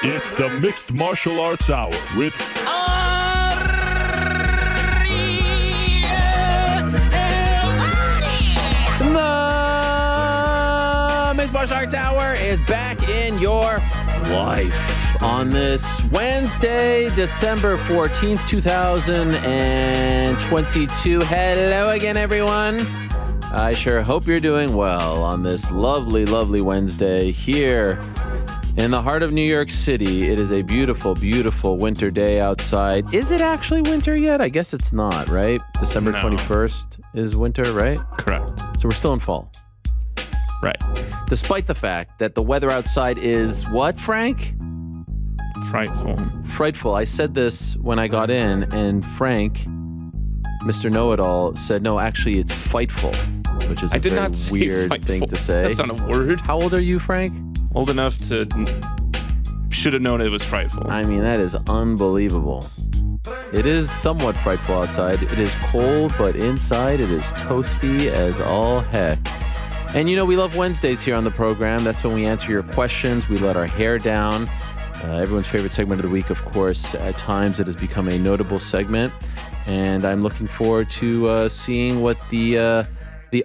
It's the Mixed Martial Arts Hour with The Mixed Martial Arts Hour is back in your life on this Wednesday, December 14th, 2022. Hello again, everyone. I sure hope you're doing well on this lovely, lovely Wednesday here in the heart of New York City. It is a beautiful, beautiful winter day outside. Is it actually winter yet? I guess it's not, right? December 21st is winter, right? Correct. So we're still in fall. Right. Despite the fact that the weather outside is what, Frank? Frightful. Frightful. I said this when I got in, and Frank, Mr. Know-It-All, said, no, actually, it's fightful, which is a very weird thing to say. That's not a word. How old are you, Frank? Old enough to should have known it was frightful. I mean, that is unbelievable. It is somewhat frightful outside. It is cold, but inside it is toasty as all heck. And you know, we love Wednesdays here on the program. That's when we answer your questions. We let our hair down. Everyone's favorite segment of the week, of course. At times it has become a notable segment. And I'm looking forward to seeing what the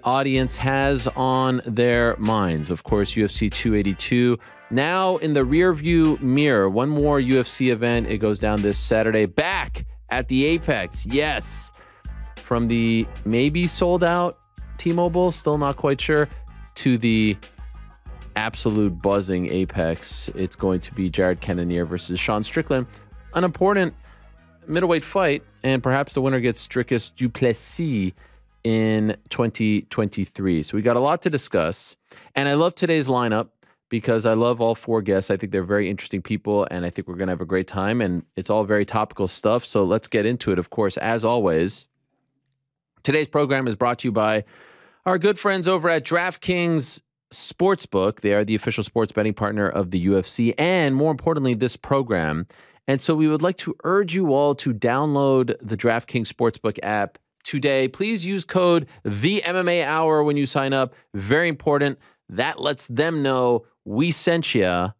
audience has on their minds. Of course, UFC 282. Now in the rearview mirror, one more UFC event. It goes down this Saturday. Back at the Apex. Yes. From the maybe sold out T-Mobile, still not quite sure, to the absolute buzzing Apex. It's going to be Jared Cannonier versus Sean Strickland. An important middleweight fight, and perhaps the winner gets Dricus du Plessis in 2023. So we got a lot to discuss. And I love today's lineup because I love all four guests. I think they're very interesting people, and I think we're going to have a great time. And it's all very topical stuff. So let's get into it. Of course, as always, today's program is brought to you by our good friends over at DraftKings Sportsbook. They are the official sports betting partner of the UFC and, more importantly, this program. And so we would like to urge you all to download the DraftKings Sportsbook app today. Please use code THEMMAHour when you sign up. Very important. That lets them know we sent you,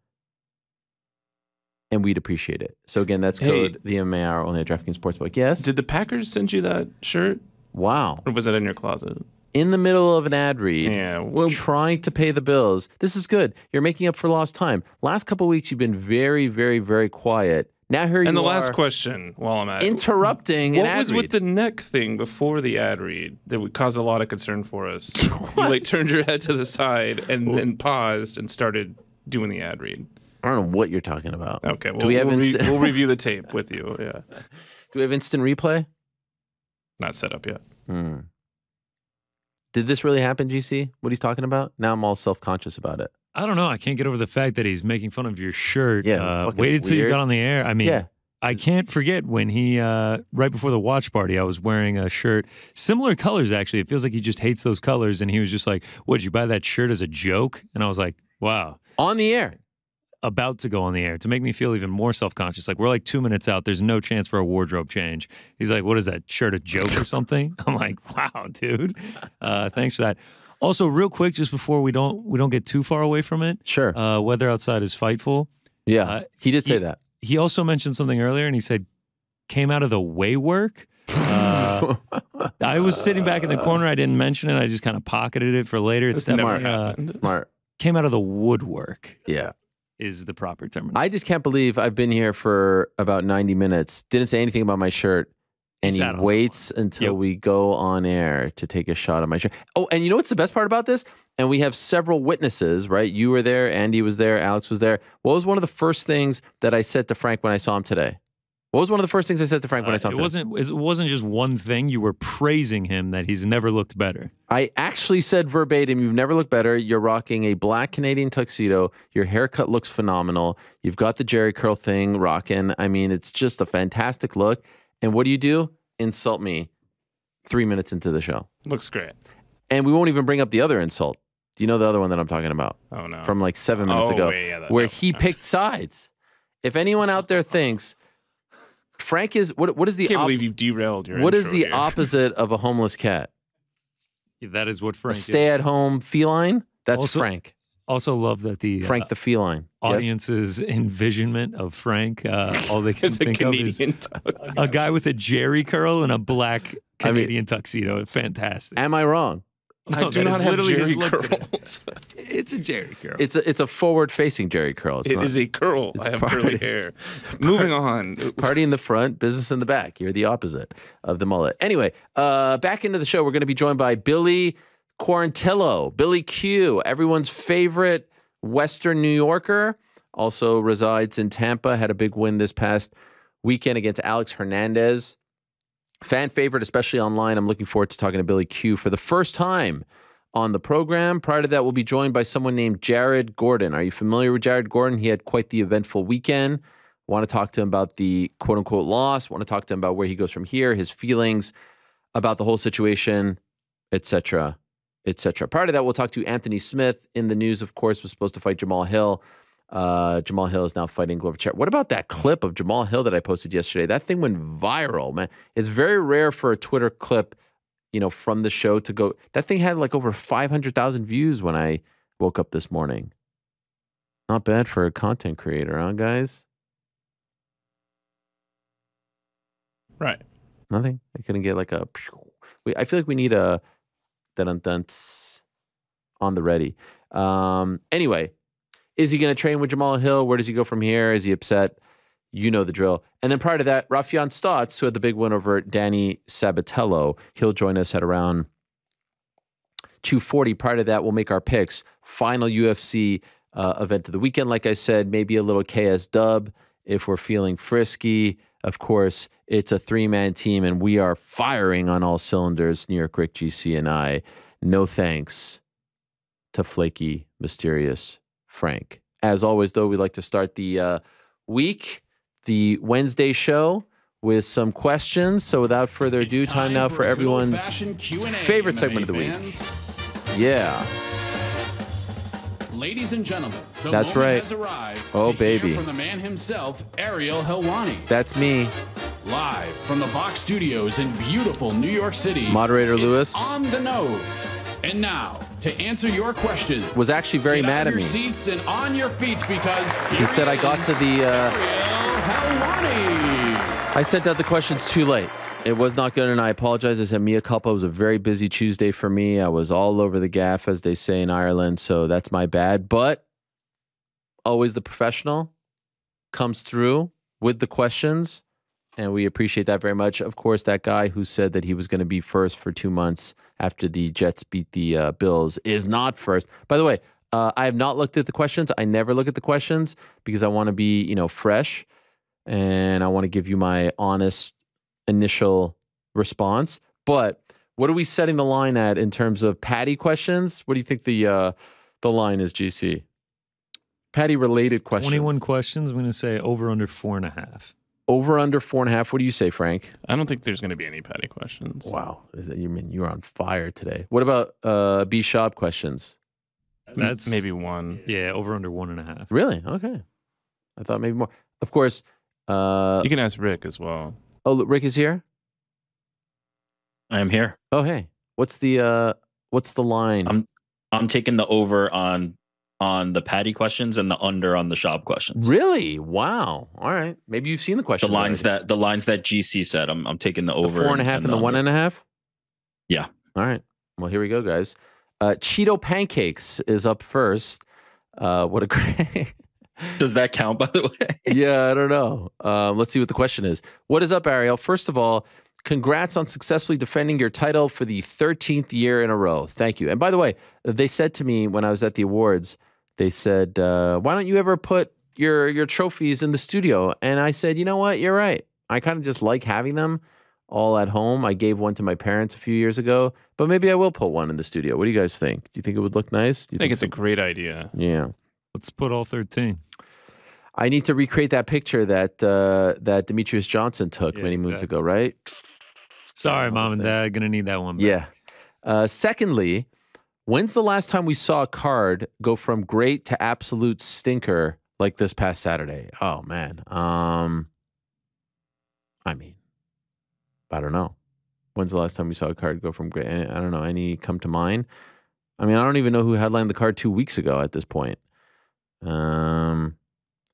and we'd appreciate it. So again, that's code THEMMAHour only at DraftKings Sportsbook. Yes? Did the Packers send you that shirt? Wow. Or was it in your closet? In the middle of an ad read, well, trying to pay the bills. This is good. You're making up for lost time. Last couple of weeks, you've been very, very, very quiet. Now here you are. And the last question, while I'm at interrupting an ad read. What was with the neck thing before the ad read that would cause a lot of concern for us? You turned your head to the side and then paused and started doing the ad read. I don't know what you're talking about. Okay, well, we'll review the tape with you. Yeah. Do we have instant replay? Not set up yet. Did this really happen, GC? What he's talking about? Now I'm all self-conscious about it. I don't know. I can't get over the fact that he's making fun of your shirt. Yeah, waited till you got on the air. I mean, yeah. I can't forget when he, right before the watch party, I was wearing a shirt, similar colors, actually. It feels like he just hates those colors. And he was just like, "What, did you buy that shirt as a joke?" And I was like, wow. On the air. About to go on the air to make me feel even more self-conscious. Like, we're like 2 minutes out. There's no chance for a wardrobe change. He's like, "What is that shirt, a joke or something?" I'm like, wow, dude. Thanks for that. Also, real quick, just before we don't get too far away from it. Sure. Weather outside is fightful. Yeah, he did say that. He also mentioned something earlier, and he said, came out of the way work. I was sitting back in the corner. I didn't mention it. I just kind of pocketed it for later. It's smart. Smart. Came out of the woodwork. Yeah. Is the proper term. I just can't believe I've been here for about 90 minutes. Didn't say anything about my shirt. And he waits until we go on air to take a shot of my shirt. Oh, and you know what's the best part about this? And we have several witnesses, right? You were there, Andy was there, Alex was there. What was one of the first things that I said to Frank when I saw him today? What was one of the first things I said to Frank when I saw him today? It wasn't just one thing. You were praising him that he's never looked better. I actually said verbatim, "You've never looked better. You're rocking a black Canadian tuxedo. Your haircut looks phenomenal. You've got the Jerry curl thing rocking. I mean, it's just a fantastic look." And what do? Insult me 3 minutes into the show. Looks great. And we won't even bring up the other insult. Do you know the other one that I'm talking about? Oh, no. From like 7 minutes ago, where he picked sides. If anyone out there thinks Frank is, what is the... I can't believe you've derailed your What is the here. opposite of a homeless cat? That is what Frank is. A stay-at-home feline? That's also, Frank. Also love that the Frank the feline. audience's envisionment of Frank, all they can think of is a guy with a Jerry curl and a black Canadian tuxedo. Fantastic. Am I wrong? No, I do not have Jerry curls. It's a Jerry curl. It's a forward-facing Jerry curl. It is a curl. I have curly hair. Moving on. Party in the front, business in the back. You're the opposite of the mullet. Anyway, back into the show. We're going to be joined by Billy Quarantillo, Billy Q, everyone's favorite Western New Yorker. Also resides in Tampa. Had a big win this past weekend against Alex Hernandez. Fan favorite, especially online. I'm looking forward to talking to Billy Q for the first time on the program. Prior to that, we'll be joined by someone named Jared Gordon. Are you familiar with Jared Gordon? He had quite the eventful weekend. Want to talk to him about the quote-unquote loss. Want to talk to him about where he goes from here, his feelings about the whole situation, etc., etc. Prior to that, we'll talk to Anthony Smith. In the news, of course, was supposed to fight Jamahal Hill. Jamahal Hill is now fighting Glover Teixeira. What about that clip of Jamahal Hill that I posted yesterday? That thing went viral, man. It's very rare for a Twitter clip, you know, from the show to go. That thing had like over 500,000 views when I woke up this morning. Not bad for a content creator, huh, guys? Right. Nothing. I couldn't get like a. I feel like we need a dun on the ready. Anyway. Is he going to train with Jamahal Hill? Where does he go from here? Is he upset? You know the drill. And then prior to that, Raufeon Stots, who had the big win over Danny Sabatello. He'll join us at around 2:40. Prior to that, we'll make our picks. Final UFC event of the weekend. Like I said, maybe a little KS dub if we're feeling frisky. Of course, it's a three-man team, and we are firing on all cylinders. New York Rick, GC, and I. No thanks to flaky, mysterious Frank. As always, though, we like to start the week, the Wednesday show, with some questions. So without further ado, time now for everyone's favorite segment of the week. Yeah. Ladies and gentlemen, the That's moment right. has arrived Oh, to hear baby. from the man himself, Ariel Helwani. That's me. Live from the Fox Studios in beautiful New York City. Moderator it's Lewis. On the nose. And now, to answer your questions, Was actually very get mad out at of me. your seats and on your feet because He said I got to the... Ariel Helwani. I sent out the questions too late. It was not good, and I apologize. I said mea culpa. It was a very busy Tuesday for me. I was all over the gaff, as they say in Ireland, so that's my bad. But always the professional comes through with the questions, and we appreciate that very much. Of course, that guy who said that he was going to be first for 2 months after the Jets beat the Bills is not first. By the way, I have not looked at the questions. I never look at the questions because I want to be, you know, fresh, and I want to give you my honest initial response. But what are we setting the line at in terms of Paddy questions? What do you think the line is, GC? Paddy related questions. 21 questions. I'm going to say over under 4.5. Over under 4.5. What do you say, Frank? I don't think there's going to be any Paddy questions. Wow, you mean you're on fire today? What about B Shop questions? That's Maybe one. Yeah, over under 1.5. Really? Okay, I thought maybe more. Of course. You can ask Rick as well. Oh, look, Rick is here. I am here. Oh, hey, what's the line? I'm taking the over on the Paddy questions and the under on the shop questions. Really? Wow. All right. Maybe you've seen the questions. The lines that GC said. I'm taking the over. The 4.5 and the 1.5. Yeah. All right. Well, here we go, guys. Cheeto Pancakes is up first. What a great. Does that count, by the way? Yeah, I don't know. Let's see what the question is. What is up, Ariel? First of all, congrats on successfully defending your title for the 13th year in a row. Thank you. And by the way, they said to me when I was at the awards, they said, why don't you ever put your trophies in the studio? And I said, you know what? You're right. I kind of just like having them all at home. I gave one to my parents a few years ago, but maybe I will put one in the studio. What do you guys think? Do you think it would look nice? Do you I think it's a great idea. Yeah. Let's put all 13. I need to recreate that picture that Demetrius Johnson took many moons ago, right? Sorry, Mom and Dad. Going to need that one back. Yeah. Secondly, when's the last time we saw a card go from great to absolute stinker like this past Saturday? Oh, man. I mean, I don't know. When's the last time we saw a card go from great? I don't know. Any come to mind? I mean, I don't even know who headlined the card 2 weeks ago at this point. Well,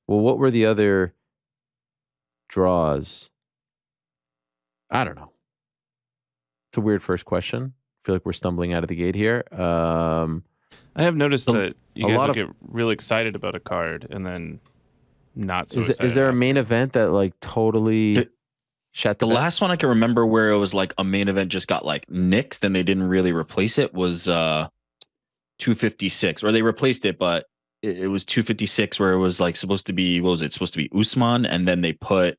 what were the other draws? I don't know. It's a weird first question. I feel like we're stumbling out of the gate here. I have noticed that you guys lot will of- get really excited about a card and then not so excited. Is there a after. main event that like totally shut The last one I can remember where it was like a main event just got like nixed and they didn't really replace it was 256, or they replaced it, but it was 256 where it was like supposed to be, what was it? Supposed to be Usman, and then they put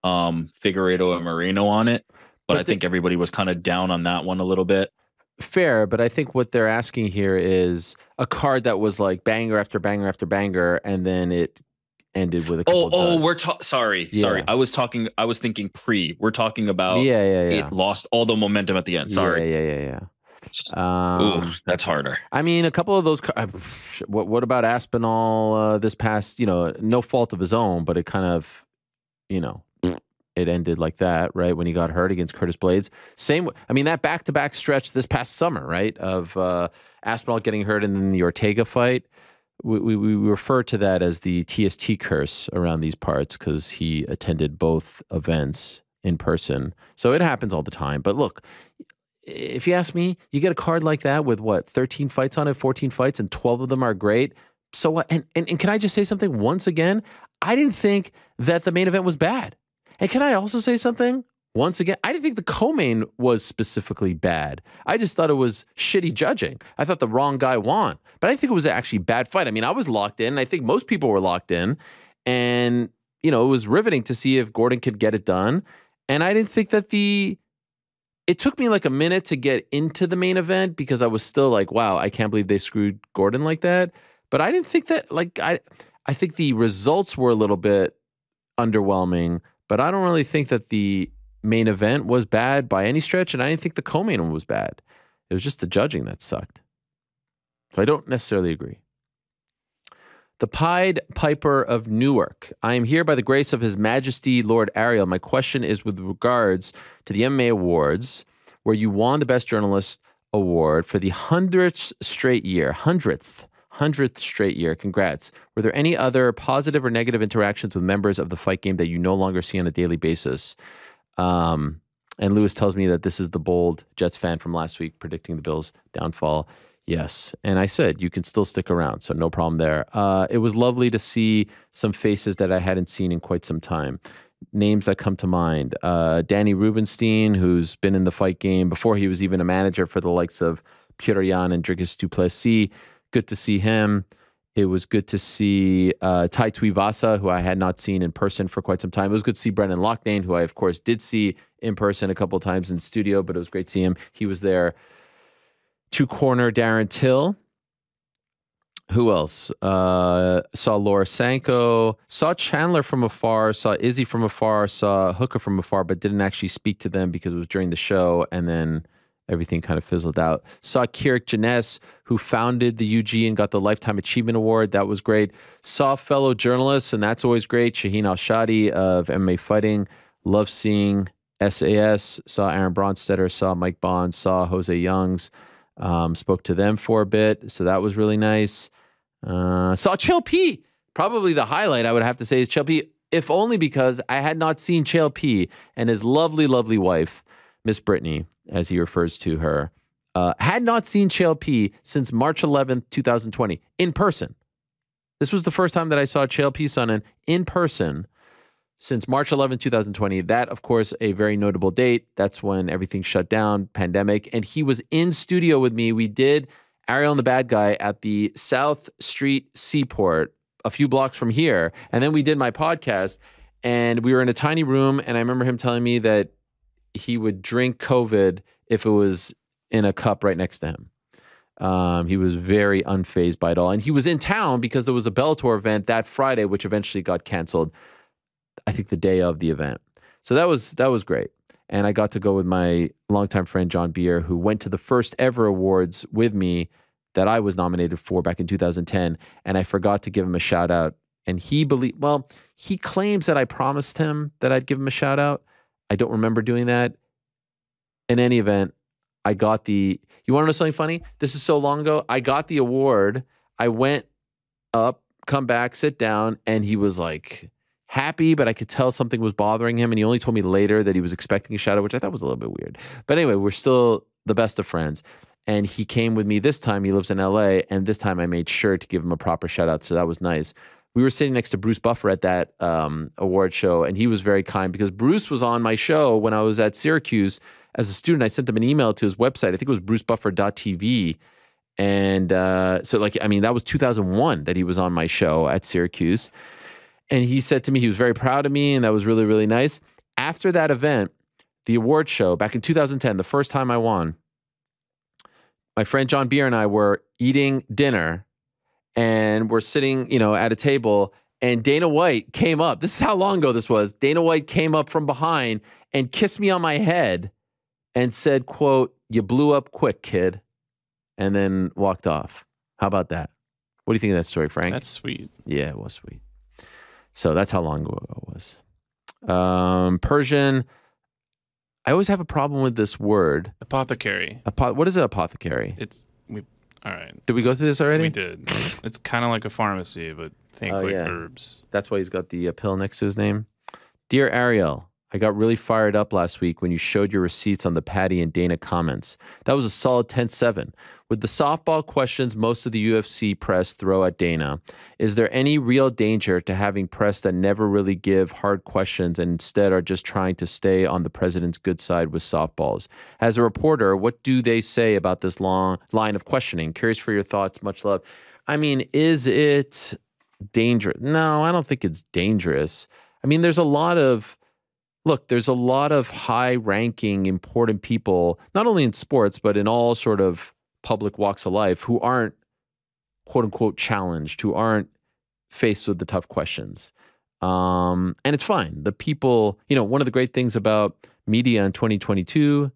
Figueiredo and Moreno on it. But I think everybody was kind of down on that one a little bit. Fair, but I think what they're asking here is a card that was like banger after banger after banger, and then it ended with a couple duds. Sorry. Yeah. I was thinking pre. We're talking about Yeah. it lost all the momentum at the end. Sorry. Yeah. Ooh, that's harder. I mean, a couple of those. What about Aspinall this past? No fault of his own, but it kind of, it ended like that, right? When he got hurt against Curtis Blades. Same. I mean, that back-to-back stretch this past summer, right? Of Aspinall getting hurt and then the Ortega fight. We refer to that as the TST curse around these parts because he attended both events in person. So it happens all the time. But look, if you ask me, you get a card like that with 13 fights on it, 14 fights, and 12 of them are great. So what? And can I just say something once again? I didn't think that the main event was bad. And can I also say something? Once again, I didn't think the co-main was specifically bad. I just thought it was shitty judging. I thought the wrong guy won. But I think it was actually a bad fight. I mean, I was locked in. I think most people were locked in. And, it was riveting to see if Gordon could get it done. And I didn't think that it took me like a minute to get into the main event because I was still like, wow, I can't believe they screwed Gordon like that. But I didn't think that, I think the results were a little bit underwhelming, but I don't really think that the main event was bad by any stretch, and I didn't think the co-main one was bad. It was just the judging that sucked. So I don't necessarily agree. The Pied Piper of Newark. I am here by the grace of His Majesty Lord Ariel. My question is with regards to the MMA Awards, where you won the Best Journalist Award for the 100th straight year. 100th straight year. Congrats. Were there any other positive or negative interactions with members of the fight game that you no longer see on a daily basis? And Lewis tells me that this is the bold Jets fan from last week predicting the Bills' downfall. Yes. And I said, you can still stick around, so no problem there. It was lovely to see some faces that I hadn't seen in quite some time. Names that come to mind. Danny Rubenstein, who's been in the fight game before he was even a manager for the likes of Petr Yan and Dricus du Plessis. Good to see him. It was good to see Tai Tuivasa, who I had not seen in person for quite some time. It was good to see Brendan Loughnane, who I, of course, did see in person a couple of times in studio, but it was great to see him. He was there. To corner Darren Till. Who else? Saw Laura Sanko. Saw Chandler from afar. Saw Izzy from afar. Saw Hooker from afar, but didn't actually speak to them because it was during the show, and then everything kind of fizzled out. Saw Kirik Janess, who founded the UG and got the Lifetime Achievement Award. That was great. Saw fellow journalists, and that's always great. Shaheen Al-Shadi of MMA Fighting. Love seeing SAS. Saw Aaron Bronstetter. Saw Mike Bond. Saw Jose Youngs. Spoke to them for a bit, so that was really nice. Saw Chael P. Probably the highlight I would have to say is Chael P, if only because I had not seen Chael P and his lovely, lovely wife, Miss Brittany, as he refers to her, had not seen Chael P since March 11th, 2020, in person. This was the first time that I saw Chael P Sonnen in person since March 11, 2020. That, of course, a very notable date. That's when everything shut down, pandemic. And he was in studio with me. We did Ariel and the Bad Guy at the South Street Seaport, a few blocks from here. And then we did my podcast, and we were in a tiny room. And I remember him telling me that he would drink COVID if it was in a cup right next to him. He was very unfazed by it all. And he was in town because there was a Bellator event that Friday, which eventually got canceled, I think the day of the event. So that was great. And I got to go with my longtime friend, John Beer, who went to the first ever awards with me that I was nominated for back in 2010. And I forgot to give him a shout out. And he claims that I promised him that I'd give him a shout out. I don't remember doing that. In any event, I got the, you want to know something funny? This is so long ago. I got the award. I went up, come back, sit down, and he was like happy, but I could tell something was bothering him. And he only told me later that he was expecting a shout out, which I thought was a little bit weird. But anyway, we're still the best of friends. And he came with me this time. He lives in LA. And this time I made sure to give him a proper shout out. So that was nice. We were sitting next to Bruce Buffer at that award show, and he was very kind because Bruce was on my show when I was at Syracuse as a student. I sent him an email to his website. I think it was brucebuffer.tv. And so, like, I mean, that was 2001 that he was on my show at Syracuse. And he said to me he was very proud of me, and that was really, really nice. After that event, the award show, back in 2010, the first time I won, my friend John Beer and I were eating dinner, and we're sitting, you know, at a table, and Dana White came up. This is how long ago this was. Dana White came up from behind and kissed me on my head and said, quote, "You blew up quick, kid," and then walked off. How about that? What do you think of that story, Frank? That's sweet. Yeah, it was sweet. So that's how long ago it was. Persian. I always have a problem with this word. Apothecary. What is an apothecary? All right. Did we go through this already? We did. It's kind of like a pharmacy, but think like yeah. herbs. That's why he's got the pill next to his name. Dear Ariel, I got really fired up last week when you showed your receipts on the Paddy and Dana comments. That was a solid 10-7. With the softball questions most of the UFC press throw at Dana, is there any real danger to having press that never really give hard questions and instead are just trying to stay on the president's good side with softballs? As a reporter, what do they say about this long line of questioning? Curious for your thoughts. Much love. I mean, is it dangerous? No, I don't think it's dangerous. I mean, there's a lot of high-ranking, important people, not only in sports, but in all sort of public walks of life who aren't, quote-unquote, challenged, who aren't faced with the tough questions. And it's fine. The people, you know, one of the great things about media in 2022,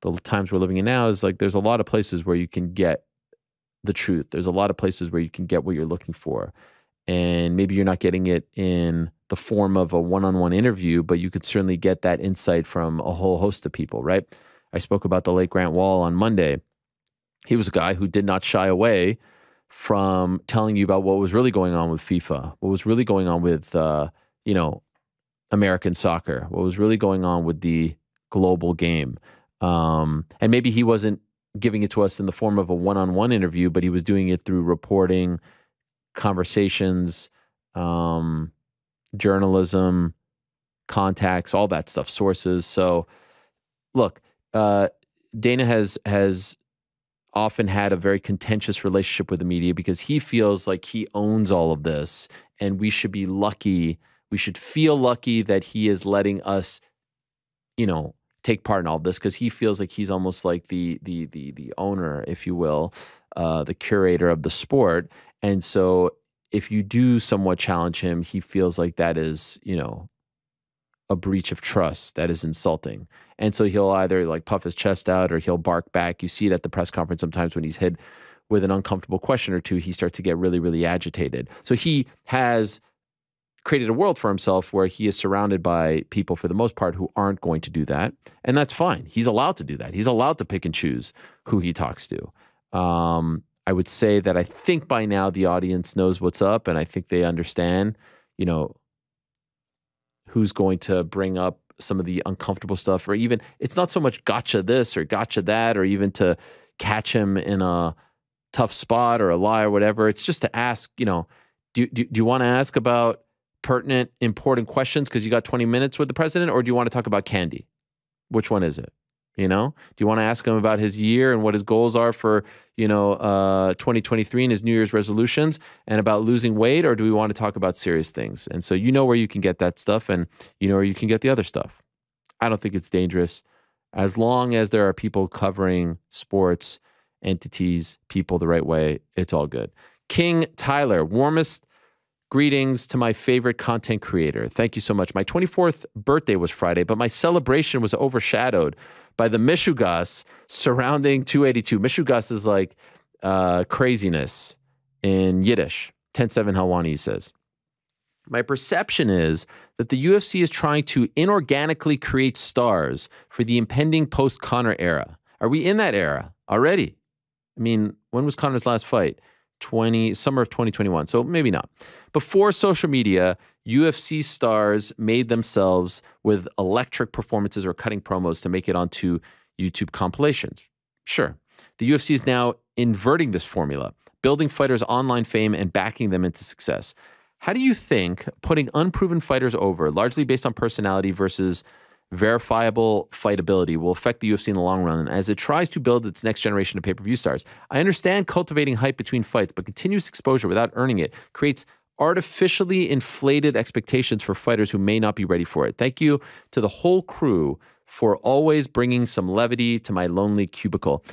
the times we're living in now, is like there's a lot of places where you can get the truth. There's a lot of places where you can get what you're looking for. And maybe you're not getting it in the form of a one-on-one interview, but you could certainly get that insight from a whole host of people, right? I spoke about the late Grant Wall on Monday. He was a guy who did not shy away from telling you about what was really going on with FIFA, what was really going on with, you know, American soccer, what was really going on with the global game. And maybe he wasn't giving it to us in the form of a one-on-one interview, but he was doing it through reporting, conversations, journalism, contacts, all that stuff, sources. So look, Dana has often had a very contentious relationship with the media because he feels like he owns all of this and we should be lucky. We should feel lucky that he is letting us, you know, take part in all this because he feels like he's almost like the owner, if you will, the curator of the sport. And so if you do somewhat challenge him, he feels like that is, you know, a breach of trust. That is insulting. And so he'll either like puff his chest out or he'll bark back. You see it at the press conference sometimes when he's hit with an uncomfortable question or two, he starts to get really, really agitated. So he has created a world for himself where he is surrounded by people for the most part who aren't going to do that. And that's fine. He's allowed to do that. He's allowed to pick and choose who he talks to. I would say that I think by now the audience knows what's up and I think they understand, you know, who's going to bring up some of the uncomfortable stuff, or even it's not so much gotcha this or gotcha that, or even to catch him in a tough spot or a lie or whatever. It's just to ask, you know, do you want to ask about pertinent, important questions because you got 20 minutes with the president, or do you want to talk about candy? Which one is it? You know, do you want to ask him about his year and what his goals are for, you know, 2023 and his New Year's resolutions and about losing weight? Or do we want to talk about serious things? And so you know where you can get that stuff and you know where you can get the other stuff. I don't think it's dangerous as long as there are people covering sports, entities, people the right way. It's all good. King Tyler, warmest greetings to my favorite content creator. Thank you so much. My 24th birthday was Friday, but my celebration was overshadowed by the mishugas surrounding 282. Mishugas is like craziness in Yiddish. 10-7 Hawani says. My perception is that the UFC is trying to inorganically create stars for the impending post-Conor era. Are we in that era already? I mean, when was Conor's last fight? Summer of 2021. So maybe not. Before social media, UFC stars made themselves with electric performances or cutting promos to make it onto YouTube compilations. Sure. The UFC is now inverting this formula, building fighters' online fame and backing them into success. How do you think putting unproven fighters over, largely based on personality versus verifiable fightability, will affect the UFC in the long run as it tries to build its next generation of pay-per-view stars? I understand cultivating hype between fights, but continuous exposure without earning it creates artificially inflated expectations for fighters who may not be ready for it. Thank you to the whole crew for always bringing some levity to my lonely cubicle.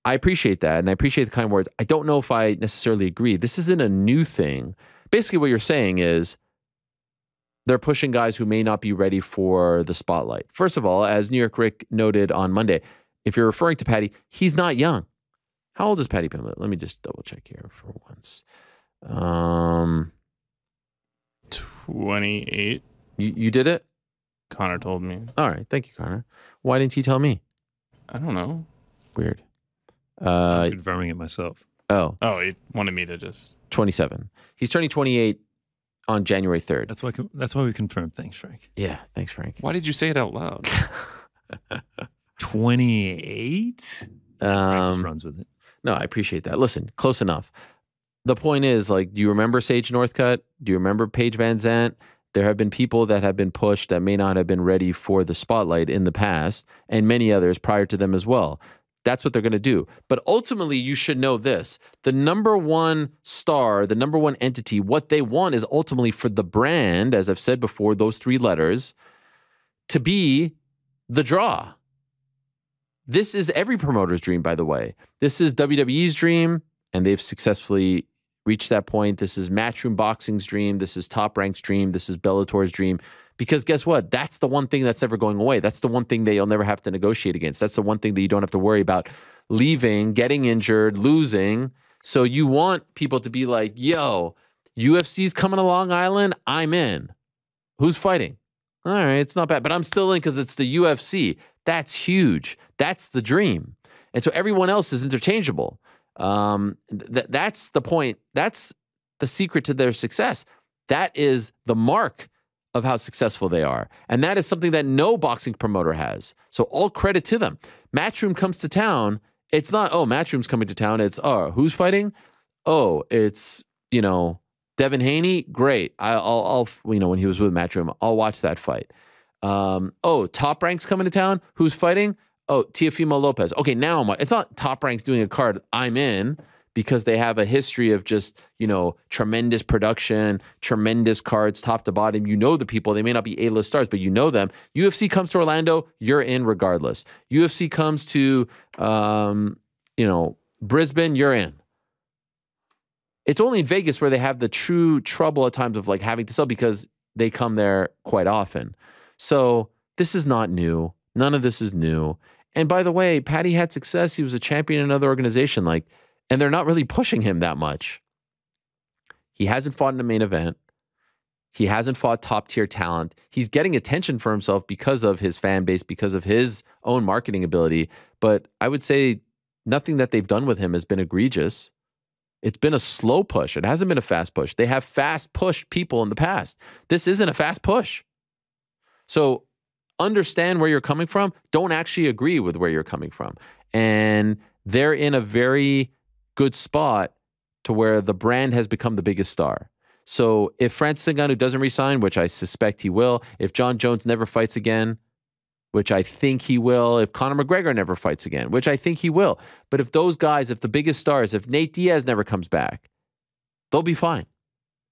I appreciate that, and I appreciate the kind words. I don't know if I necessarily agree. This isn't a new thing. Basically, what you're saying is they're pushing guys who may not be ready for the spotlight. First of all, as New York Rick noted on Monday, if you're referring to Paddy, he's not young. How old is Paddy Pimblett? Let me just double check here for once. 28. You did it? Conor told me. All right. Thank you, Conor. Why didn't you tell me? I don't know. Weird. I'm confirming it myself. Oh, he wanted me to just... 27. He's turning 28 on January 3rd. That's why we confirmed. Thanks, Frank. Yeah, thanks, Frank. Why did you say it out loud? 28? Frank just runs with it. No, I appreciate that. Listen, close enough. The point is, like, do you remember Sage Northcutt? Do you remember Paige Van Zandt? There have been people that have been pushed that may not have been ready for the spotlight in the past, and many others prior to them as well. That's what they're going to do. But ultimately, you should know this. The number one star, the number one entity, what they want is ultimately for the brand, as I've said before, those three letters, to be the draw. This is every promoter's dream, by the way. This is WWE's dream, and they've successfully reached that point. This is Matchroom Boxing's dream. This is Top Rank's dream. This is Bellator's dream. Because guess what? That's the one thing that's never going away. That's the one thing that you'll never have to negotiate against. That's the one thing that you don't have to worry about leaving, getting injured, losing. So you want people to be like, yo, UFC's coming to Long Island. I'm in. Who's fighting? All right, it's not bad. But I'm still in because it's the UFC. That's huge. That's the dream. And so everyone else is interchangeable. That's the point. That's the secret to their success. That is the mark of how successful they are. And that is something that no boxing promoter has. So all credit to them. Matchroom comes to town. It's not, oh, Matchroom's coming to town. It's, oh, who's fighting? Oh, it's, Devin Haney. Great. I'll when he was with Matchroom, I'll watch that fight. Oh, Top Rank's coming to town. Who's fighting? Oh, Teofimo Lopez. Okay, now it's not Top Rank's doing a card. I'm in. Because they have a history of just, tremendous production, tremendous cards, top to bottom. You know the people. They may not be A-list stars, but you know them. UFC comes to Orlando, you're in regardless. UFC comes to, Brisbane, you're in. It's only in Vegas where they have the true trouble at times of, like, having to sell because they come there quite often. So this is not new. None of this is new. And by the way, Paddy had success. He was a champion in another organization, and they're not really pushing him that much. He hasn't fought in a main event. He hasn't fought top-tier talent. He's getting attention for himself because of his fan base, because of his own marketing ability. But I would say nothing that they've done with him has been egregious. It's been a slow push. It hasn't been a fast push. They have fast-pushed people in the past. This isn't a fast push. So understand where you're coming from. Don't actually agree with where you're coming from. And they're in a very good spot to where the brand has become the biggest star. So if Francis Ngannou doesn't resign, which I suspect he will, if John Jones never fights again, which I think he will, if Conor McGregor never fights again, which I think he will, but if those guys, if the biggest stars, if Nate Diaz never comes back, they'll be fine.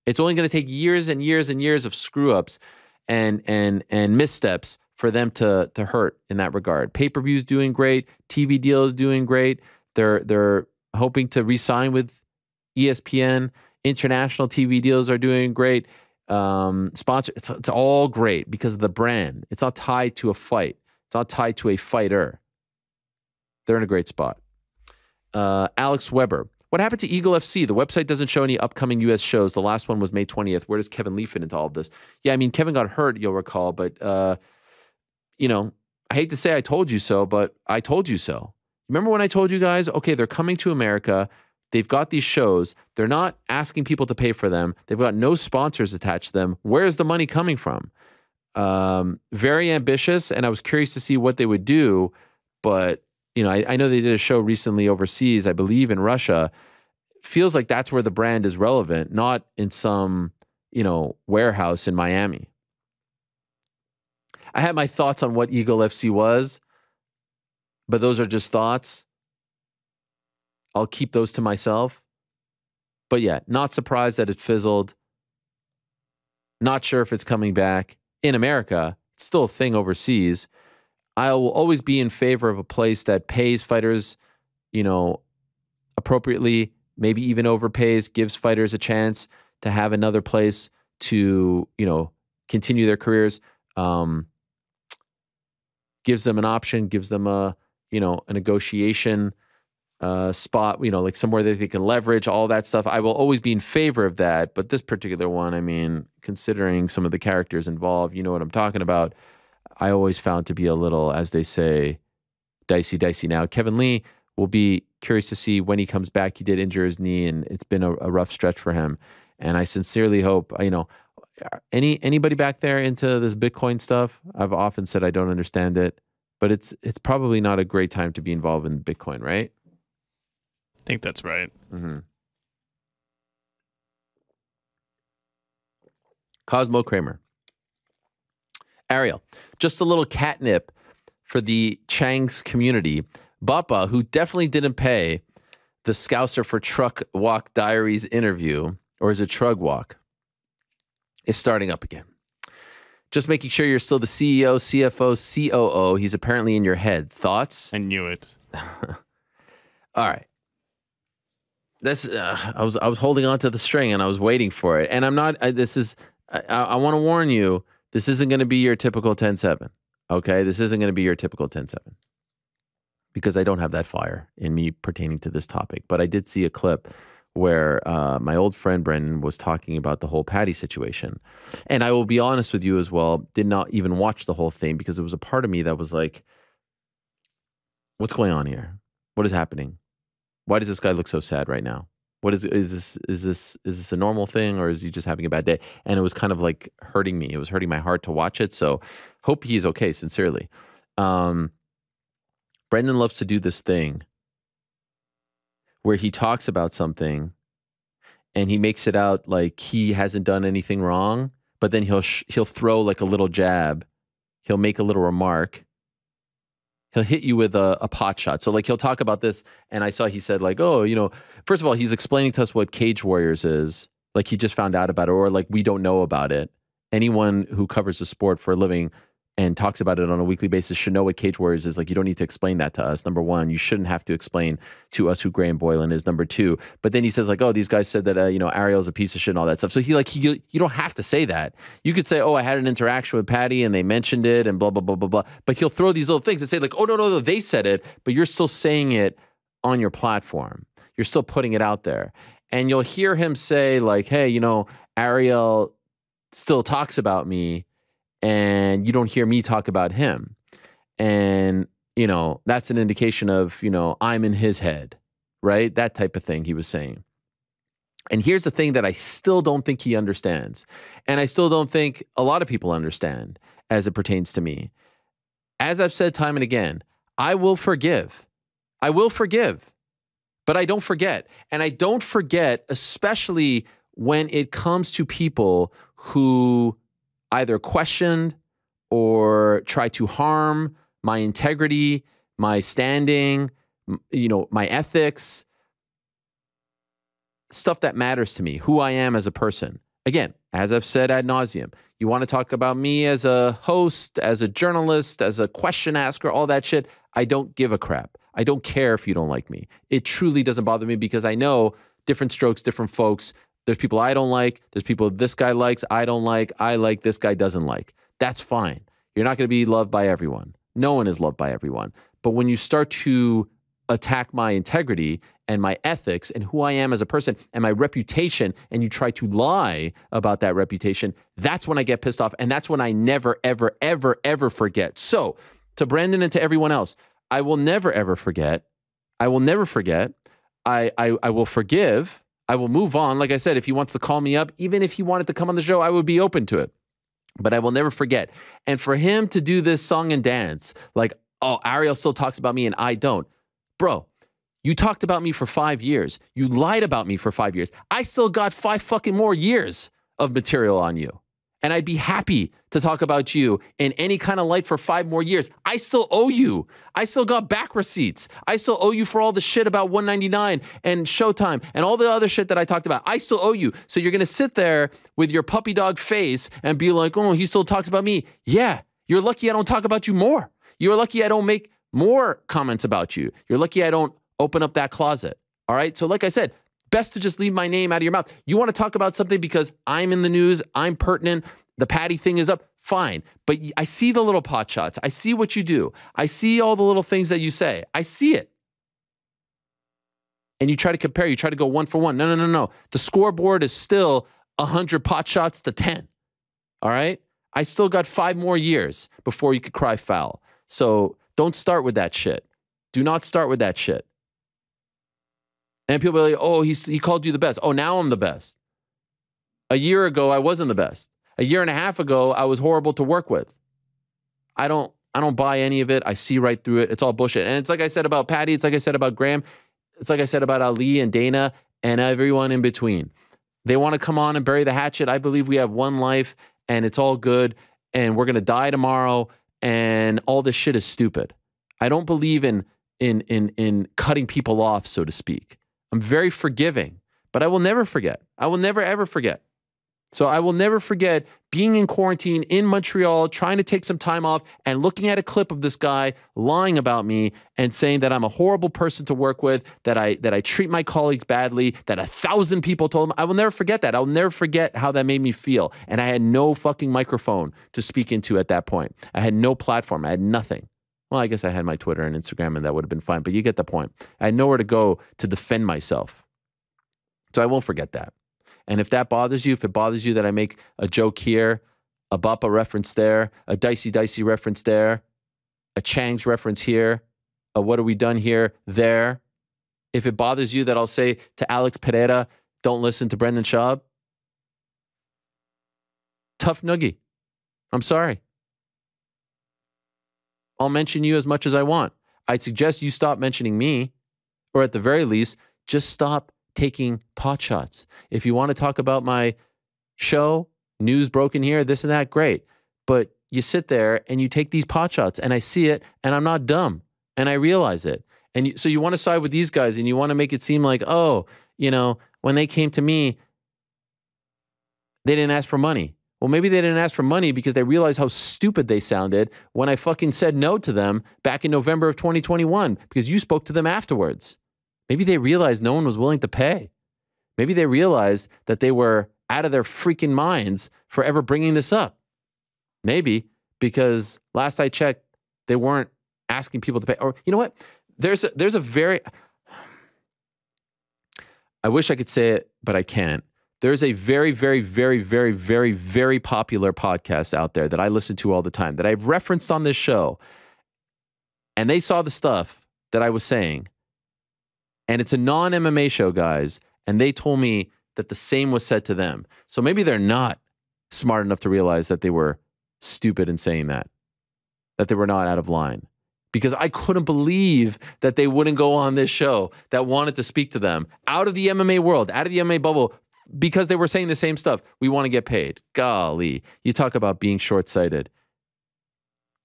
It's only going to take years and years and years of screw-ups and missteps for them to hurt in that regard. Pay-per-view's doing great. TV deal is doing great. They're hoping to re-sign with ESPN. International TV deals are doing great. Sponsor, it's all great because of the brand. It's not tied to a fight. It's not tied to a fighter. They're in a great spot. Alex Weber. What happened to Eagle FC? The website doesn't show any upcoming U.S. shows. The last one was May 20th. Where does Kevin Lee fit into all of this? Yeah, I mean, Kevin got hurt, you'll recall, but, I hate to say I told you so, but I told you so. Remember when I told you guys, okay, they're coming to America. They've got these shows. They're not asking people to pay for them. They've got no sponsors attached to them. Where's the money coming from? Very ambitious, and I was curious to see what they would do. But, you know, I know they did a show recently overseas, I believe in Russia. Feels like that's where the brand is relevant, not in some, you know, warehouse in Miami. I had my thoughts on what Eagle FC was, but those are just thoughts. I'll keep those to myself. But yeah, not surprised that it fizzled. Not sure if it's coming back. In America, it's still a thing overseas. I will always be in favor of a place that pays fighters, you know, appropriately, maybe even overpays, gives fighters a chance to have another place to, you know, continue their careers. Gives them an option, gives them a, you know, a negotiation spot, you know, like somewhere that they can leverage, all that stuff. I will always be in favor of that. But this particular one, I mean, considering some of the characters involved, you know what I'm talking about, I always found to be a little, as they say, dicey. Now, Kevin Lee will be curious to see when he comes back. He did injure his knee, and it's been a rough stretch for him. And I sincerely hope, you know, anybody back there into this Bitcoin stuff? I've often said I don't understand it, but it's probably not a great time to be involved in Bitcoin, right? I think that's right. Mm-hmm. Cosmo Kramer. Ariel, just a little catnip for the Changs community. Bappa, who definitely didn't pay the Scouser for Truck Walk Diaries interview, or is it Trug Walk, is starting up again. Just making sure you're still the CEO, CFO, COO. He's apparently in your head. Thoughts? I knew it. All right. This I was holding on to the string and I was waiting for it. And I'm not. I want to warn you. This isn't going to be your typical 10-7. Okay, this isn't going to be your typical 10-7 because I don't have that fire in me pertaining to this topic. But I did see a clip where my old friend Brendan was talking about the whole Paddy situation. And I will be honest with you as well, did not even watch the whole thing because there was a part of me that was like, what's going on here? What is happening? Why does this guy look so sad right now? What is this a normal thing, or is he just having a bad day? And it was kind of like hurting me. It was hurting my heart to watch it. So hope he's okay, sincerely. Brendan loves to do this thing where he talks about something and he makes it out like he hasn't done anything wrong, but then he'll throw like a little jab. He'll make a little remark. He'll hit you with a pot shot. So like he'll talk about this, and I saw he said like, oh, you know, first of all, he's explaining to us what Cage Warriors is. Like he just found out about it, or like we don't know about it. Anyone who covers the sport for a living and talks about it on a weekly basis should know what Cage Warriors is. Like, you don't need to explain that to us. Number one, you shouldn't have to explain to us who Graham Boylan is. Number two, but then he says like, oh, these guys said that, you know, Ariel's a piece of shit and all that stuff. So you don't have to say that. You could say, oh, I had an interaction with Paddy and they mentioned it and blah, blah, blah, blah, blah. But he'll throw these little things and say like, oh, no, they said it, but you're still saying it on your platform. You're still putting it out there. And you'll hear him say like, hey, you know, Ariel still talks about me, and you don't hear me talk about him. And, you know, that's an indication of, you know, I'm in his head, right? That type of thing he was saying. And here's the thing that I still don't think he understands. And I still don't think a lot of people understand as it pertains to me. As I've said time and again, I will forgive. I will forgive, but I don't forget. And I don't forget, especially when it comes to people who either questioned or tried to harm my integrity, my standing, you know, my ethics, stuff that matters to me, who I am as a person. Again, as I've said ad nauseum, you want to talk about me as a host, as a journalist, as a question asker, all that shit, I don't give a crap. I don't care if you don't like me. It truly doesn't bother me because I know different strokes, different folks. There's people I don't like. There's people this guy likes, I don't like. I like, this guy doesn't like. That's fine. You're not going to be loved by everyone. No one is loved by everyone. But when you start to attack my integrity and my ethics and who I am as a person and my reputation, and you try to lie about that reputation, that's when I get pissed off. And that's when I never, ever, ever, ever forget. So to Brandon and to everyone else, I will never, ever forget I will never forget. I will forgive. I will move on. Like I said, if he wants to call me up, even if he wanted to come on the show, I would be open to it. But I will never forget. And for him to do this song and dance, like, oh, Ariel still talks about me and I don't. Bro, you talked about me for 5 years. You lied about me for 5 years. I still got 5 fucking more years of material on you. And I'd be happy to talk about you in any kind of light for 5 more years. I still owe you. I still got back receipts. I still owe you for all the shit about 199 and Showtime and all the other shit that I talked about. I still owe you. So you're going to sit there with your puppy dog face and be like, oh, he still talks about me. Yeah, you're lucky I don't talk about you more. You're lucky I don't make more comments about you. You're lucky I don't open up that closet. All right? So like I said, best to just leave my name out of your mouth. You want to talk about something because I'm in the news, I'm pertinent, the Paddy thing is up, fine. But I see the little pot shots. I see what you do. I see all the little things that you say. I see it. And you try to compare. You try to go 1 for 1. No. The scoreboard is still 100 pot shots to 10. All right? I still got 5 more years before you could cry foul. So don't start with that shit. Do not start with that shit. And people are like, oh, he called you the best. Oh, now I'm the best. A year ago, I wasn't the best. A year and a half ago, I was horrible to work with. I don't buy any of it. I see right through it. It's all bullshit. And it's like I said about Paddy. It's like I said about Graham. It's like I said about Ali and Dana and everyone in between. They want to come on and bury the hatchet. I believe we have one life and it's all good and we're going to die tomorrow and all this shit is stupid. I don't believe in cutting people off, so to speak. I'm very forgiving, but I will never forget. I will never, ever forget. So I will never forget being in quarantine in Montreal, trying to take some time off and looking at a clip of this guy lying about me and saying that I'm a horrible person to work with, that I treat my colleagues badly, that 1,000 people told him. I will never forget that. I'll never forget how that made me feel. And I had no fucking microphone to speak into at that point. I had no platform. I had nothing. Well, I guess I had my Twitter and Instagram and that would have been fine, but you get the point. I had nowhere to go to defend myself. So I won't forget that. And if that bothers you, if it bothers you that I make a joke here, a Bappa reference there, a Dicey reference there, a Chang's reference here, a what are we done here, there. If it bothers you that I'll say to Alex Pereira, don't listen to Brendan Schaub, tough noogie. I'm sorry. I'll mention you as much as I want. I'd suggest you stop mentioning me, or at the very least, just stop taking pot shots. If you want to talk about my show, news broken here, this and that, great. But you sit there and you take these pot shots and I see it and I'm not dumb and I realize it. And so you want to side with these guys and you want to make it seem like, oh, you know, when they came to me, they didn't ask for money. Well, maybe they didn't ask for money because they realized how stupid they sounded when I fucking said no to them back in November of 2021 because you spoke to them afterwards. Maybe they realized no one was willing to pay. Maybe they realized that they were out of their freaking minds for ever bringing this up. Maybe because last I checked, they weren't asking people to pay. Or you know what? There's a very, I wish I could say it, but I can't. There's a very, very, very, very, very, very popular podcast out there that I listen to all the time that I've referenced on this show. And they saw the stuff that I was saying. And it's a non-MMA show, guys. And they told me that the same was said to them. So maybe they're not smart enough to realize that they were stupid in saying that they were not out of line. Because I couldn't believe that they wouldn't go on this show that wanted to speak to them out of the MMA world, out of the MMA bubble, because they were saying the same stuff. We want to get paid. Golly, you talk about being short-sighted.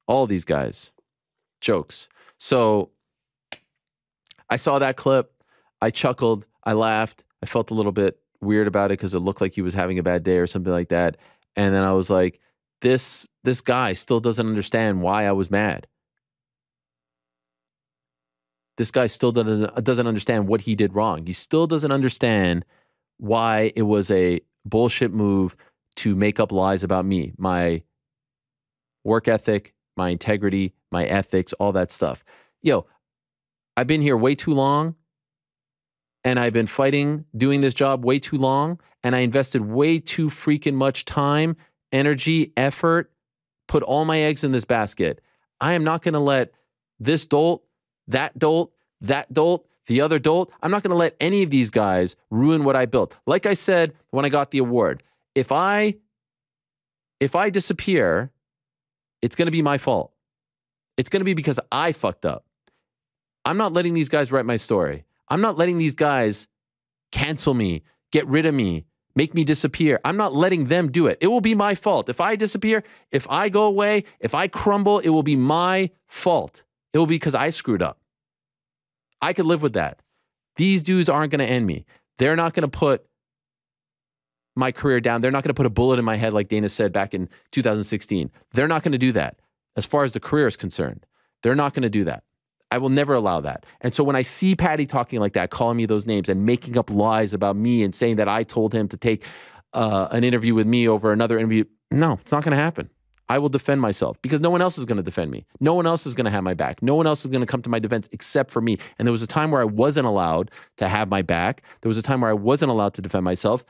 All these guys, jokes. So I saw that clip. I chuckled. I laughed. I felt a little bit weird about it because it looked like he was having a bad day or something like that. And then I was like, this guy still doesn't understand why I was mad. This guy still doesn't understand what he did wrong. He still doesn't understand why it was a bullshit move to make up lies about me, my work ethic, my integrity, my ethics, all that stuff. Yo, I've been here way too long and I've been fighting, doing this job way too long, and I invested way too freaking much time, energy, effort, put all my eggs in this basket. I am not going to let this dolt, that dolt, that dolt, the other dolt. I'm not going to let any of these guys ruin what I built. Like I said when I got the award, if I disappear, it's going to be my fault. It's going to be because I fucked up. I'm not letting these guys write my story. I'm not letting these guys cancel me, get rid of me, make me disappear. I'm not letting them do it. It will be my fault. If I disappear, if I go away, if I crumble, it will be my fault. It will be because I screwed up. I could live with that. These dudes aren't going to end me. They're not going to put my career down. They're not going to put a bullet in my head like Dana said back in 2016. They're not going to do that. As far as the career is concerned, they're not going to do that. I will never allow that. And so when I see Paddy talking like that, calling me those names and making up lies about me and saying that I told him to take an interview with me over another interview, no, it's not going to happen. I will defend myself because no one else is going to defend me. No one else is going to have my back. No one else is going to come to my defense except for me. And there was a time where I wasn't allowed to have my back. There was a time where I wasn't allowed to defend myself.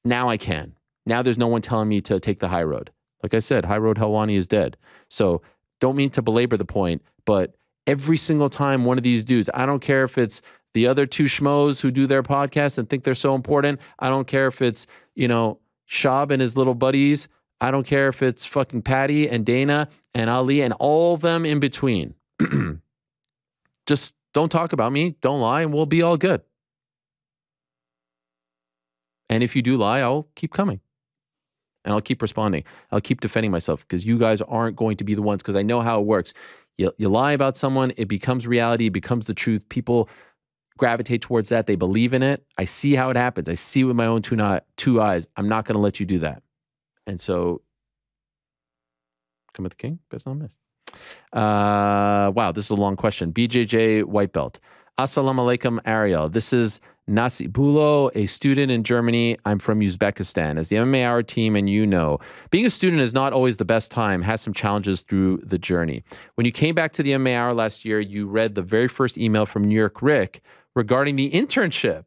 Now I can. Now there's no one telling me to take the high road. Like I said, High Road Helwani is dead. So don't mean to belabor the point, but every single time one of these dudes, I don't care if it's the other two schmoes who do their podcast and think they're so important. I don't care if it's, Shab and his little buddies. I don't care if it's fucking Paddy and Dana and Ali and all of them in between. Just don't talk about me. Don't lie and we'll be all good. And if you do lie, I'll keep coming. And I'll keep responding. I'll keep defending myself because you guys aren't going to be the ones because I know how it works. You lie about someone, it becomes reality, it becomes the truth. People gravitate towards that. They believe in it. I see how it happens. I see with my own two eyes. I'm not going to let you do that. And so, come with the king, best on this. Wow, this is a long question. BJJ White Belt. Assalamu alaikum, Ariel. This is Nasibulo, a student in Germany. I'm from Uzbekistan. As the MMA Hour team, and being a student is not always the best time, has some challenges through the journey. When you came back to the MMA Hour last year, you read the very first email from New York Rick regarding the internship.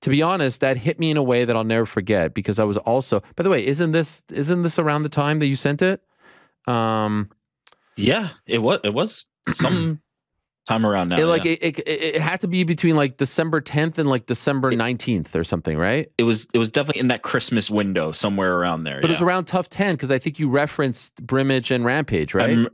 To be honest, that hit me in a way that I'll never forget because I was also, by the way, isn't this around the time that you sent it? Yeah, it was some time around now. It had to be between like December 10th and like December 19th or something, right? It was definitely in that Christmas window, somewhere around there. But it was around Tough 10 because I think you referenced Brimage and Rampage, right?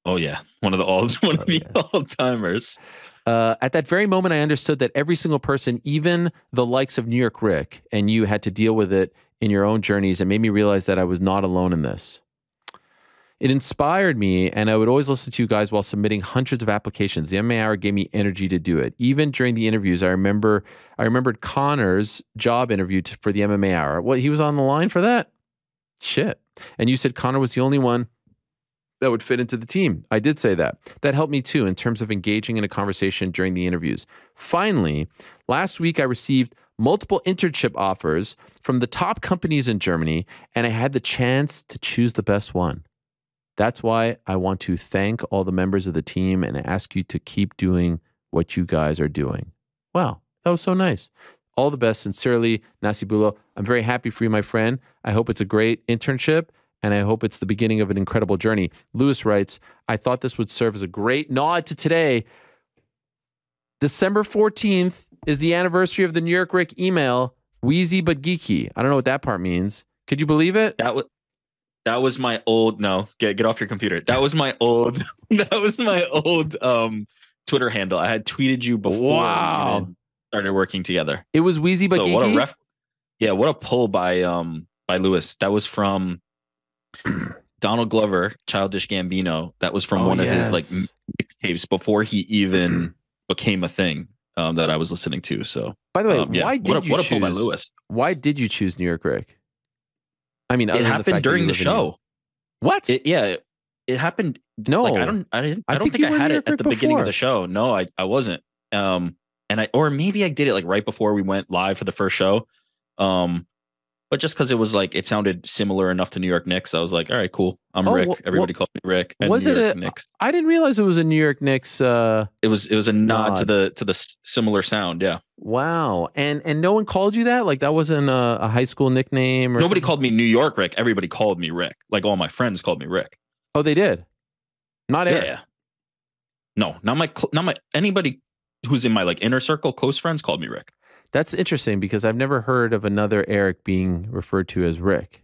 Oh yeah, one of the all-timers. At that very moment, I understood that every single person, even the likes of New York Rick, and you had to deal with it in your own journeys, and made me realize that I was not alone in this. It inspired me, and I would always listen to you guys while submitting hundreds of applications. The MMA Hour gave me energy to do it. Even during the interviews, I remembered Connor's job interview for the MMA Hour. What, he was on the line for that? Shit. And you said Connor was the only one that would fit into the team. I did say that. That helped me too in terms of engaging in a conversation during the interviews. Finally, last week I received multiple internship offers from the top companies in Germany, and I had the chance to choose the best one. That's why I want to thank all the members of the team and ask you to keep doing what you guys are doing. Wow, that was so nice. All the best. Sincerely, Nasibulo. I'm very happy for you, my friend. I hope it's a great internship, and I hope it's the beginning of an incredible journey. Lewis writes, I thought this would serve as a great nod to today. December 14th is the anniversary of the New York Rick email, Wheezy but Geeky. I don't know what that part means. Could you believe it? That was my old, no, get off your computer. That was my old Twitter handle. I had tweeted you before we started working together. It was Wheezy but Geeky? What a pull by Lewis. That was from Donald Glover, Childish Gambino. That was from one of his like mixtapes before he even became a thing that I was listening to. So, by the way, why did you choose New York Rick? I mean, it happened during the show. What? It happened. No, I don't think I had it at the beginning of the show. No, I wasn't. Or maybe I did it like right before we went live for the first show. But just because it was like, it sounded similar enough to New York Knicks, I was like, all right, cool. I'm Rick. Everybody called me Rick. And was it Knicks. I didn't realize it was a New York Knicks. It was a nod to the similar sound. Yeah. Wow. And no one called you that? Like that wasn't a high school nickname or Nobody called me New York Rick. Everybody called me Rick. Like all my friends called me Rick. Oh, they did? Not Eric? Yeah. No, not my anybody who's in my like inner circle, close friends, called me Rick. That's interesting because I've never heard of another Eric being referred to as Rick.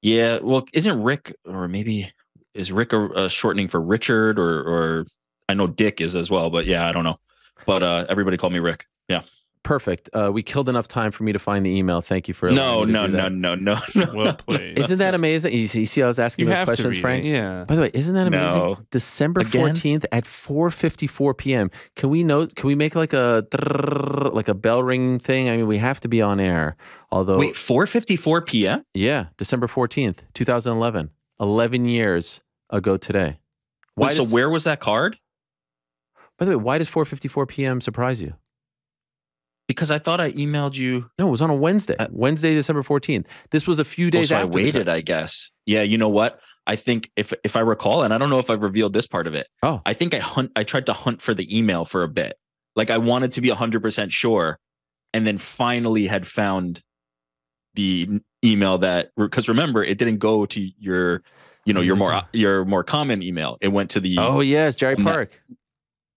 Yeah, well, isn't Rick, or maybe is Rick a shortening for Richard, or I know Dick is as well, but yeah, I don't know. But everybody called me Rick. Yeah. Perfect. We killed enough time for me to find the email. Thank you for No. Well played. Isn't that amazing? You see I was asking You those have to questions, read Frank? it, yeah. By the way, isn't that amazing? No. December Again? 14th at 4:54 p.m. Can we make like a bell ring thing? I mean, we have to be on air. Although Wait, 4:54 p.m.? Yeah, December 14th, 2011. 11 years ago today. Wait, so where was that card? By the way, why does 4:54 p.m. surprise you? Because I thought I emailed you. No, it was on a Wednesday. Wednesday, December 14th. This was a few days so after. I waited, I guess. Yeah, you know what? I think if I recall, and I don't know if I've revealed this part of it. Oh. I think I tried to hunt for the email for a bit. Like I wanted to be 100% sure, and then finally had found the email that, because remember, it didn't go to your more common email. It went to the yes, Jerry Park.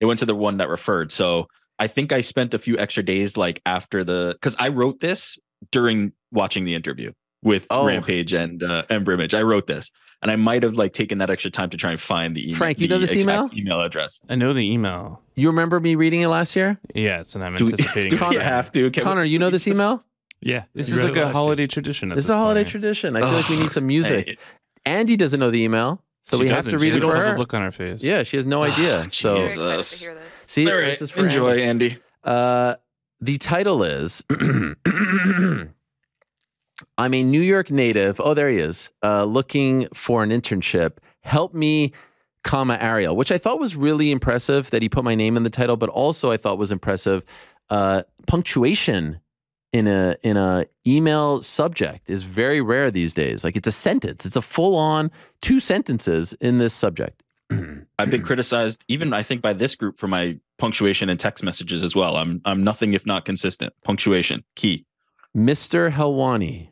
It went to the one that referred. So I think I spent a few extra days like after because I wrote this during watching the interview with Rampage and Brimage. I wrote this, and I might have like taken that extra time to try and find the email. Frank, you know this email address. I know the email. You remember me reading it last year? Yes, and I'm anticipating. Do we have to? Connor, you know this email? Yeah, This is like a holiday tradition. This is a holiday tradition. I feel like we need some music. Andy doesn't know the email, so we have to read it for her. Look on her face. Yeah, she has no idea. So Very excited to hear this. see, All right, this is for enjoy, Andy. The title is I'm a New York native. Oh, there he is. Looking for an internship. Help me, Ariel, which I thought was really impressive that he put my name in the title, but also I thought was impressive. Punctuation in a email subject is very rare these days. Like it's a sentence. It's a full-on 2 sentences in this subject. I've been criticized, even I think by this group, for my punctuation and text messages as well. I'm nothing if not consistent. Punctuation, key. Mr. Helwani,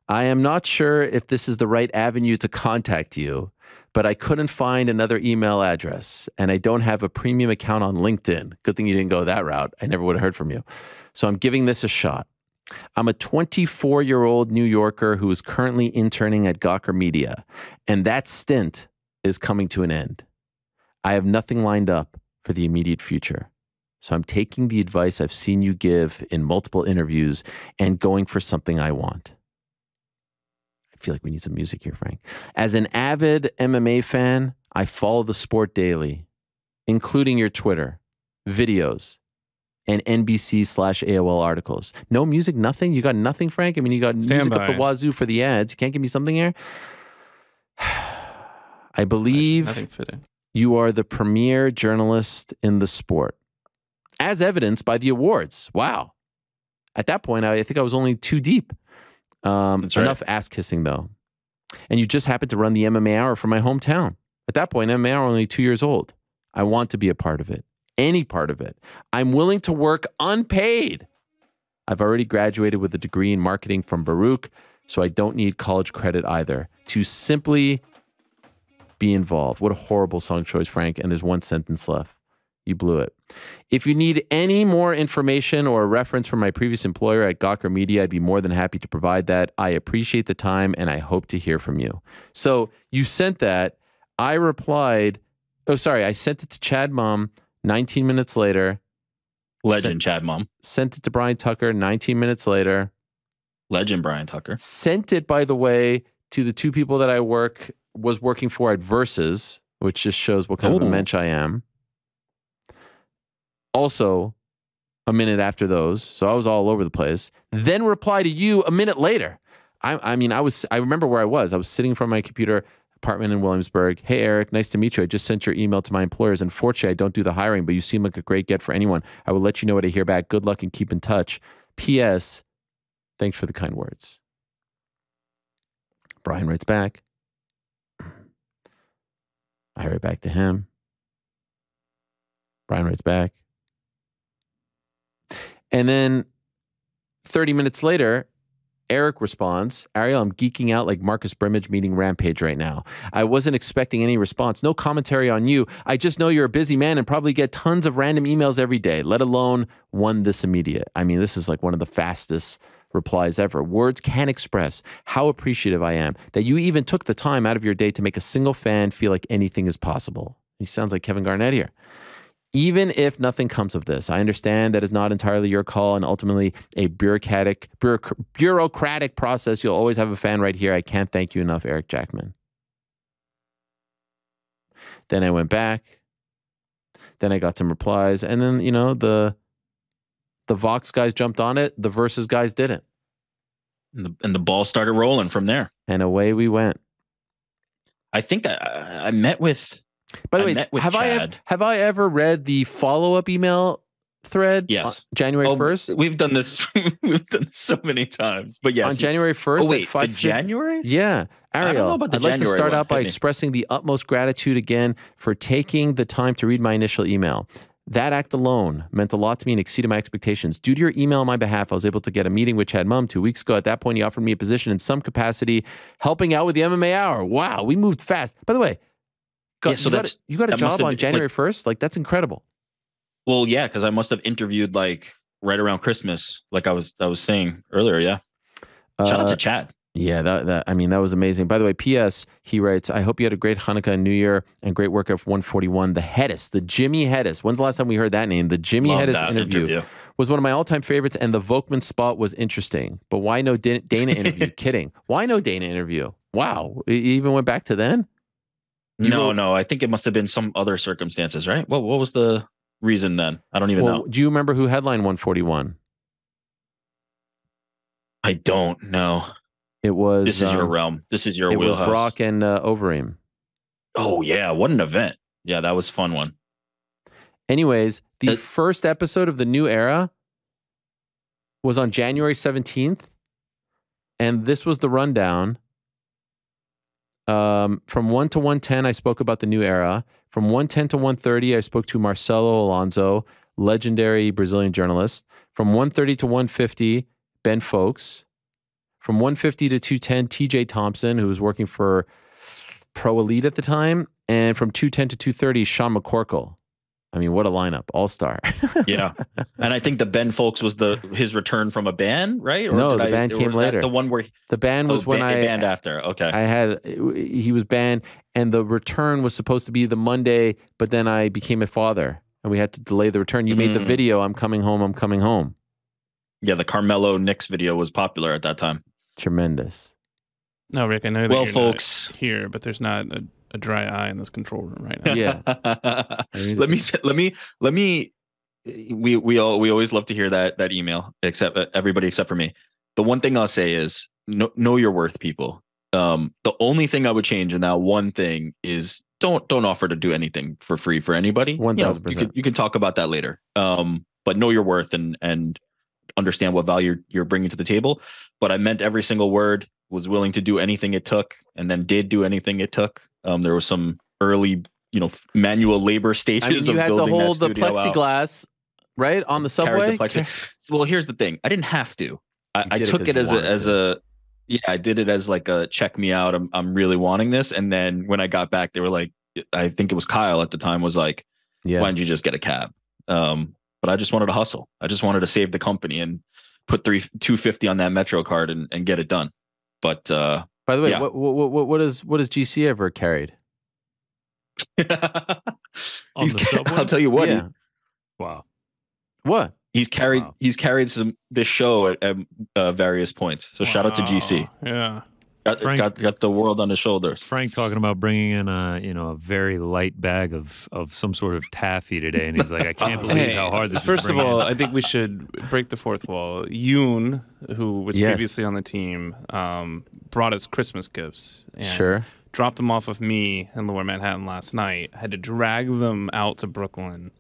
I am not sure if this is the right avenue to contact you, but I couldn't find another email address, and I don't have a premium account on LinkedIn. Good thing you didn't go that route. I never would have heard from you. So I'm giving this a shot. I'm a 24-year-old New Yorker who is currently interning at Gawker Media, and that stint is coming to an end. I have nothing lined up for the immediate future. So I'm taking the advice I've seen you give in multiple interviews and going for something I want. I feel like we need some music here, Frank. As an avid MMA fan, I follow the sport daily, including your Twitter, videos, and NBC/AOL articles. No music, nothing? You got nothing, Frank? I mean, you got music up the wazoo for the ads. You can't give me something here? I believe you are the premier journalist in the sport, as evidenced by the awards. Wow. At that point, I think I was only 2 deep. Enough ass kissing, though. And you just happened to run the MMA Hour from my hometown. At that point, MMA Hour only 2 years old. I want to be a part of it. Any part of it. I'm willing to work unpaid. I've already graduated with a degree in marketing from Baruch, so I don't need college credit either. To simply be involved. What a horrible song choice, Frank. And there's 1 sentence left. You blew it. If you need any more information or a reference from my previous employer at Gawker Media, I'd be more than happy to provide that. I appreciate the time, and I hope to hear from you. So you sent that. I replied, I sent it to Chad Mom 19 minutes later. Legend Chad Mom. Sent it to Brian Tucker 19 minutes later. Legend Brian Tucker. Sent it, by the way, to the 2 people that I was working for at Versus, which just shows what kind of a mensch I am. Also, a minute after those, so I was all over the place. Then reply to you a minute later. I remember where I was. I was sitting in front of my computer, apartment in Williamsburg. Hey, Eric, nice to meet you. I just sent your email to my employers. Unfortunately, I don't do the hiring, but you seem like a great get for anyone. I will let you know when I hear back. Good luck and keep in touch. P.S. Thanks for the kind words. Brian writes back. I write back to him. Brian writes back. And then 30 minutes later, Eric responds, Ariel, I'm geeking out like Marcus Brimage meeting Rampage right now. I wasn't expecting any response. No commentary on you. I just know you're a busy man and probably get tons of random emails every day, let alone one this immediate. I mean, this is like one of the fastest replies ever. Words can't express how appreciative I am that you even took the time out of your day to make a single fan feel like anything is possible. He sounds like Kevin Garnett here. Even if nothing comes of this, I understand that is not entirely your call and ultimately a bureaucratic process. You'll always have a fan right here. I can't thank you enough, Eric Jackman. Then I went back. Then I got some replies. And then, you know, the Vox guys jumped on it. The Versus guys didn't. And the ball started rolling from there. And away we went. I think I met with... By the way, have I ever read the follow-up email thread? Yes. January 1st? We've done this. We've done this so many times. But yes. On January 1st. Oh, wait, the January? Yeah. Ariel, I'd like to start out by expressing the utmost gratitude again for taking the time to read my initial email. That act alone meant a lot to me and exceeded my expectations. Due to your email on my behalf, I was able to get a meeting with Chad Mum 2 weeks ago. At that point, he offered me a position in some capacity, helping out with the MMA Hour. Wow, we moved fast. By the way, you got a job on January 1st? Like, that's incredible. Well, yeah, because I must have interviewed like right around Christmas, like I was saying earlier. Yeah. Shout out to Chad. Yeah, that was amazing. By the way, P.S. He writes, I hope you had a great Hanukkah and New Year and great work of 141. The Hedis, the Jimmy Hedis. When's the last time we heard that name? The Jimmy Hedis interview was one of my all-time favorites, and the Volkman spot was interesting. But why no Dana interview? Kidding. Why no Dana interview? Wow. You even went back to then? No. I think it must have been some other circumstances, right? What was the reason then? I don't even know. Do you remember who headlined 141? I don't know. It was. This is your realm. This is your wheelhouse. It was Brock and Overeem. Oh yeah, what an event! Yeah, that was a fun one. Anyways, the first episode of the new era was on January 17th, and this was the rundown. From 1 to 110, I spoke about the new era. From 110 to 130, I spoke to Marcelo Alonso, legendary Brazilian journalist. From 130 to 150, Ben Fowlkes. From 150 to 210, TJ Thompson, who was working for Pro Elite at the time. And from 210 to 230, Sean McCorkle. I mean, what a lineup. All-star. Yeah. And I think the Ben Fowlkes was his return from a ban, right? Or no, the ban came later. The one where the ban was when I banned after. Okay. He was banned, and the return was supposed to be the Monday, but then I became a father, and we had to delay the return. You made the video, I'm coming home, I'm coming home. Yeah, the Carmelo Knicks video was popular at that time. Tremendous. No, Rick, I know that well, you're folks, not here, but there's not a dry eye in this control room right now. Yeah. let me. We always love to hear that email, except everybody except for me. The one thing I'll say is know your worth, people. The only thing I would change in that one thing is don't offer to do anything for free for anybody. 1,000%. You can talk about that later. But know your worth and understand what value you're bringing to the table. But I meant every single word. Was willing to do anything it took, and then did do anything it took. There was some early, manual labor stages. I mean, you had to hold the plexiglass, right, on the subway. Well, here's the thing: I didn't have to. I took it as I did it as like a check me out. I'm really wanting this. And then when I got back, they were like, I think it was Kyle at the time was like, why don't you just get a cab? But I just wanted to hustle. I just wanted to save the company and put $250 on that Metro card and get it done. But by the way, what has GC ever carried? On the subway? I'll tell you what. Yeah. Wow. What? He's carried this show at various points. So shout out to GC. Yeah. Got the world on his shoulders. Frank talking about bringing in a very light bag of some sort of taffy today, and he's like, I can't believe how hard this is. First of all, I think we should break the fourth wall. Yoon, who was previously on the team, brought us Christmas gifts. And dropped them off of me in Lower Manhattan last night. I had to drag them out to Brooklyn.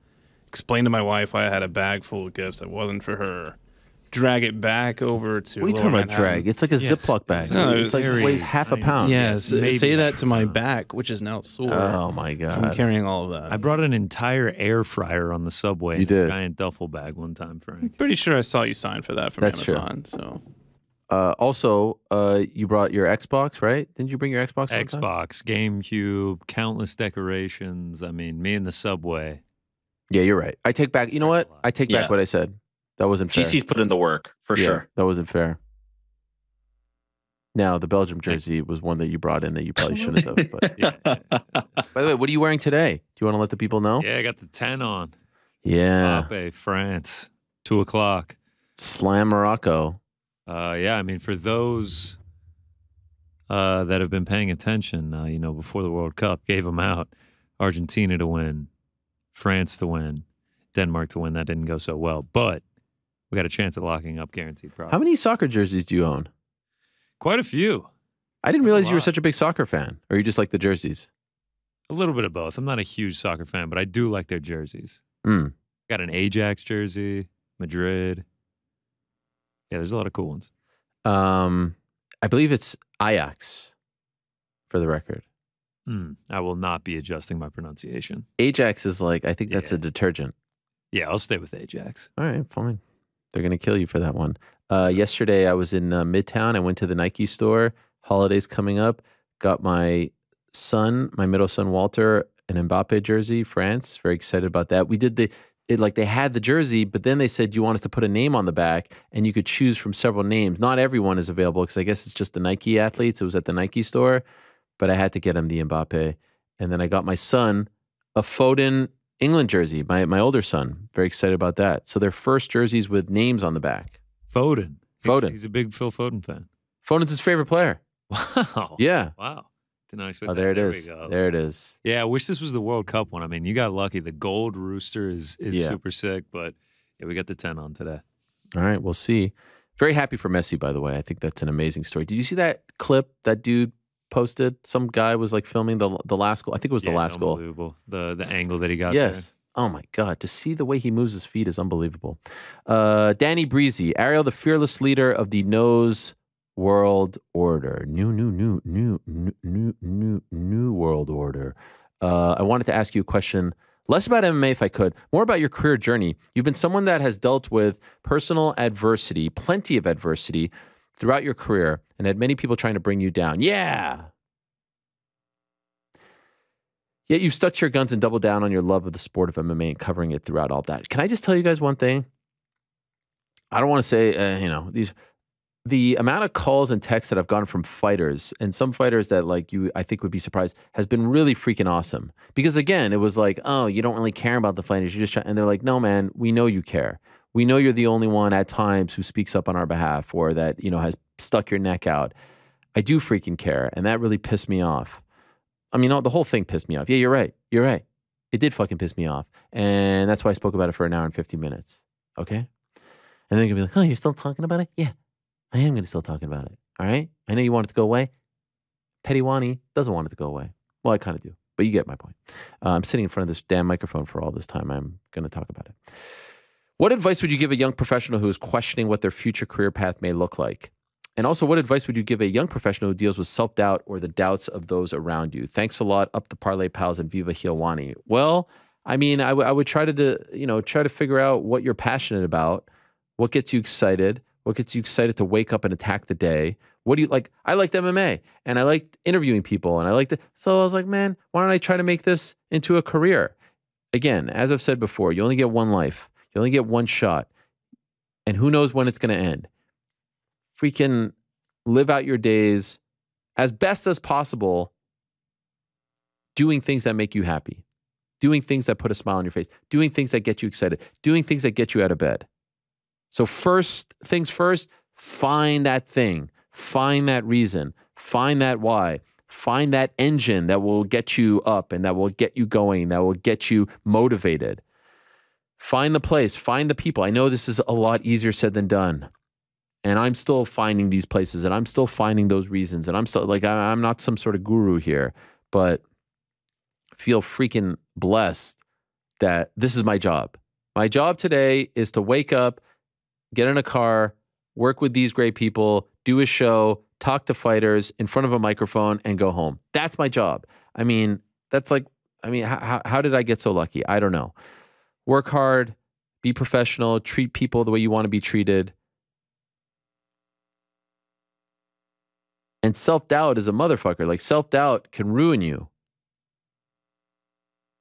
Explain to my wife why I had a bag full of gifts that wasn't for her. Drag it back over to. What are you talking about? Drag? It's like a Ziploc bag. No, it's like weighs half a pound. Yes, say that to my back, which is now sore. Oh my god! I'm carrying all of that. I brought an entire air fryer on the subway. You did. A giant duffel bag one time, Frank. I'm pretty sure I saw you sign for that from Amazon. True. So. Also, you brought your Xbox, right? Didn't you bring your Xbox? Xbox, GameCube, countless decorations. I mean, me and the Subway. Yeah, you're right. I take back. You know what? I take back what I said. That wasn't fair. GC's put in the work for sure. That wasn't fair. Now, the Belgium jersey was one that you brought in that you probably shouldn't have. But By the way, what are you wearing today? Do you want to let the people know? Yeah, I got the 10 on. Yeah. Mbappe, France, 2 o'clock. Slam Morocco. Yeah, I mean, for those that have been paying attention, before the World Cup, gave them out. Argentina to win, France to win, Denmark to win. That didn't go so well, but we got a chance at locking up guaranteed profit. How many soccer jerseys do you own? Quite a few. I didn't realize you were such a big soccer fan, or you just like the jerseys? A little bit of both. I'm not a huge soccer fan, but I do like their jerseys. Got an Ajax jersey, Madrid. Yeah, there's a lot of cool ones. I believe it's Ajax, for the record. I will not be adjusting my pronunciation. Ajax is like, I think that's a detergent. Yeah, I'll stay with Ajax. All right, fine. They're going to kill you for that one. Yesterday, I was in Midtown. I went to the Nike store. Holidays coming up. Got my middle son, Walter, an Mbappe jersey, France. Very excited about that. We did they had the jersey, but then they said, do you want us to put a name on the back? And you could choose from several names. Not everyone is available because I guess it's just the Nike athletes. It was at the Nike store, but I had to get him the Mbappe. And then I got my son a Foden England jersey, my older son. Very excited about that. So they're first jerseys with names on the back. Foden. Foden. He's a big Phil Foden fan. Foden's his favorite player. Wow. Yeah. Wow. Didn't I expect that. There it is. There it is. Yeah, I wish this was the World Cup one. I mean, you got lucky. The gold rooster is super sick, but yeah, we got the 10 on today. All right, we'll see. Very happy for Messi, by the way. I think that's an amazing story. Did you see that clip that dude posted? Some guy was like filming the last goal. I think it was the last goal. Unbelievable. The angle that he got there. Oh my God. To see the way he moves his feet is unbelievable. Danny Breezy, Ariel, the fearless leader of the Nose World Order. New world order. I wanted to ask you a question, less about MMA if I could, more about your career journey. You've been someone that has dealt with personal adversity, plenty of adversity throughout your career, and had many people trying to bring you down. Yeah. Yet you've stuck to your guns and doubled down on your love of the sport of MMA and covering it throughout all that. Can I just tell you guys one thing? I don't want to say, the amount of calls and texts that I've gotten from fighters, and some fighters that I think would be surprised, has been really freaking awesome. Because again, it was like, oh, you don't really care about the fighters. You're just trying, and they're like, no, man, we know you care. We know you're the only one at times who speaks up on our behalf or that, has stuck your neck out. I do freaking care. And that really pissed me off. I mean, the whole thing pissed me off. Yeah, you're right. You're right. It did fucking piss me off. And that's why I spoke about it for an hour and 50 minutes. Okay? And then you're going to be like, oh, you're still talking about it? Yeah, I am going to still talking about it. All right? I know you want it to go away. Petty Wani doesn't want it to go away. Well, I kind of do. But you get my point. I'm sitting in front of this damn microphone for all this time. I'm going to talk about it. What advice would you give a young professional who is questioning what their future career path may look like? And also, what advice would you give a young professional who deals with self-doubt or the doubts of those around you? Thanks a lot. Up the Parlay Pals and Viva Hiawani. Well, I mean, I would try to figure out what you're passionate about, what gets you excited to wake up and attack the day. What do you like? I liked MMA and I liked interviewing people and I liked it. So I was like, man, why don't I try to make this into a career? Again, as I've said before, you only get one life. You only get one shot. And who knows when it's going to end? Freaking live out your days as best as possible, doing things that make you happy, doing things that put a smile on your face, doing things that get you excited, doing things that get you out of bed. So first things first, find that thing, find that reason, find that why, find that engine that will get you up and that will get you going, that will get you motivated. Find the place, find the people. I know this is a lot easier said than done. And I'm still finding these places and I'm still finding those reasons. And I'm still I'm not some sort of guru here, but feel freaking blessed that this is my job. My job today is to wake up, get in a car, work with these great people, do a show, talk to fighters in front of a microphone and go home. That's my job. I mean, how did I get so lucky? I don't know. Work hard, be professional, treat people the way you want to be treated. And self-doubt is a motherfucker. Like, self-doubt can ruin you.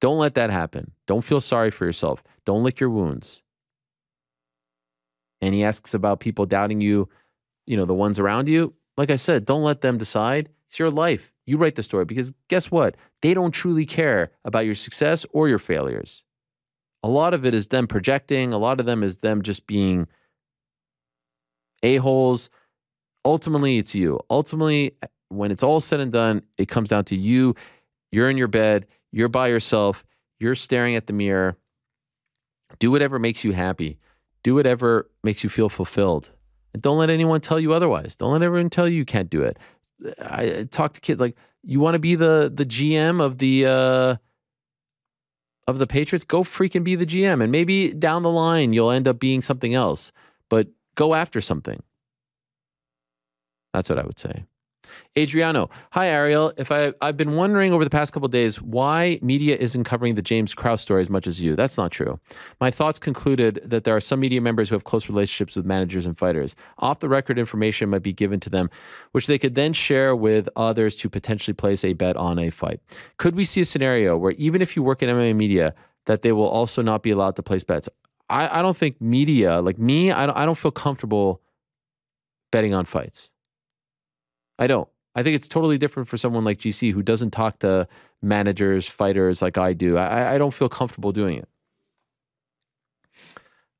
Don't let that happen. Don't feel sorry for yourself. Don't lick your wounds. And he asks about people doubting you, the ones around you. Like I said, don't let them decide. It's your life. You write the story, because guess what? They don't truly care about your success or your failures. A lot of it is them projecting. A lot of them is them just being a-holes. Ultimately, it's you. Ultimately, when it's all said and done, it comes down to you. You're in your bed. You're by yourself. You're staring at the mirror. Do whatever makes you happy. Do whatever makes you feel fulfilled. And don't let anyone tell you otherwise. Don't let everyone tell you can't do it. I talk to kids like, you want to be the GM of the Patriots? Go freaking be the GM. And maybe down the line, you'll end up being something else. But go after something. That's what I would say. Adriano, hi Ariel. I've been wondering over the past couple of days why media isn't covering the James Krause story as much as you. That's not true. My thoughts concluded that there are some media members who have close relationships with managers and fighters. Off the record information might be given to them, which they could then share with others to potentially place a bet on a fight. Could we see a scenario where even if you work in MMA media, that they will also not be allowed to place bets? I don't think media, like me, I don't feel comfortable betting on fights. I don't. I think it's totally different for someone like GC who doesn't talk to managers, fighters like I do. I don't feel comfortable doing it.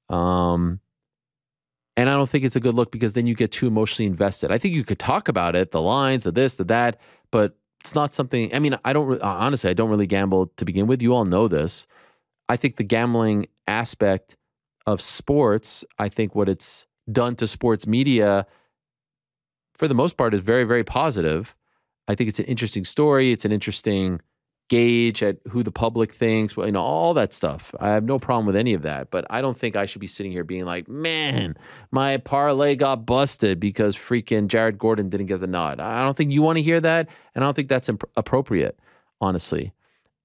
And I don't think it's a good look because then you get too emotionally invested. I think you could talk about it, the lines, the this, the that, but it's not something, I mean, honestly, I don't really gamble to begin with. You all know this. I think the gambling aspect of sports, I think what it's done to sports media for the most part is very, very positive. I think it's an interesting story. It's an interesting gauge at who the public thinks, well, all that stuff. I have no problem with any of that, but I don't think I should be sitting here being like, man, my parlay got busted because freaking Jared Gordon didn't get the nod. I don't think you want to hear that, and I don't think that's appropriate, honestly.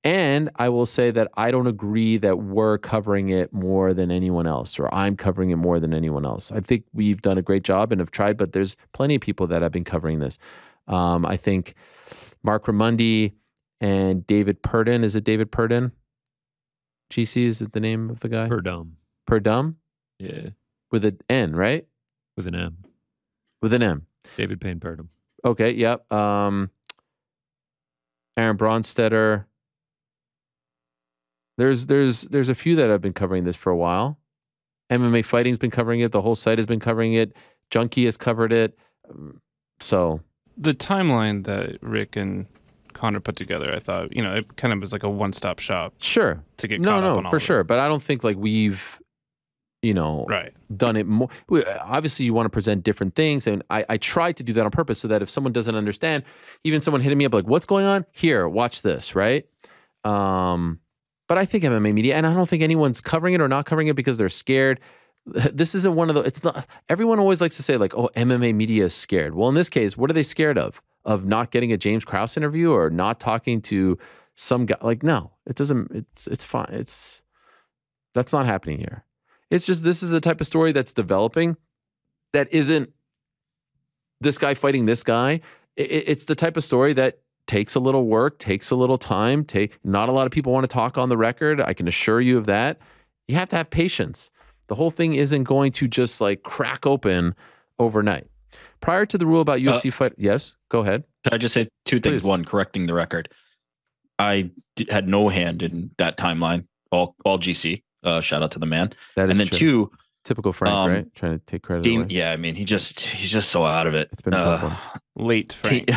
And I will say that I don't agree that we're covering it more than anyone else, or I'm covering it more than anyone else. I think we've done a great job and have tried, but there's plenty of people that have been covering this. I think Mark Ramundi and David Purdon. Is it David Purdon? GC, is it the name of the guy? Purdum. Purdum? Yeah. With an N, right? With an M. With an M. David Payne Purdum. Okay, yep. Aaron Bronstetter. There's a few that have been covering this for a while. MMA Fighting's been covering it. The whole site has been covering it. Junkie has covered it. So the timeline that Rick and Connor put together, I thought, it kind of was like a one-stop shop. Sure. To get caught up on all for sure. But I don't think like we've, right, done it more. Obviously, you want to present different things, and I tried to do that on purpose so that if someone doesn't understand, even someone hitting me up like, "What's going on here? Watch this," right? But I think MMA media, and I don't think anyone's covering it or not covering it because they're scared. This isn't one of the, it's not, everyone always likes to say like, oh, MMA media is scared. Well, in this case, what are they scared of? Of not getting a James Krause interview or not talking to some guy? Like, no, it doesn't, it's fine. That's not happening here. It's just, this is a type of story that's developing that isn't this guy fighting this guy. It's the type of story that takes a little work, takes a little time. Not a lot of people want to talk on the record. I can assure you of that. You have to have patience. The whole thing isn't going to just like crack open overnight. Prior to the rule about UFC fight, yes, go ahead. Can I just say two things? Please. One, correcting the record. I had no hand in that timeline. All GC. Shout out to the man. That is and then true. Two, typical Frank, right? Trying to take credit away. Yeah, I mean, he's just so out of it. It's been a tough one. Late, Frank.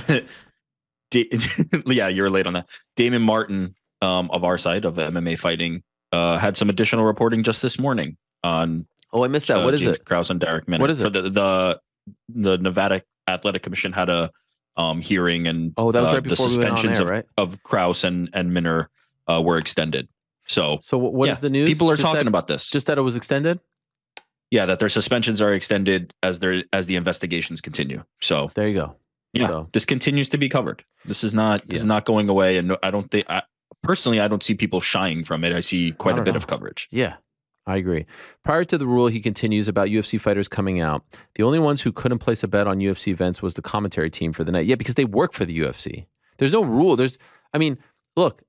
Yeah, you're late on that. Damon Martin of our side of MMA Fighting had some additional reporting just this morning on. Oh, I missed that. What is James it? Krause and Derek Minner. What is it? So the Nevada Athletic Commission had a hearing, and that was right before the we went on suspensions air, right? of Krause and Minner were extended. So what is the news? People are just talking about this. Just that it was extended? Yeah, that their suspensions are extended as the investigations continue. So there you go. Yeah, so this continues to be covered. This is not going away, and I don't think personally I don't see people shying from it. I see quite a bit of coverage. Yeah, I agree. Prior to the rule, he continues about UFC fighters coming out. The only ones who couldn't place a bet on UFC events was the commentary team for the night. Yeah, because they work for the UFC. There's no rule. Look,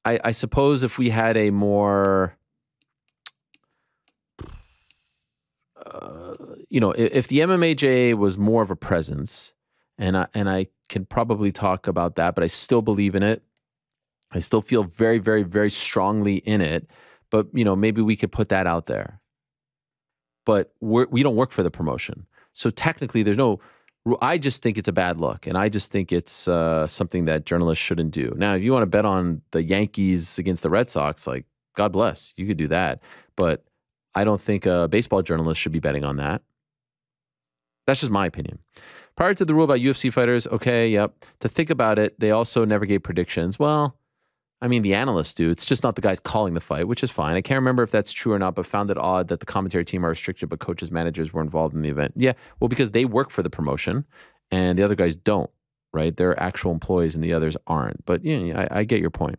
I suppose if we had a more, if the MMAJ was more of a presence, and I can probably talk about that, but I still believe in it. I still feel very, very, very strongly in it. But, maybe we could put that out there. But we don't work for the promotion. So technically, there's no, I just think it's a bad look. And I just think it's something that journalists shouldn't do. Now, if you want to bet on the Yankees against the Red Sox, like, God bless, you could do that. But I don't think a baseball journalist should be betting on that. That's just my opinion. Prior to the rule about UFC fighters, okay, yep. To think about it, they also never gave predictions. Well, the analysts do. It's just not the guys calling the fight, which is fine. I can't remember if that's true or not, but found it odd that the commentary team are restricted, but coaches, managers were involved in the event. Yeah, well, because they work for the promotion and the other guys don't, right? They're actual employees and the others aren't. But yeah, I get your point.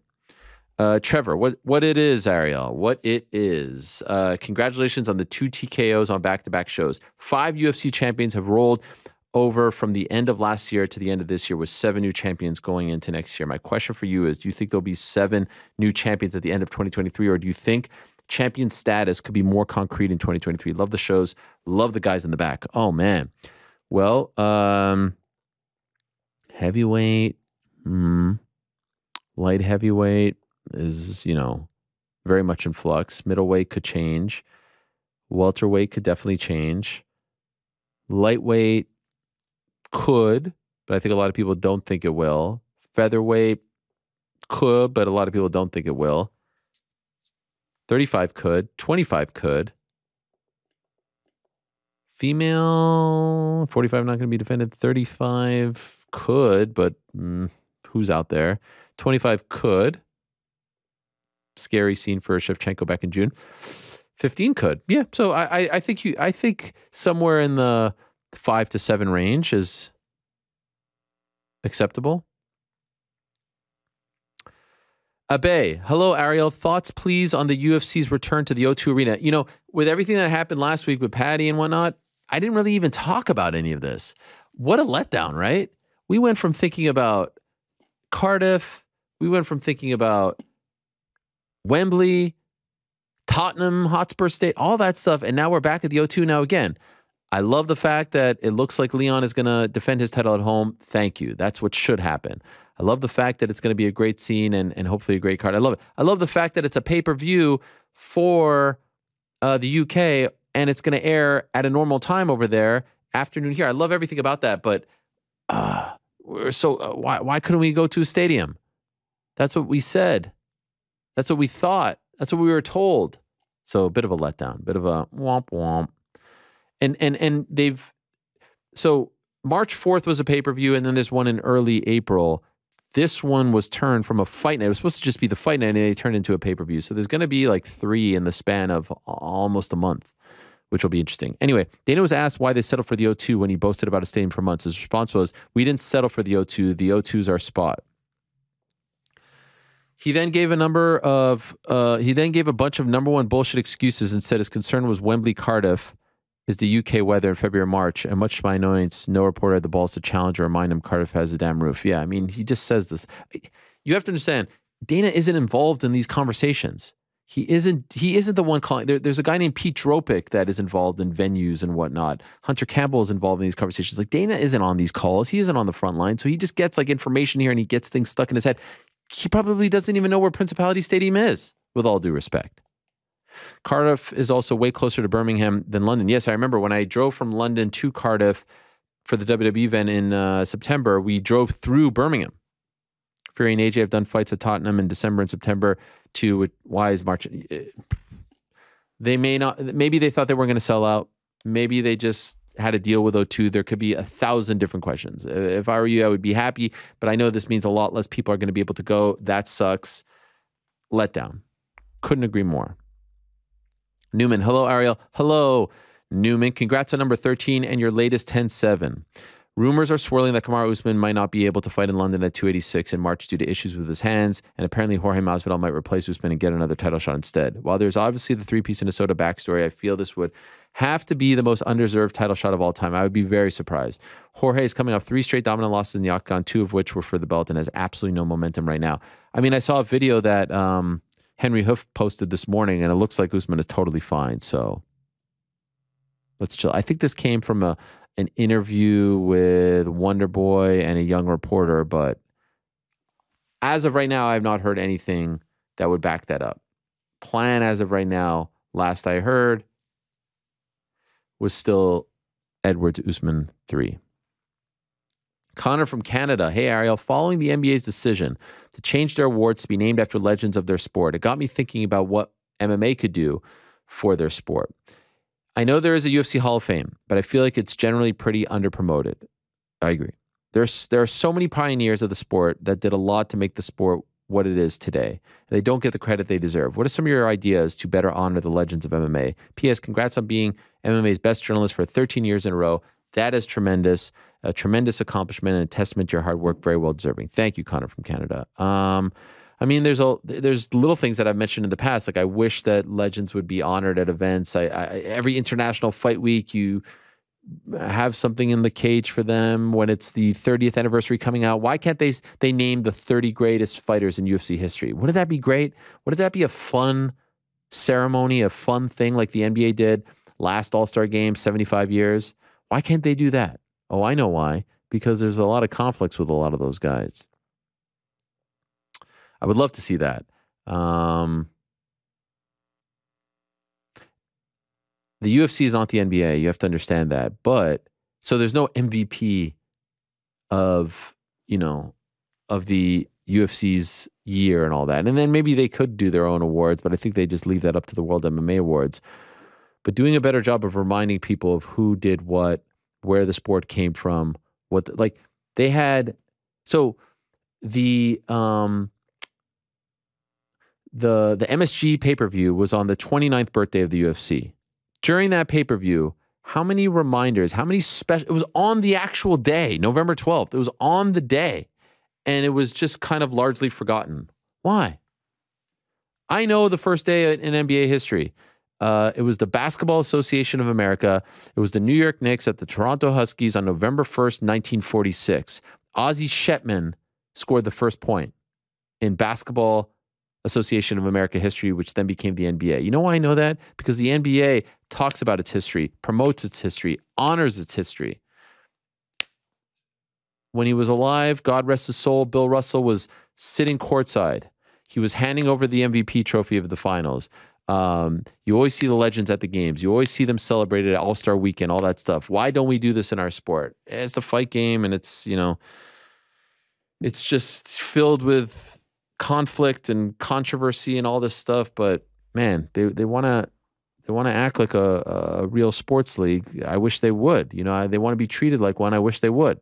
Trevor, what it is, Ariel, what it is. Congratulations on the 2 TKOs on back-to-back shows. 5 UFC champions have rolled over from the end of last year to the end of this year with 7 new champions going into next year. My question for you is, do you think there'll be 7 new champions at the end of 2023, or do you think champion status could be more concrete in 2023? Love the shows. Love the guys in the back. Oh, man. Well, heavyweight, light heavyweight is, very much in flux. Middleweight could change. Welterweight could definitely change. Lightweight could, but I think a lot of people don't think it will. Featherweight could, but a lot of people don't think it will. 35 could. 25 could. Female, 45 not going to be defended. 35 could, but who's out there? 25 could. Scary scene for Shevchenko back in June. 15 could. Yeah, so I think somewhere in the 5 to 7 range is acceptable. Abe, hello, Ariel. Thoughts, please, on the UFC's return to the O2 Arena. With everything that happened last week with Paddy and whatnot, I didn't really even talk about any of this. What a letdown, right? We went from thinking about Cardiff, we went from thinking about Wembley, Tottenham, Hotspur State, all that stuff, and now we're back at the O2 now again. I love the fact that it looks like Leon is going to defend his title at home. Thank you. That's what should happen. I love the fact that it's going to be a great scene and hopefully a great card. I love it. I love the fact that it's a pay-per-view for the UK and it's going to air at a normal time over there, afternoon here. I love everything about that, but why couldn't we go to a stadium? That's what we said. That's what we thought. That's what we were told. So a bit of a letdown, bit of a womp womp. And so March 4th was a pay-per-view, and then there's one in early April. This one was turned from a fight night. It was supposed to just be the fight night, and they turned into a pay-per-view. So there's going to be like 3 in the span of almost a month, which will be interesting. Anyway, Dana was asked why they settled for the O2 when he boasted about a stadium for months. His response was, we didn't settle for the O2. The O2's our spot. He then gave a bunch of number one bullshit excuses and said his concern was Wembley, Cardiff is the UK weather in February, March, and much to my annoyance, no reporter had the balls to challenge or remind him Cardiff has a damn roof. Yeah, he just says this. You have to understand, Dana isn't involved in these conversations. He isn't the one calling. There's a guy named Pete Dropic that is involved in venues and whatnot. Hunter Campbell is involved in these conversations. Like, Dana isn't on these calls. He isn't on the front line. So he just gets like information here and he gets things stuck in his head. He probably doesn't even know where Principality Stadium is, with all due respect. Cardiff is also way closer to Birmingham than London. Yes, I remember when I drove from London to Cardiff for the WWE event in September, we drove through Birmingham. Fury and AJ have done fights at Tottenham in December and September too. Why is March? They may not, maybe they thought they weren't going to sell out. Maybe they just had a deal with O2. There could be 1,000 different questions. If I were you, I would be happy, but I know this means a lot less people are going to be able to go. That sucks. Letdown. Couldn't agree more. Newman, hello, Ariel. Hello, Newman. Congrats on number 13 and your latest 10-7. Rumors are swirling that Kamaru Usman might not be able to fight in London at 286 in March due to issues with his hands, and apparently Jorge Masvidal might replace Usman and get another title shot instead. While there's obviously the three-piece Minnesota backstory, I feel this would have to be the most undeserved title shot of all time. I would be very surprised. Jorge is coming off 3 straight dominant losses in the octagon, 2 of which were for the belt, and has absolutely no momentum right now. I mean, I saw a video that Henry Hoof posted this morning, and it looks like Usman is totally fine, so let's chill. I think this came from an interview with Wonder Boy and a young reporter, but as of right now, I have not heard anything that would back that up. Plan as of right now, last I heard, was still Edwards Usman 3. Connor from Canada. Hey, Ariel, following the NBA's decision to change their awards to be named after legends of their sport, it got me thinking about what MMA could do for their sport. I know there is a UFC Hall of Fame, but I feel like it's generally pretty underpromoted. I agree. There are so many pioneers of the sport that did a lot to make the sport what it is today. They don't get the credit they deserve. What are some of your ideas to better honor the legends of MMA? P.S. Congrats on being MMA's best journalist for 13 years in a row. That is tremendous. A tremendous accomplishment and a testament to your hard work. Very well deserving. Thank you, Connor from Canada. I mean, there's little things that I've mentioned in the past. Like, I wish that legends would be honored at events. Every international fight week, you have something in the cage for them when it's the 30th anniversary coming out. Why can't they name the 30 greatest fighters in UFC history? Wouldn't that be great? Wouldn't that be a fun ceremony, a fun thing like the NBA did last All-Star Game, 75 years? Why can't they do that? Oh, I know why. Because there's a lot of conflicts with a lot of those guys. I would love to see that. The UFC is not the NBA. You have to understand that. But so there's no MVP of the UFC's year and all that. And then maybe they could do their own awards, but I think they just leave that up to the World MMA Awards. But doing a better job of reminding people of who did what, where the sport came from, they had. So the MSG pay-per-view was on the 29th birthday of the UFC. During that pay-per-view, how many reminders, how many special, it was on the actual day, November 12th. It was on the day, and it was just kind of largely forgotten. Why? I know the first day in NBA history. It was the Basketball Association of America. It was the New York Knicks at the Toronto Huskies on November 1st, 1946. Ozzie Shetman scored the first point in Basketball Association of America history, which then became the NBA. You know why I know that? Because the NBA talks about its history, promotes its history, honors its history. When he was alive, God rest his soul, Bill Russell was sitting courtside. He was handing over the MVP trophy of the finals. You always see the legends at the games. You always see them celebrated at All-Star Weekend, all that stuff. Why don't we do this in our sport? It's the fight game, and it's just filled with conflict and controversy and all this stuff. But man, they want to act like a real sports league. I wish they would. They want to be treated like one. I wish they would.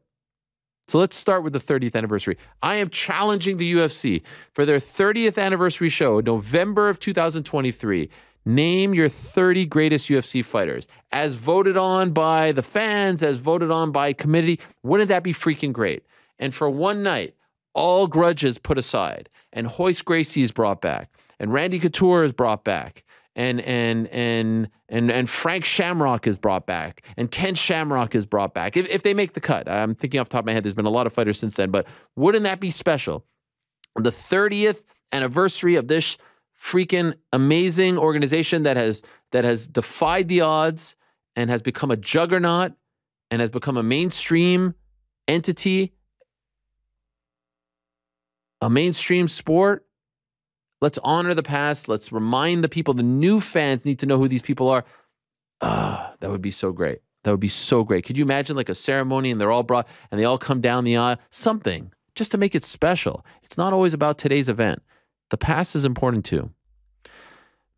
So let's start with the 30th anniversary. I am challenging the UFC for their 30th anniversary show, November of 2023. Name your 30 greatest UFC fighters, as voted on by the fans, as voted on by committee. Wouldn't that be freaking great? And for one night, all grudges put aside, and Hoist Gracie is brought back, and Randy Couture is brought back, and Frank Shamrock is brought back, and Ken Shamrock is brought back. If they make the cut, I'm thinking off the top of my head, there's been a lot of fighters since then, but wouldn't that be special? The 30th anniversary of this freaking amazing organization that has defied the odds and has become a juggernaut and has become a mainstream entity, a mainstream sport. Let's honor the past. Let's remind the people. The new fans need to know who these people are. That would be so great. That would be so great. Could you imagine like a ceremony and they're all brought and they all come down the aisle? Something just to make it special. It's not always about today's event. The past is important too.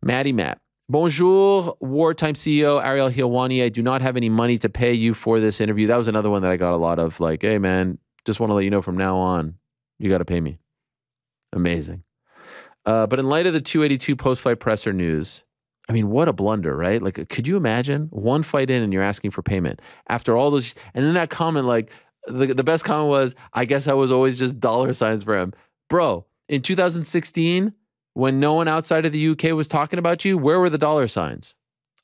Maddie Matt. Bonjour, Wartime CEO Ariel Helwani. I do not have any money to pay you for this interview. That was another one that I got a lot of, like, hey man, just want to let you know from now on, you got to pay me. Amazing. But in light of the 282 post-fight presser news, I mean, what a blunder, right? Like, could you imagine one fight in and you're asking for payment after all those, and then that comment like, the best comment was, I guess I was always just dollar signs for him. Bro, in 2016, when no one outside of the UK was talking about you, where were the dollar signs?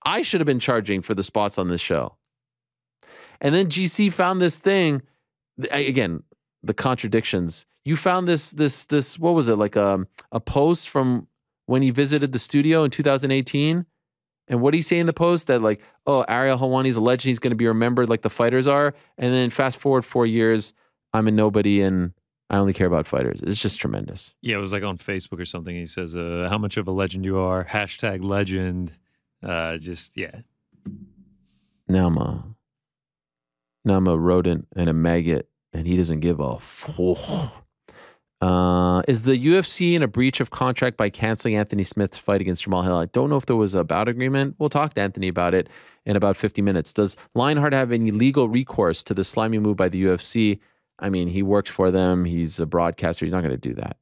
I should have been charging for the spots on this show. And then GC found this thing. Again, the contradictions. You found this, what was it? Like a post from when he visited the studio in 2018. And what did he say in the post? That like, oh, Ariel Helwani's a legend. He's going to be remembered like the fighters are. And then fast forward 4 years, I'm a nobody and I only care about fighters. It's just tremendous. Yeah, it was like on Facebook or something. He says, how much of a legend you are. Hashtag legend. Just, yeah. Now I'm a rodent and a maggot, and he doesn't give a fuck. Is the UFC in a breach of contract by canceling Anthony Smith's fight against Jamahal Hill? I don't know if there was a bout agreement. We'll talk to Anthony about it in about 50 minutes. Does Lionheart have any legal recourse to the slimy move by the UFC? I mean, he works for them. He's a broadcaster. He's not going to do that.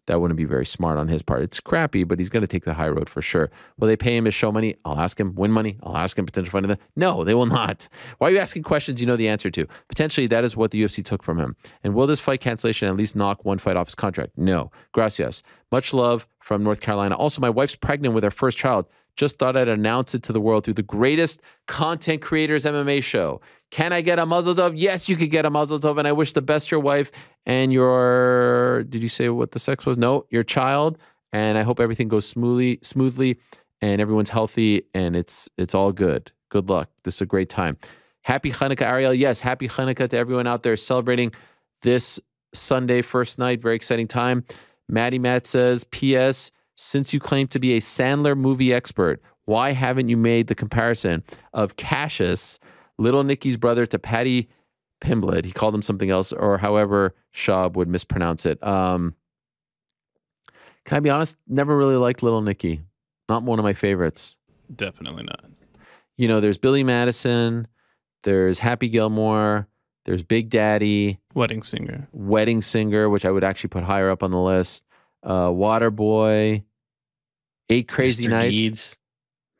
That wouldn't be very smart on his part. It's crappy, but he's going to take the high road for sure. Will they pay him his show money? I'll ask him. Win money? I'll ask him. Potential fight of the... No, they will not. Why are you asking questions you know the answer to? Potentially, that is what the UFC took from him. And will this fight cancellation at least knock one fight off his contract? No. Gracias. Much love from North Carolina. Also, my wife's pregnant with her first child. Just thought I'd announce it to the world through the greatest content creators MMA show. Can I get a mazel tov? Yes, you could get a mazel tov. And I wish the best your wife and your, did you say what the sex was? No, your child. And I hope everything goes smoothly and everyone's healthy and it's all good. Good luck. This is a great time. Happy Hanukkah, Ariel. Yes, happy Hanukkah to everyone out there celebrating this Sunday, first night. Very exciting time. Matt says, P.S., since you claim to be a Sandler movie expert, why haven't you made the comparison of Cassius, Little Nicky's brother, to Paddy Pimblett? He called him something else, or however Schaub would mispronounce it. Can I be honest? Never really liked Little Nicky. Not one of my favorites. Definitely not. You know, there's Billy Madison, there's Happy Gilmore, there's Big Daddy. Wedding Singer, which I would actually put higher up on the list. Waterboy. 8 Crazy Mr. Nights.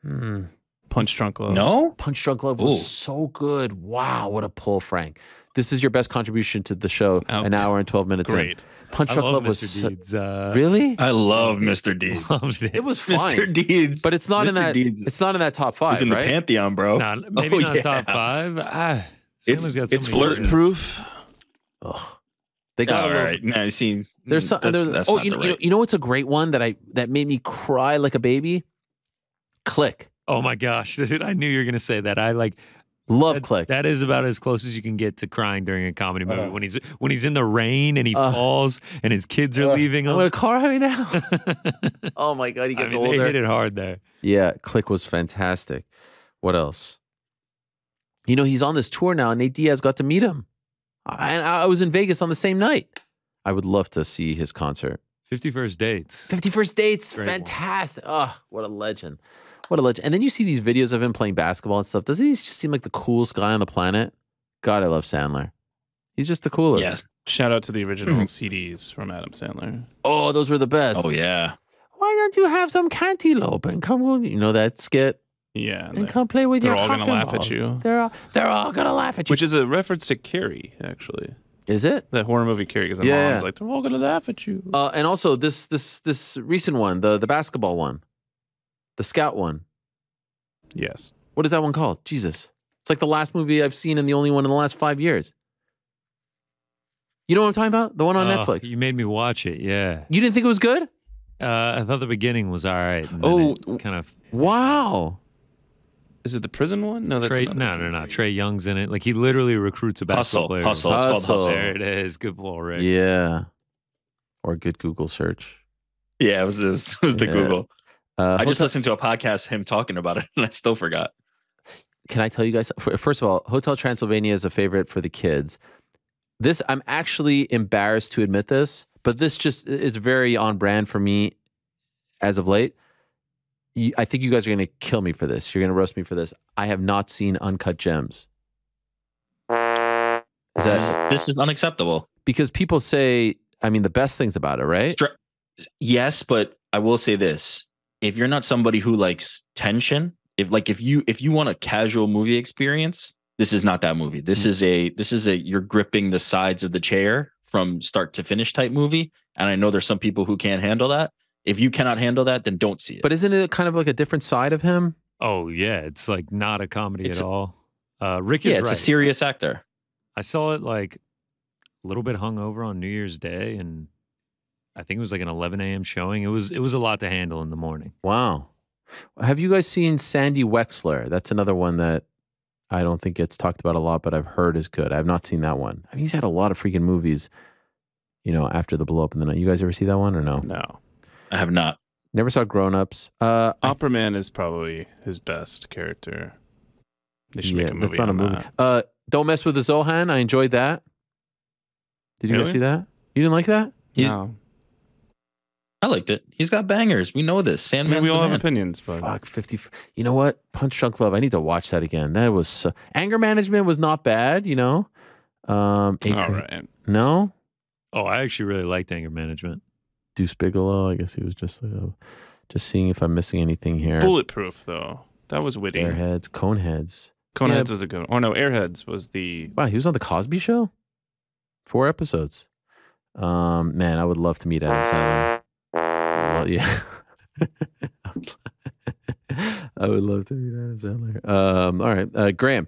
Deeds. Punch Drunk Love. No? Punch Drunk Love was so good. Wow, what a pull, Frank. This is your best contribution to the show. An hour and 12 minutes Great. in. Punch Drunk Love was Mr. Deeds. Really? I love Mr. Deeds. It was fine. Mr. Deeds. But it's not in Mr. that Deeds. it's not in that top 5, He's in right? the Pantheon, bro. Nah, maybe not top 5. It's got so it's many flirt words. proof. Ugh. They got a All little, right. Now, you see, there's some, that's oh, not the right. you know what's a great one that made me cry like a baby? Click. Oh my gosh, dude! I knew you were gonna say that. I love Click. That is about as close as you can get to crying during a comedy movie when he's in the rain and he falls and his kids are leaving him. I'm gonna cry now. Oh my god, he gets older. They hit it hard there. Yeah, Click was fantastic. What else? You know, he's on this tour now, and Nate Diaz got to meet him. And I was in Vegas on the same night. I would love to see his concert. 51st Dates. 51st Dates, Great fantastic. Oh, what a legend. What a legend. And then you see these videos of him playing basketball and stuff. Doesn't he just seem like the coolest guy on the planet? God, I love Sandler. He's just the coolest. Yeah. Shout out to the original CDs from Adam Sandler. Oh, those were the best. Oh, yeah. Why don't you have some cantaloupe and come on? You know that skit? Yeah. And come play with your They're all cock going to and laugh at balls. you. They're all going to laugh at you. Which is a reference to Carrie, actually. Is it? That horror movie Carrie, because the mom's like, they're all going to laugh at you. And also this recent one, the basketball one, the scout one. Yes. What is that one called? Jesus. It's like the last movie I've seen and the only one in the last 5 years. You know what I'm talking about? The one on Netflix. You made me watch it, yeah. You didn't think it was good? I thought the beginning was all right. Kind of. Wow. Is it the prison one? No, that's no. Trey Young's in it. Like, he literally recruits a basketball player. Hustle. It's called Hustle. There it is. Good ball, Rick. Yeah. Or a good Google search. Yeah, it was the Google. I just listened to a podcast, him talking about it, and I still forgot. Can I tell you guys? First of all, Hotel Transylvania is a favorite for the kids. This, I'm actually embarrassed to admit this, but this just is very on brand for me as of late. I think you guys are going to kill me for this. You're going to roast me for this. I have not seen Uncut Gems. This is unacceptable. Because people say, I mean, the best things about it, right? Yes, but I will say this. If you're not somebody who likes tension, if you want a casual movie experience, This is not that movie. This is a you're gripping the sides of the chair from start to finish type movie. And I know there's some people who can't handle that. If you cannot handle that, then don't see it. But isn't it kind of like a different side of him? Oh yeah, it's like not a comedy at all. Rick is it's right. a serious actor. I saw it like a little bit hungover on New Year's Day, and I think it was like an 11 a.m. showing. It was a lot to handle in the morning. Wow. Have you guys seen Sandy Wexler? That's another one that I don't think gets talked about a lot, but I've heard is good. I have not seen that one. I mean, he's had a lot of freaking movies, you know, after the blow up in the night. You guys ever see that one or no? No. I have not. Never saw Grown Ups. Opera Man is probably his best character. They should make a movie. That's not a movie. Don't Mess with the Zohan. I enjoyed that. Did you guys see that? You didn't like that? No. I liked it. He's got bangers. We know this. Sandman's we all the have man. opinions, but fuck 50. You know what? Punch Drunk Love. I need to watch that again. That was Anger Management was not bad. You know. All right. No. Oh, I actually really liked Anger Management. Deuce Bigelow. I guess he was just like, just seeing if I'm missing anything here. Bulletproof though. That was witty. Airheads, Coneheads. Coneheads was a good one. Or no, Airheads was the. Wow, he was on the Cosby Show. 4 episodes. Man, I would love to meet Adam Sandler. Yeah. I would love to meet Adam Sandler. All right. Graham.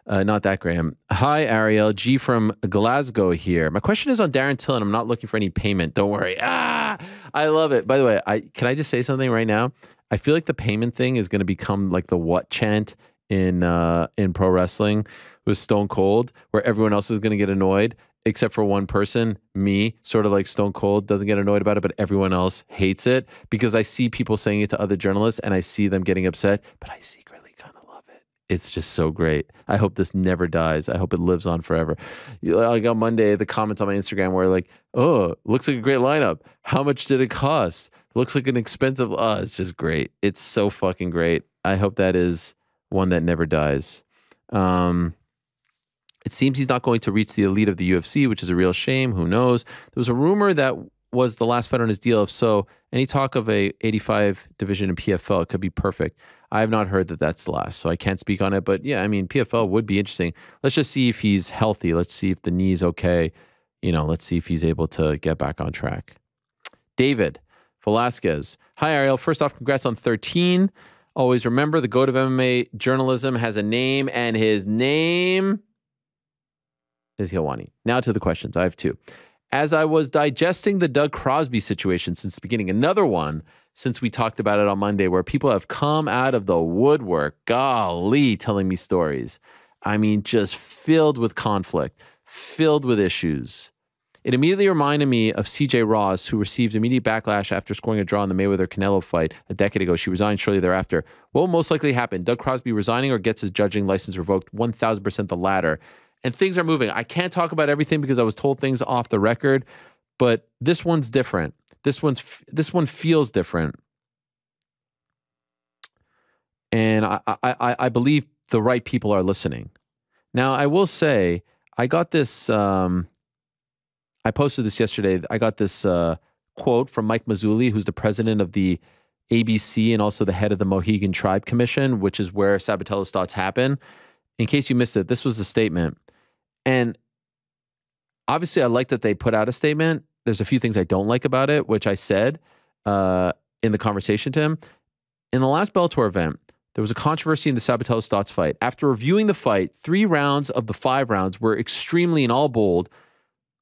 Not that Graham. Hi, Ariel. G from Glasgow here. My question is on Darren Till, and I'm not looking for any payment. Don't worry. I love it. By the way, can I just say something right now? I feel like the payment thing is going to become like the what chant in pro wrestling with Stone Cold, where everyone else is going to get annoyed except for one person, me, sort of like Stone Cold doesn't get annoyed about it, but everyone else hates it because I see people saying it to other journalists and I see them getting upset, but I secretly kind of love it. It's just so great. I hope this never dies. I hope it lives on forever. Like on Monday, the comments on my Instagram were like, oh, looks like a great lineup. How much did it cost? Looks like an expensive, it's just great. It's so fucking great. I hope that is one that never dies. It seems he's not going to reach the elite of the UFC, which is a real shame. Who knows? There was a rumor that was the last fight on his deal. If so, any talk of a 85 division in PFL, it could be perfect. I have not heard that that's the last, so I can't speak on it. But yeah, I mean, PFL would be interesting. Let's just see if he's healthy. Let's see if the knee's okay. You know, let's see if he's able to get back on track. David Velasquez. Hi, Ariel. First off, congrats on 13. Always remember, the GOAT of MMA journalism has a name, and his name is Hilwani. Now to the questions. I have 2. As I was digesting the Doug Crosby situation since the beginning, another one since we talked about it on Monday, where people have come out of the woodwork, golly, telling me stories. I mean, just filled with conflict, filled with issues. It immediately reminded me of CJ Ross, who received immediate backlash after scoring a draw in the Mayweather-Canelo fight a decade ago. She resigned shortly thereafter. What will most likely happen? Doug Crosby resigning or gets his judging license revoked? 1,000% the latter. And things are moving. I can't talk about everything because I was told things off the record, but this one's different. This one feels different. And I believe the right people are listening. Now, I will say, I got this, I posted this yesterday. I got this quote from Mike Mazzulli, who's the president of the ABC and also the head of the Mohegan Tribe Commission, which is where Sabatello Stots happen. In case you missed it, this was the statement. And obviously, I like that they put out a statement. There's a few things I don't like about it, which I said in the conversation to him. In the last Bellator event, there was a controversy in the Sabatello Stots fight. After reviewing the fight, 3 rounds of the 5 rounds were extremely, in all bold,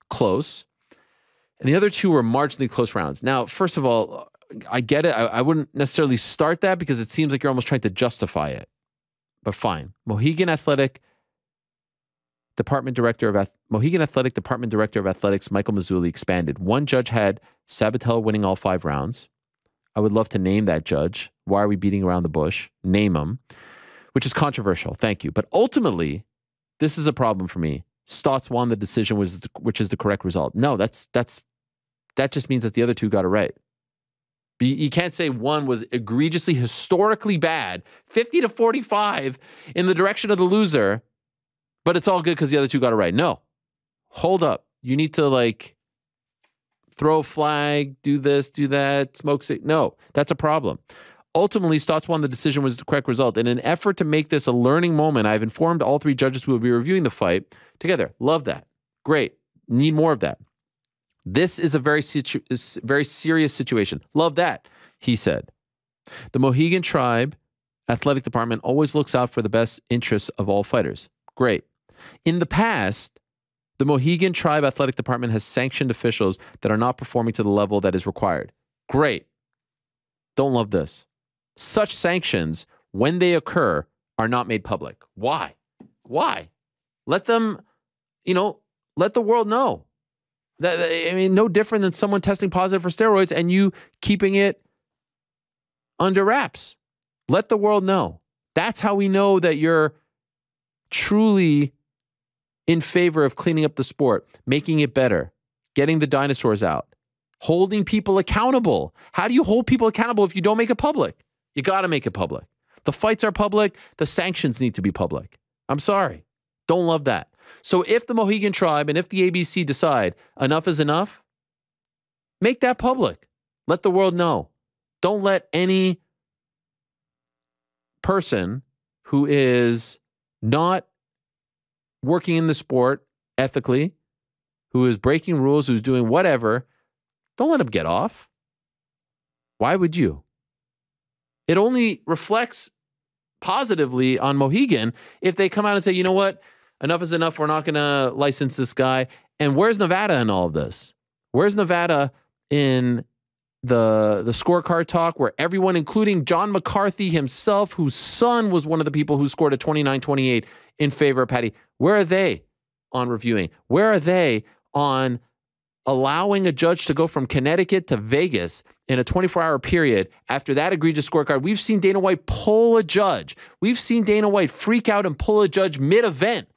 close. And the other 2 were marginally close rounds. Now, first of all, I get it. I wouldn't necessarily start that because it seems like you're almost trying to justify it. But fine. Mohegan Athletic Department Director of Athletics, Michael Mazzulli, expanded. One judge had Sabatello winning all 5 rounds. I would love to name that judge. Why are we beating around the bush? Name him, which is controversial. Thank you. But ultimately, this is a problem for me. Stotts won the decision, which is the correct result. No, that just means that the other 2 got it right. You can't say one was egregiously, historically bad, 50-45 in the direction of the loser, but it's all good because the other 2 got it right. No. Hold up. You need to, like, throw a flag, do this, do that, smoke signal. No, that's a problem. Ultimately, Stots won. The decision was the correct result. In an effort to make this a learning moment, I've informed all 3 judges who will be reviewing the fight together. Love that. Great. Need more of that. This is a very serious situation. Love that, he said. The Mohegan Tribe Athletic Department always looks out for the best interests of all fighters. Great. In the past, the Mohegan Tribe Athletic Department has sanctioned officials that are not performing to the level that is required. Great. Don't love this. Such sanctions, when they occur, are not made public. Why? Why? Let them, let the world know. No different than someone testing positive for steroids and you keeping it under wraps. Let the world know. That's how we know that you're truly in favor of cleaning up the sport, making it better, getting the dinosaurs out, holding people accountable. How do you hold people accountable if you don't make it public? You got to make it public. The fights are public. The sanctions need to be public. I'm sorry. Don't love that. So if the Mohegan Tribe and if the ABC decide enough is enough, make that public. Let the world know. Don't let any person who is not working in the sport ethically, who is breaking rules, who's doing whatever, don't let him get off. Why would you? It only reflects positively on Mohegan if they come out and say, you know what, enough is enough, we're not going to license this guy. And where's Nevada in all of this? Where's Nevada in the scorecard talk where everyone, including John McCarthy himself, whose son was one of the people who scored a 29-28 in favor of Paddy, where are they on reviewing? Where are they on allowing a judge to go from Connecticut to Vegas in a 24-hour period after that egregious scorecard? We've seen Dana White pull a judge. We've seen Dana White freak out and pull a judge mid-event.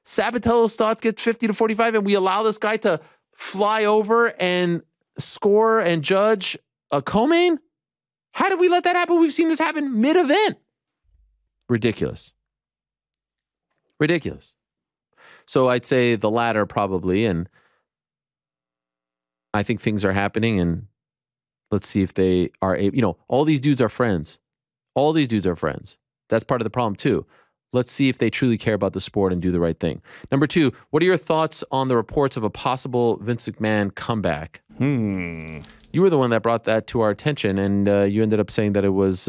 Sabatello Stots gets 50-45, and we allow this guy to fly over and score and judge a co-main? How did we let that happen? We've seen this happen mid-event. Ridiculous. Ridiculous. So I'd say the latter probably, and I think things are happening, and let's see if they are able, all these dudes are friends. All these dudes are friends. That's part of the problem too. Let's see if they truly care about the sport and do the right thing. Number 2, what are your thoughts on the reports of a possible Vince McMahon comeback? You were the one that brought that to our attention, and you ended up saying that it was...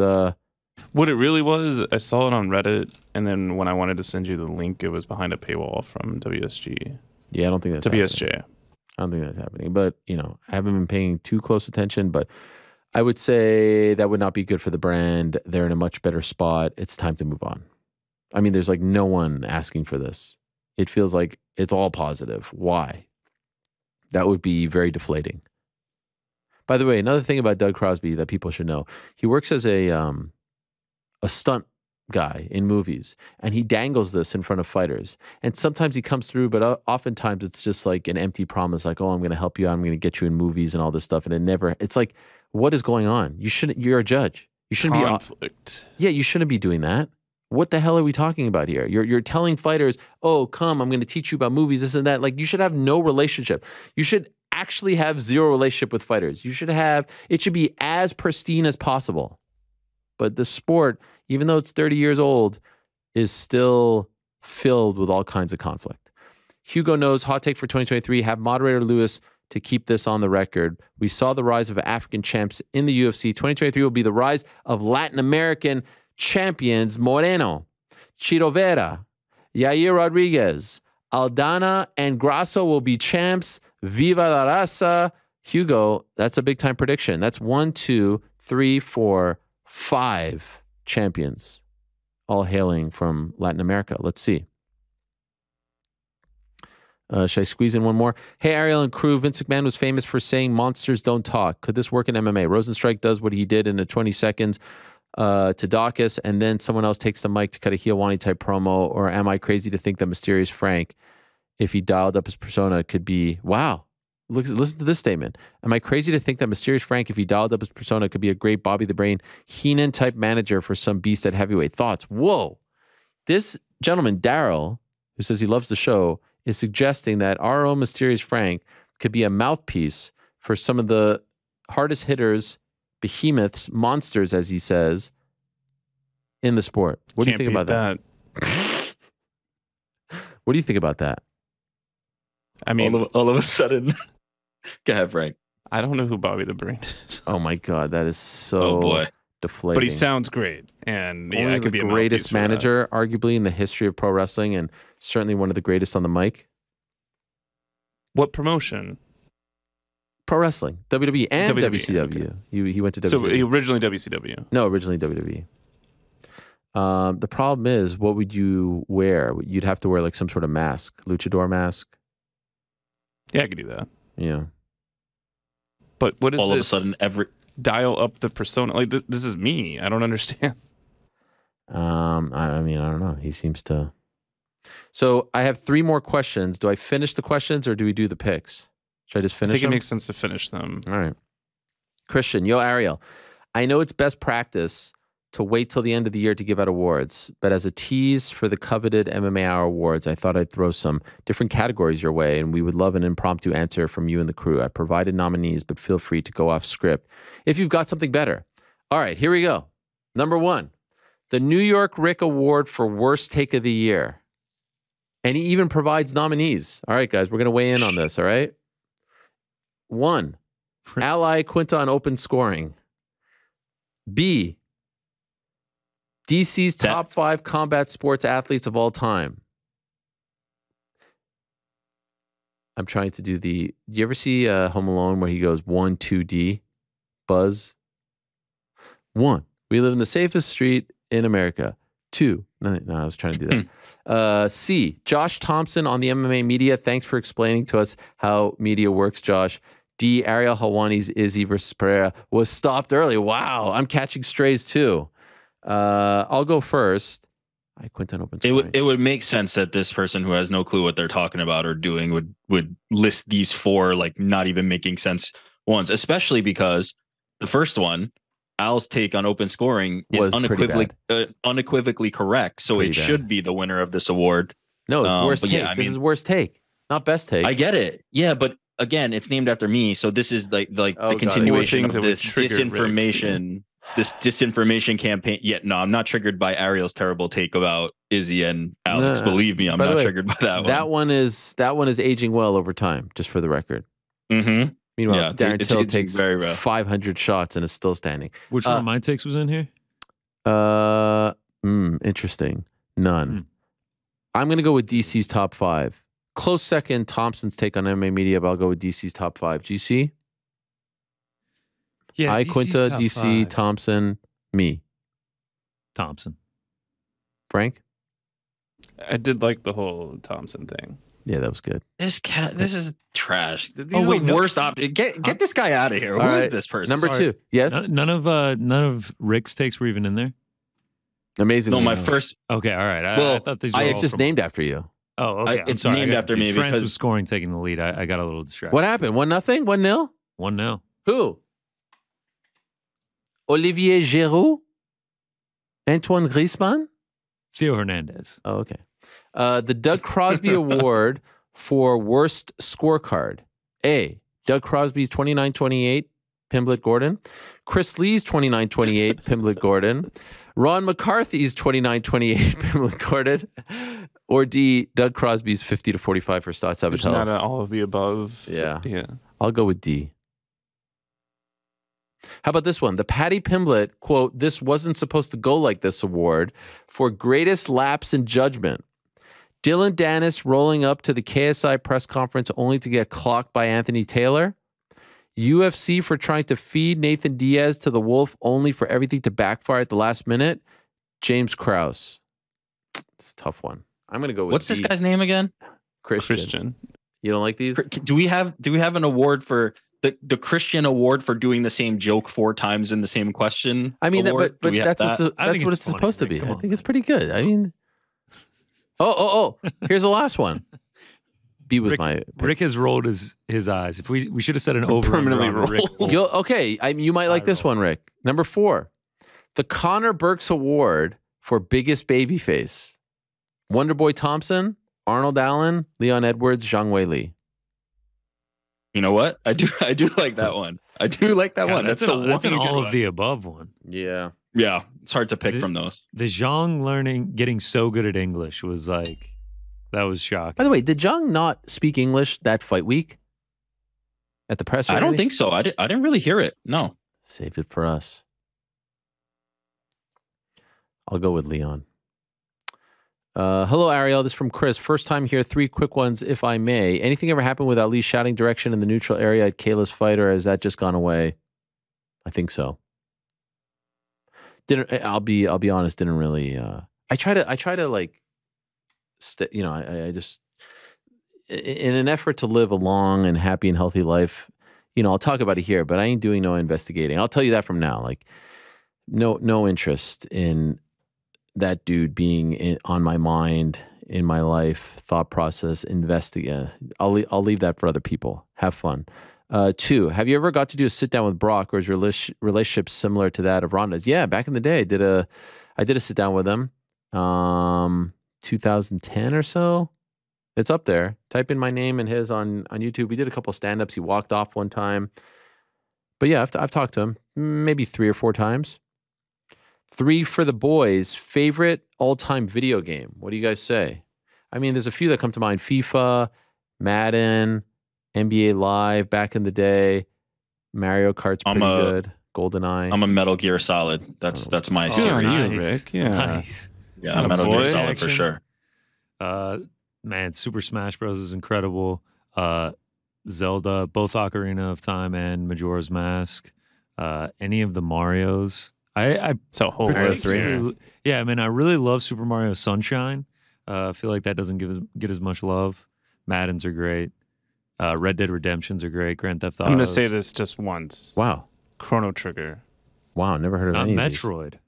What it really was, I saw it on Reddit, and then when I wanted to send you the link, it was behind a paywall from WSG. Yeah, I don't think that's WSJ. Happening. I don't think that's happening. But, I haven't been paying too close attention, but I would say that would not be good for the brand. They're in a much better spot. It's time to move on. I mean, there's like no one asking for this. It feels like it's all positive. Why? That would be very deflating. By the way, another thing about Doug Crosby that people should know, he works as a stunt guy in movies, and he dangles this in front of fighters. And sometimes he comes through, but oftentimes it's just like an empty promise, like, oh, I'm going to help you out, I'm going to get you in movies and all this stuff. And it's like, what is going on? You're a judge. You shouldn't be conflict. Yeah, you shouldn't be doing that. What the hell are we talking about here? You're telling fighters, oh, come, I'm going to teach you about movies, this and that. Like, you should have no relationship. You should actually have zero relationship with fighters. It should be as pristine as possible. But the sport, even though it's 30 years old, is still filled with all kinds of conflict. Hugo knows, hot take for 2023, have moderator Lewis to keep this on the record. We saw the rise of African champs in the UFC. 2023 will be the rise of Latin American champions. Moreno, Chito Vera, Yair Rodriguez, Aldana, and Grasso will be champs. Viva la raza. Hugo, that's a big time prediction. That's 1, 2, 3, 4, 5 champions, all hailing from Latin America. Let's see. Should I squeeze in one more? Hey, Ariel and crew, Vince McMahon was famous for saying monsters don't talk. Could this work in MMA? Rosenstrike does what he did in the 20 seconds to Dawkins, and then someone else takes the mic to cut a Helwani type promo. Or am I crazy to think that Mysterious Frank, if he dialed up his persona, could be, wow. Listen to this statement. Am I crazy to think that Mysterious Frank, if he dialed up his persona, could be a great Bobby the Brain Heenan type manager for some beast at heavyweight? Thoughts? Whoa. This gentleman, Daryl, who says he loves the show, is suggesting that our own Mysterious Frank could be a mouthpiece for some of the hardest hitters behemoths, monsters, as he says, in the sport. What do you think about that? What do you think about that? I mean, all of a sudden, go ahead, Frank. I don't know who Bobby the Brain is. Oh my God, that is so deflating. But he sounds great, and Only I could the be a greatest manager, arguably in the history of pro wrestling, and certainly one of the greatest on the mic. What promotion? Pro wrestling, WWE and WCW. Okay. He went to WCW. So originally WCW. No, originally WWE. The problem is, what would you wear? You'd have to wear like some sort of mask, luchador mask. Yeah, I could do that. Yeah. But what is all this? of a sudden dial up the persona? Like this is me. I don't understand. I mean, I don't know. He seems to. So I have 3 more questions. Do I finish the questions or do we do the picks? Should I just finish? I think them? it makes sense to finish them. All right. Christian, yo, Ariel. I know it's best practice to wait till the end of the year to give out awards, but as a tease for the coveted MMA Hour Awards, I thought I'd throw some different categories your way, and we would love an impromptu answer from you and the crew. I provided nominees, but feel free to go off script if you've got something better. All right, here we go. Number 1, the New York Rick Award for Worst Take of the Year. And he even provides nominees. All right, guys, we're going to weigh in on this, all right? 1, Ally Quinta on open scoring. B, DC's top 5 combat sports athletes of all time. I'm trying to do do you ever see Home Alone where he goes 1, 2D? Buzz. 1, we live in the safest street in America. 2, no, I was trying to do that. C, Josh Thompson on the MMA media. Thanks for explaining to us how media works, Josh. D, Ariel Helwani's Izzy versus Pereira was stopped early. Wow, I'm catching strays too. I'll go first. I Quinton open scoring. It would make sense that this person who has no clue what they're talking about or doing would list these 4 like not even making sense ones, especially because the first one, Al's take on open scoring, is unequivocally correct. So it should be the winner of this award. No, it's worst take. Yeah, this is worst take, not best take. I get it. Yeah, but again, it's named after me, so this is like the continuation of this disinformation. This disinformation campaign. No, I'm not triggered by Ariel's terrible take about Izzy and Alex. Believe me, I'm not triggered by that one. That one is aging well over time, just for the record. Mm-hmm. Meanwhile, Darren Till takes 500 shots and is still standing. Which one of my takes was in here? Interesting. None. I'm going to go with DC's top 5. Close second, Thompson's take on MMA media, but I'll go with DC's top 5. GC? Yeah, I, Quinta, DC, 5. Thompson, me. Thompson. Frank? I did like the whole Thompson thing. Yeah, that was good. This is trash. These are the worst option. Get this guy out of here. Who is this person? Number 2. Yes. None of Rick's takes were even in there. Amazing. No, my first. Okay, all right. I thought these were it's just named after you. Oh, okay. It's named after me France because was scoring, taking the lead. I got a little distracted. What happened? 1-0? 1-0? 1-0. Who? Olivier Giroud? Antoine Griezmann? Theo Hernandez. Oh, okay. The Doug Crosby Award for Worst Scorecard. A, Doug Crosby's 29-28, Pimblett Gordon. Chris Lee's 29-28, Pimblett Gordon. Ron McCarthy's 29-28, Pimblett Gordon. Or D, Doug Crosby's 50-45 for Stots Sabatello. Not all of the above. Yeah. Yeah. I'll go with D. How about this one? The Paddy Pimblett, quote, "This wasn't supposed to go like this" award for greatest lapse in judgment. Dylan Dennis rolling up to the KSI press conference only to get clocked by Anthony Taylor. UFC for trying to feed Nathan Diaz to the wolf only for everything to backfire at the last minute. James Krause. It's a tough one. I'm going to go with What's this guy's name again? Christian. You don't like these? Do we have an award for the Christian award for doing the same joke 4 times in the same question? I mean, but that's what it's supposed to be. I think it's pretty good. I mean, here's the last one. B was my pick. Rick has rolled his eyes. If we should have said an over permanently rolled. Okay, you might like this one, Rick. Number 4, the Connor Burks Award for biggest babyface. Wonderboy Thompson, Arnold Allen, Leon Edwards, Zhang Wei Li. You know what? I do like that one. I do like that one. That's an all of the above one. Yeah. Yeah. It's hard to pick from those. The Zhang getting so good at English was like, that was shocking. By the way, did Zhang not speak English that fight week at the press? I don't think so. I didn't really hear it. No. Saved it for us. I'll go with Leon. Hello, Ariel. This is from Chris. First time here. 3 quick ones, if I may. Anything ever happened with Ali shouting direction in the neutral area at Kayla's fight, or has that just gone away? I think so. I'll be honest. Didn't really. I try to like, I just, in an effort to live a long and happy and healthy life. I'll talk about it here, but I ain't doing no investigating. I'll tell you that from now. Like, no interest in that dude being on my mind, in my life, thought process, investigate. I'll leave that for other people. Have fun. 2, have you ever got to do a sit down with Brock, or is your relationship similar to that of Ronda's? Yeah, back in the day, I did a sit down with him, 2010 or so. It's up there. Type in my name and his on YouTube. We did a couple stand-ups. He walked off one time. But yeah, I've talked to him maybe 3 or 4 times. 3 for the boys. Favorite all-time video game? What do you guys say? I mean, there's a few that come to mind. FIFA, Madden, NBA Live back in the day. Mario Kart's pretty good. GoldenEye. I'm a Metal Gear Solid. That's my series. Good on you, Rick. Yeah. Nice. Yeah, Metal Gear Solid for sure. Man, Super Smash Bros. Is incredible. Zelda, both Ocarina of Time and Majora's Mask. Any of the Marios. So whole yeah, I mean, I really love Super Mario Sunshine. I feel like that doesn't get as much love. Maddens are great. Red Dead Redemptions are great. Grand Theft Auto. I'm going to say this just once. Wow. Chrono Trigger. Wow, never heard of any Metroid. of these.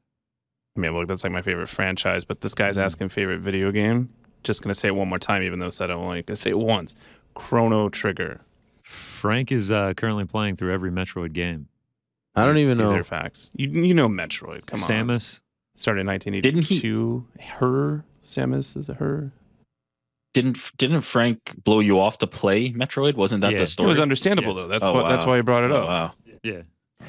I mean, look, that's like my favorite franchise, but this guy's asking favorite video game. Just going to say it one more time, even though I said I'm only going to say it once. Chrono Trigger. Frank is currently playing through every Metroid game. I don't even know. These are facts. You know Metroid. Come on. Samus. Started in 1982. Samus, is it her? Didn't Frank blow you off to play Metroid? Wasn't that the story? It was understandable, though. That's why he brought it up. Wow. Yeah.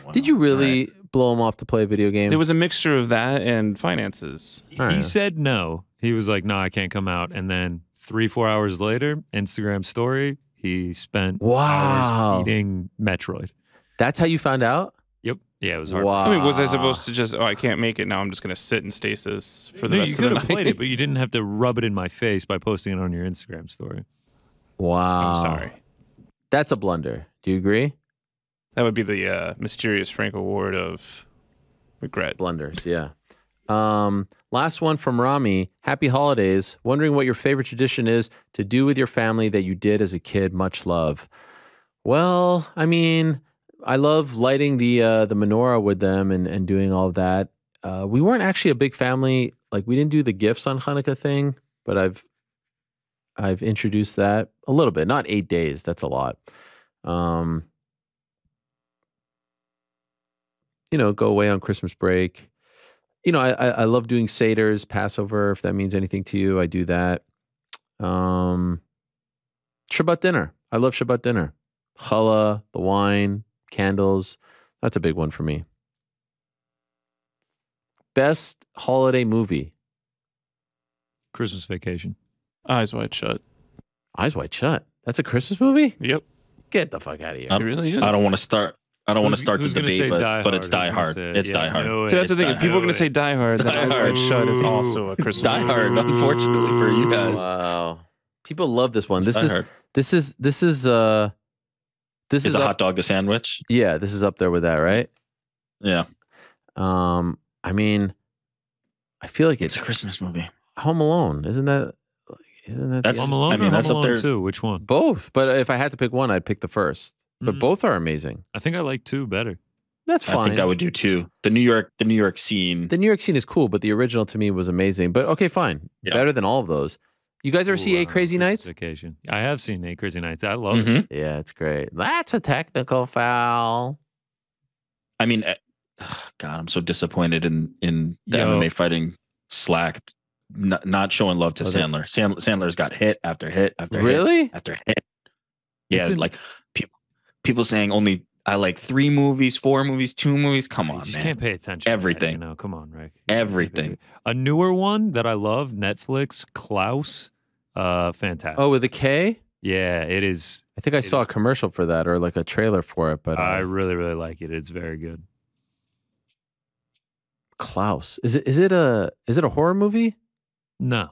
Wow. Did you really blow him off to play a video game? There was a mixture of that and finances. He said no. He was like, no, I can't come out. And then 3-4 hours later, Instagram story, he spent hours eating Metroid. That's how you found out? Yep. Yeah, it was hard. Wow. I mean, was I supposed to just, I can't make it now, I'm just going to sit in stasis for the rest of the night? You could have played it, but you didn't have to rub it in my face by posting it on your Instagram story. Wow. I'm sorry. That's a blunder. Do you agree? That would be the mysterious Frank Award of regret. Blunders, yeah. Last one from Rami. Happy holidays. Wondering what your favorite tradition is to do with your family that you did as a kid. Much love. Well, I mean, I love lighting the menorah with them and doing all of that. We weren't actually a big family. Like, we didn't do the gifts on Hanukkah thing, but I've introduced that a little bit. Not 8 days. That's a lot. Go away on Christmas break. I love doing Seders, Passover, if that means anything to you. I do that. Shabbat dinner. I love Shabbat dinner. Challah, the wine, candles. That's a big one for me. Best holiday movie. Christmas Vacation. Eyes Wide Shut. Eyes Wide Shut. That's a Christmas movie? Yep. Get the fuck out of here. It really is. I don't want to start the debate, but it's Die Hard. Hard. It's Die Hard. That's the thing. If people are going to say Die Hard, then Eyes Wide Shut is also a Christmas Die Hard, unfortunately for you guys. Wow. People love this one. This is a hot dog a sandwich? Yeah, this is up there with that, right? Yeah. I mean, I feel like it's a Christmas movie. Home Alone, isn't that? That's Home Alone. I mean, that's Home Alone 2. Which one? Both. But if I had to pick one, I'd pick the first. But both are amazing. I think I like 2 better. That's fine. I think I would do 2. The New York scene. The New York scene is cool, but the original to me was amazing. But okay, fine. Yeah. Better than all of those. You guys ever see 8 Crazy Nights? Vacation. I have seen 8 Crazy Nights. I love it. Yeah, it's great. That's a technical foul. I mean, God, I'm so disappointed in the MMA fighting slack. Not showing love to Sandler. Sandler's got hit after hit after hit after hit. Yeah, people saying only I like 3 movies, 4 movies, 2 movies. Come on, you just man. can't pay attention. Everything. To that, come on, Rick. Everything. A newer one that I love, Netflix, Klaus. Fantastic. Oh, with a K? Yeah, it is. I think I saw a commercial for that or like a trailer for it, but I really, really like it. It's very good. Klaus. Is it a horror movie? No.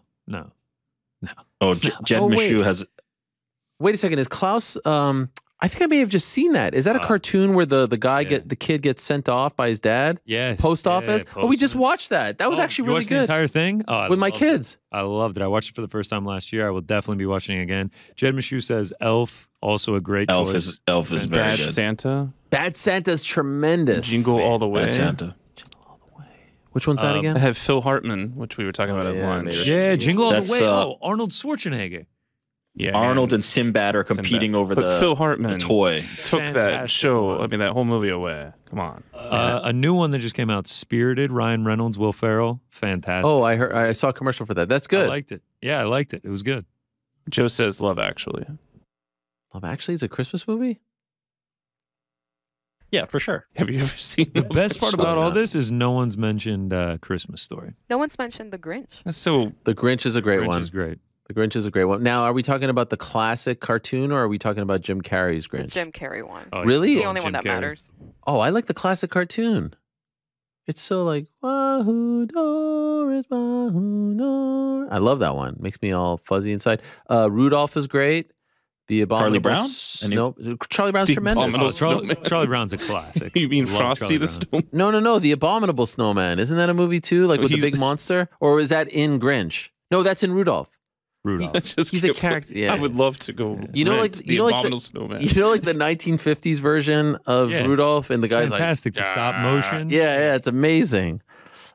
Oh, Jed Mishu has. Wait a second. Is Klaus? I think I may have just seen that. Is that a cartoon where the kid gets sent off by his dad? Yes. Post office. Oh, we just watched that. That was actually really good. The entire thing. Oh, with my kids. I loved it. I watched it for the first time last year. I will definitely be watching it again. Jed Mishu says Elf, also a great choice. Elf is very Bad good. Santa. Bad Santa's tremendous. Jingle All the Way. Bad Santa. Which one's that again? I have Phil Hartman, which we were talking about at lunch. Yeah, Jingle All the Way. Arnold Schwarzenegger. Yeah, Arnold and Sinbad are competing over but Phil Hartman the toy. Took that show, that whole movie away. Come on. A new one that just came out, Spirited, Ryan Reynolds, Will Ferrell. Fantastic. Oh, I saw a commercial for that. That's good. I liked it. Yeah, I liked it. It was good. Joe says Love Actually. Love Actually is a Christmas movie? Yeah, for sure. Have you ever seen the best part about all this is no one's mentioned Christmas Story. No one's mentioned The Grinch. The Grinch is a great one. Grinch is great. The Grinch is a great one. Now, are we talking about the classic cartoon or are we talking about Jim Carrey's Grinch? The Jim Carrey one. Oh, really? It's the only one that matters. Oh, I like the classic cartoon. It's so like, Wahoo Doris, Wahoo Doris. I love that one. Makes me all fuzzy inside. Rudolph is great. The Abominable Charlie Brown's tremendous. Charlie Brown's a classic. You mean Frosty the Snowman? No. The Abominable Snowman. Isn't that a movie too? Like with the big monster? Or is that in Grinch? No, that's in Rudolph. He's a character. Yeah. I would love to go. The Abominable Snowman. You know, like the 1950s version of Rudolph, and the guy's fantastic. The stop motion. Yeah, it's amazing.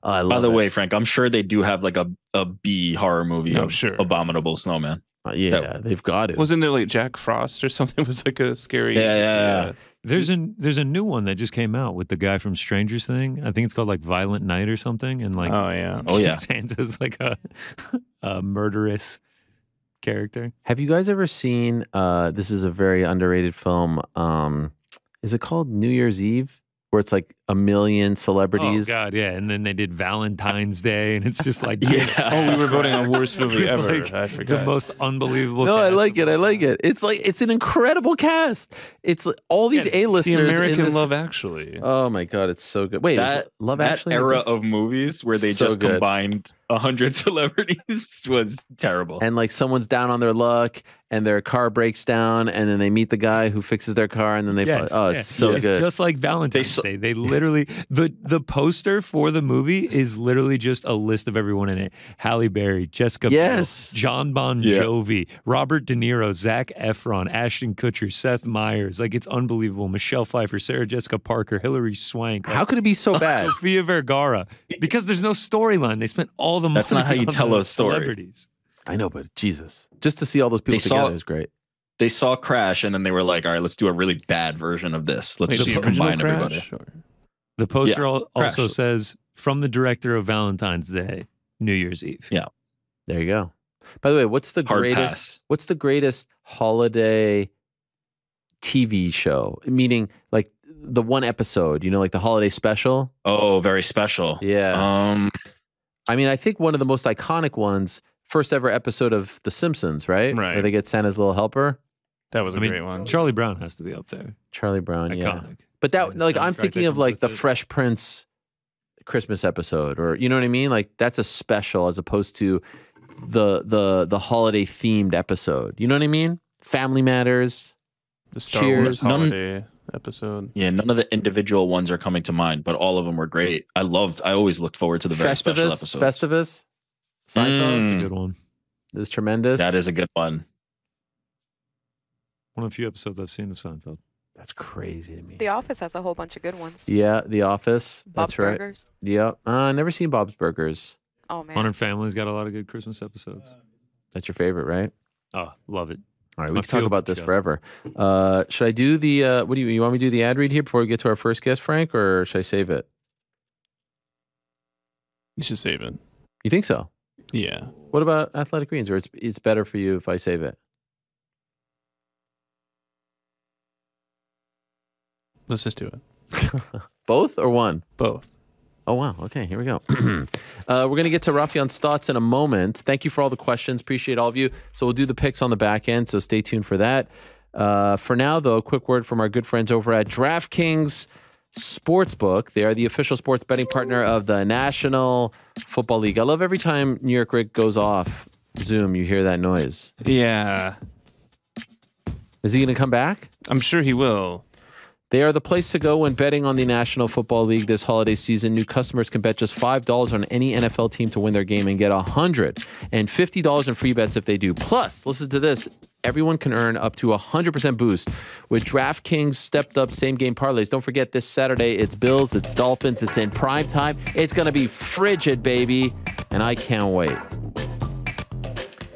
Oh, I love By the way, Frank, I'm sure they do have like a B horror movie. I'm sure. Abominable Snowman. They've got it. Wasn't there like Jack Frost or something? It was like a scary. Yeah. There's a new one that just came out with the guy from Stranger Things. I think it's called like Violent Night or something. And like, oh yeah, Santa's like a murderous character. Have you guys ever seen? This is a very underrated film. Is it called New Year's Eve? Where it's like a million celebrities. Oh God, yeah. And then they did Valentine's Day, and it's just like, oh, we were voting on worst movie ever. Like, I forgot. The most unbelievable. No, I like it. It's like it's an incredible cast. It's like all these A-listers. The American Love Actually. Oh my God, it's so good. Wait, Love Actually? That era of movies where they just combined 100 celebrities was terrible. And like someone's down on their luck, and their car breaks down, and then they meet the guy who fixes their car, and then they it's so good. It's just like Valentine's Day. They literally the poster for the movie is literally just a list of everyone in it: Halle Berry, Jessica Biel, John Bon Jovi, Robert De Niro, Zac Efron, Ashton Kutcher, Seth Meyers. Like, it's unbelievable. Michelle Pfeiffer, Sarah Jessica Parker, Hilary Swank. How could it be so bad? Sofia Vergara. Because there's no storyline. They spent all the money. That's not how you tell a story. Celebrities. I know, but Jesus, just to see all those people together is great. They saw Crash, and then they were like, "All right, let's do a really bad version of this. Let's just combine everybody." The poster also says, "From the director of Valentine's Day, New Year's Eve." Yeah, there you go. By the way, what's the greatest holiday TV show? Meaning, like the one episode, like the holiday special. Oh, very special. Yeah. I mean, I think one of the most iconic ones. First ever episode of The Simpsons, right? Right. Where they get Santa's little helper. That was a great one. Charlie Brown has to be up there. Charlie Brown, iconic. But that, like, I'm thinking of like the Fresh Prince Christmas episode, or you know what I mean? Like that's a special as opposed to the holiday themed episode. You know what I mean? Family Matters, the Star Wars holiday episode. Yeah, none of the individual ones are coming to mind, but all of them were great. I always looked forward to the very special episodes. Festivus. Seinfeld, that's a good one. It's tremendous. That is a good one. One of the few episodes I've seen of Seinfeld. That's crazy to me. The Office has a whole bunch of good ones. Yeah, The Office. Bob's that's right. Burgers. Yeah, never seen Bob's Burgers. Oh man, Modern Family's got a lot of good Christmas episodes. That's your favorite, right? Oh, love it. All right, we can talk about this forever. Should I do the? What do you want me to do the ad read here before we get to our first guest, Frank, or should I save it? You should save it. You think so? Yeah. What about Athletic Greens? Or it's better for you if I save it? Let's just do it. Both or one? Both. Oh, wow. Okay, here we go. We're going to get to Raufeon Stots in a moment. Thank you for all the questions. Appreciate all of you. So we'll do the picks on the back end, so stay tuned for that. For now, though, a quick word from our good friends over at DraftKings Sportsbook. They are the official sports betting partner of the National Football League. I love every time New York Rick goes off Zoom, you hear that noise. Yeah. Is he going to come back? I'm sure he will. They are the place to go when betting on the National Football League this holiday season. New customers can bet just $5 on any NFL team to win their game and get $150 in free bets if they do. Plus, listen to this, everyone can earn up to 100% boost with DraftKings stepped up same game parlays. Don't forget this Saturday, it's Bills, it's Dolphins, it's in prime time. It's going to be frigid, baby, and I can't wait.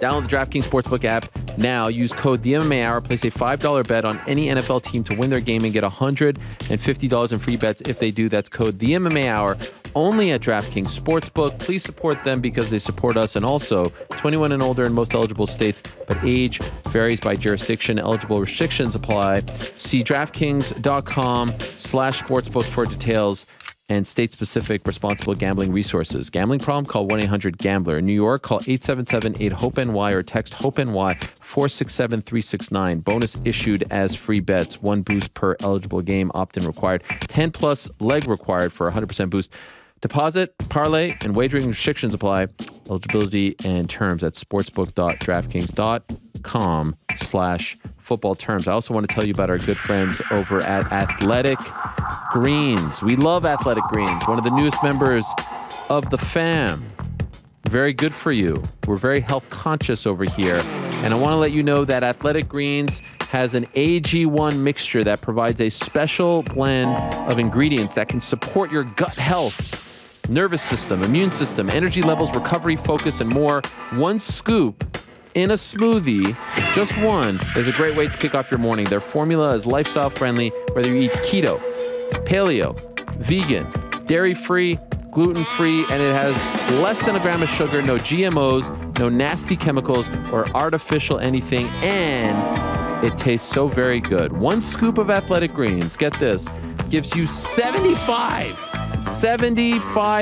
Download the DraftKings Sportsbook app now. Use code THEMMAHour. Place a $5 bet on any NFL team to win their game and get $150 in free bets if they do. That's code THEMMAHour. Only at DraftKings Sportsbook. Please support them because they support us. And also, 21 and older in most eligible states, but age varies by jurisdiction. Eligible restrictions apply. See DraftKings.com/sportsbook for details and state-specific responsible gambling resources. Gambling problem? Call 1-800-GAMBLER. In New York, call 877-8-HOPE-NY or text HOPE-NY 467-369. Bonus issued as free bets. 1 boost per eligible game. Opt-in required. 10-plus leg required for 100% boost. Deposit, parlay, and wagering restrictions apply. Eligibility and terms at sportsbook.draftkings.com/football terms. I also want to tell you about our good friends over at Athletic Greens. We love Athletic Greens, one of the newest members of the fam. Very good for you. We're very health conscious over here. And I want to let you know that Athletic Greens has an AG1 mixture that provides a special blend of ingredients that can support your gut health, nervous system, immune system, energy levels, recovery, focus, and more. 1 scoop in a smoothie, just one, is a great way to kick off your morning. Their formula is lifestyle friendly, whether you eat keto, paleo, vegan, dairy-free, gluten-free, and it has less than a gram of sugar, no GMOs, no nasty chemicals or artificial anything, and it tastes so very good. 1 scoop of Athletic Greens, get this, gives you 75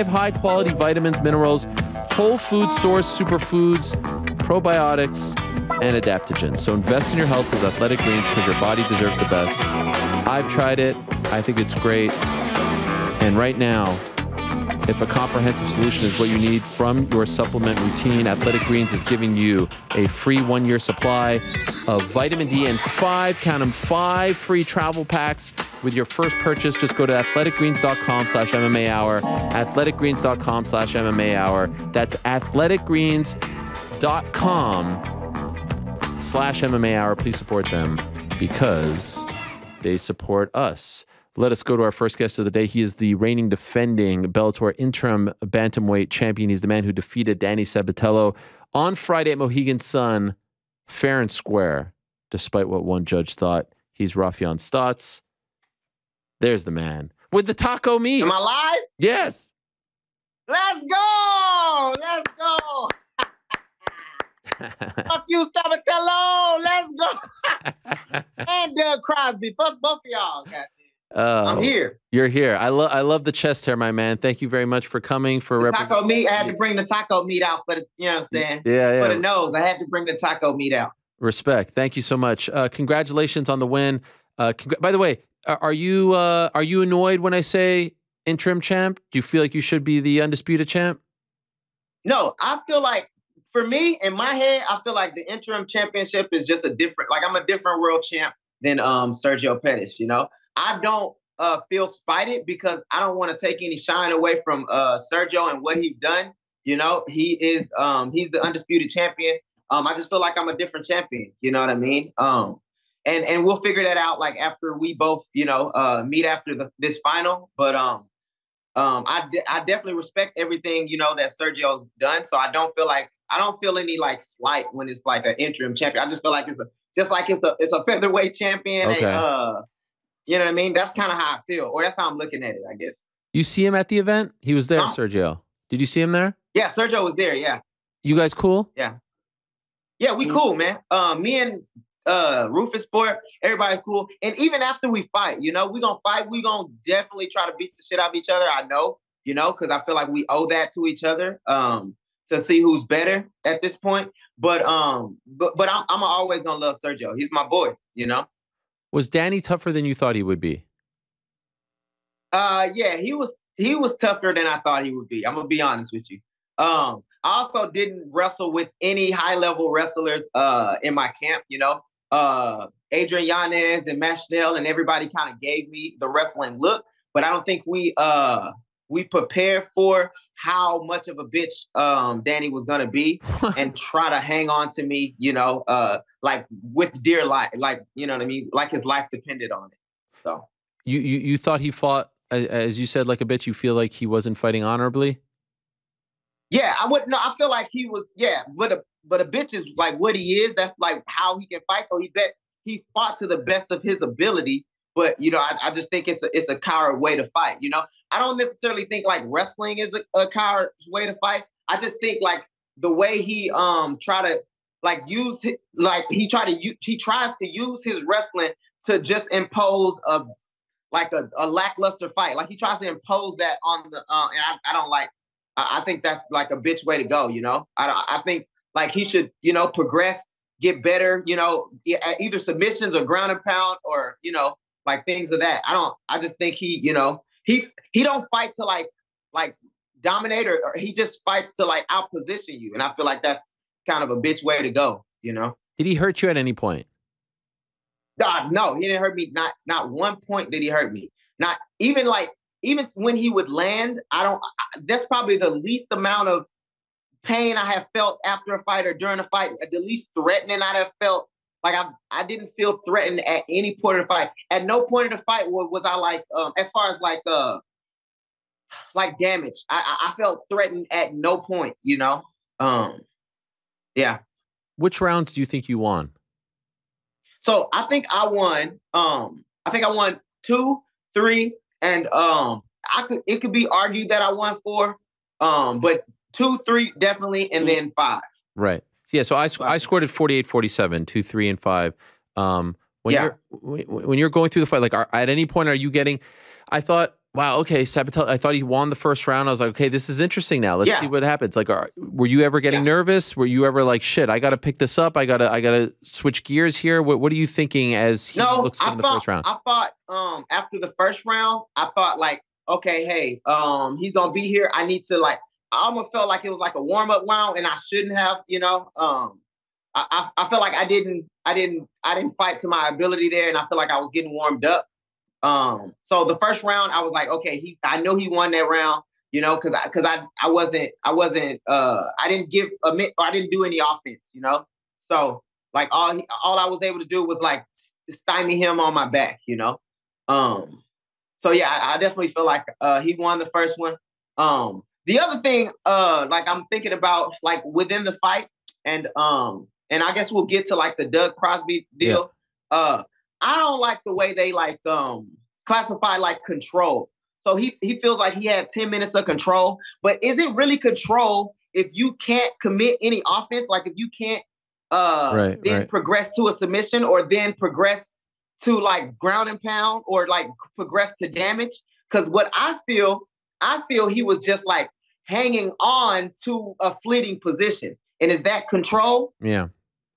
high-quality vitamins, minerals, whole food source superfoods, probiotics, and adaptogens. So invest in your health with Athletic Greens because your body deserves the best. I've tried it. I think it's great. And right now, if a comprehensive solution is what you need from your supplement routine, Athletic Greens is giving you a free 1-year supply of vitamin D and 5 free travel packs with your first purchase. Just go to athleticgreens.com/MMA hour, athleticgreens.com/MMA hour. That's athleticgreens.com/MMA hour. Please support them because they support us. Let us go to our first guest of the day. He is the reigning defending Bellator interim bantamweight champion. He's the man who defeated Danny Sabatello on Friday at Mohegan Sun, fair and square, despite what one judge thought. He's Raufeon Stots. There's the man with the taco meat. Am I live? Yes. Let's go! Let's go! Fuck you, Sabatello! Let's go! And Doug Crosby. Fuck both of y'all. I'm here. You're here. I love the chest hair, my man. Thank you very much for coming. For taco meat. I had to bring the taco meat out for the, you know what I'm saying? Yeah. For the nose, I had to bring the taco meat out. Respect. Thank you so much. Congratulations on the win. By the way, are you annoyed when I say interim champ? Do you feel like you should be the undisputed champ? No, I feel like for me, in my head, I feel like the interim championship is just a different, like I'm a different world champ than Sergio Pettis, you know? I don't feel spited because I don't want to take any shine away from Sergio and what he's done. You know, he is he's the undisputed champion. I just feel like I'm a different champion. You know what I mean? And we'll figure that out like after we both, you know, meet after this final. But I definitely respect everything, you know, that Sergio's done. So I don't feel any like slight when it's like an interim champion. I just feel like it's a featherweight champion. Okay. And, you know what I mean? That's kind of how I feel, or that's how I'm looking at it, I guess. You see him at the event? He was there, Sergio. Did you see him there? Yeah, Sergio was there, yeah. You guys cool? Yeah. Yeah, we cool, man. Me and Rufus sport. Everybody's cool. And even after we fight, you know, we're going to fight. We're going to definitely try to beat the shit out of each other. I know, you know, because I feel like we owe that to each other to see who's better at this point. But I'm always going to love Sergio. He's my boy, you know. Was Danny tougher than you thought he would be? Yeah, he was tougher than I thought he would be. I'm going to be honest with you. I also didn't wrestle with any high-level wrestlers in my camp, you know. Adrian Yanez and Mashnell and everybody kind of gave me the wrestling look, but I don't think we prepared for how much of a bitch Danny was gonna be and try to hang on to me, you know, like with dear life, like, you know what I mean, like his life depended on it. So you thought he fought, as you said, like a bitch. You feel like he wasn't fighting honorably? Yeah, I wouldn't. No, I feel like he was. Yeah, but a bitch is like what he is. That's like how he can fight. So he fought to the best of his ability. But you know, I just think it's a coward way to fight. You know, I don't necessarily think like wrestling is a coward's way to fight. I just think like the way he try to like use like he tries to use his wrestling to just impose a lackluster fight. Like he tries to impose that on the and I don't like. I think that's like a bitch way to go, you know? I think like he should, you know, progress, get better, you know, either submissions or ground and pound or, you know, like things of that. I just think he, you know, he don't fight to like dominate or he just fights to like outposition you. And I feel like that's kind of a bitch way to go, you know? Did he hurt you at any point? God, no, he didn't hurt me. Not one point did he hurt me. Not even like, even when he would land, that's probably the least amount of pain I have felt after a fight or during a fight, the least threatening I have felt. Like I didn't feel threatened at any point of the fight. At no point of the fight was I like, as far as like damage. I felt threatened at no point, you know? Yeah. Which rounds do you think you won? So I think I won 2, 3, and it could be argued that I won 4, but 2, 3 definitely, and then 5. Right. Yeah. So I scored at 48-47, 2, 3, and 5. When you're going through the fight, like at any point are you getting? I thought, wow, okay, Sabatello. I thought he won the first round. I was like, okay, this is interesting now. Let's see what happens. Like, were you ever getting nervous? Were you ever like, shit, I got to pick this up. I gotta switch gears here. What are you thinking as he looks in the first round? I thought after the first round, I thought like, okay, hey, he's gonna be here. I need to like. I almost felt like it was like a warm up round, and I shouldn't have. You know, I felt like I didn't fight to my ability there, and I feel like I was getting warmed up. So the first round, I was like, okay, I know he won that round, you know, because I didn't do any offense, you know. So like all I was able to do was like stymie him on my back, you know. So yeah, I definitely feel like he won the first one. The other thing, like I'm thinking about like within the fight, and I guess we'll get to like the Doug Crosby deal. Yeah. I don't like the way they like classify like control. So he feels like he had 10 minutes of control, but is it really control if you can't commit any offense? Like if you can't progress to a submission or then progress to like ground and pound or like progress to damage? Because what I feel he was just like hanging on to a fleeting position. And is that control? Yeah.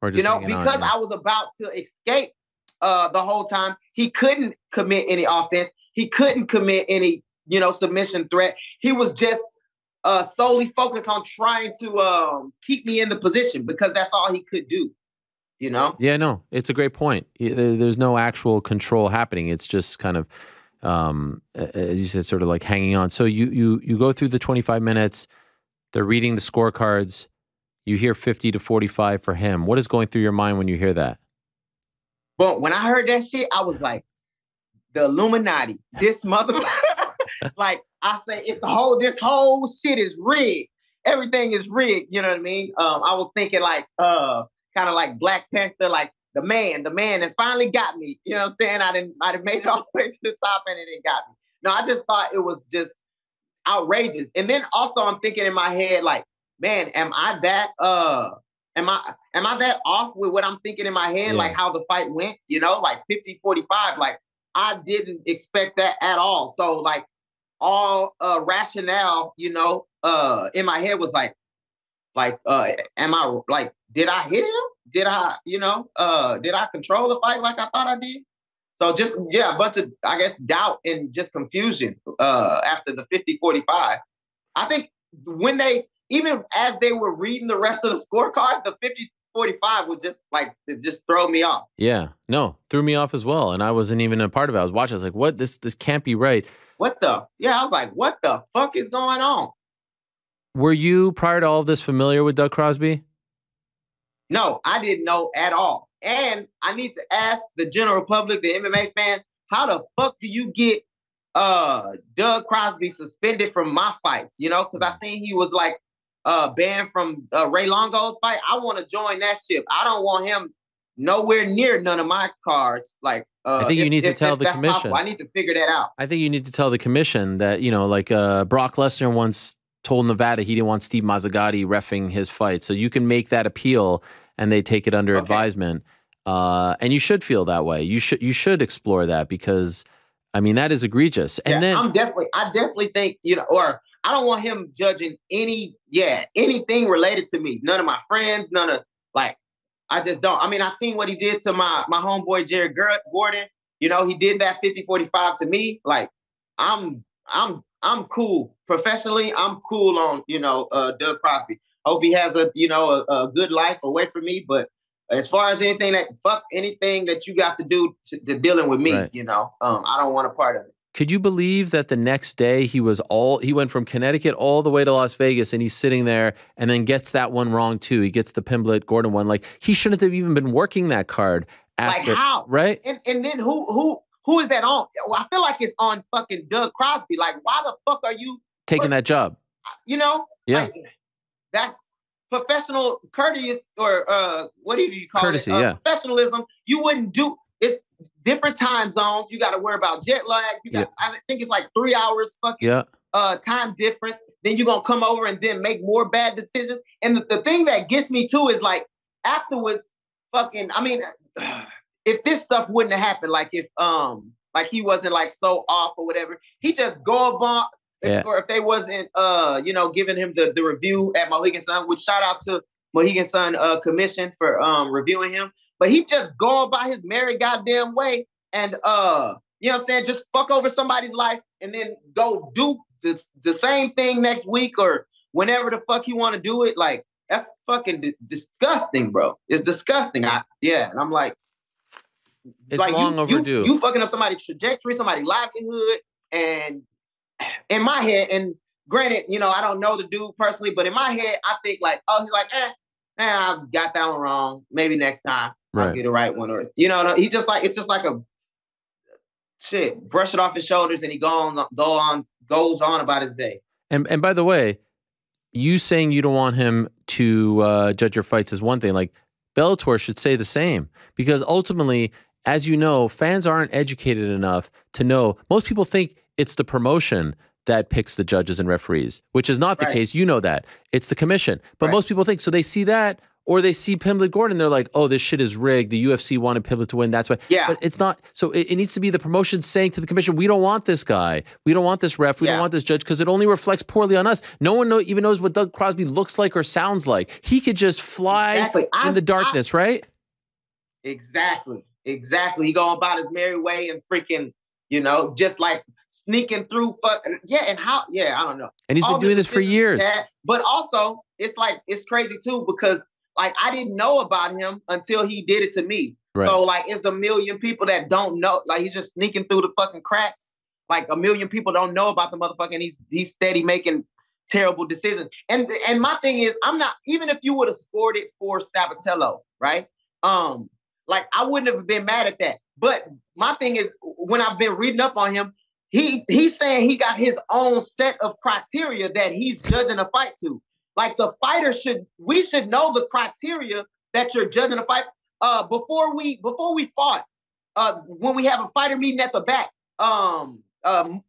Or just, you know, because I was about to escape the whole time. He couldn't commit any offense. He couldn't commit any, you know, submission threat. He was just solely focused on trying to keep me in the position because that's all he could do, you know? Yeah, no, it's a great point. There's no actual control happening. It's just kind of, as you said, sort of like hanging on. So you go through the 25 minutes. They're reading the scorecards. You hear 50-45 for him. What is going through your mind when you hear that? But when I heard that shit, I was like, the Illuminati, this mother, like I say, this whole shit is rigged. Everything is rigged. You know what I mean? I was thinking like, kind of like Black Panther, like the man that finally got me. You know what I'm saying? I'd have made it all the way to the top and it didn't got me. No, I just thought it was just outrageous. And then also I'm thinking in my head, like, man, am I that Am I that off with what I'm thinking in my head, like how the fight went? You know, like 50-45. Like I didn't expect that at all. So like all rationale, you know, in my head was like, am I like, did I hit him? Did I, you know, did I control the fight like I thought I did? So just, a bunch of, I guess, doubt and just confusion after the 50-45. I think when even as they were reading the rest of the scorecards, the 50-45 would just like, it just throw me off. Yeah, no, threw me off as well. And I wasn't even a part of it. I was watching. I was like, what? This can't be right. What the? Yeah, I was like, what the fuck is going on? Were you, prior to all of this, familiar with Doug Crosby? No, I didn't know at all. And I need to ask the general public, the MMA fans, how the fuck do you get Doug Crosby suspended from my fights? You know, because I seen he was like banned from Ray Longo's fight. I want to join that ship. I don't want him nowhere near none of my cards. Like, I think you need to tell the commission. Possible, I need to figure that out. I think you need to tell the commission that, you know, like Brock Lesnar once told Nevada he didn't want Steve Mazzagatti reffing his fight. So you can make that appeal and they take it under advisement. And you should feel that way. You should explore that because, I mean, that is egregious. And then I definitely think, you know, or I don't want him judging anything related to me. None of my friends, none of, like, I just don't. I mean, I've seen what he did to my homeboy Jared Gordon. You know, he did that 50-45 to me. Like, I'm cool. Professionally, I'm cool on, you know, Doug Crosby. Hope he has a good life away from me. But as far as anything that you got to do to dealing with me, you know, I don't want a part of it. Could you believe that the next day he went from Connecticut all the way to Las Vegas and he's sitting there and then gets that one wrong too. He gets the Pimblett Gordon one. Like, he shouldn't have even been working that card after. Like, how? Right? And then who is that on? Well, I feel like it's on fucking Doug Crosby. Like, why the fuck are you taking that job? You know? Yeah. Like, that's professional courteous or what do you call courtesy, it? Professionalism. You wouldn't do. It's different time zones. You got to worry about jet lag. You got, I think it's like 3 hours fucking time difference. Then you're going to come over and then make more bad decisions. And the thing that gets me too is like afterwards fucking, I mean, if this stuff wouldn't have happened, like if like he wasn't like so off or whatever, he just go up or if they wasn't you know, giving him the review at Mohegan Sun, which shout out to Mohegan Sun commission for reviewing him. But he just going by his merry goddamn way and, you know what I'm saying, just fuck over somebody's life and then go do the same thing next week or whenever the fuck you want to do it. Like, that's fucking disgusting, bro. It's disgusting. And I'm like, it's like long overdue. You fucking up somebody's trajectory, somebody's livelihood. And in my head, and granted, you know, I don't know the dude personally, but in my head, I think like, oh, he's like, I got that one wrong. Maybe next time I'll get the right one. Or, you know, he just like, it's just like a shit, brush it off his shoulders and he goes on about his day. And by the way, you saying you don't want him to judge your fights is one thing. Like, Bellator should say the same because ultimately, as you know, fans aren't educated enough to know. Most people think it's the promotion that picks the judges and referees, which is not the case. You know that. It's the commission. But most people think, so they see that or they see Pimblett Gordon, they're like, oh, this shit is rigged. The UFC wanted Pimblett to win. That's why. Yeah. But it's not. So it needs to be the promotion saying to the commission, we don't want this guy. We don't want this ref. We don't want this judge because it only reflects poorly on us. No one even knows what Doug Crosby looks like or sounds like. He could just fly in the darkness, right? Exactly. He going about his merry way and freaking, you know, just like sneaking through and how, I don't know. And he's been doing this for years. But also, it's like, it's crazy too, because like, I didn't know about him until he did it to me. Right. So like, it's a million people that don't know, like he's just sneaking through the fucking cracks. Like a million people don't know about the motherfucker and he's steady making terrible decisions. And my thing is, I'm not, even if you would have scored it for Sabatello, right? Like I wouldn't have been mad at that. But my thing is, when I've been reading up on him, he's saying he got his own set of criteria that he's judging a fight to. Like the fighter we should know the criteria that you're judging a fight before we fought. When we have a fighter meeting at the back,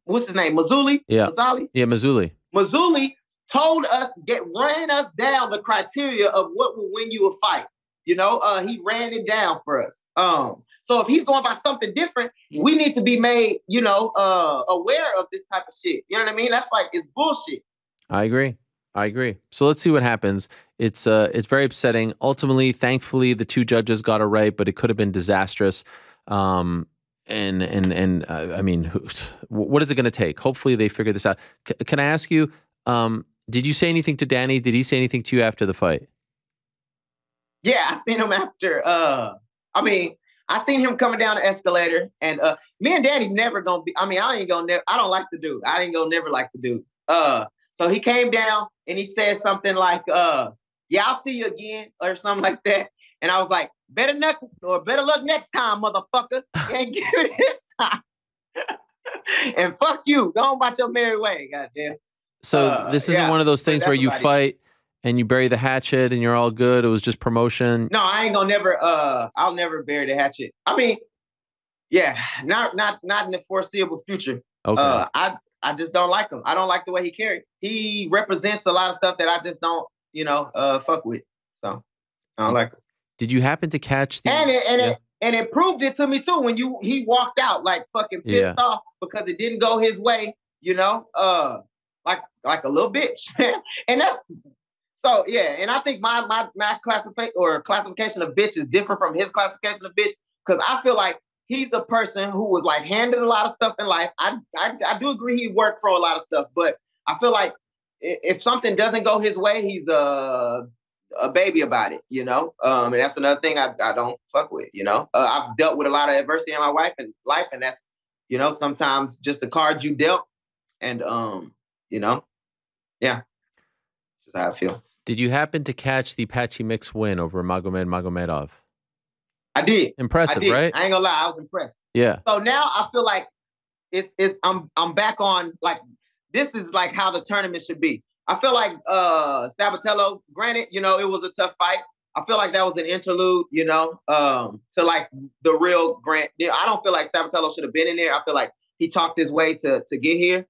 what's his name? Mazzulli? Yeah. Mazzulli? Yeah, Mazzulli. Mazzulli told us, ran us down the criteria of what will win you a fight. You know, he ran it down for us. So if he's going by something different, we need to be made, you know, aware of this type of shit. You know what I mean? That's like, it's bullshit. I agree. So let's see what happens. It's very upsetting. Ultimately, thankfully, the two judges got it right, but it could have been disastrous. I mean, what is it going to take? Hopefully, they figure this out. Can I ask you? Did you say anything to Danny? Did he say anything to you after the fight? Yeah, I seen him after. I seen him coming down the escalator, and me and Danny never gonna be. I mean, I don't like the dude. I ain't gonna never like the dude. So he came down and he said something like, "Yeah, I'll see you again," or something like that. And I was like, better luck next time, motherfucker. You ain't give it this time. And fuck you. Go on about your merry way, goddamn. So this isn't one of those things where you fight and you bury the hatchet and you're all good. It was just promotion. No, I ain't gonna never. I'll never bury the hatchet. I mean, yeah, not in the foreseeable future. Okay. I just don't like him. I don't like the way he carries. He represents a lot of stuff that I just don't, you know, fuck with. So I don't like him. Did you happen to catch the? And it proved it to me too when he walked out like fucking pissed off because it didn't go his way. You know, like a little bitch. And that's so yeah. And I think my classification of bitch is different from his classification of bitch because I feel like he's a person who was like handed a lot of stuff in life. I do agree he worked for a lot of stuff, but I feel like if something doesn't go his way, he's a baby about it, you know? And that's another thing I don't fuck with, you know? I've dealt with a lot of adversity in my life, and that's, you know, sometimes just the cards you dealt. And, you know, yeah, that's just how I feel. Did you happen to catch the Patchy Mix win over Magomedov? I did. Impressive, right? I ain't gonna lie, I was impressed. Yeah. So now I feel like I'm back on, like, this is like how the tournament should be. I feel like Sabatello, granted, you know, it was a tough fight. I feel like that was an interlude, you know, to like the real Grant. I don't feel like Sabatello should have been in there. I feel like he talked his way to get here.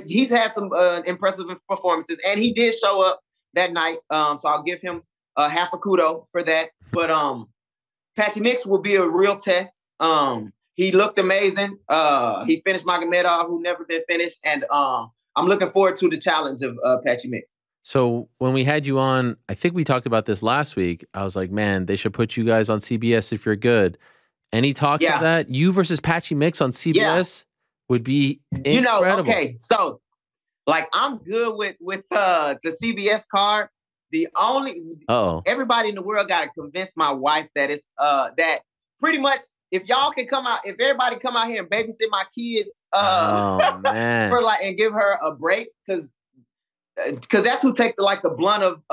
He's had some impressive performances, and he did show up that night. So I'll give him half a kudo for that. But Patchy Mix will be a real test. He looked amazing. He finished Magomedov, who never been finished, and I'm looking forward to the challenge of Patchy Mix. So when we had you on, I think we talked about this last week. I was like, man, they should put you guys on CBS if you're good. Any talks of that? You versus Patchy Mix on CBS would be incredible. You know, okay, so like I'm good with the CBS card. The only everybody in the world got to convince my wife that it's that pretty much if y'all can come out, if everybody come out here and babysit my kids, man, for like and give her a break, because that's who take the blunt of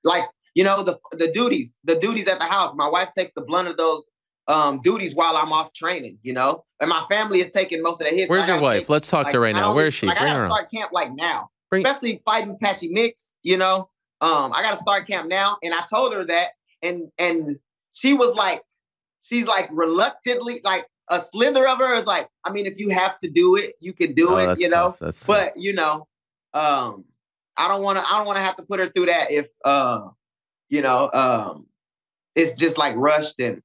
like, you know, the duties at the house. My wife takes the blunt of those duties while I'm off training, you know, and my family is taking most of the hits. Where's your wife? Let's talk to her right now. Where is she? Like, I gotta start camp like now, especially fighting Patchy Mix, you know. I gotta start camp now, and I told her that, and she was like, she's like reluctantly, like a slither of her is like, I mean, if you have to do it, you can do it, you know. But you know, I don't want to have to put her through that if you know, it's just like rushed and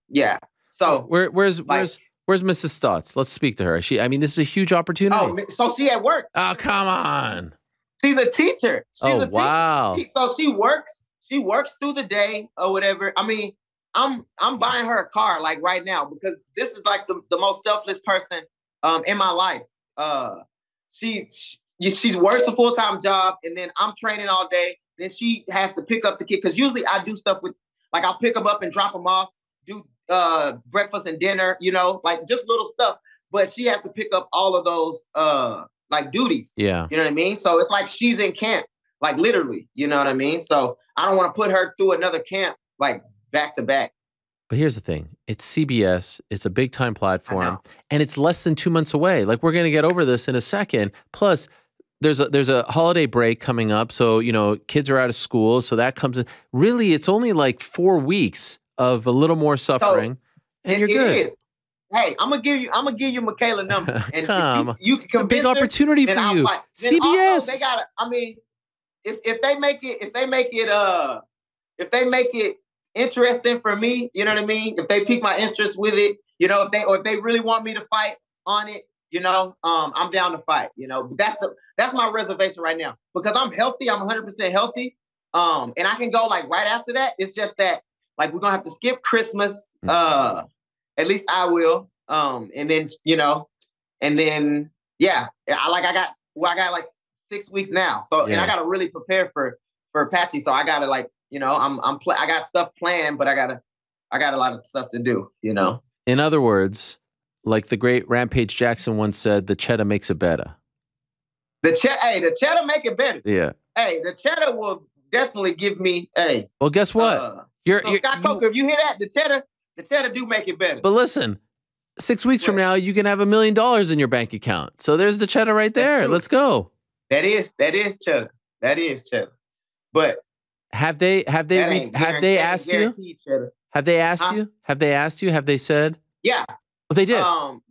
So where's Mrs. Stots? Let's speak to her. I mean, this is a huge opportunity. Oh, so she at work. Oh, come on. She's a teacher. Wow. So she works through the day or whatever. I mean, I'm buying her a car like right now because this is like the most selfless person in my life. She works a full-time job, and then I'm training all day. Then she has to pick up the kid because usually I do stuff with, like, I'll pick them up and drop them off, do breakfast and dinner, you know, like just little stuff. But she has to pick up all of those like duties. Yeah. You know what I mean? So it's like she's in camp, like literally, you know what I mean? So I don't want to put her through another camp like back to back. But here's the thing. It's CBS. It's a big time platform. And it's less than 2 months away. Like, we're going to get over this in a second. Plus, there's a holiday break coming up. So, you know, kids are out of school. So that comes in. Really, it's only like 4 weeks of a little more suffering. And you're good. Hey, I'm gonna give you Michaela number, and Come, if you can it's a big opportunity for you. CBS. Also, they gotta. I mean, if they make it interesting for me, you know what I mean. If they pique my interest with it, you know, if they really want me to fight on it, you know, I'm down to fight. You know, that's my reservation right now because I'm healthy. I'm 100% healthy. And I can go like right after that. It's just that like we're gonna have to skip Christmas. At least I will. And then, you know, and then, yeah, I got like 6 weeks now. So, and I got to really prepare for Apache. So I got to like, you know, I got stuff planned, but I got a lot of stuff to do, you know? In other words, like the great Rampage Jackson once said, the cheddar makes it better. The cheddar make it better. Yeah. Hey, the cheddar will definitely give me, hey. Well, guess what? Scott Coker, if you hear that, the cheddar do make it better. But listen, 6 weeks from now, you can have $1 million in your bank account. So there's the cheddar right there. Let's go. That is cheddar. That is cheddar. But have they asked you? Cheddar. Have they asked you? Have they asked you? Have they said? Yeah. Oh, they did.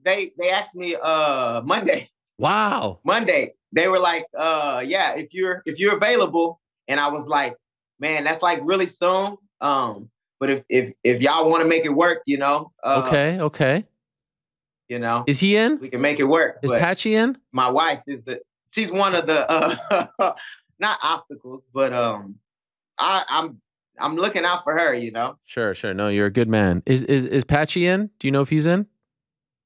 They asked me Monday. Wow. Monday. They were like, yeah, if you're available. And I was like, man, that's like really soon. But if y'all want to make it work, you know. Okay. You know. Is he in? We can make it work. Is Patchy in? My wife she's one of the not obstacles, but I'm looking out for her, you know. Sure. No, you're a good man. Is Patchy in? Do you know if he's in?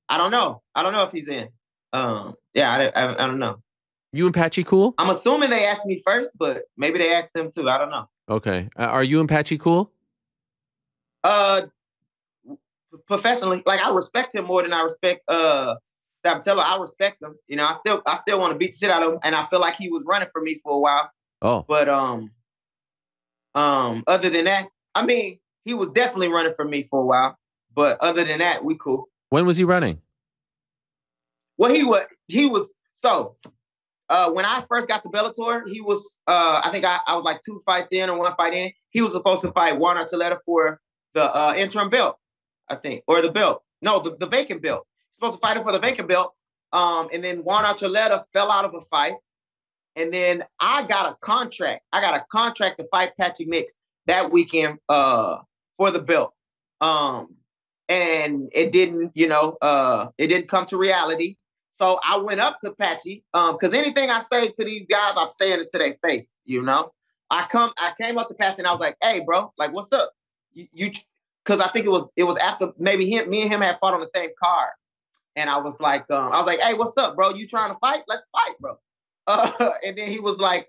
I don't know if he's in. Yeah, I don't know. You and Patchy cool? I'm assuming they asked me first, but maybe they asked him too. I don't know. Okay. Are you and Patchy cool? Professionally, like I respect him more than I respect Sabatello. I respect him. You know, I still want to beat the shit out of him, and I feel like he was running for me for a while. Oh. But other than that, I mean, he was definitely running for me for a while. But other than that, we cool. When was he running? Well, he was so. When I first got to Bellator, he was, I think I was like 2 fights in or 1 fight in. He was supposed to fight Juan Archuleta for the interim belt, I think, or the belt. No, the vacant belt. Supposed to fight him for the vacant belt. And then Juan Archuleta fell out of a fight. And then I got a contract. To fight Patchy Mix that weekend for the belt. And it didn't, you know, it didn't come to reality. So I went up to Patchy, because anything I say to these guys, I'm saying it to their face, you know? I came up to Patchy and I was like, hey, bro, like, what's up? You because I think it was after maybe me and him had fought on the same card. And I was like, hey, what's up, bro? You trying to fight? Let's fight, bro. And then he was like,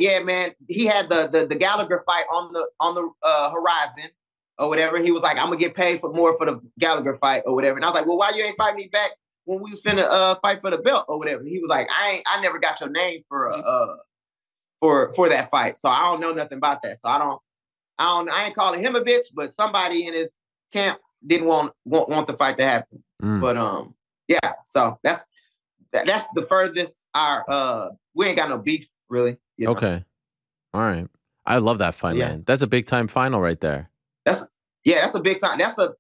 yeah, man. He had the Gallagher fight on the horizon or whatever. He was like, I'm gonna get paid more for the Gallagher fight or whatever. And I was like, well, why you ain't fight me back when we was finna fight for the belt or whatever? And he was like, I never got your name for that fight, so I don't know nothing about that. So I ain't calling him a bitch, but somebody in his camp didn't want the fight to happen. But yeah. So that's the furthest we ain't got no beef really. You know? Okay. All right. I love that fight, man. That's a big time final right there. That's a big time. That's the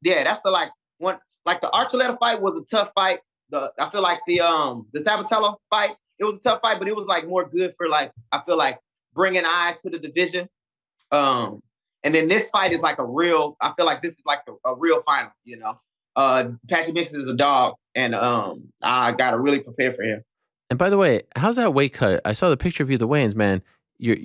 like one. Like the Archuleta fight was a tough fight. I feel like the Sabatello fight, it was a tough fight, but it was like more good for like, I feel like bringing eyes to the division. And then this fight is like I feel like this is like a real final, you know. Patchy Mix is a dog, and I gotta really prepare for him. And by the way, how's that weight cut? I saw the picture of you, the weigh-ins, man. Is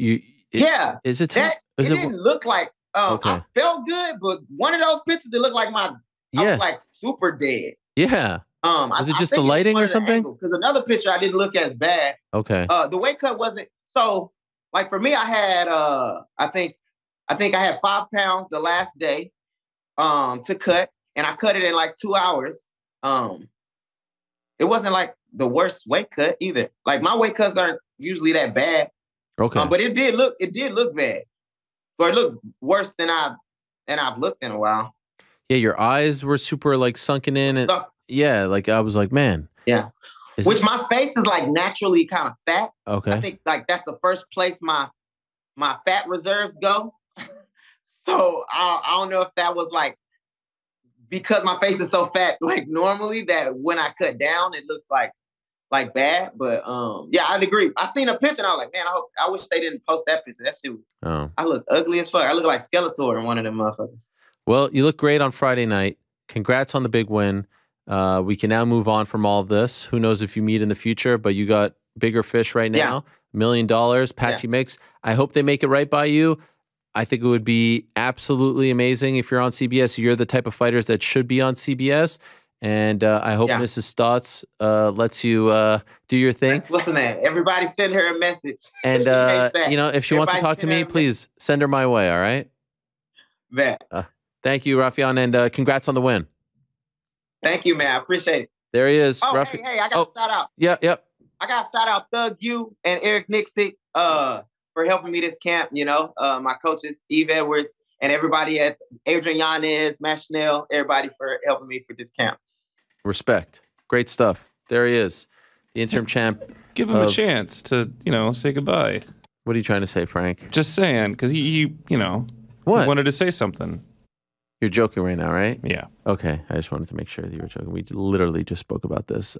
it? It didn't look like. Okay. I felt good, but one of those pictures, it looked like I was like super dead. Yeah. Was it just the lighting or something? Because another picture I didn't look as bad. Okay. The weight cut wasn't so. Like for me, I had I think I had 5 pounds the last day to cut, and I cut it in like 2 hours. It wasn't like the worst weight cut either. Like my weight cuts aren't usually that bad. Okay. But it did look bad. So it looked worse than I've looked in a while. Yeah, your eyes were super like sunken in, and yeah, like I was like, man. Yeah. My face is like naturally kind of fat. Okay. I think like that's the first place my fat reserves go. So I don't know if that was like because my face is so fat, like normally that when I cut down, it looks like bad. But yeah, I'd agree. I seen a picture and I was like, man, I wish they didn't post that picture. That shit was, I look ugly as fuck. I look like Skeletor in one of them motherfuckers. Well, you look great on Friday night. Congrats on the big win. We can now move on from all of this. Who knows if you meet in the future, but you got bigger fish right now. $1 million, patchy mix. I hope they make it right by you. I think it would be absolutely amazing if you're on CBS. You're the type of fighters that should be on CBS. And I hope Mrs. Stots lets you do your thing. Listen, everybody send her a message. And, you know, if she wants to talk to me, please send her my way, all right? Thank you, Raufeon, and congrats on the win. Thank you, man. I appreciate it. There he is. Oh, hey, I got a shout out. Yep. I got to shout out Thug U and Eric Nixick for helping me this camp. You know, my coaches, Eve Edwards, and everybody at Adrian Yanez, Matt Schnell, everybody for helping me for this camp. Respect. Great stuff. There he is, the interim champ. Give him a chance to, you know, say goodbye. What are you trying to say, Frank? Just saying, because he you know, what? He wanted to say something. You're joking right now, right? Yeah. Okay. I just wanted to make sure that you were joking. We literally just spoke about this.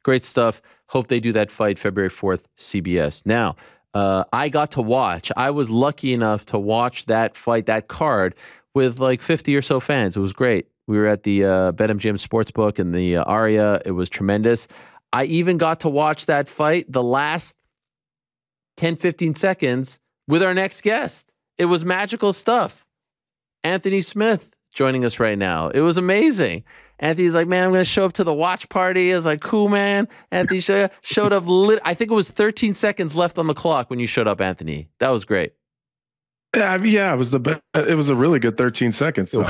Great stuff. Hope they do that fight February 4th, CBS. Now, I got to watch. I was lucky enough to watch that fight, that card, with like 50 or so fans. It was great. We were at the BetMGM Sportsbook in the Aria. It was tremendous. I even got to watch that fight the last 10, 15 seconds with our next guest. It was magical stuff. Anthony Smith joining us right now. It was amazing. Anthony's like, man, I'm going to show up to the watch party. I was like, cool, man. Anthony showed up. I think it was 13 seconds left on the clock when you showed up, Anthony. That was great. Yeah, it was it was a really good 13 seconds. Though.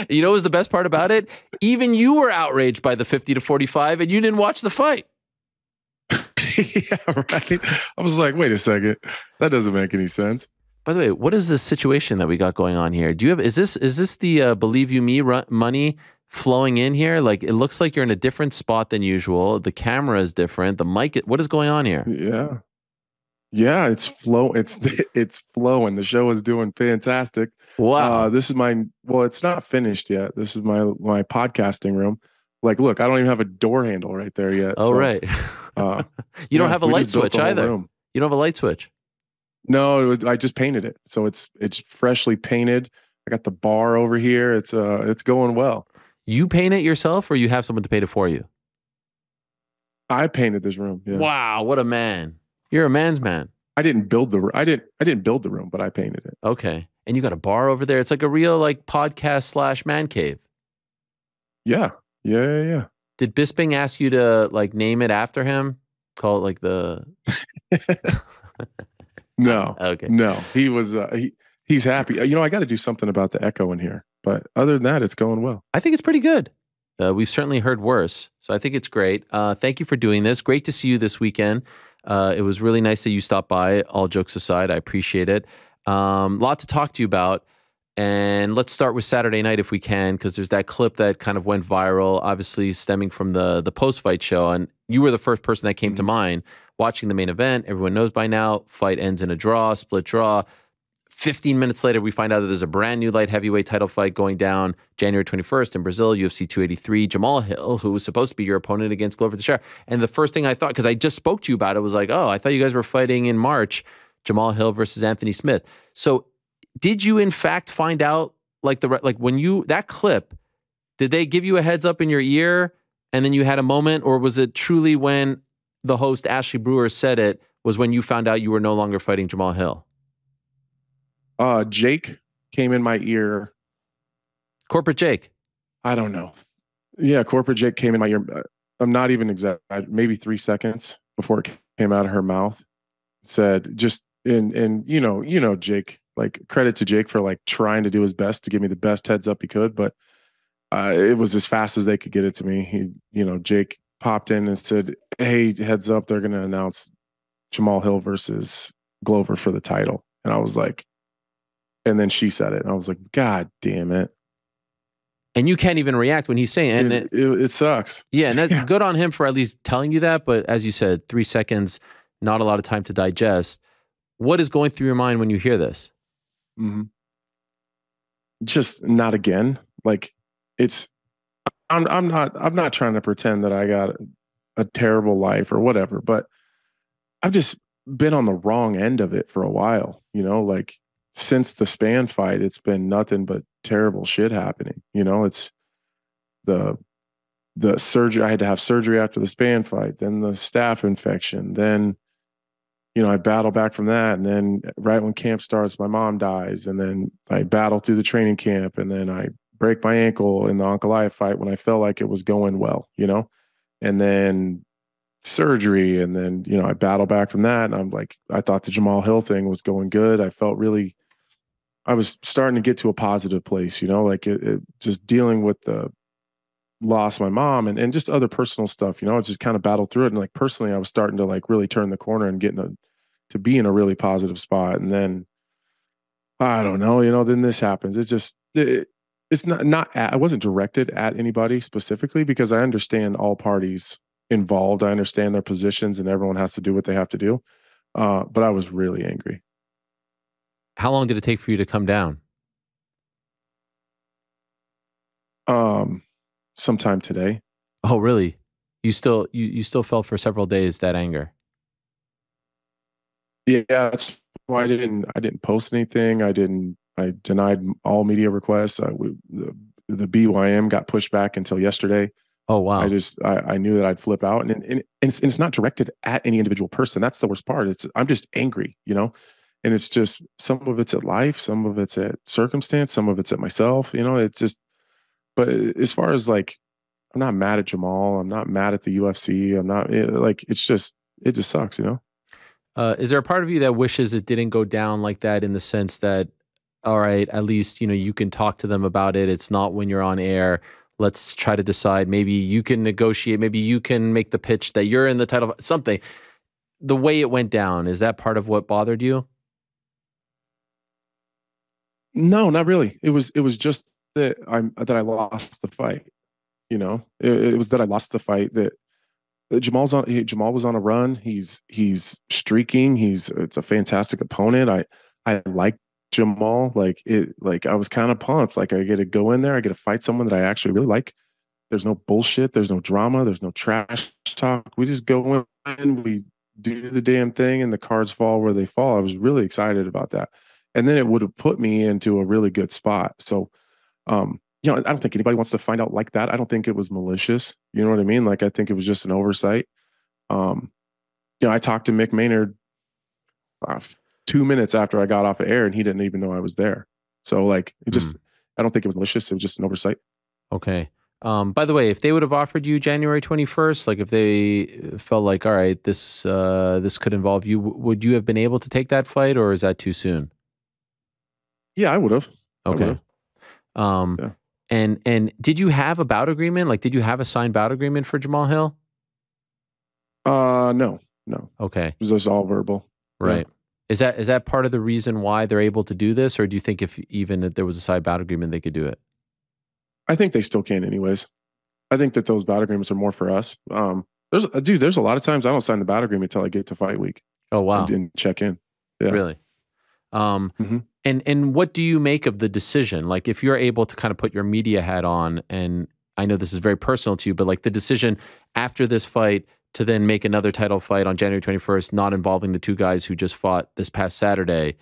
You know what was the best part about it? Even you were outraged by the 50-45 and you didn't watch the fight. Yeah, right. I was like, wait a second. That doesn't make any sense. By the way, what is this situation that we got going on here? Do you have is this the Believe You Me money flowing in here? Like it looks like you're in a different spot than usual. The camera is different. The mic. What is going on here? Yeah, it's it's flowing. The show is doing fantastic. Wow. This is it's not finished yet. This is my podcasting room. Like, look, I don't even have a door handle right there yet. Oh, right. You don't have a light switch either. You don't have a light switch. No, I just painted it. So it's freshly painted. I got the bar over here. It's going well. You paint it yourself or you have someone to paint it for you? I painted this room. Yeah. Wow, what a man. You're a man's man. I didn't build the room, but I painted it. Okay. And you got a bar over there. It's like a real like podcast / man cave. Yeah. Yeah. Did Bisping ask you to like name it after him? Call it like the No. Okay. No. He was he's happy. You know, I got to do something about the echo in here. But other than that, it's going well. I think it's pretty good. We've certainly heard worse. So I think it's great. Thank you for doing this. Great to see you this weekend. It was really nice that you stopped by. All jokes aside, I appreciate it. Lot to talk to you about. And let's start with Saturday night if we can, because there's that clip that kind of went viral, obviously stemming from the post-fight show. And you were the first person that came to mind watching the main event. Everyone knows by now, fight ends in a draw, split draw. 15 minutes later, we find out that there's a brand new light heavyweight title fight going down January 21st in Brazil, UFC 283. Jamahal Hill, who was supposed to be your opponent against Glover Teixeira. And the first thing I thought, because I just spoke to you about it, was like, oh, I thought you guys were fighting in March, Jamahal Hill versus Anthony Smith. So did you in fact find out, like when that clip, did they give you a heads up in your ear and then you had a moment, or was it truly when the host Ashley Brewer said it was when you found out you were no longer fighting Jamahal Hill? Jake came in my ear. Corporate Jake. I don't know. Yeah, Corporate Jake came in my ear. I'm not even exact. Maybe 3 seconds before it came out of her mouth. Said just and you know Jake. Like credit to Jake for like trying to do his best to give me the best heads up he could, but it was as fast as they could get it to me. Jake popped in and said, "Hey, heads up, they're going to announce Jamahal Hill versus Glover for the title." And I was like, and then she said it, and I was like, God damn it. And you can't even react when he's saying it. It sucks. Yeah, and that's good on him for at least telling you that. But as you said, 3 seconds, not a lot of time to digest. What is going through your mind when you hear this? Just not again. Like, it's I'm not trying to pretend that I got a terrible life or whatever, but I've just been on the wrong end of it for a while, you know, like since the Span fight, it's been nothing but terrible shit happening. You know, it's the surgery. I had to have surgery after the Span fight, then the staph infection, then, you know, I battle back from that. And then right when camp starts, my mom dies. And then I battle through the training camp. And then I break my ankle in the Ankalaev fight when I felt like it was going well, you know, and then surgery. And then, you know, I battle back from that. And I'm like, I thought the Jamahal Hill thing was going good. I felt really, I was starting to get to a positive place, you know, like it just dealing with the loss of my mom and just other personal stuff, you know, I just kind of battled through it. And like personally, I was starting to like really turn the corner and to be in a really positive spot. And then I don't know, you know, then this happens. It's just, it's I wasn't directed at anybody specifically because I understand all parties involved. I understand their positions and everyone has to do what they have to do. But I was really angry. How long did it take for you to come down? Sometime today. Oh, really? You still felt for several days that anger? Yeah, that's why I didn't post anything. I denied all media requests. The BYM got pushed back until yesterday. Oh, wow. I knew that I'd flip out, and it's not directed at any individual person. That's the worst part. I'm just angry, you know, and it's just some of it's at life, some of it's at circumstance, some of it's at myself, you know. It's just, but as far as like, I'm not mad at Jamahal. I'm not mad at the UFC. I'm not like, it just sucks, you know. Is there a part of you that wishes it didn't go down like that, in the sense that, all right, at least, you know, you can talk to them about it. It's not when you're on air. Let's try to decide. Maybe you can negotiate. Maybe you can make the pitch that you're in the title. Something. The way it went down, is that part of what bothered you? No, not really. It was just that I lost the fight. You know, it was that I lost the fight. That Jamahal was on a run. He's streaking. It's a fantastic opponent. I like Jamahal. Like I was kind of pumped. Like I get to go in there. I get to fight someone that I actually really like. There's no bullshit. There's no drama. There's no trash talk. We just go in. We do the damn thing, and the cards fall where they fall. I was really excited about that, and then it would have put me into a really good spot. So, you know, I don't think anybody wants to find out like that. I don't think it was malicious. You know what I mean? Like, I think it was just an oversight. You know, I talked to Mick Maynard 2 minutes after I got off of air, and he didn't even know I was there. So, like, it just, I don't think it was malicious. It was just an oversight. Okay. By the way, if they would have offered you January 21st, like if they felt like, all right, this could involve you, would you have been able to take that fight, or is that too soon? Yeah, I would have. Okay. Yeah. And did you have a bout agreement? Like, did you have a signed bout agreement for Jamahal Hill? No. Okay. It was just all verbal. Right. Yeah. Is that part of the reason why they're able to do this, or do you think if there was a signed bout agreement, they could do it? I think they still can anyways. I think that those bout agreements are more for us. There's a lot of times I don't sign the bout agreement until I get to fight week. Oh, wow. And check in. Yeah. Really? And what do you make of the decision? Like, if you're able to kind of put your media hat on, and I know this is very personal to you, but like the decision after this fight to then make another title fight on January 21st, not involving the two guys who just fought this past Saturday,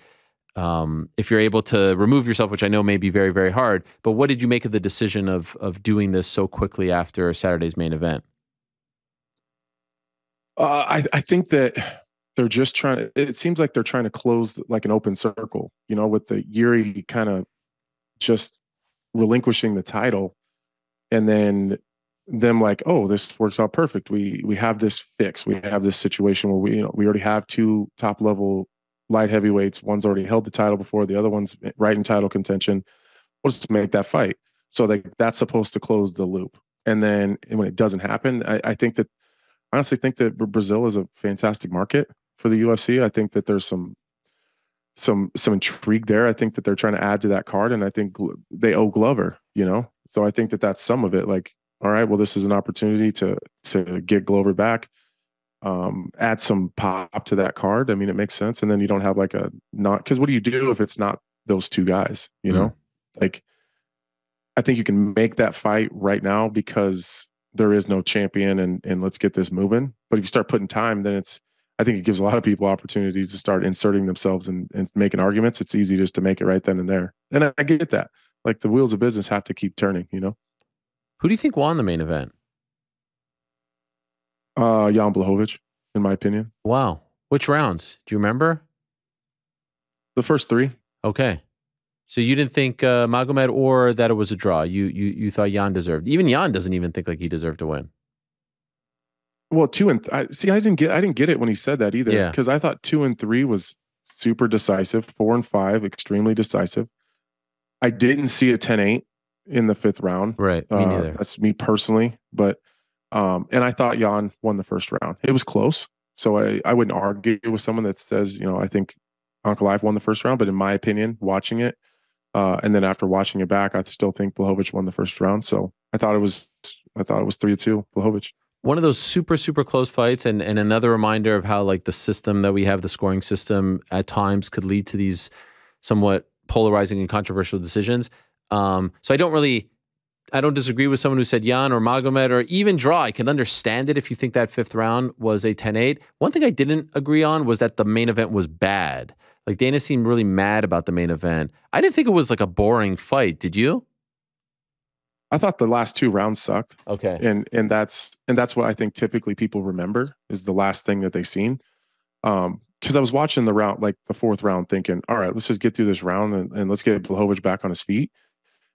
if you're able to remove yourself, which I know may be very, very hard, but what did you make of the decision of doing this so quickly after Saturday's main event? I think that they're just it seems like they're trying to close like an open circle, you know, with the Yuri kind of just relinquishing the title, and then them like, oh, this works out perfect. We have this fixed. We have this situation where we already have two top level light heavyweights. One's already held the title before, the other one's right in title contention. We'll just make that fight. So that's supposed to close the loop. And then when it doesn't happen, I honestly think that Brazil is a fantastic market for the UFC. I think that there's some intrigue there. I think that they're trying to add to that card, and I think they owe Glover, you know? So I think that that's some of it. Like, all right, well, this is an opportunity to get Glover back, add some pop to that card. I mean, it makes sense. And then you don't have like because what do you do if it's not those two guys, you know? Like, I think you can make that fight right now because there is no champion, and let's get this moving. But if you start putting time, then I think it gives a lot of people opportunities to start inserting themselves and making arguments. It's easy just to make it right then and there. And I get that. Like, the wheels of business have to keep turning, you know? Who do you think won the main event? Jan Blachowicz, in my opinion. Wow. Which rounds? Do you remember? The first 3. Okay. So you didn't think Magomed or that it was a draw. You thought Jan deserved. Even Jan doesn't even think like he deserved to win. Well, 2 and I didn't get it when he said that either. Yeah. Because I thought 2 and 3 was super decisive. 4 and 5 extremely decisive. I didn't see a 10-8 in the 5th round. Right. Me neither. That's me personally. But and I thought Jan won the first round. It was close. So I wouldn't argue with someone that says, you know, I think Ankalaev won the first round. But in my opinion, watching it, and then after watching it back, I still think Blachowicz won the first round. So I thought it was 3-2 Blachowicz. One of those super, super close fights, and another reminder of how like the system that we have, the scoring system, at times could lead to these somewhat polarizing and controversial decisions. So I don't disagree with someone who said Jan or Magomed or even draw. I can understand it if you think that 5th round was a 10-8. One thing I didn't agree on was that the main event was bad. Like, Dana seemed really mad about the main event. I didn't think it was like a boring fight. Did you? I thought the last 2 rounds sucked. Okay. And that's what I think typically people remember is the last thing that they've seen. Because I was watching the round, like the 4th round, thinking, all right, let's just get through this round and let's get Blachowicz back on his feet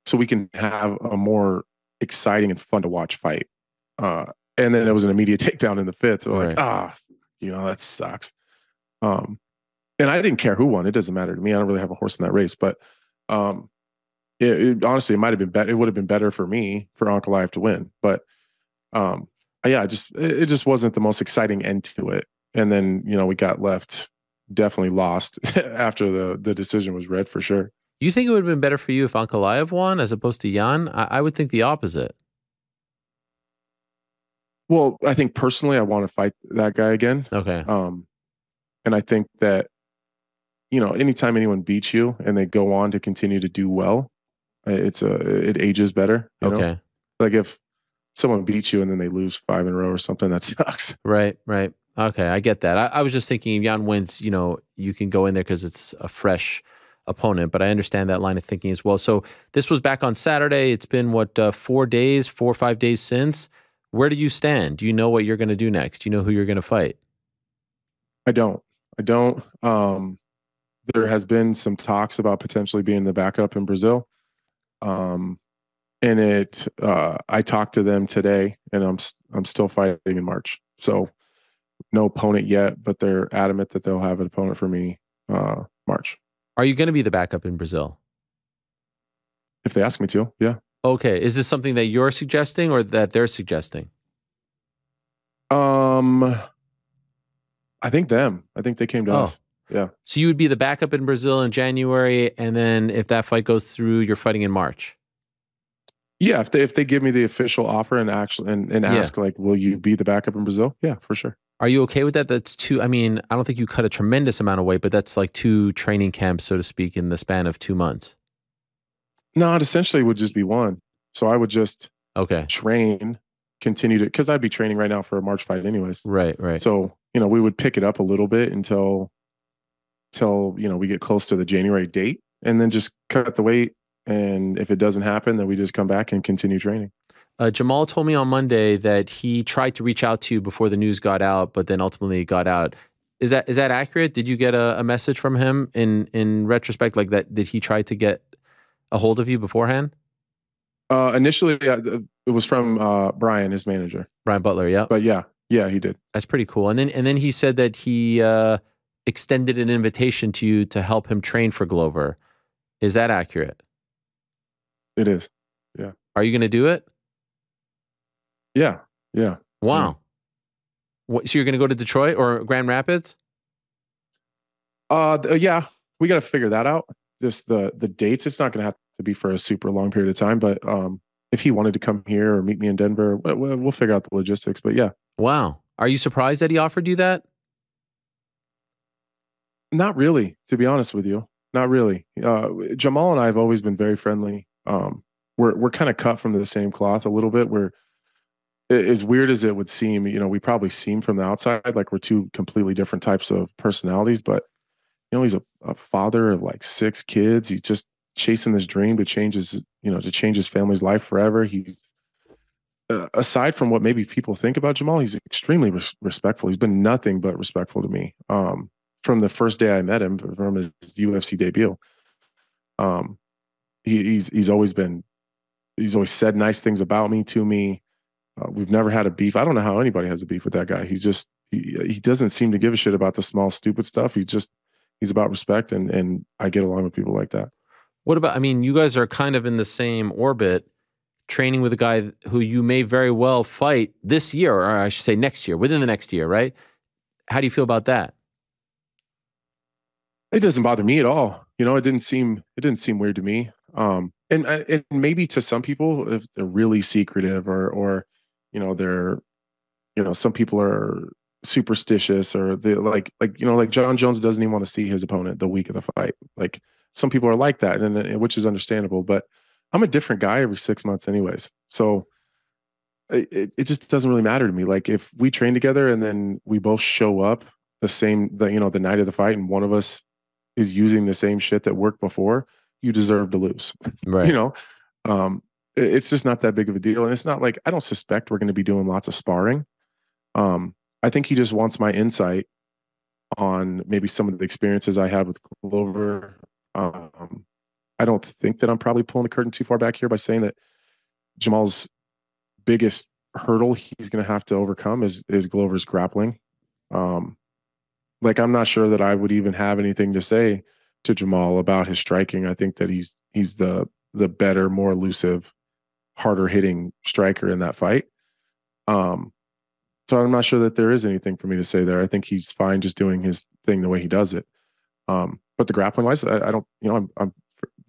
so we can have a more exciting and fun to watch fight. And then it was an immediate takedown in the 5th. So like, that sucks. And I didn't care who won. It doesn't matter to me. I don't really have a horse in that race. But honestly, it might have been better. It would have been better for me for Ankalaev to win. But it just wasn't the most exciting end to it. And then, you know, we got left definitely lost after the decision was read for sure. You think it would have been better for you if Ankalaev won as opposed to Jan? I would think the opposite. Well, I think personally, I want to fight that guy again. Okay. And I think that, you know, anytime anyone beats you and they go on to continue to do well, it ages better. You know? Like if someone beats you and then they lose 5 in a row or something, that sucks. Right. Okay, I get that. I was just thinking if Jan wins, you know, you can go in there because it's a fresh opponent, but I understand that line of thinking as well. So this was back on Saturday. It's been, 4 or 5 days since. Where do you stand? Do you know what you're going to do next? Do you know who you're going to fight? I don't. There has been some talks about potentially being the backup in Brazil. And I talked to them today, and I'm still fighting in March. So no opponent yet, but they're adamant that they'll have an opponent for me March. Are you going to be the backup in Brazil? If they ask me to, yeah. Okay. Is this something that you're suggesting or that they're suggesting? I think them. I think they came to us. Yeah. So you would be the backup in Brazil in January, and then if that fight goes through, you're fighting in March. Yeah, if they give me the official offer and ask like, will you be the backup in Brazil? Yeah, for sure. Are you okay with that? That's two. I mean, I don't think you cut a tremendous amount of weight, but that's like 2 training camps, so to speak, in the span of 2 months. No, it essentially would just be 1. So I would just train, continue to, because I'd be training right now for a March fight anyways. Right. So, you know, we would pick it up a little bit until you know, we get close to the January date, and then just cut the weight. And if it doesn't happen, then we just come back and continue training. Jamahal told me on Monday that he tried to reach out to you before the news got out, but then ultimately got out. Is that accurate? Did you get a message from him in retrospect like that? Did he try to get a hold of you beforehand? Initially, it was from Brian, his manager. Brian Butler, yeah. But yeah, he did. That's pretty cool. And then he said that he extended an invitation to you to help him train for Glover. Is that accurate? It is. Yeah. Are you going to do it? Yeah. Wow. So you're going to go to Detroit or Grand Rapids? Yeah, we got to figure that out. Just the dates. It's not going to have to be for a super long period of time, but if he wanted to come here or meet me in Denver, we'll figure out the logistics. But yeah. Wow. Are you surprised that he offered you that? Not really, to be honest with you. Not really. Jamahal and I have always been very friendly. we're kind of cut from the same cloth a little bit. We're as weird as it would seem, we probably seem from the outside like we're two completely different types of personalities, but he's a father of like 6 kids. He's just chasing this dream to change his family's life forever. He's aside from what maybe people think about Jamahal, he's extremely respectful. He's been nothing but respectful to me. From the first day I met him, from his UFC debut. He's always said nice things about me to me. We've never had a beef. I don't know how anybody has a beef with that guy. He doesn't seem to give a shit about the small, stupid stuff. He's about respect, and I get along with people like that. What about, I mean, you guys are kind of in the same orbit, training with a guy who you may very well fight this year, or I should say next year, within the next year, right? How do you feel about that? It doesn't bother me at all. It didn't seem weird to me. And maybe to some people, if they're really secretive or they're, some people are superstitious, or they like John Jones doesn't even want to see his opponent the week of the fight. Like, some people are like that, and which is understandable, but I'm a different guy every 6 months anyways. So it just doesn't really matter to me. Like, if we train together and then we both show up the night of the fight, and one of us is using the same shit that worked before, you deserve to lose. Right. It's just not that big of a deal. And it's not like, I don't suspect we're going to be doing lots of sparring. I think he just wants my insight on maybe some of the experiences I have with Glover. I don't think that I'm probably pulling the curtain too far back here by saying that Jamal's biggest hurdle he's going to have to overcome is Glover's grappling. Like, I'm not sure that I would even have anything to say to Jamahal about his striking. I think that he's the better, more elusive, harder hitting striker in that fight. So I'm not sure that there is anything for me to say there. I think he's fine just doing his thing the way he does it. But the grappling wise, I don't, I'm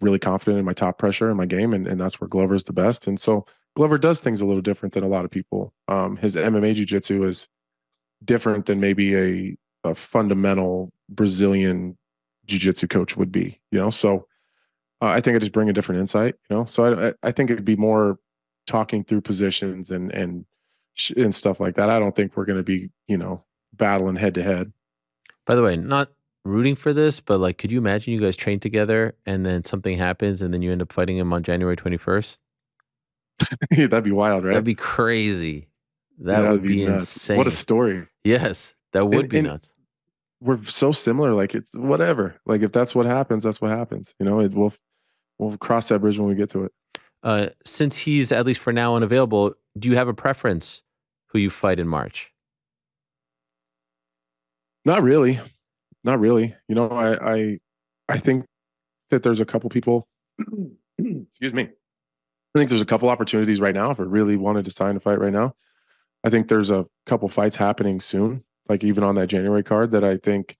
really confident in my top pressure in my game, and that's where Glover's the best. And so Glover does things a little different than a lot of people. His MMA jiu-jitsu is different than maybe a fundamental Brazilian jiu-jitsu coach would be, so I think I just bring a different insight, so I think it'd be more talking through positions and stuff like that. I don't think we're going to be, battling head to head. By the way, not rooting for this, but like, could you imagine you guys train together and then something happens and then you end up fighting him on January 21st? That'd be wild, right? That'd be crazy. That would be insane. What a story. Yes, that would be nuts. We're so similar. Like, it's whatever. Like, if that's what happens, that's what happens. We'll cross that bridge when we get to it. Since he's, at least for now, unavailable, do you have a preference who you fight in March? Not really. Not really. I think that there's a couple people, excuse me. I think there's a couple opportunities right now if I really wanted to sign a fight right now. I think there's a couple fights happening soon, like even on that January card, that I think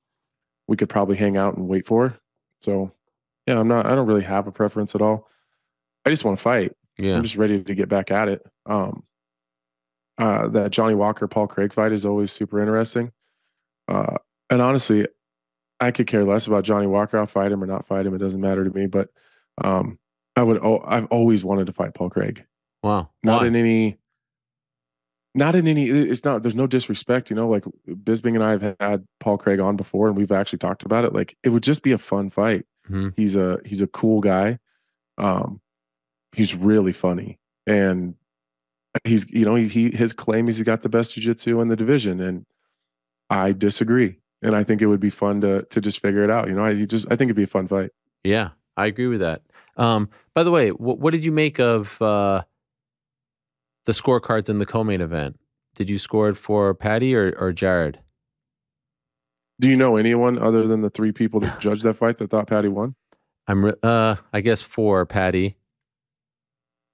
we could probably hang out and wait for. So yeah, I don't really have a preference at all. I just want to fight. Yeah. I'm just ready to get back at it. That Johnny Walker, Paul Craig fight is always super interesting. And honestly, I could care less about Johnny Walker. I'll fight him or not fight him. It doesn't matter to me. But I've always wanted to fight Paul Craig. Wow. Not in any, it's not, there's no disrespect, like Bisping and I have had Paul Craig on before and we've actually talked about it. Like, it would just be a fun fight. Mm-hmm. He's a cool guy. He's really funny, and he's, his claim is he got the best jiu-jitsu in the division, and I disagree. And I think it would be fun to just figure it out. I think it'd be a fun fight. Yeah, I agree with that. By the way, what did you make of the scorecards in the co-main event? Did you score it for Paddy or Jared? Do you know anyone other than the 3 people that judged that fight that thought Paddy won? I guess for Paddy.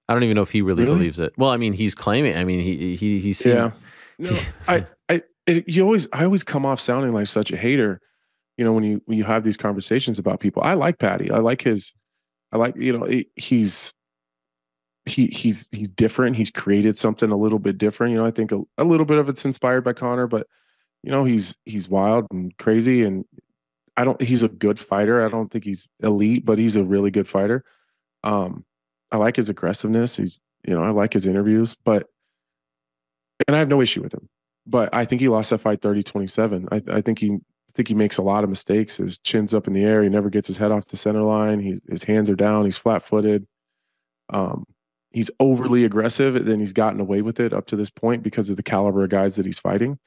I don't even know if he really believes it. Well, I mean, he's claiming. I mean, he seemed, yeah. No, I always come off sounding like such a hater, when you have these conversations about people. I like Paddy. He's different. He's created something a little bit different. I think a little bit of it's inspired by Conor, but he's wild and crazy, and he's a good fighter. I don't think he's elite, but he's a really good fighter. I like his aggressiveness. I like his interviews, and I have no issue with him. But I think he lost that fight 30-27. I think he makes a lot of mistakes. His chin's up in the air. He never gets his head off the center line. His hands are down. He's flat-footed. He's overly aggressive, and then he's gotten away with it up to this point because of the caliber of guys that he's fighting.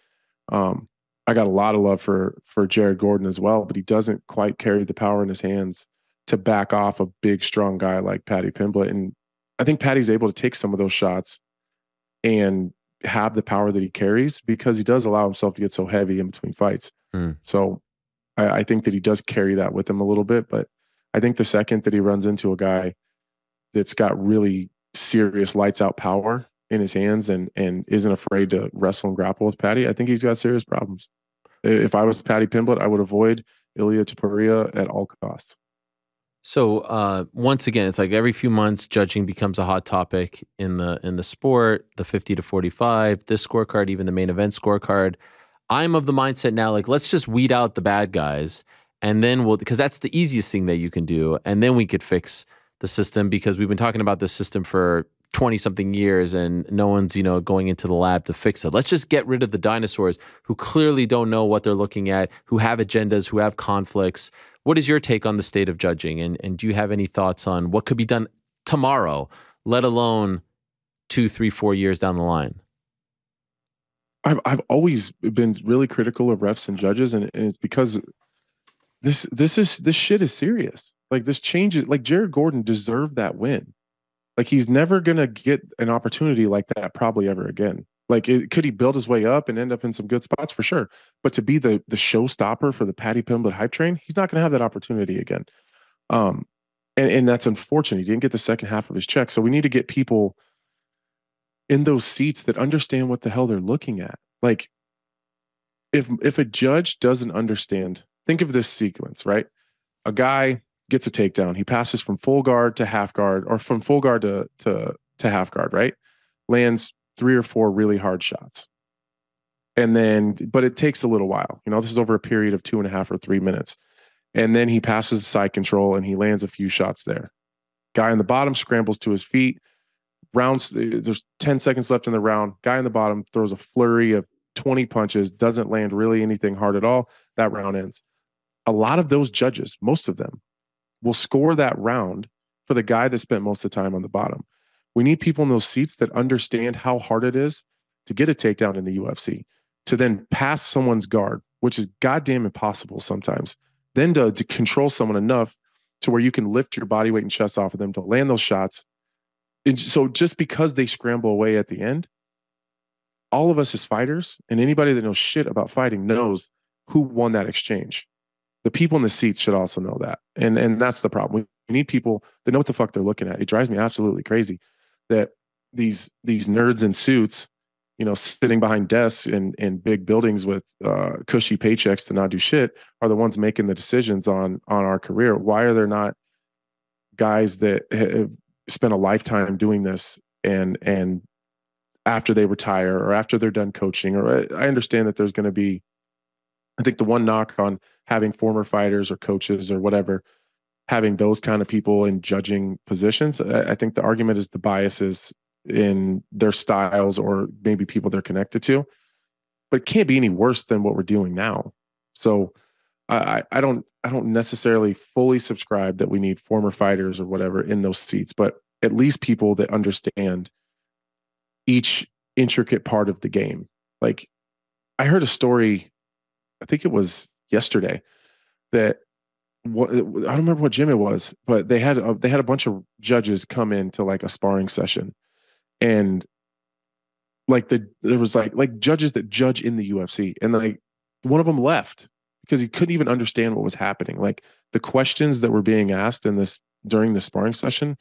I got a lot of love for Jared Gordon as well, but he doesn't quite carry the power in his hands to back off a big, strong guy like Paddy Pimblett. And I think Paddy's able to take some of those shots and have the power that he carries because he does allow himself to get so heavy in between fights. So I think that he does carry that with him a little bit. But I think the second that he runs into a guy that's got really serious lights out power in his hands and isn't afraid to wrestle and grapple with Paddy, I think he's got serious problems. If I was Paddy Pimblett, I would avoid Ilia Topuria at all costs. So once again, it's like every few months, judging becomes a hot topic in the sport. The 50 to 45, this scorecard, even the main event scorecard. I'm of the mindset now, like let's just weed out the bad guys, and then because that's the easiest thing that you can do, and then we could fix the system because we've been talking about this system for 20-something years and no one's, going into the lab to fix it. Let's just get rid of the dinosaurs who clearly don't know what they're looking at, who have agendas, who have conflicts. What is your take on the state of judging? And do you have any thoughts on what could be done tomorrow, let alone 2, 3, 4 years down the line? I've always been really critical of refs and judges, and it's because this shit is serious. Like this changes. Like Jared Gordon deserved that win. Like he's never gonna get an opportunity like that probably ever again. Like could he build his way up and end up in some good spots for sure? But to be the showstopper for the Paddy Pimblett hype train, he's not gonna have that opportunity again. And that's unfortunate. He didn't get the second half of his check. So we need to get people in those seats that understand what the hell they're looking at. Like if a judge doesn't understand, think of this sequence, right? A guy gets a takedown. He passes from full guard to half guard, or from full guard to half guard, right? Lands 3 or 4 really hard shots. And then, but it takes a little while. This is over a period of 2.5 or 3 minutes. And then he passes the side control and he lands a few shots there. Guy on the bottom scrambles to his feet. There's 10 seconds left in the round. Guy on the bottom throws a flurry of 20 punches, doesn't land really anything hard at all. That round ends. A lot of those judges, most of them, will score that round for the guy that spent most of the time on the bottom. We need people in those seats that understand how hard it is to get a takedown in the UFC, to then pass someone's guard, which is goddamn impossible sometimes, then to control someone enough to where you can lift your body weight and chest off of them to land those shots. And so just because they scramble away at the end, all of us as fighters and anybody that knows shit about fighting knows who won that exchange. The people in the seats should also know that. And that's the problem. We need people that know what the fuck they're looking at. It drives me absolutely crazy that these nerds in suits, sitting behind desks in big buildings with cushy paychecks to not do shit are the ones making the decisions on our career. Why are there not guys that have spent a lifetime doing this and after they retire or after they're done coaching? Or I understand that there's going to be, I think the one knock on having former fighters or coaches or whatever, having those kind of people in judging positions, I think the argument is the biases in their styles or maybe people they're connected to, but it can't be any worse than what we're doing now. So I don't necessarily fully subscribe that we need former fighters or whatever in those seats, but at least people that understand each intricate part of the game. Like I heard a story, I think it was yesterday, that I don't remember what gym it was, but they had a bunch of judges come into like a sparring session, and like there was like judges that judge in the UFC, and like one of them left because he couldn't even understand what was happening. Like the questions that were being asked during the sparring session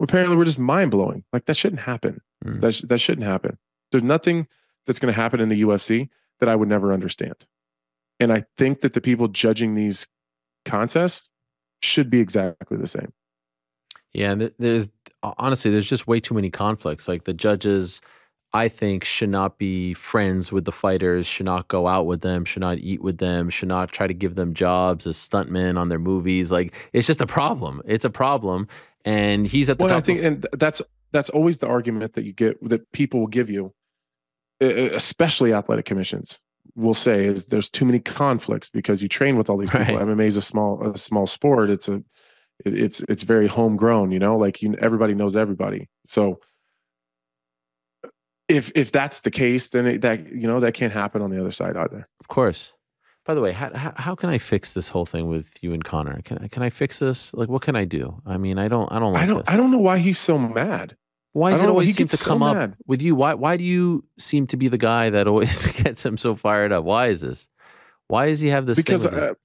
apparently were just mind blowing. Like that shouldn't happen. That shouldn't happen. There's nothing that's going to happen in the UFC that I would never understand. And I think that the people judging these contests should be exactly the same. Yeah, there's just way too many conflicts. Like the judges, I think, should not be friends with the fighters, should not go out with them, should not eat with them, should not try to give them jobs as stuntmen on their movies. Like it's just a problem. It's a problem. and he's at the top. I think, and that's always the argument that you get, that people will give you, especially athletic commissions will say, is there's too many conflicts because you train with all these people. MMA is a small sport. It's very homegrown, you know, like everybody knows everybody. So if that's the case, then that can't happen on the other side either. Of course. By the way, how can I fix this whole thing with you and Connor? Can I fix this? Like, what can I do? I mean, I don't like this. I don't know why he's so mad. Why does it always seem to come up with you? Why do you seem to be the guy that always gets him so fired up? Why is this? Why does he have this? Because thing with you?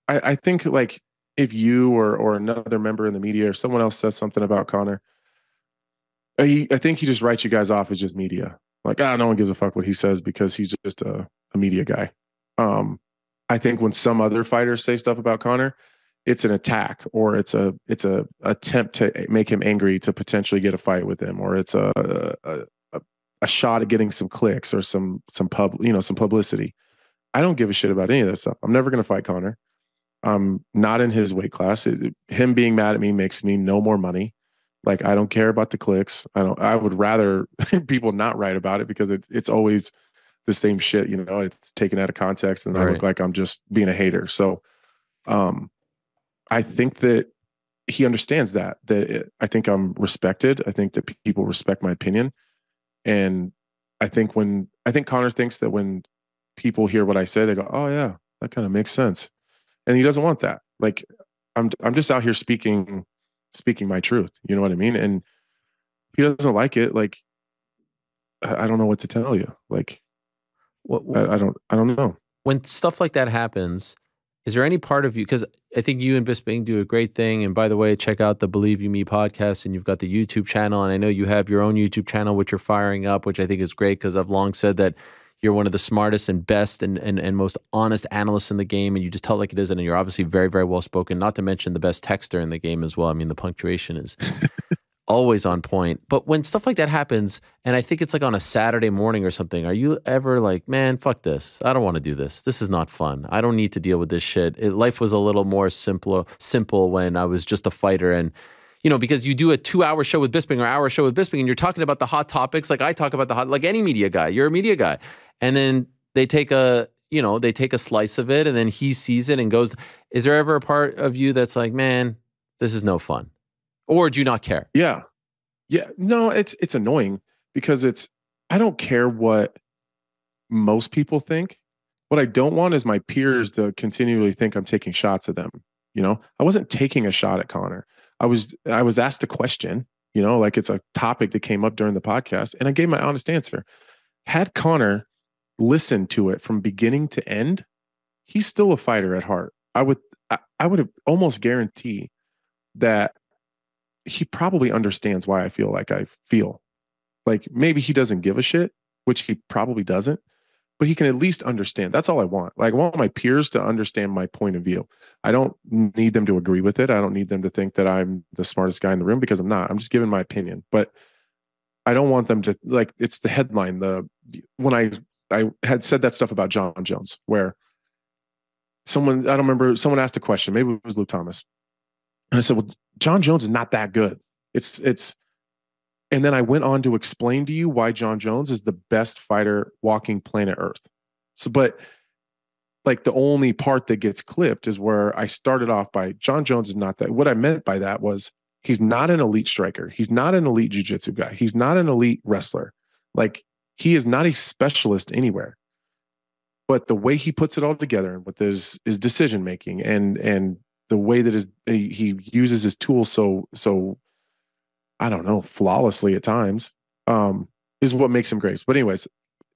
I think, like, if you or another member in the media or someone else says something about Connor, I think he just writes you guys off as just media. Like, no one gives a fuck what he says because he's just a media guy. I think when some other fighters say stuff about Connor, it's an attack, or it's a attempt to make him angry to potentially get a fight with him, or it's a shot at getting some clicks or some publicity. I don't give a shit about any of that stuff. I'm never going to fight Connor. I'm not in his weight class. Him being mad at me makes me no more money. Like, I don't care about the clicks. I would rather people not write about it, because it's always the same shit, you know, it's taken out of context and I look like I'm just being a hater. So, I think that he understands that I think I'm respected. I think that people respect my opinion. And I think Connor thinks that when people hear what I say, they go, oh yeah, that kind of makes sense. And he doesn't want that. Like, I'm just out here speaking my truth. You know what I mean? And if he doesn't like it, like, I don't know what to tell you. Like, I don't know. When stuff like that happens, is there any part of you, because I think you and Bisping do a great thing, and by the way, check out the Believe You Me podcast, and you've got the YouTube channel, and I know you have your own YouTube channel, which you're firing up, which I think is great, because I've long said that you're one of the smartest and best and most honest analysts in the game, and you just tell it like it is, and you're obviously very, very well spoken, not to mention the best texter in the game as well. I mean, the punctuation is always on point. But when stuff like that happens, and I think it's like on a Saturday morning or something, are you ever like, man, fuck this. I don't want to do this. This is not fun. I don't need to deal with this shit. Life was a little more simple when I was just a fighter. And, you know, because you do a 2-hour show with Bisping or hour show with Bisping, and you're talking about the hot topics. Like I talk about like any media guy. You're a media guy. And then they take a slice of it, and then he sees it and goes, is there ever a part of you that's like, man, this is no fun? Or do you not care? Yeah. No, it's annoying, because I don't care what most people think. What I don't want is my peers to continually think I'm taking shots at them. You know, I wasn't taking a shot at Connor. I was asked a question, you know, like it's a topic that came up during the podcast, and I gave my honest answer. Had Connor listened to it from beginning to end, he's still a fighter at heart. I would almost guarantee that he probably understands why I feel like I feel. Like, maybe he doesn't give a shit, which he probably doesn't, but he can at least understand. That's all I want. Like, I want my peers to understand my point of view. I don't need them to agree with it. I don't need them to think that I'm the smartest guy in the room, because I'm not. I'm just giving my opinion. But I don't want them to, like, it's the headline. When I had said that stuff about John Jones, where someone asked a question, maybe it was Luke Thomas. And I said, well, John Jones is not that good. And then I went on to explain to you why John Jones is the best fighter walking planet Earth. So, but like, the only part that gets clipped is where I started off by John Jones is not that. What I meant by that was, he's not an elite striker. He's not an elite jiu-jitsu guy. He's not an elite wrestler. Like, he is not a specialist anywhere. But the way he puts it all together, and with his decision-making and the way that he uses his tools so I don't know, flawlessly at times, is what makes him great. But anyways,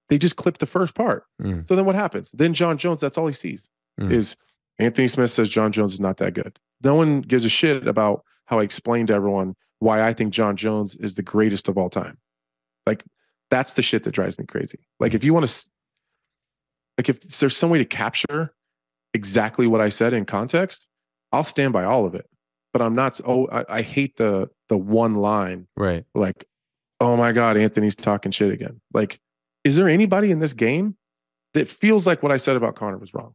they just clipped the first part. So then what happens? Then John Jones, that's all he sees is Anthony Smith says John Jones is not that good. No one gives a shit about how I explained to everyone why I think John Jones is the greatest of all time. Like, that's the shit that drives me crazy. Like, if you want to, like, if there's some way to capture exactly what I said in context, I'll stand by all of it. But I'm not. I hate the one line. Right. Like, oh my God, Anthony's talking shit again. Like, is there anybody in this game that feels like what I said about Connor was wrong?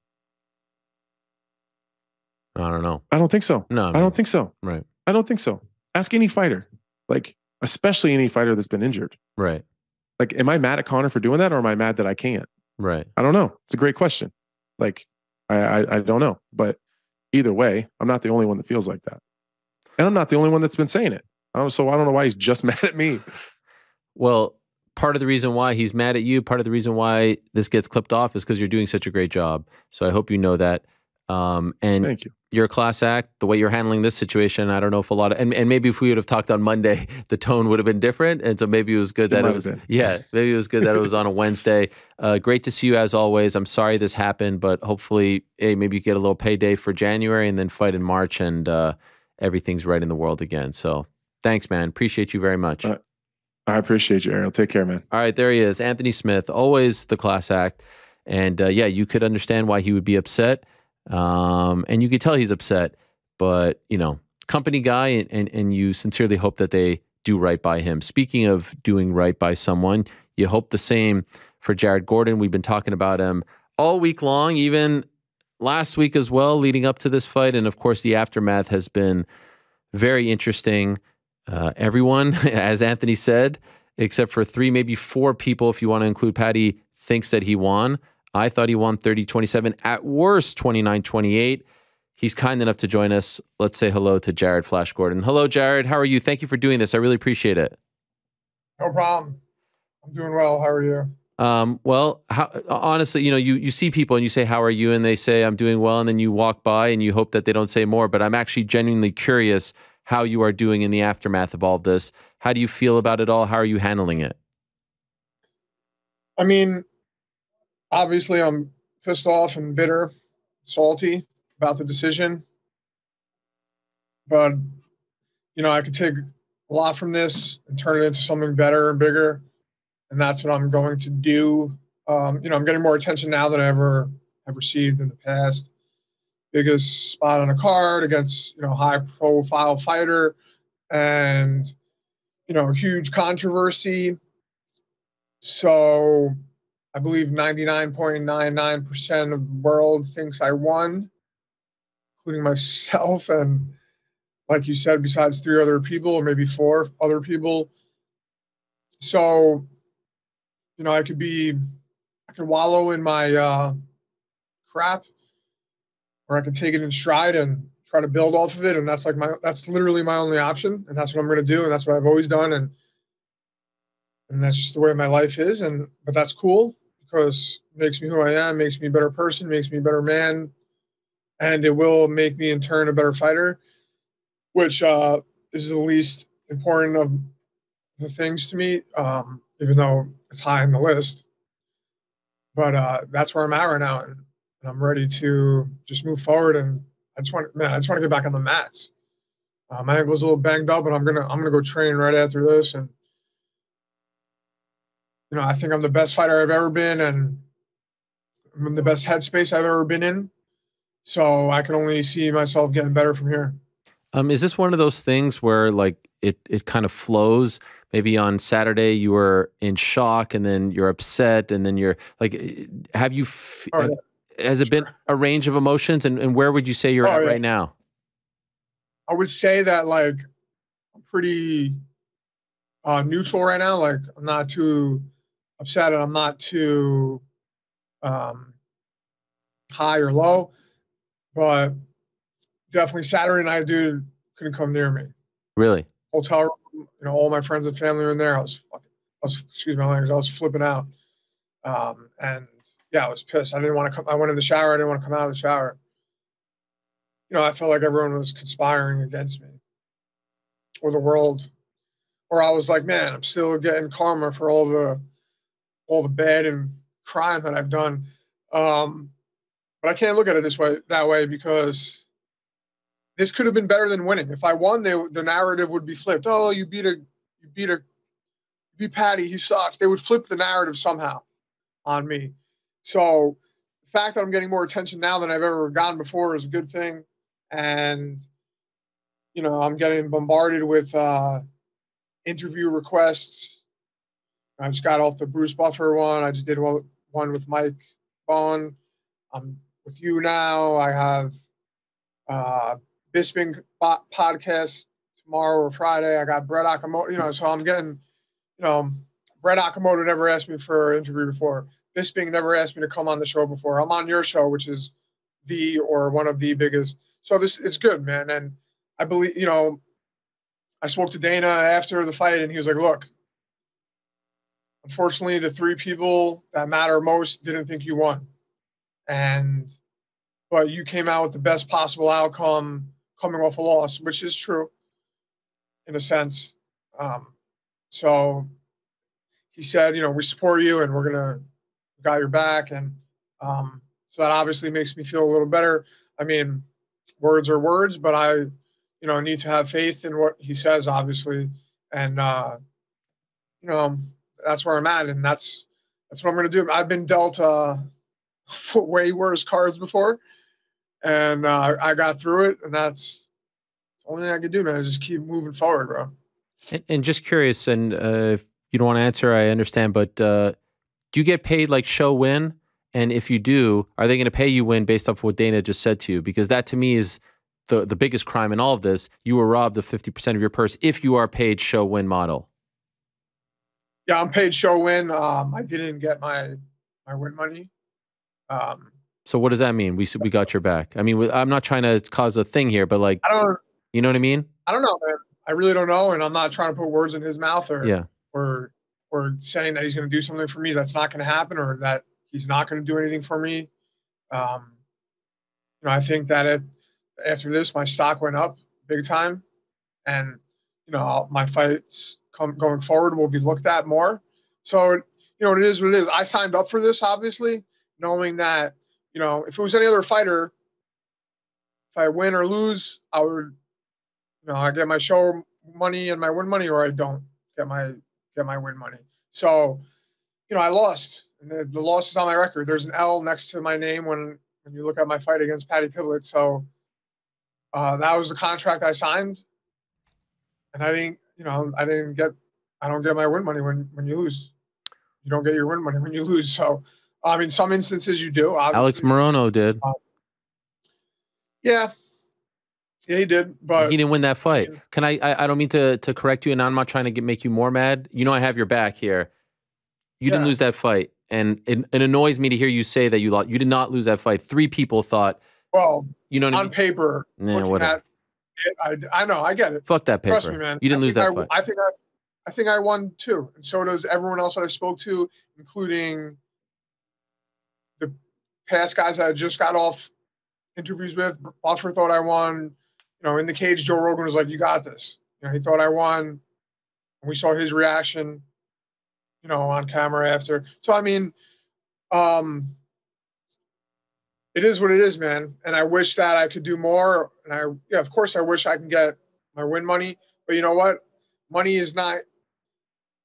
I don't know. I don't think so. No, I don't think so. Right. I don't think so. Ask any fighter, like especially any fighter that's been injured. Right. Like, am I mad at Conor for doing that, or am I mad that I can't? Right. I don't know. It's a great question. Like, I don't know, but either way, I'm not the only one that feels like that, and I'm not the only one that's been saying it. So I don't know why he's just mad at me. Well, part of the reason why he's mad at you, part of the reason why this gets clipped off is because you're doing such a great job. So I hope you know that. And thank you. You're a class act. The way you're handling this situation, I don't know if a lot of, and maybe if we would have talked on Monday, the tone would have been different. And so maybe it was good that it was, maybe it was good that it was on a Wednesday. Great to see you as always. I'm sorry this happened, but hopefully, hey, maybe you get a little payday for January and then fight in March, and everything's right in the world again. So thanks, man. Appreciate you very much. I appreciate you, Ariel. Take care, man. All right, there he is. Anthony Smith, always the class act. And yeah, you could understand why he would be upset. And you could tell he's upset, but you know, company guy, and you sincerely hope that they do right by him. Speaking of doing right by someone, you hope the same for Jared Gordon. We've been talking about him all week long, even last week as well, leading up to this fight. And of course, the aftermath has been very interesting. Everyone, as Anthony said, except for 3, maybe 4 people, if you want to include Paddy, thinks that he won. I thought he won 30-27, at worst 29-28. He's kind enough to join us. Let's say hello to Jared Flash Gordon. Hello, Jared. How are you? Thank you for doing this. I really appreciate it. No problem. I'm doing well. How are you? Well, honestly, you know, you see people and you say, how are you? And they say, I'm doing well. And then you walk by and you hope that they don't say more. But I'm actually genuinely curious how you are doing in the aftermath of all this. How do you feel about it all? How are you handling it? I mean, obviously I'm pissed off and bitter, salty about the decision. But, you know, I could take a lot from this and turn it into something better and bigger. And that's what I'm going to do. You know, I'm getting more attention now than I ever have received in the past. Biggest spot on a card against, you know, high profile fighter, and, you know, huge controversy. So I believe 99.99% of the world thinks I won, including myself. And like you said, besides 3 other people, or maybe 4 other people. So, you know, I could wallow in my crap, or I can take it in stride and try to build off of it. And that's literally my only option. And that's what I'm going to do. And that's what I've always done. And that's just the way my life is. But that's cool, because it makes me who I am, makes me a better person, makes me a better man. And it will make me in turn a better fighter, which is the least important of the things to me, even though it's high on the list. But that's where I'm at right now. And I'm ready to just move forward. And I just want to get back on the mats. My ankle's a little banged up, and I'm gonna go train right after this. And you know, I think I'm the best fighter I've ever been, and I'm in the best headspace I've ever been in. So I can only see myself getting better from here. Is this one of those things where like it kind of flows? Maybe on Saturday you were in shock, and then you're upset, and then you're like, have you? Has it been a range of emotions, and where would you say you're at right now? I would say that like I'm pretty neutral right now. Like I'm not too upset, and I'm not too high or low. But definitely Saturday night, dude, couldn't come near me. Really? Hotel room, you know, all my friends and family were in there. I was excuse my language, I was flipping out. And yeah, I was pissed. I didn't want to come. I went in the shower. I didn't want to come out of the shower. You know, I felt like everyone was conspiring against me, or the world. Or I was like, man, I'm still getting karma for all the bad and crime that I've done. But I can't look at it that way, because this could have been better than winning. If I won, the narrative would be flipped. Oh, you beat Paddy, he sucks. They would flip the narrative somehow on me. So the fact that I'm getting more attention now than I've ever gotten before is a good thing. And, you know, I'm getting bombarded with interview requests. I just got off the Bruce Buffer one. I just did one with Mike Bowen. I'm with you now. I have Bisping podcast tomorrow or Friday. I got Brett Okamoto, so I'm getting, Brett Okamoto never asked me for an interview before. Bisping never asked me to come on the show before. I'm on your show, which is one of the biggest. So it's good, man. And I believe, I spoke to Dana after the fight, and he was like, look, unfortunately, the 3 people that matter most didn't think you won. But you came out with the best possible outcome coming off a loss, which is true in a sense. So he said, we support you and got your back. And so that obviously makes me feel a little better. I mean, words are words, but I, need to have faith in what he says, obviously. And, that's where I'm at. And that's what I'm going to do. I've been dealt way worse cards before. And I got through it. And that's the only thing I can do, man, is just keep moving forward, bro. And just curious, and if you don't want to answer, I understand, but do you get paid like show win? And if you do, are they going to pay you win based off what Dana just said to you? Because that to me is the biggest crime in all of this. You were robbed of 50% of your purse if you are paid show win model. Yeah, I'm paid show win. I didn't get my win money. So what does that mean? We got your back. I mean, I'm not trying to cause a thing here, but like, you know what I mean? I don't know, man. I really don't know, and I'm not trying to put words in his mouth or saying that he's going to do something for me that's not going to happen, or that he's not going to do anything for me. I think that after this, my stock went up big time, and my fights going forward will be looked at more. So it is what it is. I signed up for this, obviously, knowing that if it was any other fighter, if I win or lose, I would. I get my show money and my win money, or I don't get my win money. So, I lost, and the loss is on my record. There's an L next to my name when you look at my fight against Paddy Pimblett. So, that was the contract I signed, and I don't get my win money when you lose. You don't get your win money when you lose. So, in some instances you do. Obviously. Alex Morono did. Yeah. Yeah, he did, but he didn't win that fight. Can I don't mean to correct you, and I'm not trying to make you more mad. I have your back here. You didn't lose that fight, and it annoys me to hear you say that you lost. You did not lose that fight. 3 people thought. Well, what on paper, whatever. I know, I get it. Fuck that paper. Trust me, man. You didn't lose that fight. I think I won too, and so does everyone else that I spoke to, including the past guys that I just got off interviews with. Buffer thought I won. In the cage, Joe Rogan was like, "You got this." He thought I won, and we saw his reaction, on camera after. So it is what it is, man. And I wish that I could do more. And of course, I wish I can get my win money. But you know what? Money is not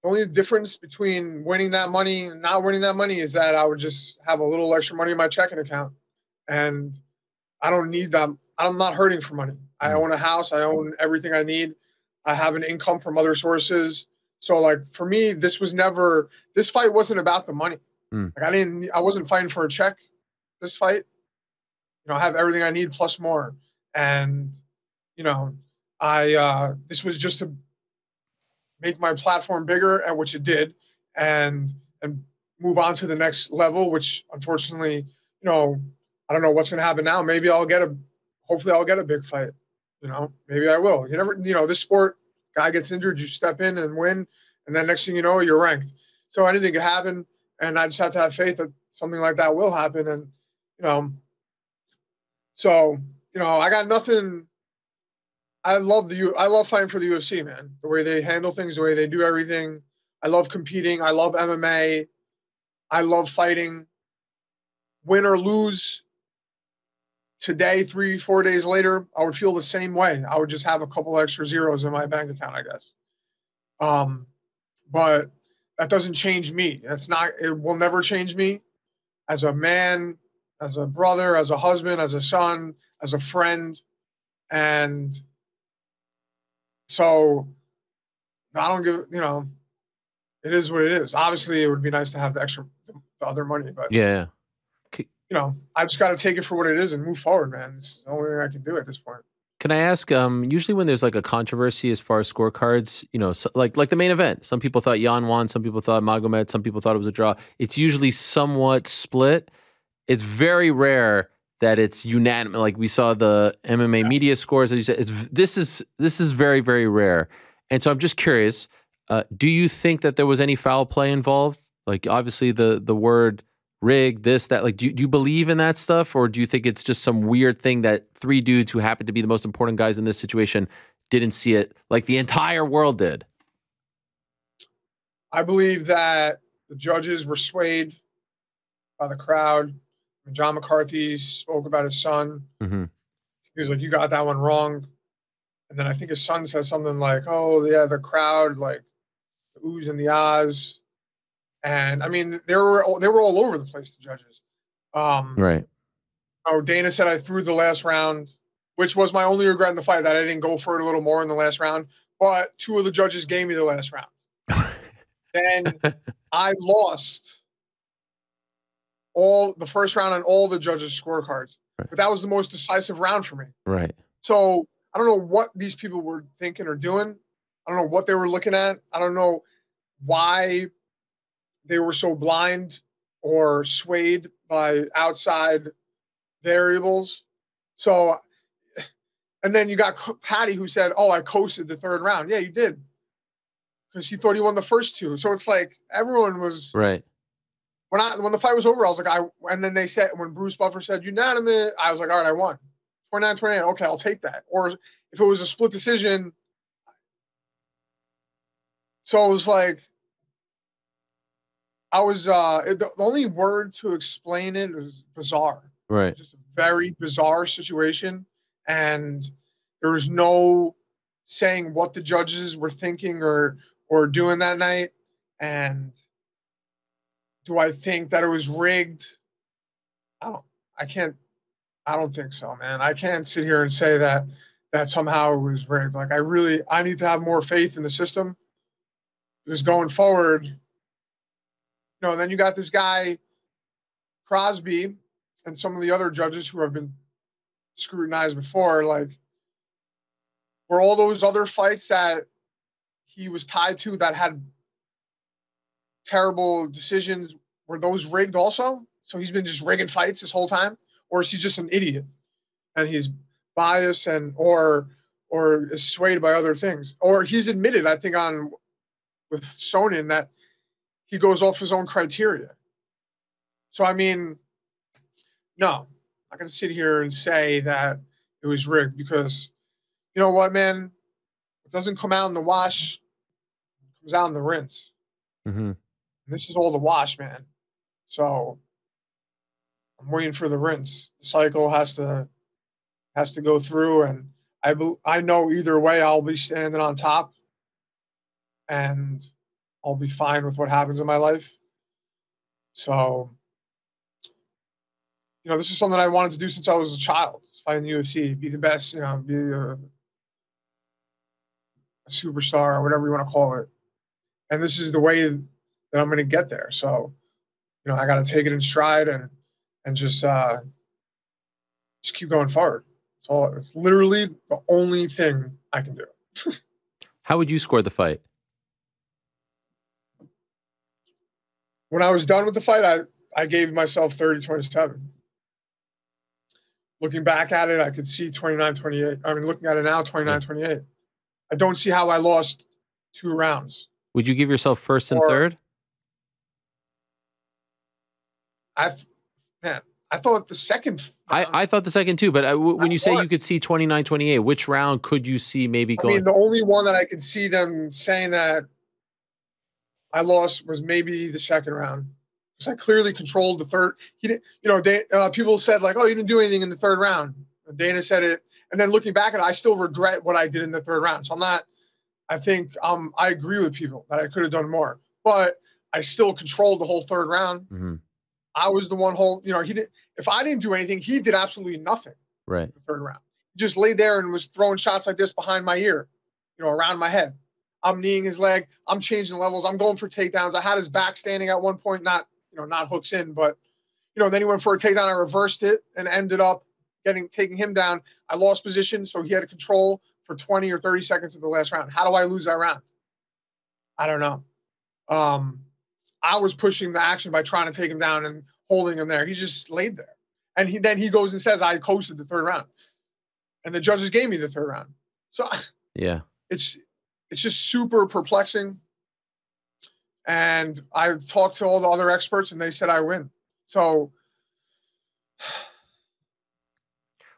the only difference between winning that money and not winning that money is that I would just have a little extra money in my checking account, and I don't need that. I'm not hurting for money. I own a house. I own everything I need. I have an income from other sources. So for me, this fight wasn't about the money. I wasn't fighting for a check this fight. I have everything I need plus more. And, this was just to make my platform bigger, and which it did, and move on to the next level, which unfortunately, I don't know what's going to happen now. Maybe hopefully I'll get a big fight. Maybe I will. You never, this sport, guy gets injured, you step in and win, and then next thing you know, you're ranked. So anything can happen, and I just have to have faith that something like that will happen. And I got nothing. I love fighting for the UFC, man. The way they handle things, the way they do everything. I love competing. I love MMA. I love fighting. Win or lose. Today, 3-4 days later, I would feel the same way. I would just have a couple extra zeros in my bank account, I guess. But that doesn't change me. It will never change me as a man, as a brother, as a husband, as a son, as a friend. And so I don't give, it is what it is. Obviously, it would be nice to have the other money, but yeah. I just got to take it for what it is and move forward, man. It's the only thing I can do at this point. Can I ask, usually when there's like a controversy as far as scorecards, you know, so, like the main event, some people thought Jan won, some people thought Magomed, some people thought it was a draw. It's usually somewhat split. It's very rare that it's unanimous. Like we saw the MMA media scores, as you said, this is very, very rare. And so I'm just curious, do you think that there was any foul play involved? Like obviously the word rig, this, that, like, do you believe in that stuff? Or do you think it's just some weird thing that three dudes who happen to be the most important guys in this situation didn't see it like the entire world did? I believe that the judges were swayed by the crowd. When John McCarthy spoke about his son, he was like, you got that one wrong. And then I think his son said something like, oh, yeah, the crowd, like, the oohs and the ahs. And I mean, they were all over the place, the judges. Right. Oh, Dana said I threw the last round, which was my only regret in the fight, that I didn't go for it a little more in the last round. But two of the judges gave me the last round. Then I lost the first round on all the judges' scorecards. Right. But that was the most decisive round for me. Right. So I don't know what these people were thinking or doing. I don't know what they were looking at. I don't know why they were so blind or swayed by outside variables. So, and then you got Paddy, who said, oh, I coasted the third round. Yeah, you did. Because he thought he won the first two. So it's like everyone was right. When the fight was over, I was like, and then they said, when Bruce Buffer said unanimous, I was like, all right, I won. 29-28. Okay, I'll take that. Or if it was a split decision. So it was like, the only word to explain it is bizarre. Right. It was just a very bizarre situation. And there was no saying what the judges were thinking or doing that night. And do I think that it was rigged? I don't think so, man. I can't sit here and say that somehow it was rigged. Like I need to have more faith in the system. Because going forward, you know, then you got this guy, Crosby, and some of the other judges who have been scrutinized before, like, were all those other fights that he was tied to that had terrible decisions, were those rigged also? So he's been just rigging fights this whole time? Or is he just an idiot and he's biased or is swayed by other things? Or he's admitted, I think, with Sonnen, that he goes off his own criteria. So, I mean, no, I'm not going to sit here and say that it was rigged, because you know what, man? It doesn't come out in the wash, it comes out in the rinse. And this is all the wash, man. So I'm waiting for the rinse. The cycle has to go through, and I know either way I'll be standing on top, and I'll be fine with what happens in my life. So, you know, this is something I wanted to do since I was a child. Fight in the UFC, be the best, you know, be a superstar or whatever you want to call it. And this is the way that I'm going to get there. So, you know, I got to take it in stride and just keep going forward. It's literally the only thing I can do. How would you score the fight? When I was done with the fight, I gave myself 30-27. Looking back at it, I could see 29-28. I mean, looking at it now, 29-28. I don't see how I lost 2 rounds. Would you give yourself first and third? I thought the second. I thought the second too, but when you say you could see 29-28, which round could you see maybe going? I mean, the only one that I could see them saying that I lost was maybe the second round, because I clearly controlled the third. He didn't, you know, people said like, "Oh, you didn't do anything in the third round." And Dana said it, and then looking back at it, I still regret what I did in the third round. So I'm not. I think I agree with people that I could have done more, but I still controlled the whole third round. I was the one you know, he did. If I didn't do anything, he did absolutely nothing. Right. In the third round, he just laid there and was throwing shots like this behind my ear, you know, around my head. I'm kneeing his leg. I'm changing levels. I'm going for takedowns. I had his back standing at one point, not hooks in, but, you know, then he went for a takedown. I reversed it and ended up taking him down. I lost position, so he had control for 20 or 30 seconds of the last round. How do I lose that round? I don't know. I was pushing the action by trying to take him down and holding him there. He just laid there. And then he goes and says, I coasted the third round. And the judges gave me the third round. So yeah, it's just super perplexing. And I talked to all the other experts and they said I win. So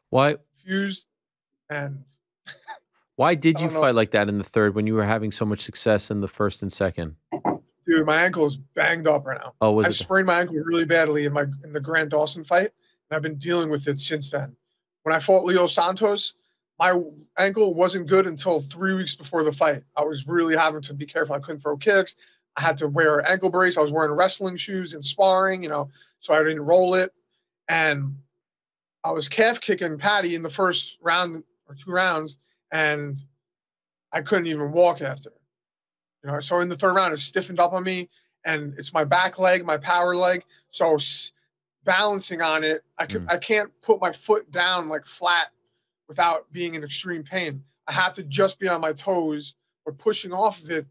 why confused and why did you fight like that in the third when you were having so much success in the first and second? Dude, my ankle is banged up right now. Oh, I sprained my ankle really badly in the Grant Dawson fight, and I've been dealing with it since then. When I fought Leo Santos, my ankle wasn't good until 3 weeks before the fight. I was really having to be careful. I couldn't throw kicks. I had to wear an ankle brace. I was wearing wrestling shoes and sparring, so I didn't roll it. And I was calf kicking Paddy in the first round or 2 rounds, and I couldn't even walk after. So in the third round, it stiffened up on me, and it's my back leg, my power leg. So balancing on it, I can't put my foot down like flat without being in extreme pain. I have to just be on my toes, but pushing off of it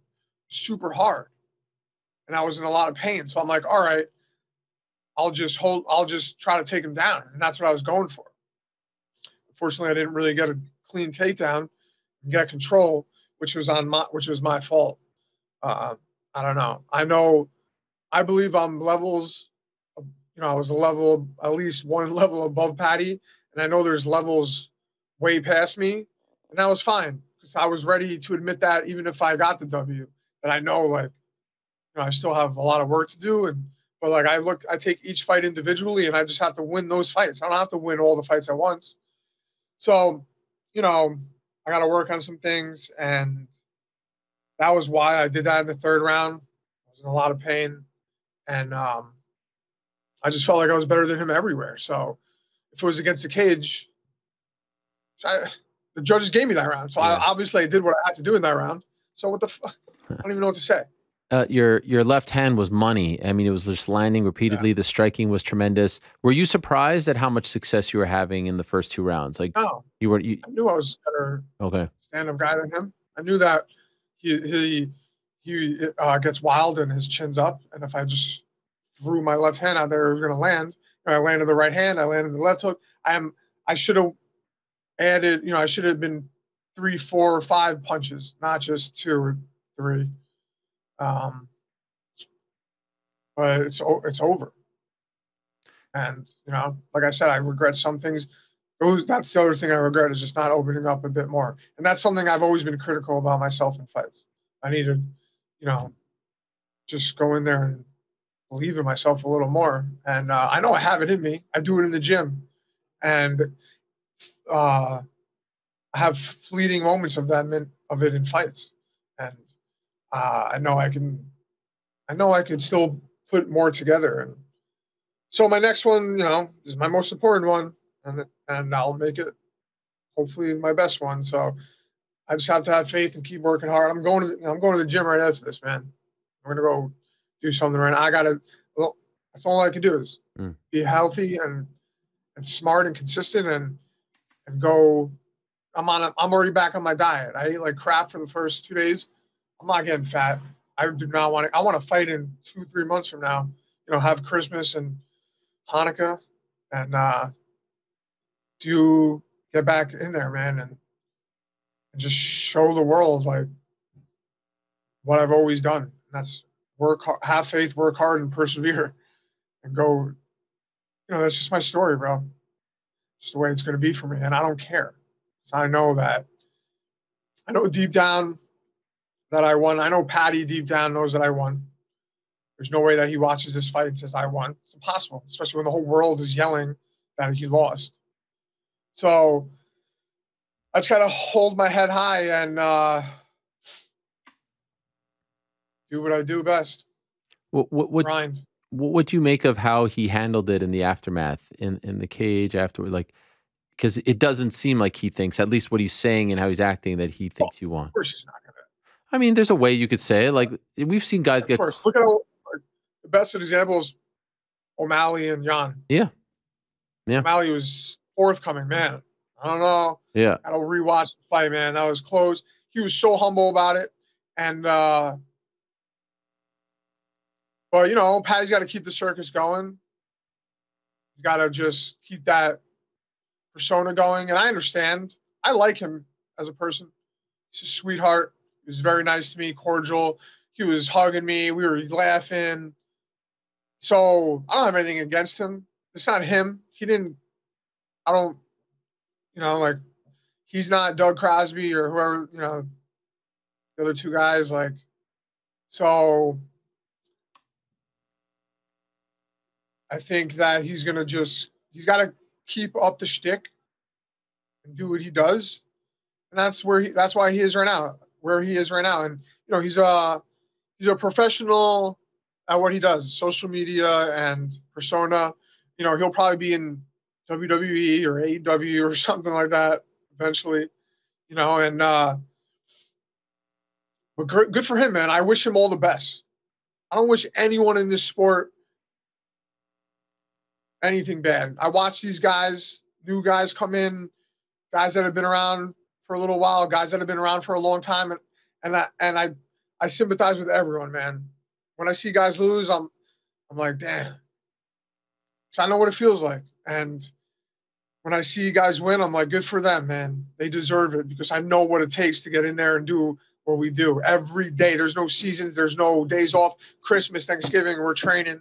super hard. And I was in a lot of pain. So I'm like, all right, I'll just try to take him down. And that's what I was going for. Unfortunately, I didn't really get a clean takedown and get control, which was my fault. I don't know. I believe I'm levels, I was at least one level above Paddy. And I know there's levels way past me. And that was fine because I was ready to admit that even if I got the W, that I know, I still have a lot of work to do. But I take each fight individually and I just have to win those fights. I don't have to win all the fights at once. So, I got to work on some things, and that was why I did that in the third round. I was in a lot of pain, and I just felt like I was better than him everywhere. So if it was against the cage, the judges gave me that round. So I did what I had to do in that round. So what the fuck? I don't even know what to say. Your left hand was money. I mean, it was just landing repeatedly. Yeah. The striking was tremendous. Were you surprised at how much success you were having in the first 2 rounds? No, I knew I was a better stand-up guy than him. I knew that he gets wild and his chin's up, and if I just threw my left hand out there, it was going to land. And I landed the right hand. I landed the left hook. I should have added. I should have been 3, 4, or 5 punches, not just 2 or 3. But it's over. And, like I said, I regret some things. That's the other thing I regret is just not opening up a bit more. And that's something I've always been critical about myself in fights. I need to, just go in there and believe in myself a little more. And I know I have it in me. I do it in the gym. And I have fleeting moments of it in fights. And I know I can still put more together. And so my next one, is my most important one, and I'll make it hopefully my best one. So I just have to have faith and keep working hard. I'm going to the gym right after this, man. I'm gonna go do something right now. That's all I can do is be healthy and smart and consistent and go. I'm already back on my diet. I ate like crap for the first 2 days. I'm not getting fat. I do not want to. I want to fight in 2-3 months from now. Have Christmas and Hanukkah, and get back in there, man, and just show the world what I've always done. And that's work, have faith, work hard, and persevere, and go. That's just my story, bro. Just the way it's going to be for me, and I don't care. So I know deep down that I won. I know Paddy deep down knows that I won. There's no way that he watches this fight and says I won. It's impossible, especially when the whole world is yelling that he lost. So I just got to hold my head high and do what I do best. Grind. What do you make of how he handled it in the aftermath, in the cage afterward? Because it doesn't seem like he thinks, at least what he's saying and how he's acting, that he thinks you won. Of course he's not going to. I mean, there's a way you could say it. We've seen guys get. Of course. Look at the best example is O'Malley and Jan. Yeah. O'Malley was forthcoming, man. I don't know. Yeah. I'll rewatch the fight, man. That was close. He was so humble about it. And, but, you know, Paddy's got to keep the circus going. He's got to just keep that persona going. And I understand. I like him as a person. He's a sweetheart. He was very nice to me, cordial. He was hugging me. We were laughing. So I don't have anything against him. It's not him. I don't, you know, like, he's not Doug Crosby or whoever, you know, the other two guys. Like, so I think that he's got to keep up the shtick and do what he does. And that's why he is right now, where he is right now. And, you know, he's a professional at what he does, social media and persona. You know, he'll probably be in WWE or AEW or something like that eventually, you know, and, but good for him, man. I wish him all the best. I don't wish anyone in this sport anything bad. I watch these guys, new guys come in, guys that have been around for a little while, guys that have been around for a long time, and I sympathize with everyone, man. When I see guys lose, I'm like, damn. So I know what it feels like. And when I see guys win, I'm like, good for them, man. They deserve it because I know what it takes to get in there and do what we do every day. There's no seasons. There's no days off. Christmas, Thanksgiving, we're training.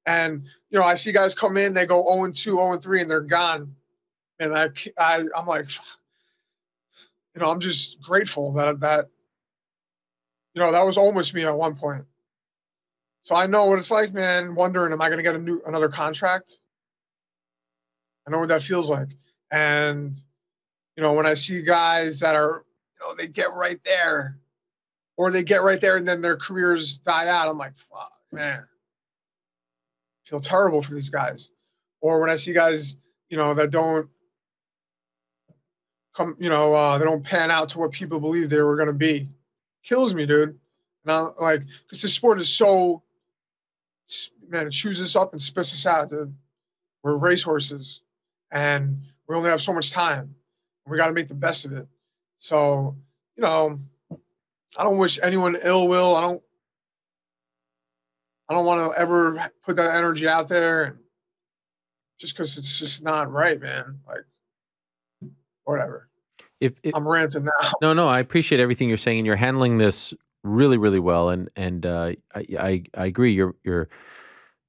And, you know, I see guys come in, they go 0-2, 0-3, and they're gone. And I'm like, you know, I'm just grateful that, you know, that was almost me at one point. So I know what it's like, man, wondering, am I going to get another contract? I know what that feels like. And, you know, when I see guys that are, you know, they get right there, or they get right there and then their careers die out, I'm like, fuck, man. I feel terrible for these guys. Or when I see guys, you know, that don't come, you know, they don't pan out to what people believe they were going to be. Kills me, dude. And I'm like, because this sport is so, man, it chews us up and spits us out, dude. We're racehorses, and we only have so much time. We got to make the best of it. So, you know, I don't wish anyone ill will. I don't want to ever put that energy out there, and just because it's just not right, man. Like, whatever. If I'm ranting now. No, I appreciate everything you're saying, and you're handling this really, really well. And I agree. You're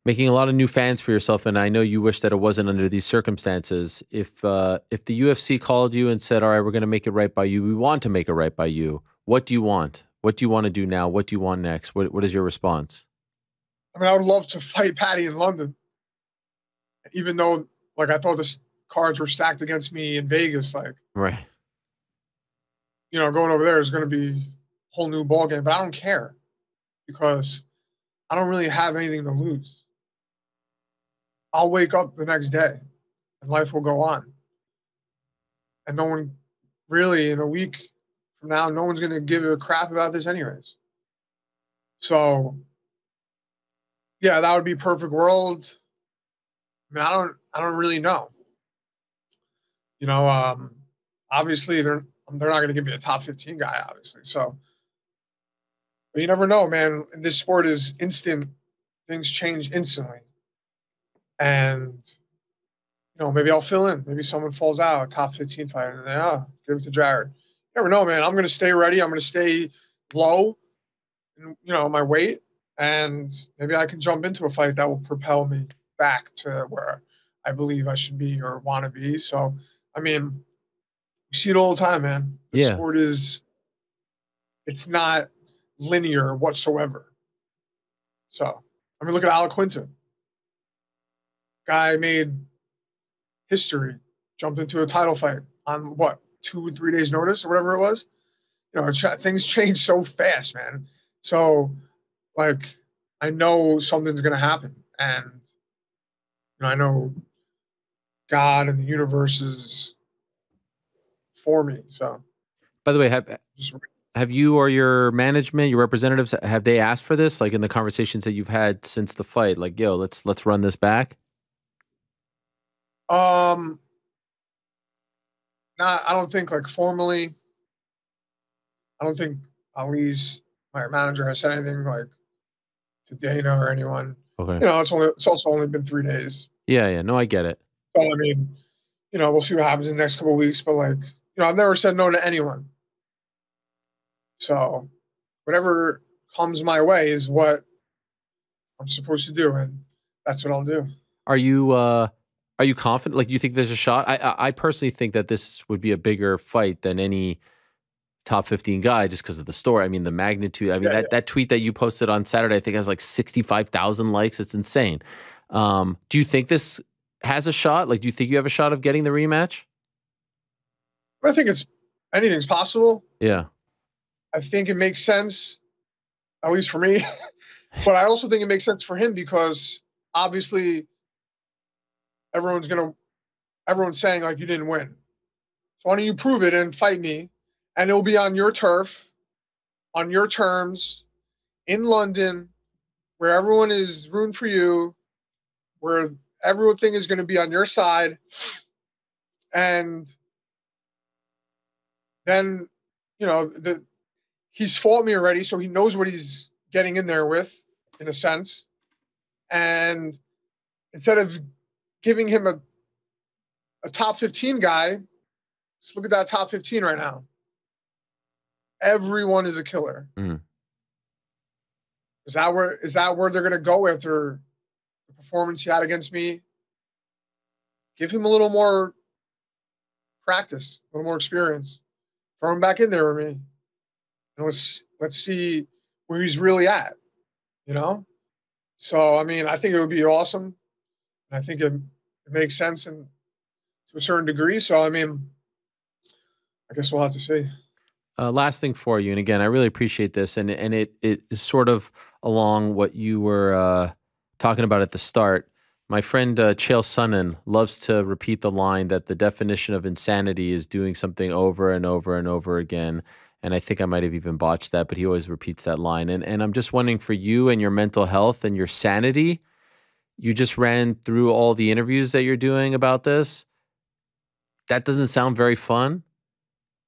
making a lot of new fans for yourself, and I know you wish that it wasn't under these circumstances. If the UFC called you and said, "All right, we're going to make it right by you. We want to make it right by you. What do you want? What do you want to do now? What do you want next?" What is your response? I mean, I would love to fight Paddy in London, even though, like, I thought the cards were stacked against me in Vegas. Like, right. You know, going over there is going to be a whole new ballgame, but I don't care because I don't really have anything to lose. I'll wake up the next day and life will go on. And no one really, in a week from now, no one's going to give a crap about this anyways. So, yeah, that would be perfect world. I mean, I don't really know. You know, obviously they're not going to give me a top 15 guy, obviously. So, but you never know, man. This sport is instant. Things change instantly. And, you know, maybe I'll fill in. Maybe someone falls out, top 15 fighter, and then, give it to Jared. You never know, man. I'm going to stay ready. I'm going to stay low, in, you know, my weight. And maybe I can jump into a fight that will propel me back to where I believe I should be or want to be. So, I mean, you see it all the time, man. The sport it's not linear whatsoever. So, I mean, look at Alec Quinton. Guy made history, jumped into a title fight on what, 2 or 3 days notice or whatever it was. You know, things change so fast, man. So, like, I know something's going to happen. And, you know, I know God and the universe is for me. So, by the way, have you or your management, your representatives, have they asked for this? Like in the conversations that you've had since the fight, like, yo, let's run this back. I don't think like formally. I don't think Ali's my manager has said anything like to Dana or anyone. Okay. You know, it's also only been 3 days. Yeah. No, I get it. So I mean, you know, we'll see what happens in the next couple of weeks. But like, you know, I've never said no to anyone. So whatever comes my way is what I'm supposed to do, and that's what I'll do. Are you confident? Like, do you think there's a shot? I personally think that this would be a bigger fight than any top 15 guy just because of the story. I mean, the magnitude. I mean, that tweet that you posted on Saturday, I think has like 65,000 likes. It's insane. Do you think this has a shot? Like, do you think you have a shot of getting the rematch? I think anything's possible. Yeah. I think it makes sense, at least for me. But I also think it makes sense for him because obviously everyone's saying like you didn't win. So why don't you prove it and fight me? And it'll be on your turf, on your terms, in London, where everyone is rooting for you, where everything is going to be on your side. And then, you know, he's fought me already, so he knows what he's getting in there with, in a sense. And instead of giving him a top 15 guy, just look at that top 15 right now. Everyone is a killer. Mm. Is that where they're going to go after the performance he had against me? Give him a little more practice, a little more experience. Throw him back in there with me, and let's see where he's really at. You know. So I mean, I think it would be awesome, and I think it makes sense to a certain degree. So I mean, I guess we'll have to see. Last thing for you, and again, I really appreciate this, and it is sort of along what you were talking about at the start. My friend Chael Sonnen loves to repeat the line that the definition of insanity is doing something over and over and over again. And I think I might have even botched that, but he always repeats that line. And I'm just wondering for you and your mental health and your sanity, you just ran through all the interviews that you're doing about this. That doesn't sound very fun.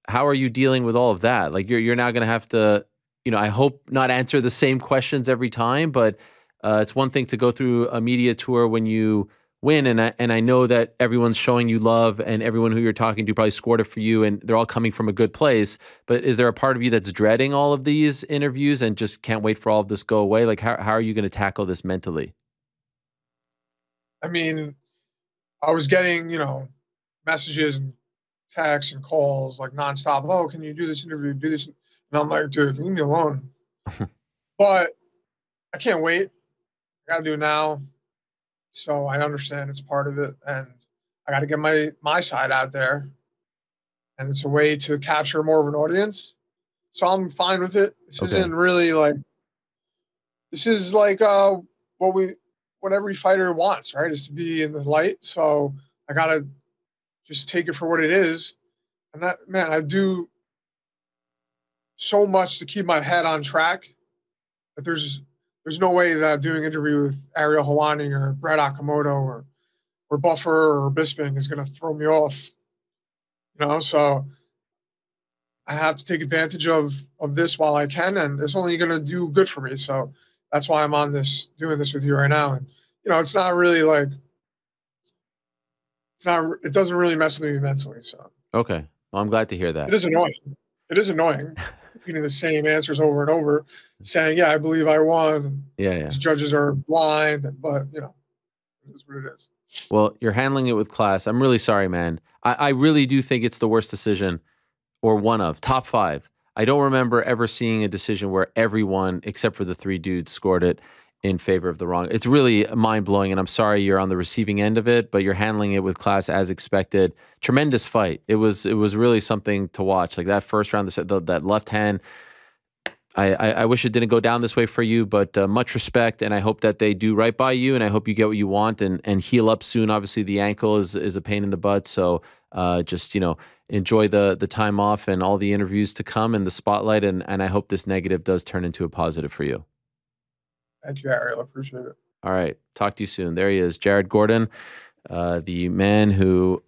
How are you dealing with all of that? Like you're now going to have to, you know, I hope not answer the same questions every time, but it's one thing to go through a media tour when you win, and I know that everyone's showing you love, and everyone who you're talking to probably scored it for you, and they're all coming from a good place. But is there a part of you that's dreading all of these interviews and just can't wait for all of this to go away? Like, how are you going to tackle this mentally? I mean, I was getting, you know, messages and texts and calls like nonstop. Oh, can you do this interview? Do this? And I'm like, dude, leave me alone. But I can't wait. I got to do it now. So I understand it's part of it, and I got to get my side out there, and it's a way to capture more of an audience. So I'm fine with it. This isn't really like, this is like what every fighter wants, right? Is to be in the light. So I got to just take it for what it is. And that, man, I do so much to keep my head on track that there's no way that doing an interview with Ariel Helwani or Brett Okamoto or Buffer or Bisping is going to throw me off. You know, so I have to take advantage of this while I can, and it's only going to do good for me. So that's why I'm on this, doing this with you right now. And, you know, it's not really like, it doesn't really mess with me mentally. So. Okay. Well, I'm glad to hear that. It is annoying. It is annoying. Repeating the same answers over and over, saying, yeah, I believe I won. Yeah. These judges are blind, but, you know, it is what it is. Well, you're handling it with class. I'm really sorry, man. I really do think it's the worst decision, or one of top 5. I don't remember ever seeing a decision where everyone except for the 3 dudes scored it in favor of the wrong. It's really mind-blowing, and I'm sorry you're on the receiving end of it, but you're handling it with class as expected. Tremendous fight. It was really something to watch. Like that first round, that left hand, I wish it didn't go down this way for you, but much respect, and I hope that they do right by you, and I hope you get what you want and heal up soon. Obviously, the ankle is a pain in the butt, so just, you know, enjoy the time off and all the interviews to come and the spotlight, and I hope this negative does turn into a positive for you. Thank you, Ariel. I appreciate it. All right. Talk to you soon. There he is, Jared Gordon, the man who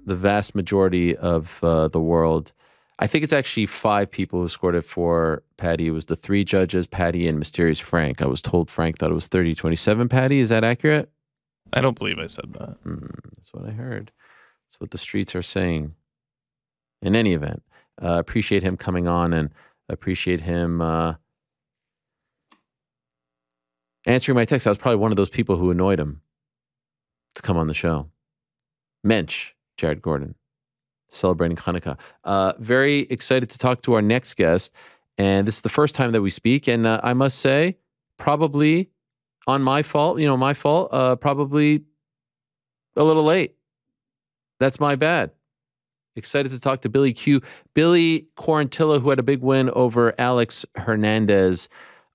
the vast majority of the world. I think it's actually 5 people who scored it for Paddy. It was the 3 judges, Paddy and Mysterious Frank. I was told Frank thought it was 30-27, Paddy. Is that accurate? I don't believe I said that. That's what I heard. That's what the streets are saying. In any event, appreciate him coming on and appreciate him answering my text. I was probably one of those people who annoyed him to come on the show. Mensch, Jared Gordon, celebrating Hanukkah. Very excited to talk to our next guest. And this is the first time that we speak. And I must say, probably on my fault, probably a little late. That's my bad. Excited to talk to Billy Q. Billy Quarantillo, who had a big win over Alex Hernandez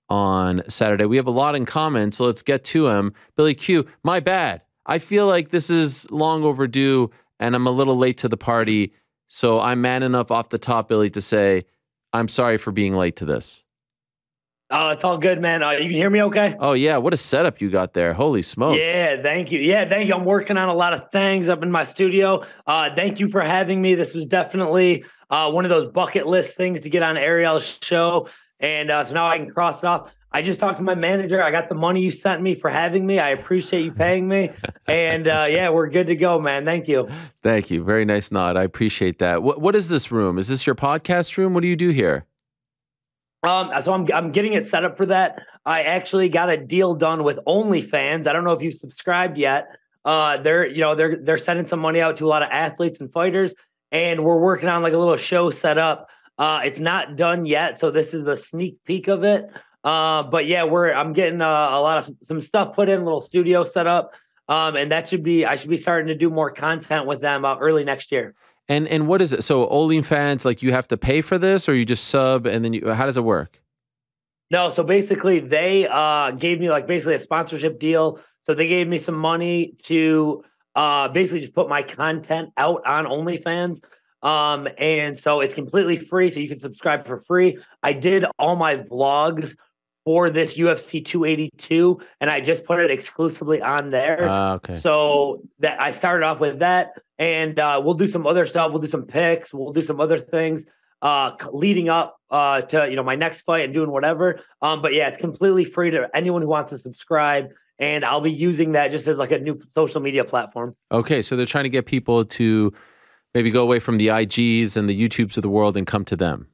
on Saturday. We have a lot in common, so let's get to him. Billy Q, my bad. I feel like this is long overdue, and I'm a little late to the party, so I'm man enough off the top, Billy, to say I'm sorry for being late to this. Oh, it's all good, man. You can hear me okay? Oh, yeah. What a setup you got there. Holy smokes. Yeah, thank you. Yeah, thank you. I'm working on a lot of things up in my studio. Thank you for having me. This was definitely one of those bucket list things to get on Ariel's show. And so now I can cross it off. I just talked to my manager. I got the money you sent me for having me. I appreciate you paying me. And yeah, we're good to go, man. Thank you. Thank you. Very nice nod. I appreciate that. What is this room? Is this your podcast room? What do you do here? So I'm getting it set up for that. I actually got a deal done with OnlyFans. I don't know if you've subscribed yet. They're sending some money out to a lot of athletes and fighters, and we're working on like a little show set up. It's not done yet, so this is the sneak peek of it. But yeah, I'm getting a lot of some stuff put in, a little studio set up, and I should be starting to do more content with them early next year. And what is it? So OnlyFans, like you have to pay for this, or you just sub, and then how does it work? No, so basically they gave me like basically a sponsorship deal. So they gave me some money to basically just put my content out on OnlyFans. And so it's completely free, so you can subscribe for free. I did all my vlogs for this UFC 282, and I just put it exclusively on there. Okay. So that I started off with that, and we'll do some other stuff. We'll do some picks. We'll do some other things leading up to my next fight and doing whatever. But yeah, it's completely free to anyone who wants to subscribe, and I'll be using that just as like a new social media platform. Okay, so they're trying to get people to maybe go away from the IGs and the YouTubes of the world and come to them.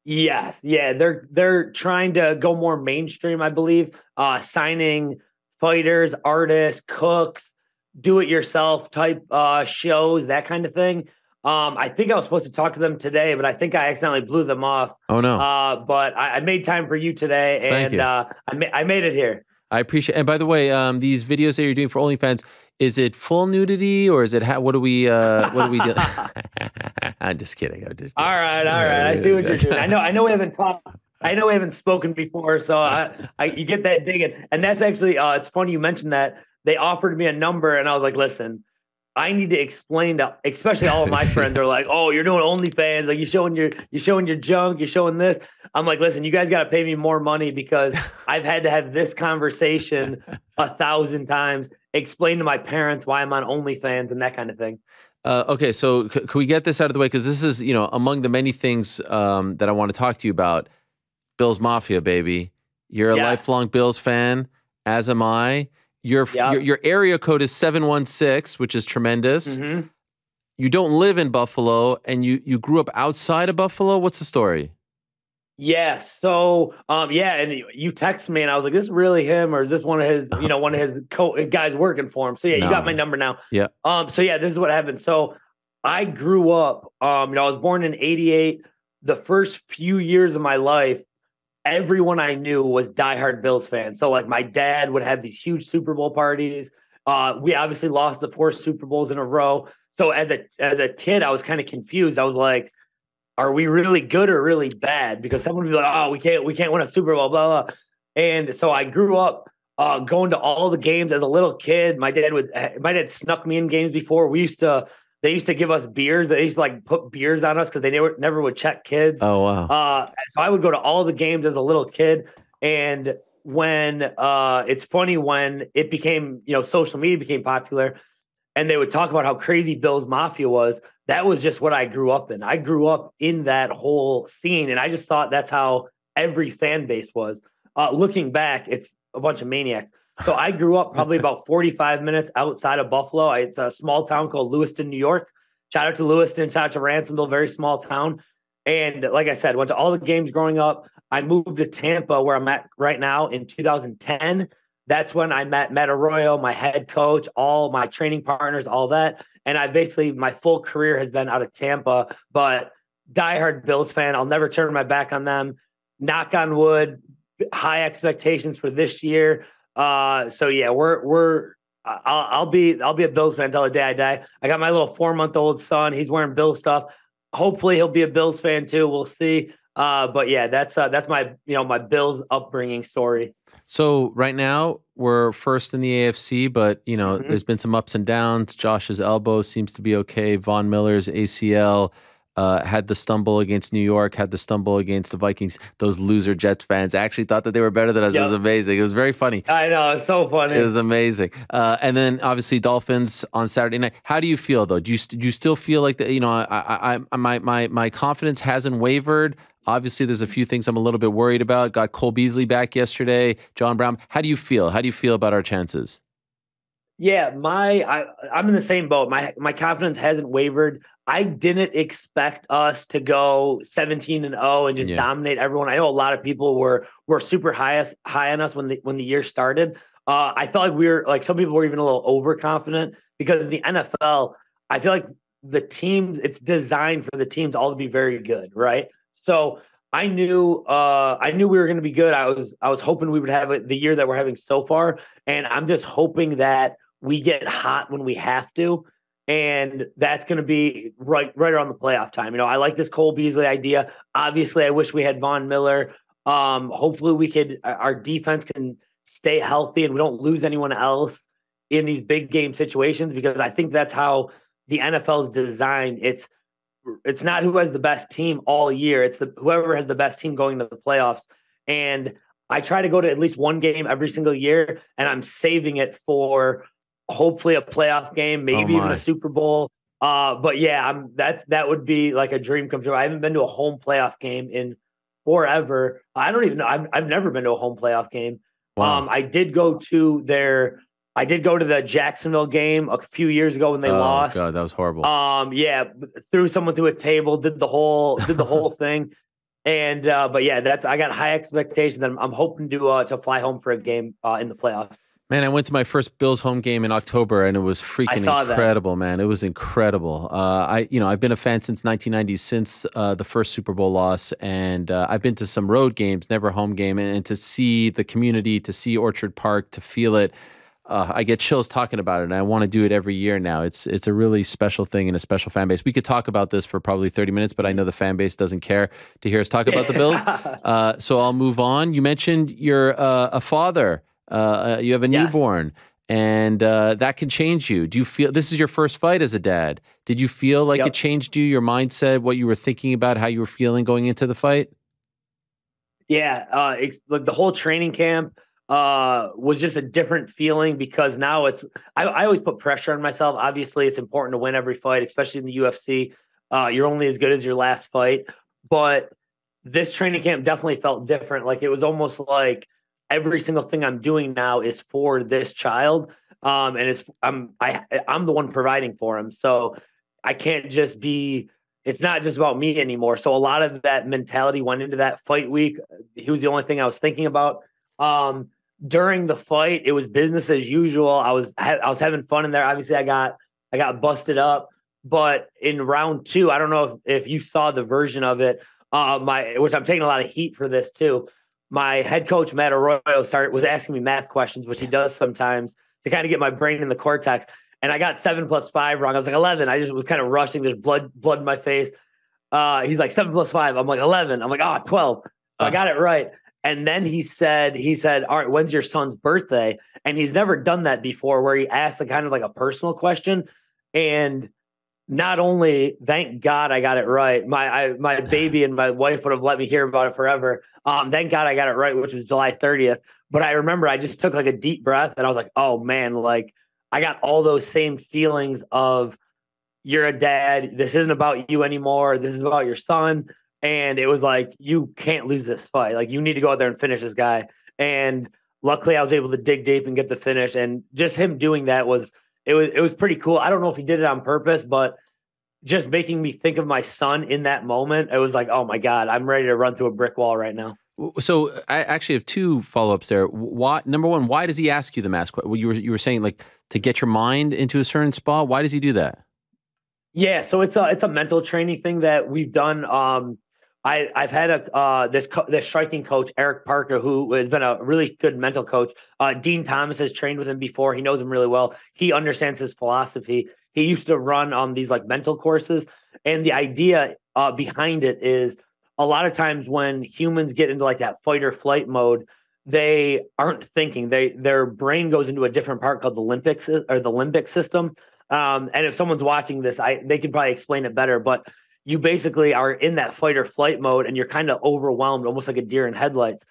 Yes. Yeah. They're trying to go more mainstream, I believe, signing fighters, artists, cooks, do-it-yourself type shows, that kind of thing. I think I was supposed to talk to them today, but I think I accidentally blew them off. Oh, no. But I made time for you today, Thank and you. I made it here. I appreciate it. And by the way, these videos that you're doing for OnlyFans, is it full nudity or is it what do we do? I'm just kidding. All right. I see what you're doing. I know we haven't talked. I know we haven't spoken before, so you get that digging. And that's actually it's funny you mentioned that. They offered me a number, and I was like, listen, I need to explain to, especially all of my friends are like, oh, you're doing OnlyFans, like you're showing your junk, you're showing this. I'm like, listen, you guys got to pay me more money because I've had to have this conversation 1,000 times, explain to my parents why I'm on OnlyFans and that kind of thing. Okay, so can we get this out of the way? Because this is, among the many things that I want to talk to you about. Bills Mafia, baby. You're a lifelong Bills fan, as am I. Your area code is 716, which is tremendous. Mm-hmm. You don't live in Buffalo, and you grew up outside of Buffalo. What's the story? Yeah. So, and you text me, and I was like, "This is really him, or is this one of his, one of his guys working for him?" So yeah, you got my number now. Yeah. So yeah, this is what happened. So I grew up. I was born in '88. The first few years of my life, everyone I knew was diehard Bills fans. So like my dad would have these huge Super Bowl parties. We obviously lost the 4 Super Bowls in a row. So as a kid, I was kind of confused. I was like, are we really good or really bad? Because someone would be like, oh, we can't win a Super Bowl, blah, blah. And so I grew up going to all the games as a little kid. My dad snuck me in games before. They used to give us beers. They used to like put beers on us because they never would check kids. Oh, wow. So I would go to all the games as a little kid. And when it's funny when it became, social media became popular, and they would talk about how crazy Bills Mafia was. That was just what I grew up in. I grew up in that whole scene, and I just thought that's how every fan base was. Looking back, it's a bunch of maniacs. So I grew up probably about 45 minutes outside of Buffalo. It's a small town called Lewiston, New York. Shout out to Lewiston, shout out to Ransomville, very small town. And like I said, went to all the games growing up. I moved to Tampa, where I'm at right now, in 2010. That's when I met Matt Arroyo, my head coach, all my training partners, all that. And I basically, my full career has been out of Tampa, but diehard Bills fan. I'll never turn my back on them. Knock on wood, high expectations for this year. So yeah, I'll be a Bills fan until the day I die. I got my little 4-month-old son. He's wearing Bills stuff. Hopefully he'll be a Bills fan too. We'll see. But yeah, that's my, my Bills upbringing story. So right now we're first in the AFC, but there's been some ups and downs. Josh's elbow seems to be okay. Von Miller's ACL had the stumble against New York, had the stumble against the Vikings. Those loser Jets fans actually thought that they were better than us. Yep. It was amazing. It was very funny. I know. It's so funny. It was amazing. And then obviously Dolphins on Saturday night. How do you feel though? Do you still feel like that? My confidence hasn't wavered. Obviously, there's a few things I'm a little bit worried about. Got Cole Beasley back yesterday, John Brown. How do you feel? How do you feel about our chances? Yeah, I'm in the same boat. My confidence hasn't wavered. I didn't expect us to go 17-0 and just dominate everyone. I know a lot of people were super high on us when the year started. I felt like we were some people were even a little overconfident, because in the NFL, I feel like the teams, it's designed for the teams all to be very good, right? So I knew we were going to be good. I was hoping we would have the year that we're having so far, and I'm just hoping that we get hot when we have to, and that's going to be right around the playoff time. I like this Cole Beasley idea. Obviously, I wish we had Von Miller. Hopefully, our defense can stay healthy and we don't lose anyone else in these big game situations, because I think that's how the NFL is designed. It's not who has the best team all year. It's whoever has the best team going to the playoffs. And I try to go to at least one game every single year, and I'm saving it for hopefully a playoff game, maybe even a Super Bowl. But yeah, that would be like a dream come true. I haven't been to a home playoff game in forever. I don't even know. I've never been to a home playoff game. Wow. I did go to the Jacksonville game a few years ago when they lost. God, that was horrible. Yeah, threw someone through a table, did the whole thing. And but yeah, I got high expectations, and I'm hoping to fly home for a game in the playoffs. Man, I went to my first Bills home game in October, and it was freaking incredible, man. It was incredible. I've been a fan since 1990, since the first Super Bowl loss, and I've been to some road games, never a home game, and to see the community, to see Orchard Park, to feel it. I get chills talking about it, and I want to do it every year now. It's a really special thing and a special fan base. We could talk about this for probably 30 minutes, but I know the fan base doesn't care to hear us talk about the Bills. So I'll move on. You mentioned you're a father. You have a newborn, and that can change you. Do you feel this is your first fight as a dad? Did you feel like it changed you, your mindset, what you were thinking about, how you were feeling going into the fight? Yeah, like the whole training camp was just a different feeling, because now I always put pressure on myself. Obviously, it's important to win every fight, especially in the UFC. You're only as good as your last fight. But this training camp definitely felt different. Like, it was almost like every single thing I'm doing now is for this child. And I'm the one providing for him. So I can't just be, it's not just about me anymore. So a lot of that mentality went into that fight week. He was the only thing I was thinking about. During the fight, it was business as usual. I was having fun in there. Obviously, I got busted up, but in round 2, I don't know if you saw the version of it, which I'm taking a lot of heat for this too. My head coach, Matt Arroyo, was asking me math questions, which he does sometimes to kind of get my brain in the cortex. And I got 7 + 5 wrong. I was like 11. I just was kind of rushing. There's blood in my face. He's like 7 + 5. I'm like 11. I'm like, 12. So I got it right. And then he said, all right, when's your son's birthday? And he's never done that before, where he asked a kind of like a personal question. And not only, thank God I got it right. My baby and my wife would have let me hear about it forever. Thank God I got it right, which was July 30th. But I remember I just took like a deep breath, and I was like, oh man, like I got all those same feelings of, you're a dad. This isn't about you anymore. This is about your son. And it was like, you can't lose this fight. Like, you need to go out there and finish this guy. And luckily I was able to dig deep and get the finish. And just him doing that was pretty cool. I don't know if he did it on purpose, but just making me think of my son in that moment. It was like, oh my God, I'm ready to run through a brick wall right now. So I actually have two follow-ups there. Why, number one, why does he ask you the mask? You were saying, like, to get your mind into a certain spot. Why does he do that? Yeah, so it's a mental training thing that we've done. I've had this striking coach, Eric Parker, who has been a really good mental coach. Dean Thomas has trained with him before. He knows him really well. He understands his philosophy. He used to run these like mental courses, and the idea behind it is, a lot of times when humans get into like that fight or flight mode, they aren't thinking. Their brain goes into a different part called the limbic system. And if someone's watching this, they can probably explain it better. But you basically are in that fight or flight mode, and you're kind of overwhelmed, almost like a deer in headlights.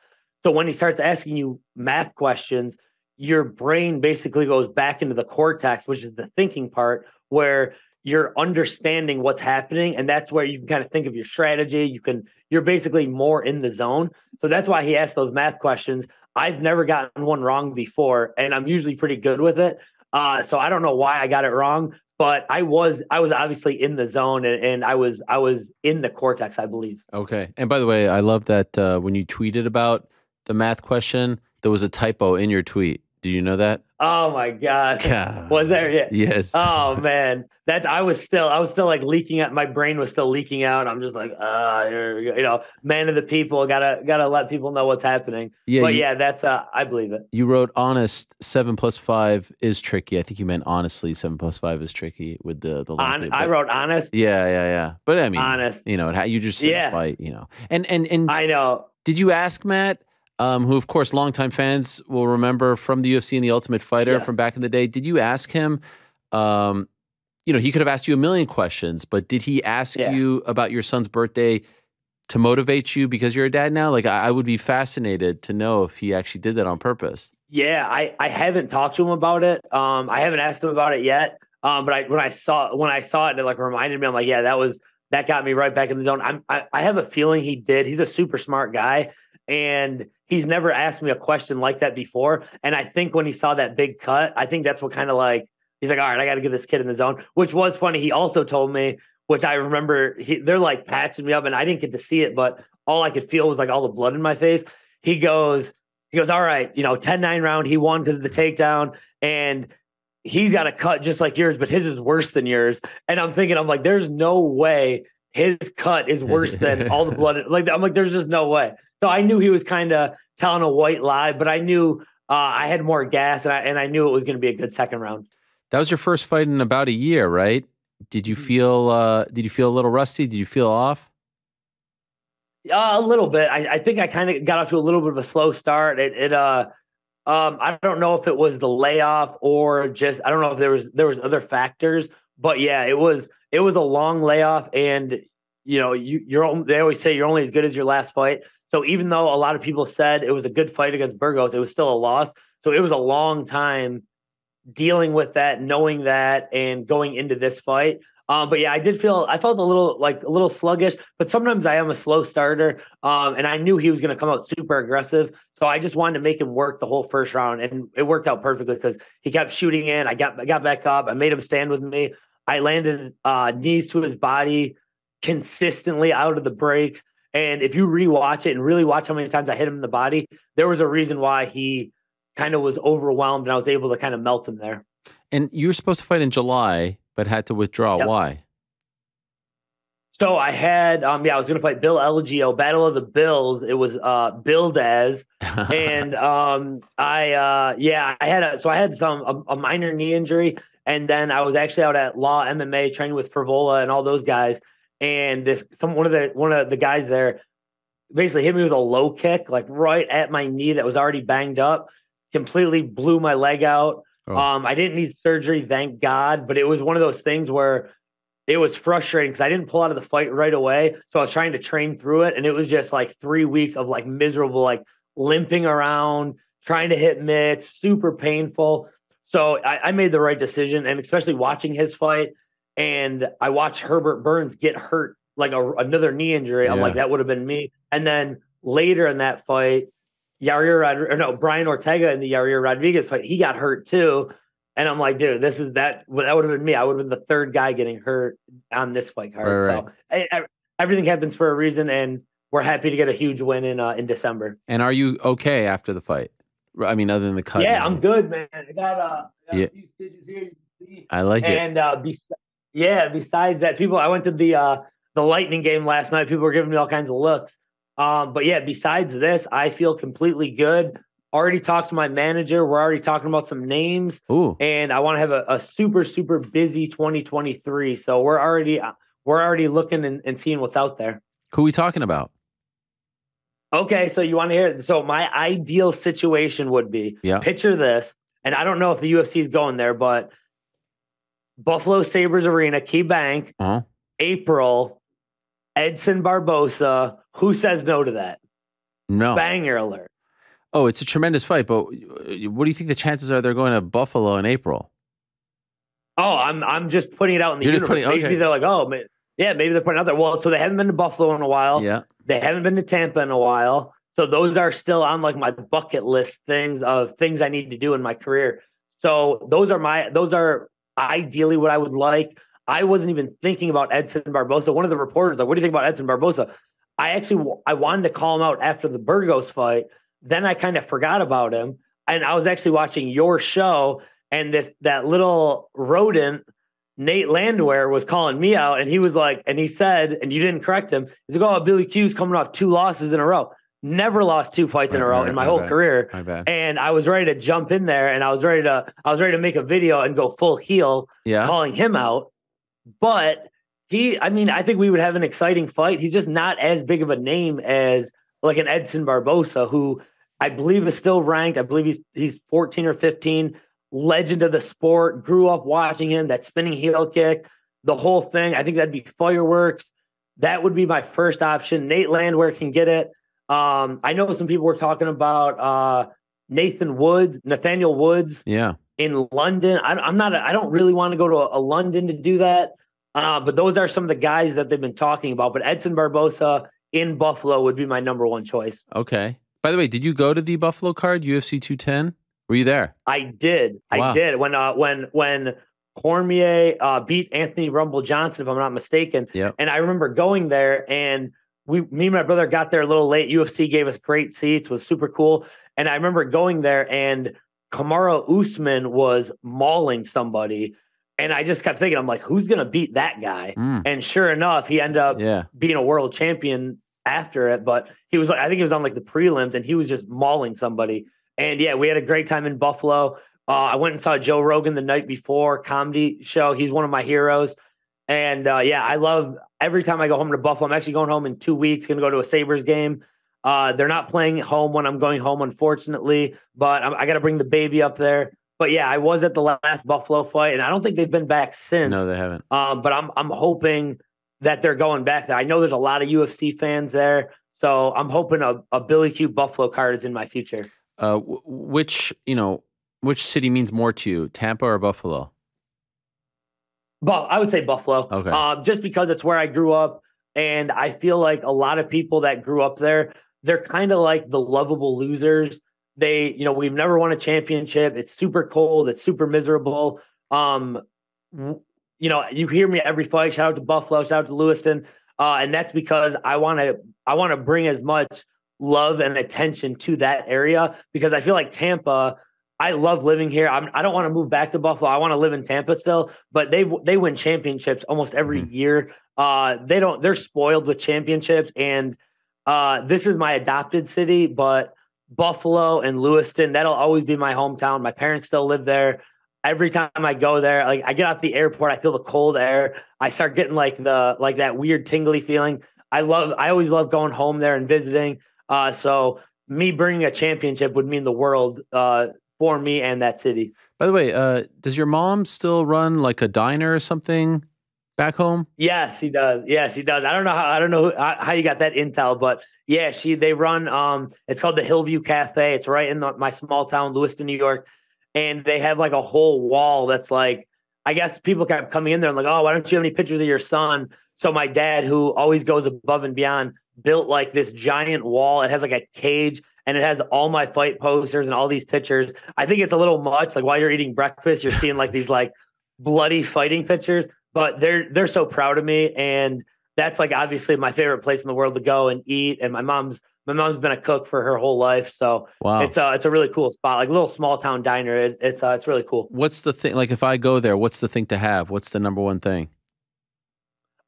So when he starts asking you math questions, your brain basically goes back into the cortex, which is the thinking part, where you're understanding what's happening. And that's where you can kind of think of your strategy. You're basically more in the zone. So that's why he asked those math questions. I've never gotten one wrong before, and I'm usually pretty good with it. So I don't know why I got it wrong, but I was obviously in the zone, and I was in the cortex, I believe. Okay. And by the way, I love that when you tweeted about the math question, there was a typo in your tweet. Did you know that? Oh my God. Was there? Yeah. Yes. Oh man. I was still like leaking out. My brain was still leaking out. I'm just like, man of the people, gotta let people know what's happening. Yeah. But that's I believe it. You wrote honest 7 + 5 is tricky. I think you meant honestly 7 + 5 is tricky with the I wrote honest. Yeah. But I mean, honest. How you just fight, And I know. Did you ask Matt? Who, of course, longtime fans will remember from the UFC and the Ultimate Fighter from back in the day. Did you ask him, he could have asked you a million questions, but did he ask you about your son's birthday to motivate you because you're a dad now? Like, I would be fascinated to know if he actually did that on purpose. Yeah, I haven't talked to him about it. I haven't asked him about it yet. But when I saw it, it like reminded me. I'm like, that got me right back in the zone. I have a feeling he did. He's a super smart guy, and he's never asked me a question like that before. And I think when he saw that big cut, I think that's what kind of like, he's like, all right, I got to get this kid in the zone, which was funny. He also told me, which I remember, they're like patching me up, and I didn't get to see it, but all I could feel was like all the blood in my face. He goes, all right, 10-9 round. He won because of the takedown, and he's got a cut just like yours, but his is worse than yours. And I'm like, there's no way his cut is worse than all the blood. I'm like, there's just no way. So I knew he was kind of telling a white lie, but I knew I had more gas, and I knew it was going to be a good second round. That was your first fight in about a year, right? Did you feel a little rusty? Did you feel off? A little bit. I think I kind of got off to a little bit of a slow start. I don't know if it was the layoff or just, I don't know if there was other factors, but yeah, it was a long layoff, and they always say you're only as good as your last fight. So even though a lot of people said it was a good fight against Burgos, it was still a loss. So it was a long time dealing with that, knowing that, and going into this fight. But yeah, I felt a little sluggish, but sometimes I am a slow starter. And I knew he was going to come out super aggressive. So I just wanted to make him work the whole first round, and it worked out perfectly because he kept shooting in. I got back up. I made him stand with me. I landed knees to his body consistently out of the breaks. And if you rewatch it and really watch how many times I hit him in the body, there was a reason why he kind of was overwhelmed, and I was able to kind of melt him there. And you were supposed to fight in July, but had to withdraw. Yep. Why? So I had, I was going to fight Bill Elgio, Battle of the Bills. It was billed as, and I had a minor knee injury, and then I was actually out at Law MMA training with Frivola and all those guys. And one of the guys there basically hit me with a low kick, like right at my knee that was already banged up, completely blew my leg out. Oh. I didn't need surgery, thank God, but it was one of those things where it was frustrating because I didn't pull out of the fight right away. So I was trying to train through it, and it was just like 3 weeks of like miserable, like limping around, trying to hit mitts, super painful. So I made the right decision, and especially watching his fight, and I watched Herbert Burns get hurt, like another knee injury. I'm like, that would have been me. And then later in that fight, Brian Ortega in the Yair Rodriguez fight, he got hurt too. And I'm like, dude, that would have been me. I would have been the third guy getting hurt on this fight card. Right. So everything happens for a reason, and we're happy to get a huge win in December. And are you okay after the fight? I mean, other than the cut. Yeah, I'm good, man. I got a few stitches here. You can see. I like it. And besides that, I went to the Lightning game last night. People were giving me all kinds of looks. But yeah, besides this, I feel completely good. Already talked to my manager. We're already talking about some names. Ooh. And I want to have a super, super busy 2023. So we're already looking and seeing what's out there. Who are we talking about? Okay, so you want to hear it? So my ideal situation would be, picture this, and I don't know if the UFC is going there, but Buffalo Sabres Arena, Key Bank, April, Edson Barbosa. Who says no to that? No. Banger alert. Oh, it's a tremendous fight, but what do you think the chances are they're going to Buffalo in April? Oh, I'm just putting it out in the universe. Maybe they're like, oh, maybe they're putting it out there. Well, so they haven't been to Buffalo in a while. Yeah. They haven't been to Tampa in a while. So those are still on like my bucket list things I need to do in my career. So those are ideally what I would like. I wasn't even thinking about Edson Barbosa. One of the reporters like, what do you think about Edson Barbosa? I wanted to call him out after the Burgos fight. Then I kind of forgot about him. And I was actually watching your show, and that little rodent, Nate Landwehr, was calling me out, and he was like, and he said, and you didn't correct him, he's like, oh, Billy Q's coming off 2 losses in a row. Never lost 2 fights in a row in my whole career. My bad. And I was ready to jump in there, and I was ready to make a video and go full heel, calling him out. But I think we would have an exciting fight. He's just not as big of a name as like an Edson Barbosa, who I believe is still ranked. I believe he's 14 or 15, legend of the sport, grew up watching him, that spinning heel kick, the whole thing. I think that'd be fireworks. That would be my first option. Nate Landwehr can get it. I know some people were talking about Nathaniel Woods in London. I don't really want to go to a London to do that. But those are some of the guys that they've been talking about. But Edson Barbosa in Buffalo would be my number one choice. Okay. By the way, did you go to the Buffalo card, UFC 210? Were you there? I did. Wow. I did. When Cormier beat Anthony Rumble Johnson, if I'm not mistaken. Yep. And I remember going there, and me and my brother got there a little late. UFC gave us great seats, was super cool. And I remember going there, and Kamaru Usman was mauling somebody. And I just kept thinking, I'm like, who's going to beat that guy? And sure enough, he ended up being a world champion after it. But he was like, I think he was on like the prelims, and he was just mauling somebody. And yeah, we had a great time in Buffalo. I went and saw Joe Rogan the night before, comedy show. He's one of my heroes. And I love every time I go home to Buffalo. I'm actually going home in 2 weeks, going to go to a Sabres game. They're not playing home when I'm going home, unfortunately, but I got to bring the baby up there. But yeah, I was at the last Buffalo fight, and I don't think they've been back since. No, they haven't. But I'm hoping that they're going back there. I know there's a lot of UFC fans there, so I'm hoping a Billy Q Buffalo card is in my future. Which city means more to you, Tampa or Buffalo? But I would say Buffalo. Okay. Just because it's where I grew up, and I feel like a lot of people that grew up there, they're kind of like the lovable losers. We've never won a championship. It's super cold. It's super miserable. You hear me every fight. Shout out to Buffalo. Shout out to Lewiston. And that's because I want to bring as much love and attention to that area, because I feel like Tampa, I love living here. I don't want to move back to Buffalo. I want to live in Tampa still, but they win championships almost every year. They're spoiled with championships, and this is my adopted city, but Buffalo and Lewiston, that'll always be my hometown. My parents still live there. Every time I go there, like I get off the airport, I feel the cold air. I start getting like that weird tingly feeling. I always love going home there and visiting. So me bringing a championship would mean the world for me and that city. By the way, does your mom still run like a diner or something back home? Yes, she does. Yes, she does. I don't know how you got that intel, but yeah, they run. It's called the Hillview Cafe. It's right in my small town, Lewiston, New York. and they have like a whole wall that's like, I guess people kept coming in there and like, oh, why don't you have any pictures of your son? So my dad, who always goes above and beyond, built like this giant wall. It has like a cage and it has all my fight posters and all these pictures. I think it's a little much. Like while you're eating breakfast, you're seeing like these like bloody fighting pictures, but they're so proud of me. And that's like obviously my favorite place in the world to go and eat. And my mom's been a cook for her whole life. So wow. It's a really cool spot, like a little small town diner. It's really cool. What's the thing? Like if I go there, what's the thing to have? What's the number one thing?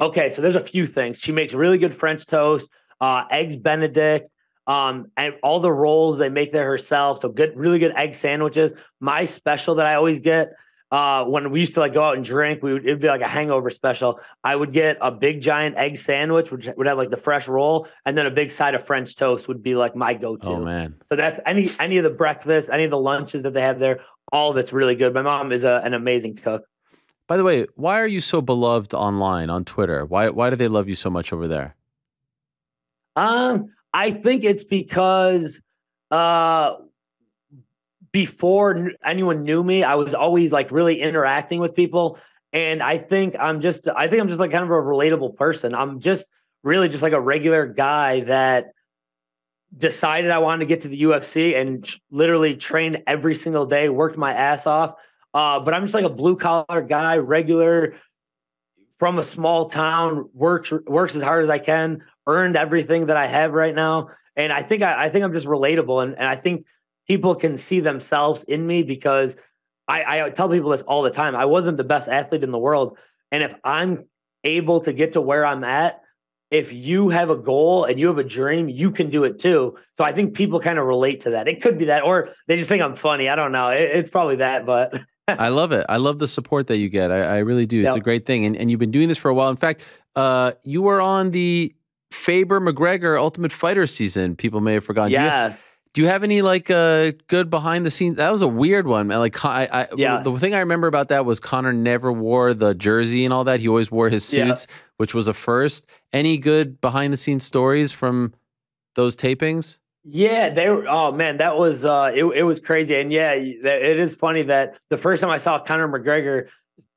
Okay, so there's a few things. She makes really good French toast, eggs Benedict, and all the rolls they make there herself. So really good egg sandwiches. My special that I always get when we used to like go out and drink, it'd be like a hangover special. I would get a big giant egg sandwich, which would have like the fresh roll, and then a big side of French toast would be like my go-to. Oh man! So that's any of the breakfast, any of the lunches that they have there. All of it's really good. My mom is an amazing cook. By the way, why are you so beloved online on Twitter? Why do they love you so much over there? I think it's because before anyone knew me, I was always like really interacting with people, and I think I'm just like kind of a relatable person. I'm just really just like a regular guy that decided I wanted to get to the UFC and literally trained every single day, worked my ass off. But I'm just like a blue collar guy, regular from a small town, works as hard as I can, earned everything that I have right now. And I think I'm just relatable. And I think people can see themselves in me because I tell people this all the time. I wasn't the best athlete in the world. And if I'm able to get to where I'm at, if you have a goal and you have a dream, you can do it too. So I think people kind of relate to that. It could be that, or they just think I'm funny. I don't know. It's probably that, but I love it. I love the support that you get. I really do. It's a great thing. And you've been doing this for a while. In fact, you were on the Faber-McGregor Ultimate Fighter season. People may have forgotten. Yes. Do you have any like good behind the scenes? That was a weird one, man. Like the thing I remember about that was Conor never wore the jersey and all that. He always wore his suits, which was a first. Any good behind the scenes stories from those tapings? Yeah, they were. Oh man, that was it was crazy. And yeah, it is funny that the first time I saw Conor McGregor,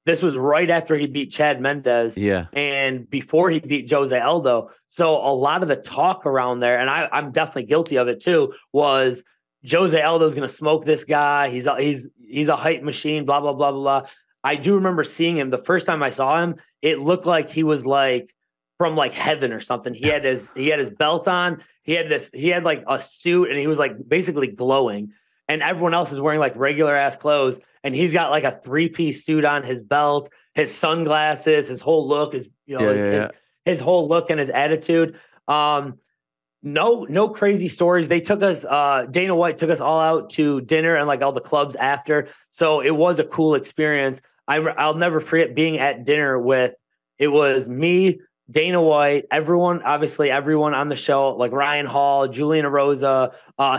this was right after he beat Chad Mendes. Yeah. And before he beat Jose Aldo. So a lot of the talk around there, and I'm definitely guilty of it too, was Jose Aldo's going to smoke this guy. He's a hype machine, blah, blah, blah, blah, blah. I do remember seeing him. The first time I saw him, it looked like he was like from like heaven or something. He had his belt on. He had like a suit and he was like basically glowing. And everyone else is wearing like regular ass clothes. And he's got like a 3-piece suit on, his belt, his sunglasses, his whole look is, his whole look and his attitude. No crazy stories. They took us, Dana White took us all out to dinner and like all the clubs after. So it was a cool experience. I'll never forget being at dinner it was me, Dana White, everyone on the show, like Ryan Hall, Julian Erosa,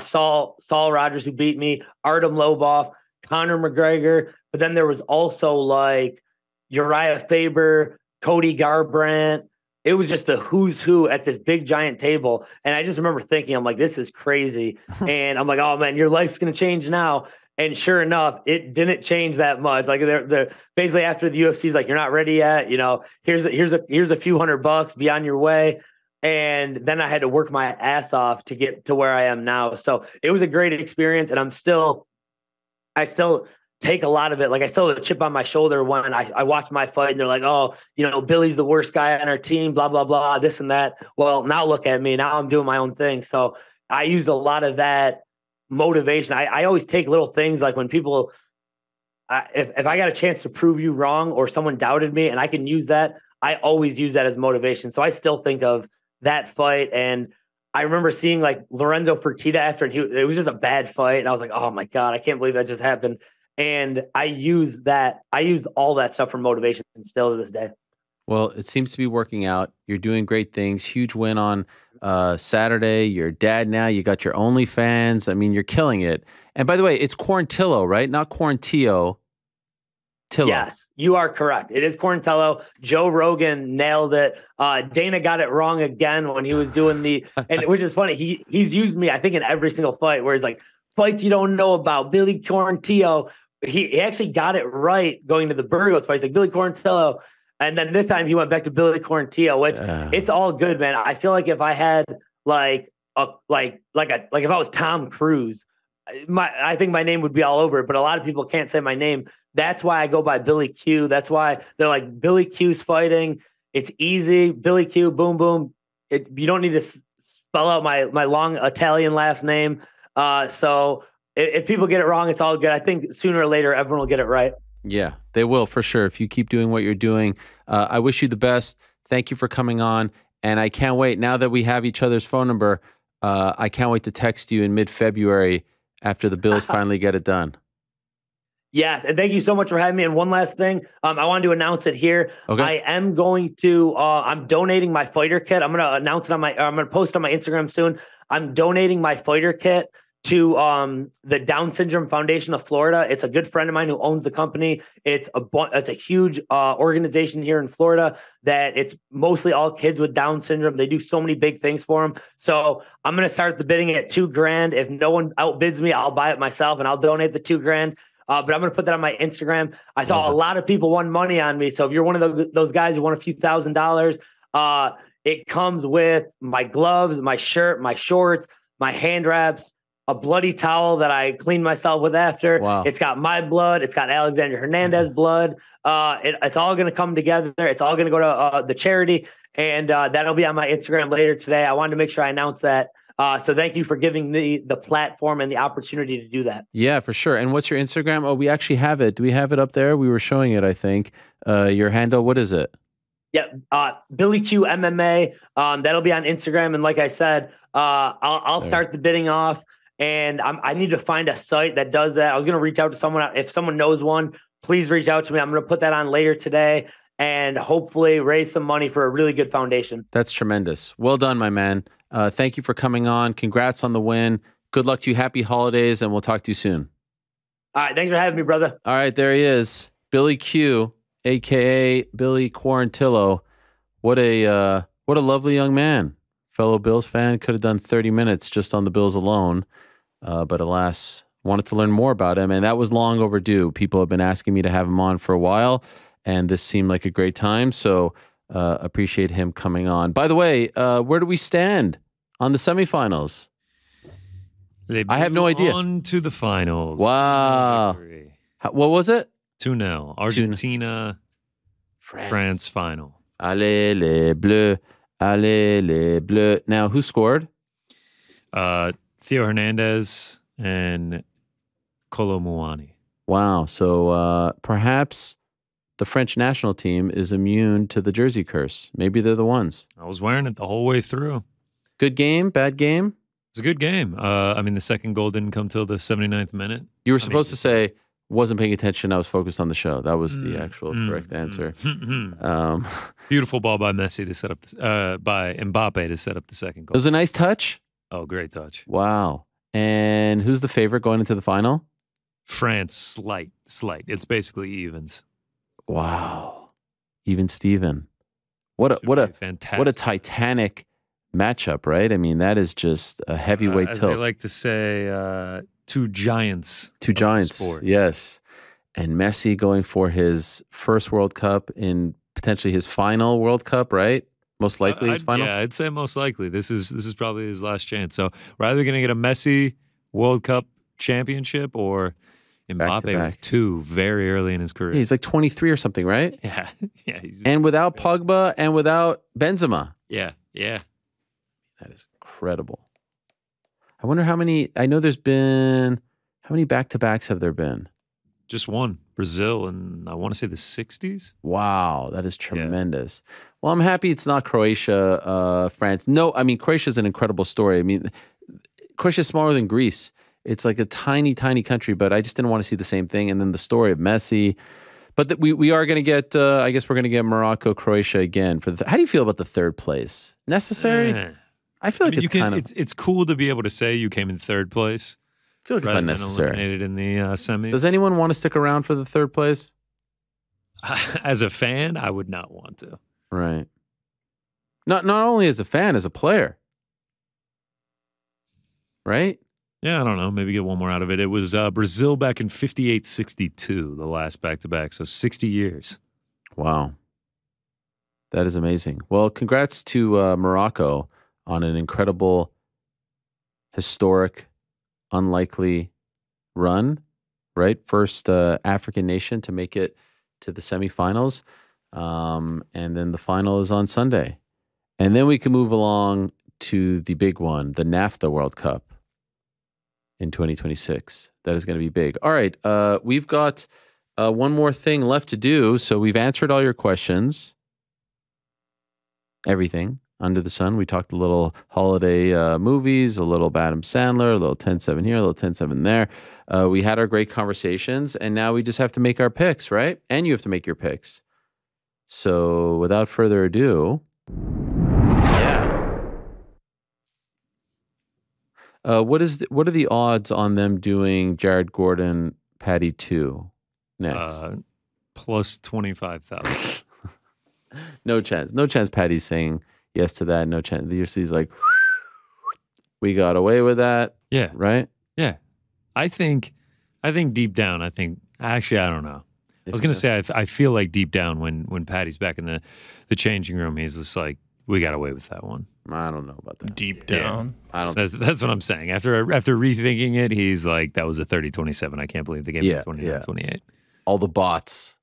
Saul Rogers, who beat me, Artem Lobov, Conor McGregor. But then there was also like Uriah Faber, Cody Garbrandt. It was just the who's who at this big giant table. And I just remember thinking, I'm like, this is crazy. And I'm like, oh man, your life's going to change now. And sure enough, it didn't change that much. Like they're basically after the UFC's like, you're not ready yet. You know, here's a few $100, be on your way. And then I had to work my ass off to get to where I am now. So it was a great experience. And I still take a lot of it. Like I still have a chip on my shoulder when I watch my fight and they're like, oh, you know, Billy's the worst guy on our team, blah, blah, blah, this and that. Well, now look at me. Now I'm doing my own thing. So I use a lot of that motivation. I always take little things like when people, if I got a chance to prove you wrong or someone doubted me and I can use that, I always use that as motivation. So I still think of that fight. And I remember seeing like Lorenzo Fertitta after, and it was just a bad fight. And I was like, oh my God, I can't believe that just happened. And I use all that stuff for motivation still to this day. Well, it seems to be working out. You're doing great things. Huge win on Saturday. You're a dad now. You got your OnlyFans. I mean, you're killing it. And by the way, it's Quarantillo, right? Not Quarantillo. Yes, you are correct. It is Quarantillo. Joe Rogan nailed it. Dana got it wrong again when he was doing which is funny. He's used me, I think, in every single fight where he's like, fights you don't know about. Billy Quarantillo, he actually got it right going to the Burgos fight. He's like, Billy Quarantillo. And then this time he went back to Billy Quarantillo, which it's all good, man. I feel like if I had like if I was Tom Cruise, I think my name would be all over it, but a lot of people can't say my name. That's why I go by Billy Q. That's why they're like, Billy Q's fighting. It's easy. Billy Q, boom, boom. You don't need to spell out my long Italian last name. So if people get it wrong, it's all good. I think sooner or later, everyone will get it right. Yeah, they will for sure. If you keep doing what you're doing, I wish you the best. Thank you for coming on. And I can't wait. Now that we have each other's phone number, I can't wait to text you in mid-February after the Bills finally get it done. Yes, and thank you so much for having me. And one last thing, I wanted to announce it here. Okay. I am going to, I'm donating my fighter kit. I'm going to announce it I'm going to post on my Instagram soon. I'm donating my fighter kit to the Down Syndrome Foundation of Florida. It's a good friend of mine who owns the company. It's a huge organization here in Florida that it's mostly all kids with Down syndrome. They do so many big things for them. So I'm going to start the bidding at $2,000. If no one outbids me, I'll buy it myself and I'll donate the $2,000. But I'm going to put that on my Instagram. I saw a lot of people won money on me. So if you're one of those guys who won a few $1,000s, it comes with my gloves, my shirt, my shorts, my hand wraps, a bloody towel that I cleaned myself with after. Wow. It's got my blood. It's got Alexander Hernandez blood. It's all going to come together. It's all going to go to the charity. And that'll be on my Instagram later today. I wanted to make sure I announce that. So thank you for giving me the platform and the opportunity to do that. Yeah, for sure. And what's your Instagram? Oh, we actually have it. Do we have it up there? We were showing it, I think. Your handle, what is it? Yeah, Billy Q MMA. That'll be on Instagram. And like I said, I'll start the bidding off. And I need to find a site that does that. I was going to reach out to someone. If someone knows one, please reach out to me. I'm going to put that on later today and hopefully raise some money for a really good foundation. That's tremendous. Well done, my man. Thank you for coming on. Congrats on the win. Good luck to you. Happy holidays, and we'll talk to you soon. All right. Thanks for having me, brother. All right. There he is. Billy Q, a.k.a. Billy Quarantillo. What a lovely young man. Fellow Bills fan. Could have done 30 minutes just on the Bills alone. But alas, wanted to learn more about him, and that was long overdue. People have been asking me to have him on for a while, and this seemed like a great time, so appreciate him coming on. By the way, where do we stand on the semifinals? I have no idea. On to the finals. Wow. What was it? 2-0. Argentina, France final. Allez les Bleus. Allez les Bleus. Now, who scored? Theo Hernandez and Kolo Muani. Wow. So perhaps the French national team is immune to the jersey curse. Maybe they're the ones. I was wearing it the whole way through. Good game? Bad game? It's a good game. I mean, the second goal didn't come till the 79th minute. You were supposed to say, wasn't paying attention, I was focused on the show. That was the actual correct answer. Beautiful ball by Messi to set up, by Mbappe to set up the second goal. It was a nice touch? Oh, great touch. Wow. And who's the favorite going into the final? France, slight. It's basically evens. Wow. Even Steven. What a titanic matchup, right? I mean, that is just a heavyweight tilt. They like to say, two giants. Two giants, yes. And Messi going for his first World Cup in potentially his final World Cup, right? Most likely his final? Yeah, I'd say most likely. This is probably his last chance. So we're either going to get a Messi World Cup championship or Mbappe with two very early in his career. Yeah, he's like 23 or something, right? Yeah. Yeah. And without Pogba and without Benzema. Yeah. Yeah. That is incredible. I wonder how many, I know there's been, how many back-to-backs have there been? Just one, Brazil, and I want to say the 60s. Wow, that is tremendous. Yeah. Well, I'm happy it's not Croatia, France. No, I mean, Croatia's an incredible story. I mean, Croatia's smaller than Greece. It's like a tiny, tiny country, but I just didn't want to see the same thing. And then the story of Messi. But we are going to get, I guess we're going to get Morocco, Croatia again. How do you feel about the third place? Necessary? I feel like it's cool to be able to say you came in third place. I feel like it's unnecessary. Eliminated in the semis. Does anyone want to stick around for the third place? As a fan, I would not want to. Right. Not only as a fan, as a player. Right? Yeah, I don't know. Maybe get one more out of it. It was Brazil back in 58-62, the last back-to-back. So 60 years. Wow. That is amazing. Well, congrats to Morocco on an incredible, historic, unlikely run, right? First African nation to make it to the semifinals. And then the final is on Sunday. And then we can move along to the big one, the NAFTA World Cup in 2026. That is going to be big. All right. We've got one more thing left to do. So we've answered all your questions. Everything under the sun. We talked a little holiday movies, a little Adam Sandler, a little 10-7 here, a little 10-7 there. We had our great conversations, and now we just have to make our picks, right? And you have to make your picks. So without further ado, what are the odds on them doing Jared Gordon, Paddy 2 next? Plus 25,000. No chance. No chance Paddy's saying yes to that. No chance. The UFC's like, we got away with that. Yeah. Right? Yeah. I think deep down, actually, I don't know. I was going to say, I feel like deep down when Paddy's back in the changing room, he's just like, we got away with that one. I don't know about that. Deep down. Yeah. I don't. That's what I'm saying. After rethinking it, he's like, that was a 30-27. I can't believe they gave me 29-28. All the bots.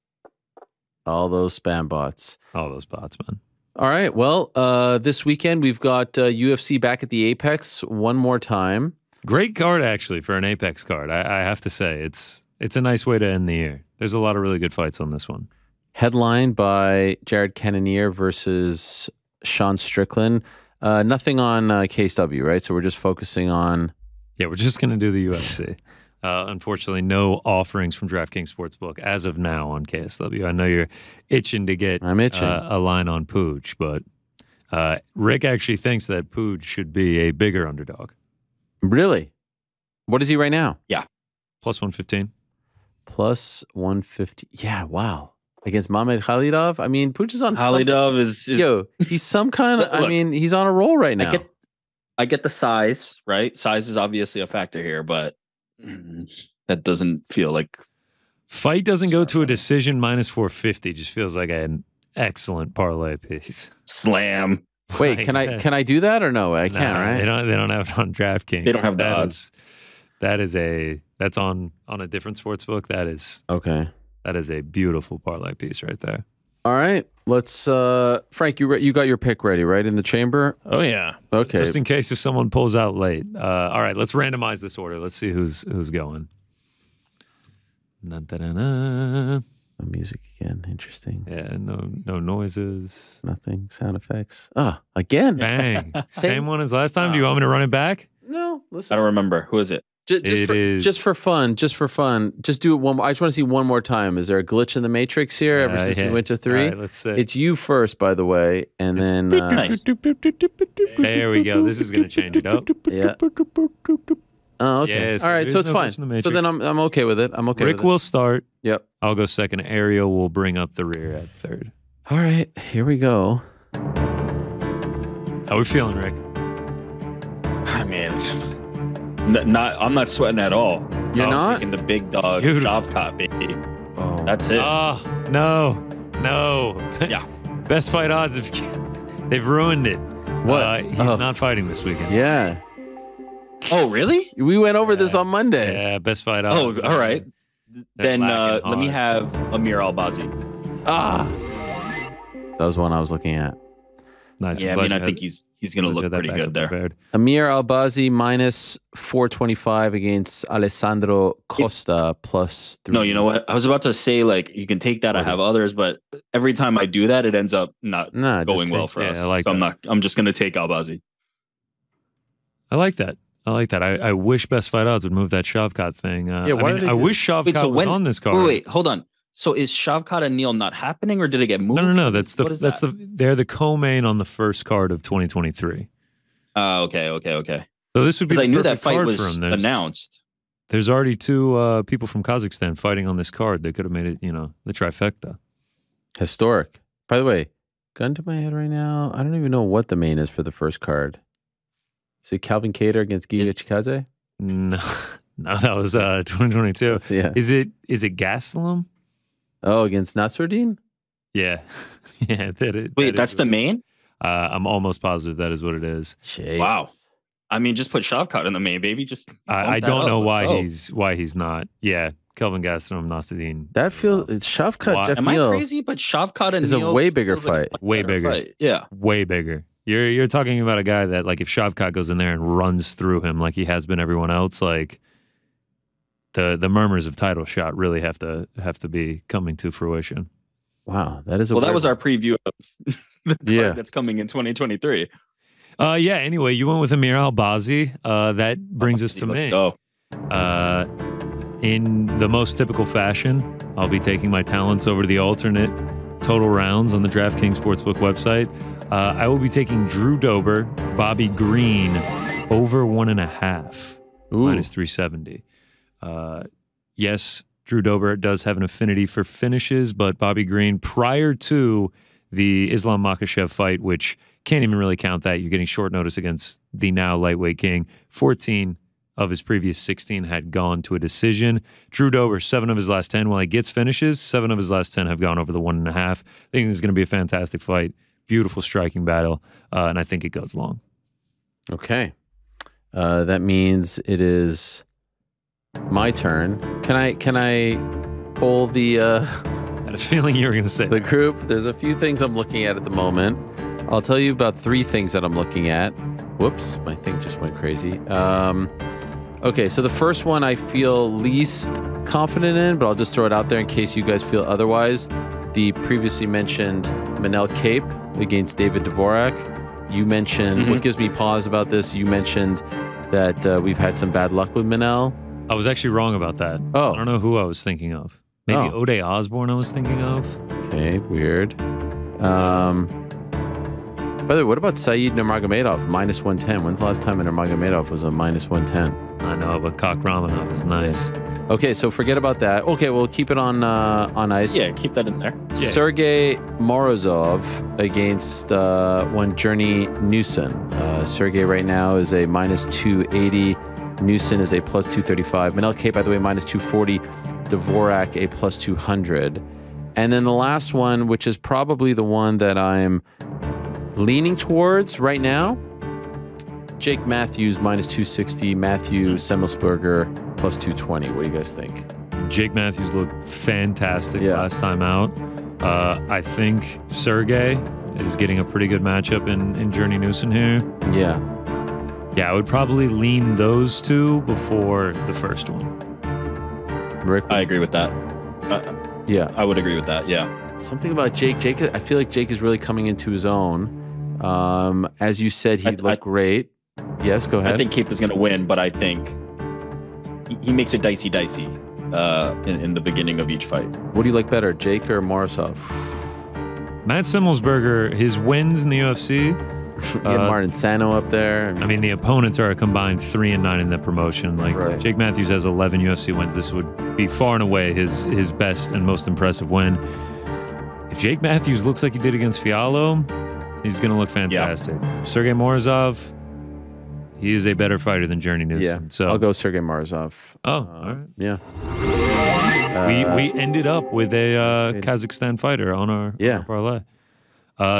All those spam bots. All those bots, man. All right. Well, this weekend we've got UFC back at the Apex one more time. Great card, actually, for an Apex card. I have to say, it's a nice way to end the year. There's a lot of really good fights on this one. Headlined by Jared Cannonier versus Sean Strickland. Nothing on KSW, right? So we're just focusing on... Yeah, we're just going to do the UFC. Unfortunately, no offerings from DraftKings Sportsbook as of now on KSW. I know you're itching to get a line on Pooch, but Rick actually thinks that Pooch should be a bigger underdog. Really? What is he right now? Yeah. Plus 115. Plus 150. Yeah, wow. Against Mamed Khalidov? I mean, Pooch is on Khalidov is Yo, he's some kind of... I mean, he's on a roll right now. I get the size, right? Size is obviously a factor here, but that doesn't feel like... Fight doesn't go to a decision minus 450. Just feels like an excellent parlay piece. Slam. Wait, can I do that or no? I can't, right? They don't have it on DraftKings. They don't have the odds. That's on a different sports book. That is okay. That is a beautiful parlay piece right there. All right, let's Frank, you got your pick ready, right? In the chamber? Oh yeah. Okay. Just in case if someone pulls out late. All right, let's randomize this order. Let's see who's going. No music again. Interesting. Yeah, no noises. Nothing. Sound effects. Again. Bang. Same one as last time. Do you want me to run it back? No. Listen. I don't remember. Who is it? Just for fun. Just do it one more. I just want to see one more time. Is there a glitch in the matrix here ever since we went to 3? All right, let's see. It's you first, by the way, and then nice. There we go. This is going to change it up. Yeah. Oh, okay. Yes, all right, so it's fine. The so then I'm okay with it. I'm okay. Rick will start. Yep. I'll go second. Ariel will bring up the rear at third. All right, here we go. How we feeling, Rick? I mean, I'm not sweating at all. You're not? Taking the big dog Shavkat, baby. Oh, that's it. Oh no. Yeah. Best fight odds. They've ruined it. What? He's not fighting this weekend. Yeah. Oh, really? We went over this on Monday. Yeah, best fight odds. Oh, all right. Then let me have Amir Albazi. That was one I was looking at. Nice. Yeah, I mean, I think he's going to look pretty good there. Prepared. Amir Albazi minus 425 against Alessandro Costa plus 3. No, you know what? I was about to say, like, you can take that. I have others, but every time I do that, it ends up not going well for us. I'm just going to take Albazi. I like that. I wish Best Fight Odds would move that Shavkat thing. I wish Shavkat was on this card. Wait, hold on. So is Shavkat and Neal not happening, or did it get moved? No. They're the co-main on the first card of 2023. Okay. So this would be. I knew that fight card was announced. There's already 2 people from Kazakhstan fighting on this card. They could have made it, the trifecta. Historic. By the way, gun to my head right now. I don't even know what the main is for the first card. Is it Calvin Kattar against Giga Chikadze? No, no, that was 2022. Yeah. Is it Gastelum? Oh, against Nasruddin? Yeah. Yeah. Wait, that's the main? I'm almost positive that is what it is. Jesus. Wow. I mean, just put Shavkat in the main, baby. Just I don't know why he's not. Yeah, Kelvin Gastelum, Nasruddin. That feels Shavkat. Jeff Am Neal I crazy? But Shavkat and is a Neal way bigger feels like fight. a Way better bigger. fight. Yeah. Way bigger. You're talking about a guy that, like, if Shavkat goes in there and runs through him like he has been everyone else, like the murmurs of title shot really have to be coming to fruition. Wow, that is a that was our preview of the card that's coming in 2023. Yeah. Anyway, you went with Amir Albazi. That brings us to me. Let's go. In the most typical fashion, I'll be taking my talents over to the alternate total rounds on the DraftKings Sportsbook website. I will be taking Drew Dober, Bobby Green over 1.5, minus 370. Yes, Drew Dober does have an affinity for finishes, but Bobby Green, prior to the Islam Makhachev fight, which can't even really count that, you're getting short notice against the now lightweight king. 14 of his previous 16 had gone to a decision. Drew Dober, 7 of his last 10. While he gets finishes, 7 of his last 10 have gone over the 1.5. I think it's going to be a fantastic fight. Beautiful striking battle, and I think it goes long. Okay. That means it is my turn. Can I pull the... I had a feeling you were going to say the group. There's a few things I'm looking at the moment. I'll tell you about 3 things that I'm looking at. Whoops, my thing just went crazy. Okay, so the first one I feel least confident in, but I'll just throw it out there in case you guys feel otherwise. The previously mentioned Manel Cape against David Dvorak. You mentioned, what gives me pause about this, you mentioned that we've had some bad luck with Manel. I was actually wrong about that. Oh. I don't know who I was thinking of. Maybe O'Day Osborne I was thinking of. Okay, weird. By the way, what about Saeed Nurmagomedov, minus 110? When's the last time Nurmagomedov was a minus 110? I know, but Kak Ramanov is nice. Okay, so forget about that. Okay, we'll keep it on ice. Yeah, keep that in there. Yeah. Sergey Morozov against one Journey Newson. Sergey right now is a minus 280. Newson is a plus 235. Manel K, by the way, minus 240. Dvorak, a plus 200. And then the last one, which is probably the one that I'm leaning towards right now, Jake Matthews, minus 260. Matthew Semmelsberger, plus 220. What do you guys think? Jake Matthews looked fantastic last time out. I think Sergey is getting a pretty good matchup in Journey Newson here. Yeah. Yeah, I would probably lean those two before the first one. Rick, I agree with that. Yeah. I would agree with that, yeah. Something about Jake. I feel like Jake is really coming into his own. As you said, he looked great. Yes, go ahead. I think Cape is going to win, but I think he makes it dicey in the beginning of each fight. What do you like better, Jake or Morozov? Matt Semmelsberger, his wins in the UFC. Martin Sano up there. I mean, the opponents are a combined 3-9 in the promotion. Like Jake Matthews has 11 UFC wins. This would be far and away his best and most impressive win. If Jake Matthews looks like he did against Fiallo, he's going to look fantastic. Yeah. Sergey Morozov, he is a better fighter than Journey Newson. Yeah, so I'll go Sergey Morozov. Oh, all right. Yeah. We ended up with a Kazakhstan fighter on our parlay.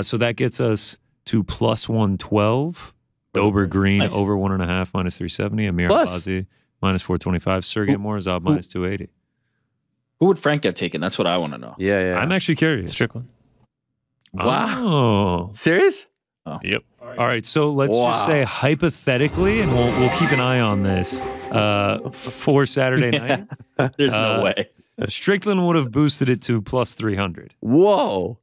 So that gets us to plus 112. Dober Green over 1.5, minus 370. Amir Albazi, minus 425. Sergey Morozov, minus 280. Who would Frank have taken? That's what I want to know. Yeah. I'm actually curious. Strickland. Wow. Oh. Serious? Oh. Yep. All right. So let's just say hypothetically, and we'll keep an eye on this for Saturday night. There's no way. Strickland would have boosted it to plus 300. Whoa.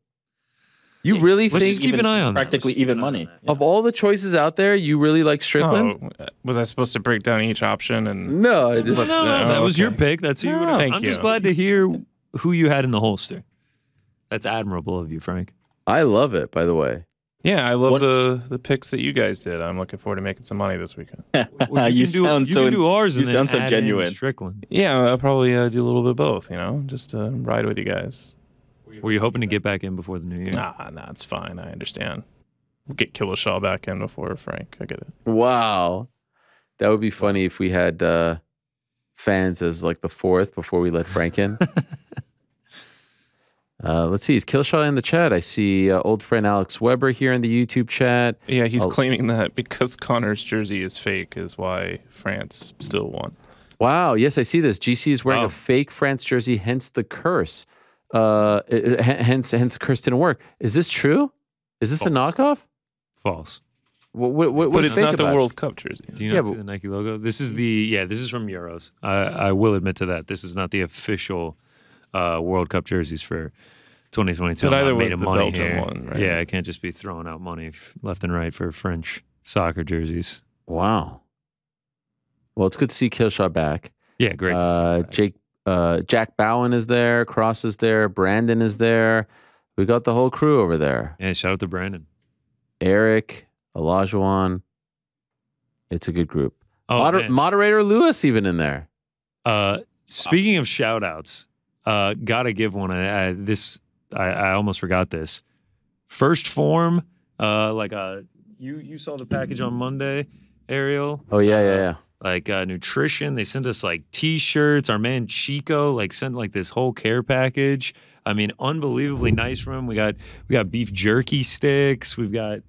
You really Let's think just keep an eye on practically even money. Of all the choices out there, you really like Strickland? Oh, was I supposed to break down each option? And No, I just that was your pick. That's who you would have. Thank I'm you. just glad to hear who you had in the holster. That's admirable of you, Frank. I love it, by the way. Yeah, I love the picks that you guys did. I'm looking forward to making some money this weekend. Well, you can do ours and then sound so add genuine. in Strickland. Yeah, I'll probably do a little bit of both, just to ride with you guys. Were you hoping to get back in before the new year? Nah, it's fine. I understand. We'll get Killishaw back in before Frank. I get it. Wow. That would be funny if we had fans as like the fourth before we let Frank in. Let's see. Is Killshot in the chat? I see old friend Alex Weber here in the YouTube chat. Yeah, he's claiming that because Connor's jersey is fake is why France still won. Wow. Yes, I see this. GC is wearing a fake France jersey, hence the curse. Hence the curse didn't work. Is this true? Is this a knockoff? False. But it's not the World Cup jersey. Do you not see the Nike logo? This is this is from Euros. I will admit to that. This is not the official World Cup jerseys for 2022. But either was the Belgium one, right? Yeah, I can't just be throwing out money left and right for French soccer jerseys. Wow. Well, it's good to see Killshot back. Yeah, great to see Jack Bowen is there. Cross is there. Brandon is there. We got the whole crew over there. Yeah, shout out to Brandon. Eric, Olajuwon. It's a good group. Oh, Moderator Lewis even in there. Speaking of shout outs, gotta give one. I almost forgot this. First Form, you saw the package on Monday, Ariel. Oh yeah. Like nutrition, they sent us like T-shirts. Our man Chico sent like this whole care package. I mean, unbelievably nice from him. We got beef jerky sticks. We've got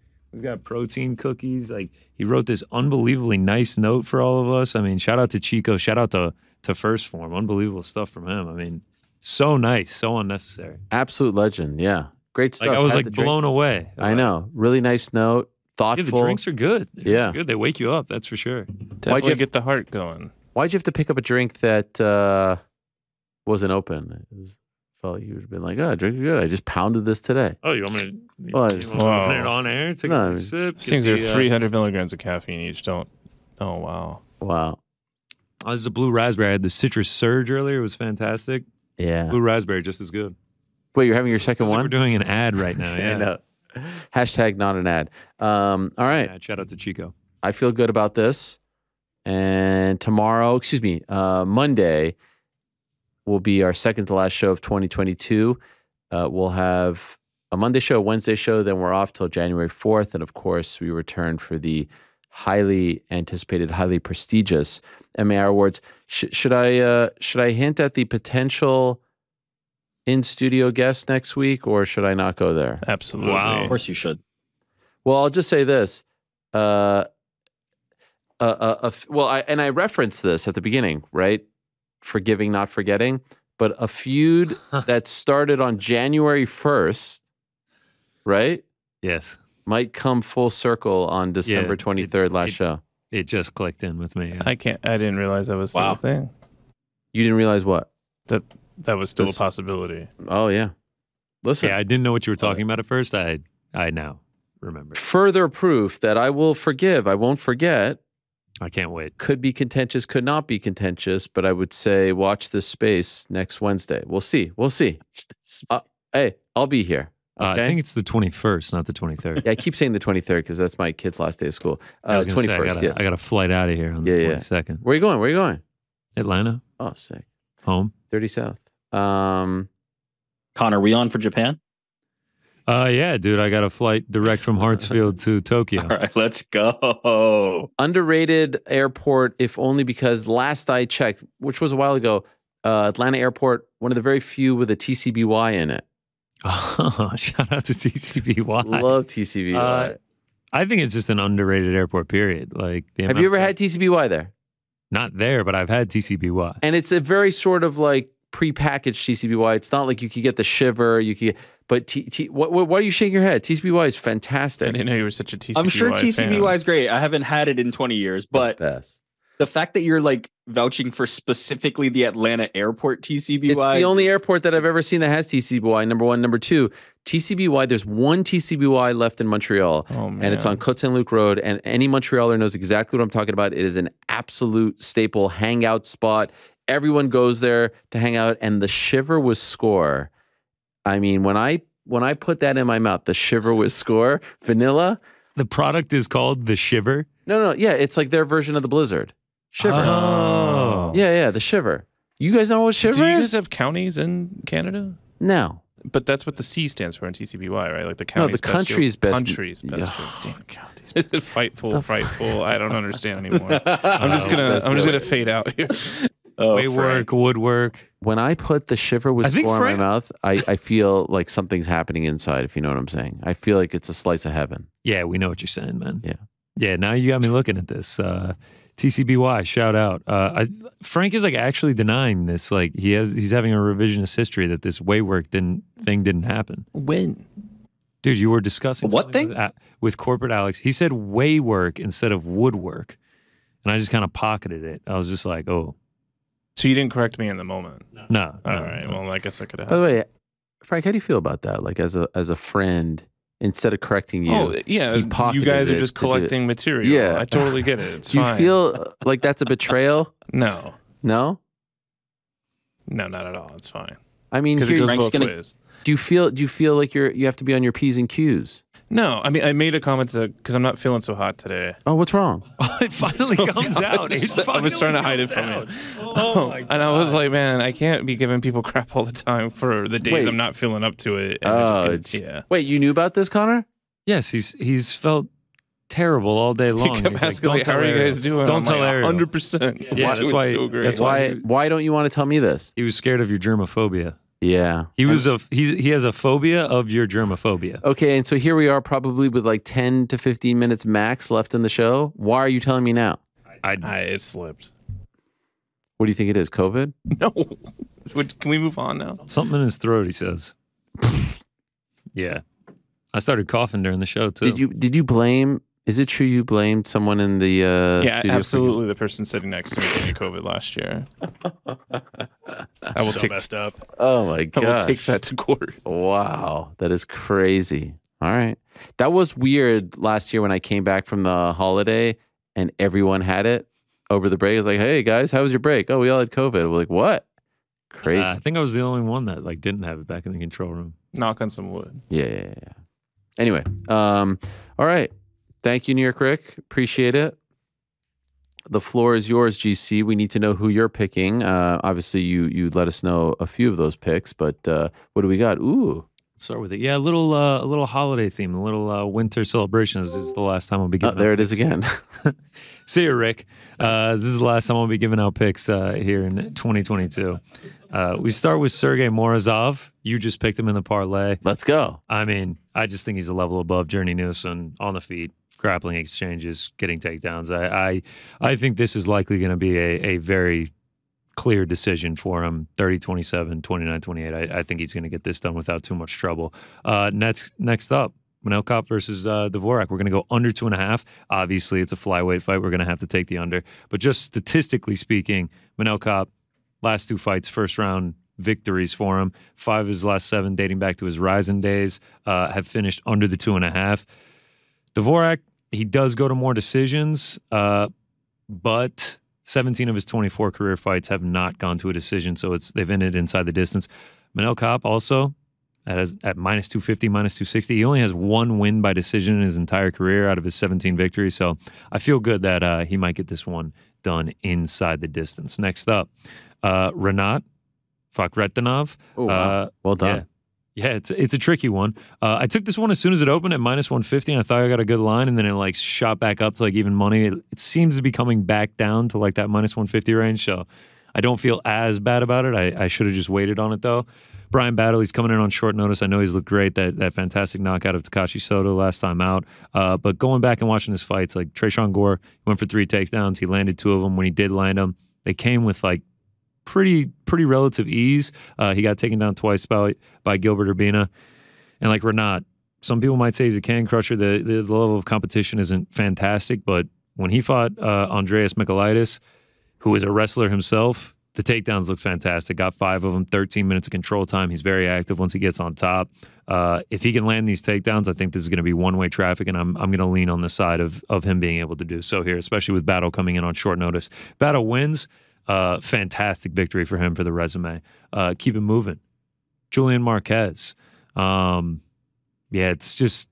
protein cookies. Like he wrote this unbelievably nice note for all of us. I mean, shout out to Chico. Shout out to First Form. Unbelievable stuff from him. I mean, so nice, so unnecessary. Absolute legend. Yeah, great stuff. Like I was like blown away. I know. Really nice note. Thoughtful. Yeah, the drinks are good. They're good. They wake you up. That's for sure. Definitely get the heart going. Why'd you have to pick up a drink that wasn't open? Felt like you would have been like, oh, drink good. I just pounded this today. Oh, you want me to open it on air? Take a sip. These things are 300 milligrams of caffeine each. Don't. Oh wow. Wow. Oh, this is a blue raspberry. I had the citrus surge earlier. It was fantastic. Yeah. Blue raspberry, just as good. Wait, you're having your second one? Like we're doing an ad right now. Yeah. I know. Hashtag not an ad. All right. Yeah, shout out to Chico. I feel good about this. And Monday will be our second to last show of 2022. We'll have a Monday show, a Wednesday show, then we're off till January 4th. And of course, we return for the highly anticipated, highly prestigious MAR Awards. Should I hint at the potential in-studio guest next week, or should I not go there? Absolutely. Wow. Of course you should. Well, I'll just say this. I referenced this at the beginning, right? Forgiving, not forgetting. But a feud that started on January 1st, right? Yes. Might come full circle on December 23rd, last show. It just clicked in with me. I didn't realize that was still a thing. You didn't realize what? That was still a possibility. Oh, yeah. Listen. Yeah, I didn't know what you were talking about at first. I now remember. Further proof that I will forgive. I won't forget. I can't wait. Could be contentious, could not be contentious, but I would say watch this space next Wednesday. We'll see. Hey, I'll be here. Okay? I think it's the 21st, not the 23rd. Yeah, I keep saying the 23rd because that's my kid's last day of school. 21st, I got a flight out of here on the 22nd. Where are you going? Atlanta. Oh, sick. Home. 30 South. Connor, we on for Japan? Yeah, dude. I got a flight direct from Hartsfield to Tokyo. All right, let's go. Underrated airport, if only because last I checked, which was a while ago, Atlanta Airport, one of the very few with a TCBY in it. Oh, shout out to TCBY. Love TCBY. I think it's just an underrated airport, period. Like, have you ever had TCBY there? Not there, but I've had TCBY. And it's a very sort of like prepackaged TCBY. It's not like you could get the shiver. You could, but why are you shaking your head? TCBY is fantastic. I didn't know you were such a TCBY I'm sure TCBY fan. is great. I haven't had it in 20 years, but the fact that you're like vouching for specifically the Atlanta Airport TCBY. It's the only airport that I've ever seen that has TCBY, number one. Number two, TCBY, there's one TCBY left in Montreal, and it's on Côte Saint-Luc Road, and any Montrealer knows exactly what I'm talking about. It is an absolute staple hangout spot. Everyone goes there to hang out, and the shiver with score. I mean, when I put that in my mouth, the shiver with score, vanilla. The product is called the Shiver? No, yeah, it's like their version of the Blizzard. Shiver. Oh. Yeah, the Shiver. You guys know what Shiver is? Do you guys have counties in Canada? No. But that's what the C stands for in TCBY, right? Like the county's the country's best. Country's best. Oh, Damn, frightful. I don't understand anymore. I'm just gonna fade out here. Work, woodwork. When I put the shiver with floor in my mouth, I feel like something's happening inside, if you know what I'm saying. I feel like it's a slice of heaven. Yeah, we know what you're saying, man. Yeah. Yeah, now you got me looking at this. TCBY, shout out. Frank is like actually denying this. Like he's having a revisionist history that this work thing didn't happen. When? Dude, you were discussing what thing? With corporate Alex. He said work instead of woodwork. And I just kind of pocketed it. I was just like, oh. So you didn't correct me in the moment? No. All right. Well, I guess I could have. By the way, Frank, how do you feel about that? Like as a friend, instead of correcting you, yeah, he you guys are just collecting material. Yeah, I totally get it. It's do fine. you feel like that's a betrayal? No, not at all. It's fine. I mean, because it goes both ways. Do you feel like you have to be on your P's and Q's? No, I mean, I made a comment because I'm not feeling so hot today. Oh, what's wrong? It finally comes out. I was trying to hide it from you. Oh my God. And I was like, man, I can't be giving people crap all the time for the days I'm not feeling up to it. Yeah. Wait, you knew about this, Connor? Yes, he's felt terrible all day long. He kept asking, like, how are you guys doing? Don't tell Ariel. 100%. Yeah, that's why. So great. That's why don't you want to tell me this? He was scared of your germophobia. Yeah. He has a phobia of your germophobia. Okay, and so here we are probably with like 10 to 15 minutes max left in the show. Why are you telling me now? It slipped. What do you think it is, COVID? No. Can we move on now? Something in his throat, he says. Yeah. I started coughing during the show too. Did you blame, is it true you blamed someone in the yeah, studio? Absolutely. The person sitting next to me gave me COVID last year. I will take messed up. Oh my God. I will take that to court. Wow. That is crazy. All right. That was weird last year when I came back from the holiday and everyone had it over the break. I was like, hey guys, how was your break? Oh, we all had COVID. We're like, what? Crazy. I think I was the only one that like didn't have it back in the control room. Knock on some wood. Yeah. Anyway, all right. Thank you, New York Rick. Appreciate it. The floor is yours, GC. We need to know who you're picking. Obviously, you let us know a few of those picks, but what do we got? Ooh. Start with it. Yeah, a little holiday theme, a little winter celebration. This is the last time I'll be giving. There it is again. See you, Rick. This is the last time I'll be giving out picks here in 2022. We start with Sergey Morozov. You just picked him in the parlay. Let's go. I mean, I just think he's a level above Journey Newson on the feet, grappling exchanges, getting takedowns. I think this is likely going to be a very clear decision for him. 30-27, 29-28. I think he's going to get this done without too much trouble. Next up, Manel Kape versus Dvorak. We're going to go under 2.5. Obviously, it's a flyweight fight. We're going to have to take the under. But just statistically speaking, Manel Kape, last 2 fights, first round victories for him. 5 of his last 7, dating back to his Ryzen days, have finished under the 2.5. Dvorak, he does go to more decisions, but 17 of his 24 career fights have not gone to a decision, so they've ended inside the distance. Manel Kape also at minus 250, minus 260. He only has 1 win by decision in his entire career out of his 17 victories, so I feel good that he might get this one done inside the distance. Next up, Renat Fakhretdinov. Oh, wow. Well done. Yeah, it's a tricky one. I took this one as soon as it opened at minus 150, and I thought I got a good line, and then it like shot back up to like even money. It seems to be coming back down to like that minus 150 range, so I don't feel as bad about it. I should have just waited on it though. Brian Battle, he's coming in on short notice. I know he's looked great, that fantastic knockout of Takashi Soto last time out. But going back and watching his fights, like Tresean Gore, he went for 3 takedowns. He landed 2 of them. When he did land them, they came with like pretty relative ease. He got taken down twice by Gilbert Urbina. And like Renat, some people might say he's a can crusher. The level of competition isn't fantastic, but when he fought Andreas Michailidis, who is a wrestler himself, the takedowns look fantastic. Got 5 of them, 13 minutes of control time. He's very active once he gets on top. If he can land these takedowns, I think this is going to be one-way traffic, and I'm going to lean on the side of him being able to do so here, especially with Battle coming in on short notice. Battle wins. Fantastic victory for him for the resume. Keep it moving. Julian Marquez. Yeah, it's just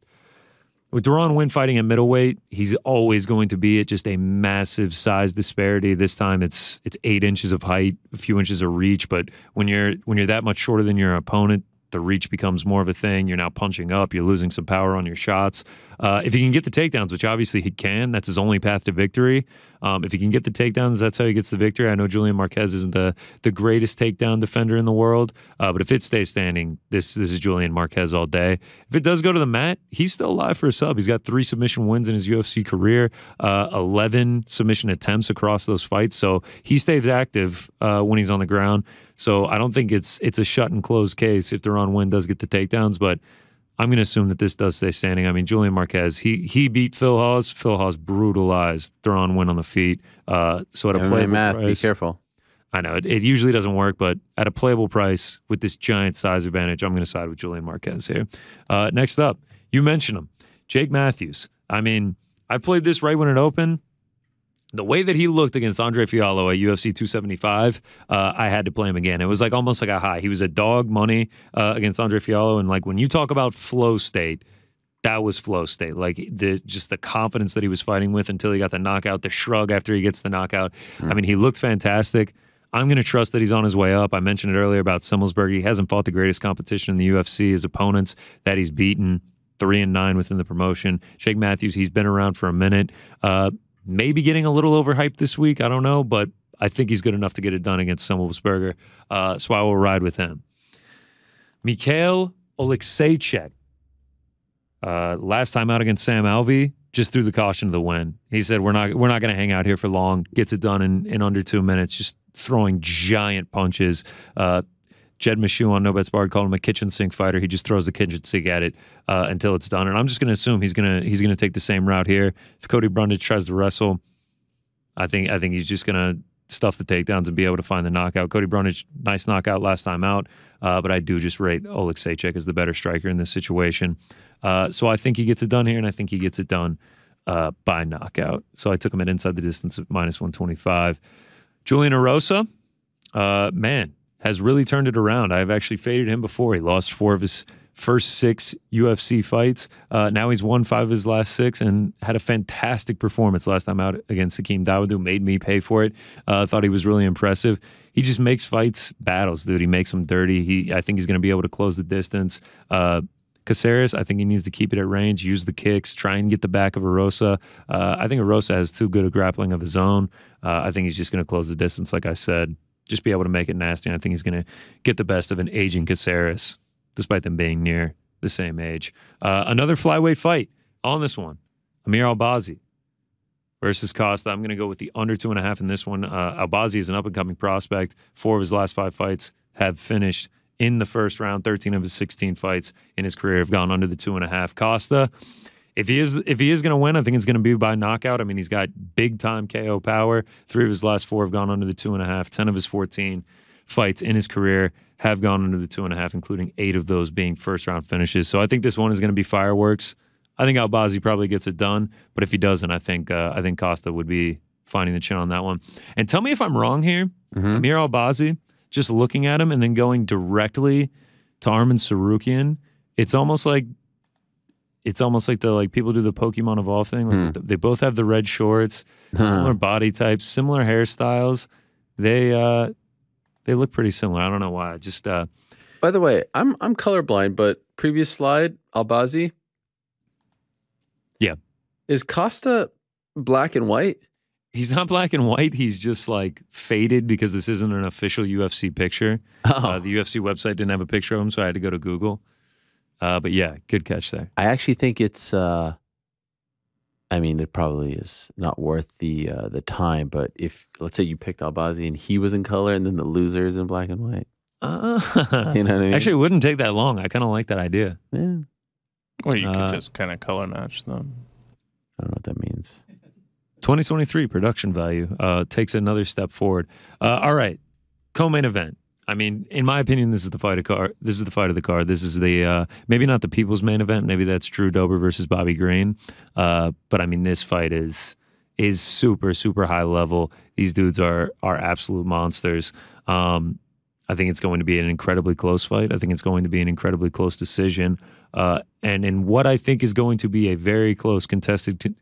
with Deron Wynn fighting at middleweight, he's always going to be at just a massive size disparity. This time it's 8 inches of height, a few inches of reach, but when you're that much shorter than your opponent, The reach becomes more of a thing. You're now punching up. You're losing some power on your shots. If he can get the takedowns, which obviously he can, that's his only path to victory. If he can get the takedowns, that's how he gets the victory. I know Julian Marquez isn't the greatest takedown defender in the world, but if it stays standing, this is Julian Marquez all day. If it does go to the mat, he's still alive for a sub. He's got 3 submission wins in his UFC career, 11 submission attempts across those fights, so he stays active when he's on the ground. So I don't think it's a shut and closed case if Deron Winn does get the takedowns, but I'm going to assume that this does stay standing. I mean, Julian Marquez, he beat Phil Hawes. Phil Hawes brutalized Deron Winn on the feet. So at a playable math, price, be careful. I know it usually doesn't work, but at a playable price with this giant size advantage, I'm going to side with Julian Marquez here. Next up, you mentioned him, Jake Matthews. I mean, I played this right when it opened. The way that he looked against Andre Fiallo at UFC 275, I had to play him again. It was like almost like a high. He was a dog money against Andre Fiallo, and like when you talk about flow state, that was flow state. Like just the confidence that he was fighting with until he got the knockout, the shrug after he gets the knockout. I mean, he looked fantastic. I'm going to trust that he's on his way up. I mentioned it earlier about Simmelsberg. He hasn't fought the greatest competition in the UFC. His opponents that he's beaten, 3-9 within the promotion. Jake Matthews, he's been around for a minute. Maybe getting a little overhyped this week. I don't know, but I think he's good enough to get it done against Simmelsberger. So I will ride with him. Mikhail Oleksiejczuk. Last time out against Sam Alvey, just threw the caution to the wind. He said, we're not going to hang out here for long. Gets it done in under 2 minutes, just throwing giant punches. Jed Meshew on No Bets Barred called him a kitchen sink fighter. He just throws the kitchen sink at it until it's done. And I'm just going to assume he's gonna take the same route here. If Cody Brundage tries to wrestle, I think he's just going to stuff the takedowns and be able to find the knockout. Cody Brundage, nice knockout last time out, but I do just rate Oleksiejczuk as the better striker in this situation. So I think he gets it done here, and I think he gets it done by knockout. So I took him at inside the distance at -125. Julian Erosa, man, has really turned it around. I've actually faded him before. He lost 4 of his first 6 UFC fights. Now he's won 5 of his last 6 and had a fantastic performance last time out against Hakeem Dawodu. Made me pay for it. Thought he was really impressive. He just makes fights battles, dude. He makes them dirty. I think he's going to be able to close the distance. Caceres, I think he needs to keep it at range, use the kicks, try and get the back of Erosa. I think Erosa has too good a grappling of his own. I think he's just going to close the distance, like I said. Just be able to make it nasty, and I think he's going to get the best of an aging Caceres, despite them being near the same age. Another flyweight fight on this one. Amir Albazi versus Costa. I'm going to go with the under 2.5 in this one. Albazi is an up-and-coming prospect. 4 of his last 5 fights have finished in the first round. 13 of his 16 fights in his career have gone under the 2.5. Costa, if he is going to win, I think it's going to be by knockout. I mean, he's got big-time KO power. 3 of his last 4 have gone under the 2.5. 10 of his 14 fights in his career have gone under the 2.5, including 8 of those being first-round finishes. So I think this one is going to be fireworks. I think Albazi probably gets it done, but if he doesn't, I think Costa would be finding the chin on that one. And tell me if I'm wrong here. Amir Albazi, just looking at him and then going directly to Arman Sarukian, it's almost like the people do the Pokemon Evolve thing. Like they both have the red shorts, similar body types, similar hairstyles. They look pretty similar. I don't know why. Just by the way, I'm colorblind, but previous slide, Albazi. Yeah. Is Costa black and white? He's not black and white. He's just like faded because this isn't an official UFC picture. The UFC website didn't have a picture of him, so I had to go to Google. But yeah, good catch there. I actually think it's, I mean, it probably is not worth the time, but if, let's say you picked Albazi and he was in color and then the loser is in black and white. You know what I mean? Actually, it wouldn't take that long. I kind of like that idea. Yeah. Or you could just kind of color match them. I don't know what that means. 2023 production value takes another step forward. All right, co-main event. I mean, in my opinion, this is the fight of card. This is the fight of the card. This is the maybe not the people's main event. Maybe that's Drew Dober versus Bobby Green. But I mean, this fight is super high level. These dudes are absolute monsters. I think it's going to be an incredibly close fight. I think it's going to be an incredibly close decision. And in what I think is going to be a very close contested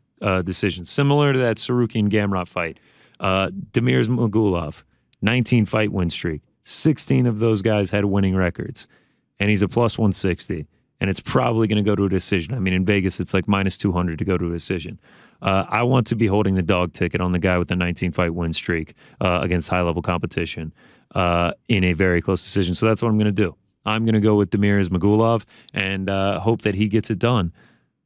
decision, similar to that Sarukian Gamrot fight. Demir Magulov, 19 fight win streak. 16 of those guys had winning records. and he's a plus 160, and it's probably going to go to a decision. I mean, in Vegas, it's like minus 200 to go to a decision. I want to be holding the dog ticket on the guy with the 19-fight win streak against high-level competition in a very close decision. So that's what I'm going to do. I'm going to go with Damir Ismagulov and hope that he gets it done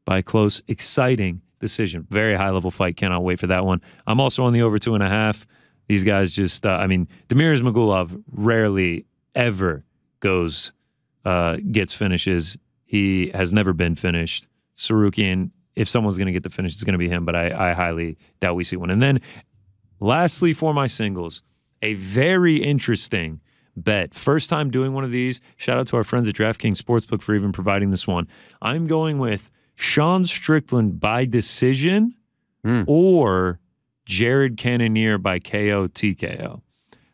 by a close, exciting decision. Very high-level fight. Cannot wait for that one. I'm also on the over 2.5. These guys just, I mean, Damir Ismagulov rarely ever gets finishes. He has never been finished. Sarukian, if someone's going to get the finish, it's going to be him, but I highly doubt we see one. And then lastly, for my singles, a very interesting bet. First time doing one of these. Shout out to our friends at DraftKings Sportsbook for even providing this one. I'm going with Sean Strickland by decision or Jared Cannonier by KO TKO.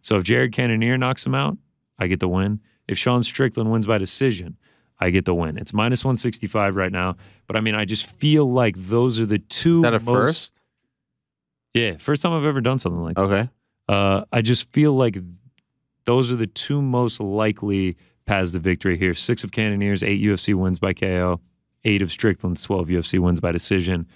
So if Jared Cannonier knocks him out, I get the win. If Sean Strickland wins by decision, I get the win. It's minus 165 right now. But I mean, I just feel like those are the two. Is that a first? Yeah, first time I've ever done something like okay. This. I just feel like those are the two most likely paths to victory here. 6 of Cannonier's, 8 UFC wins by KO, 8 of Strickland's, 12 UFC wins by decision.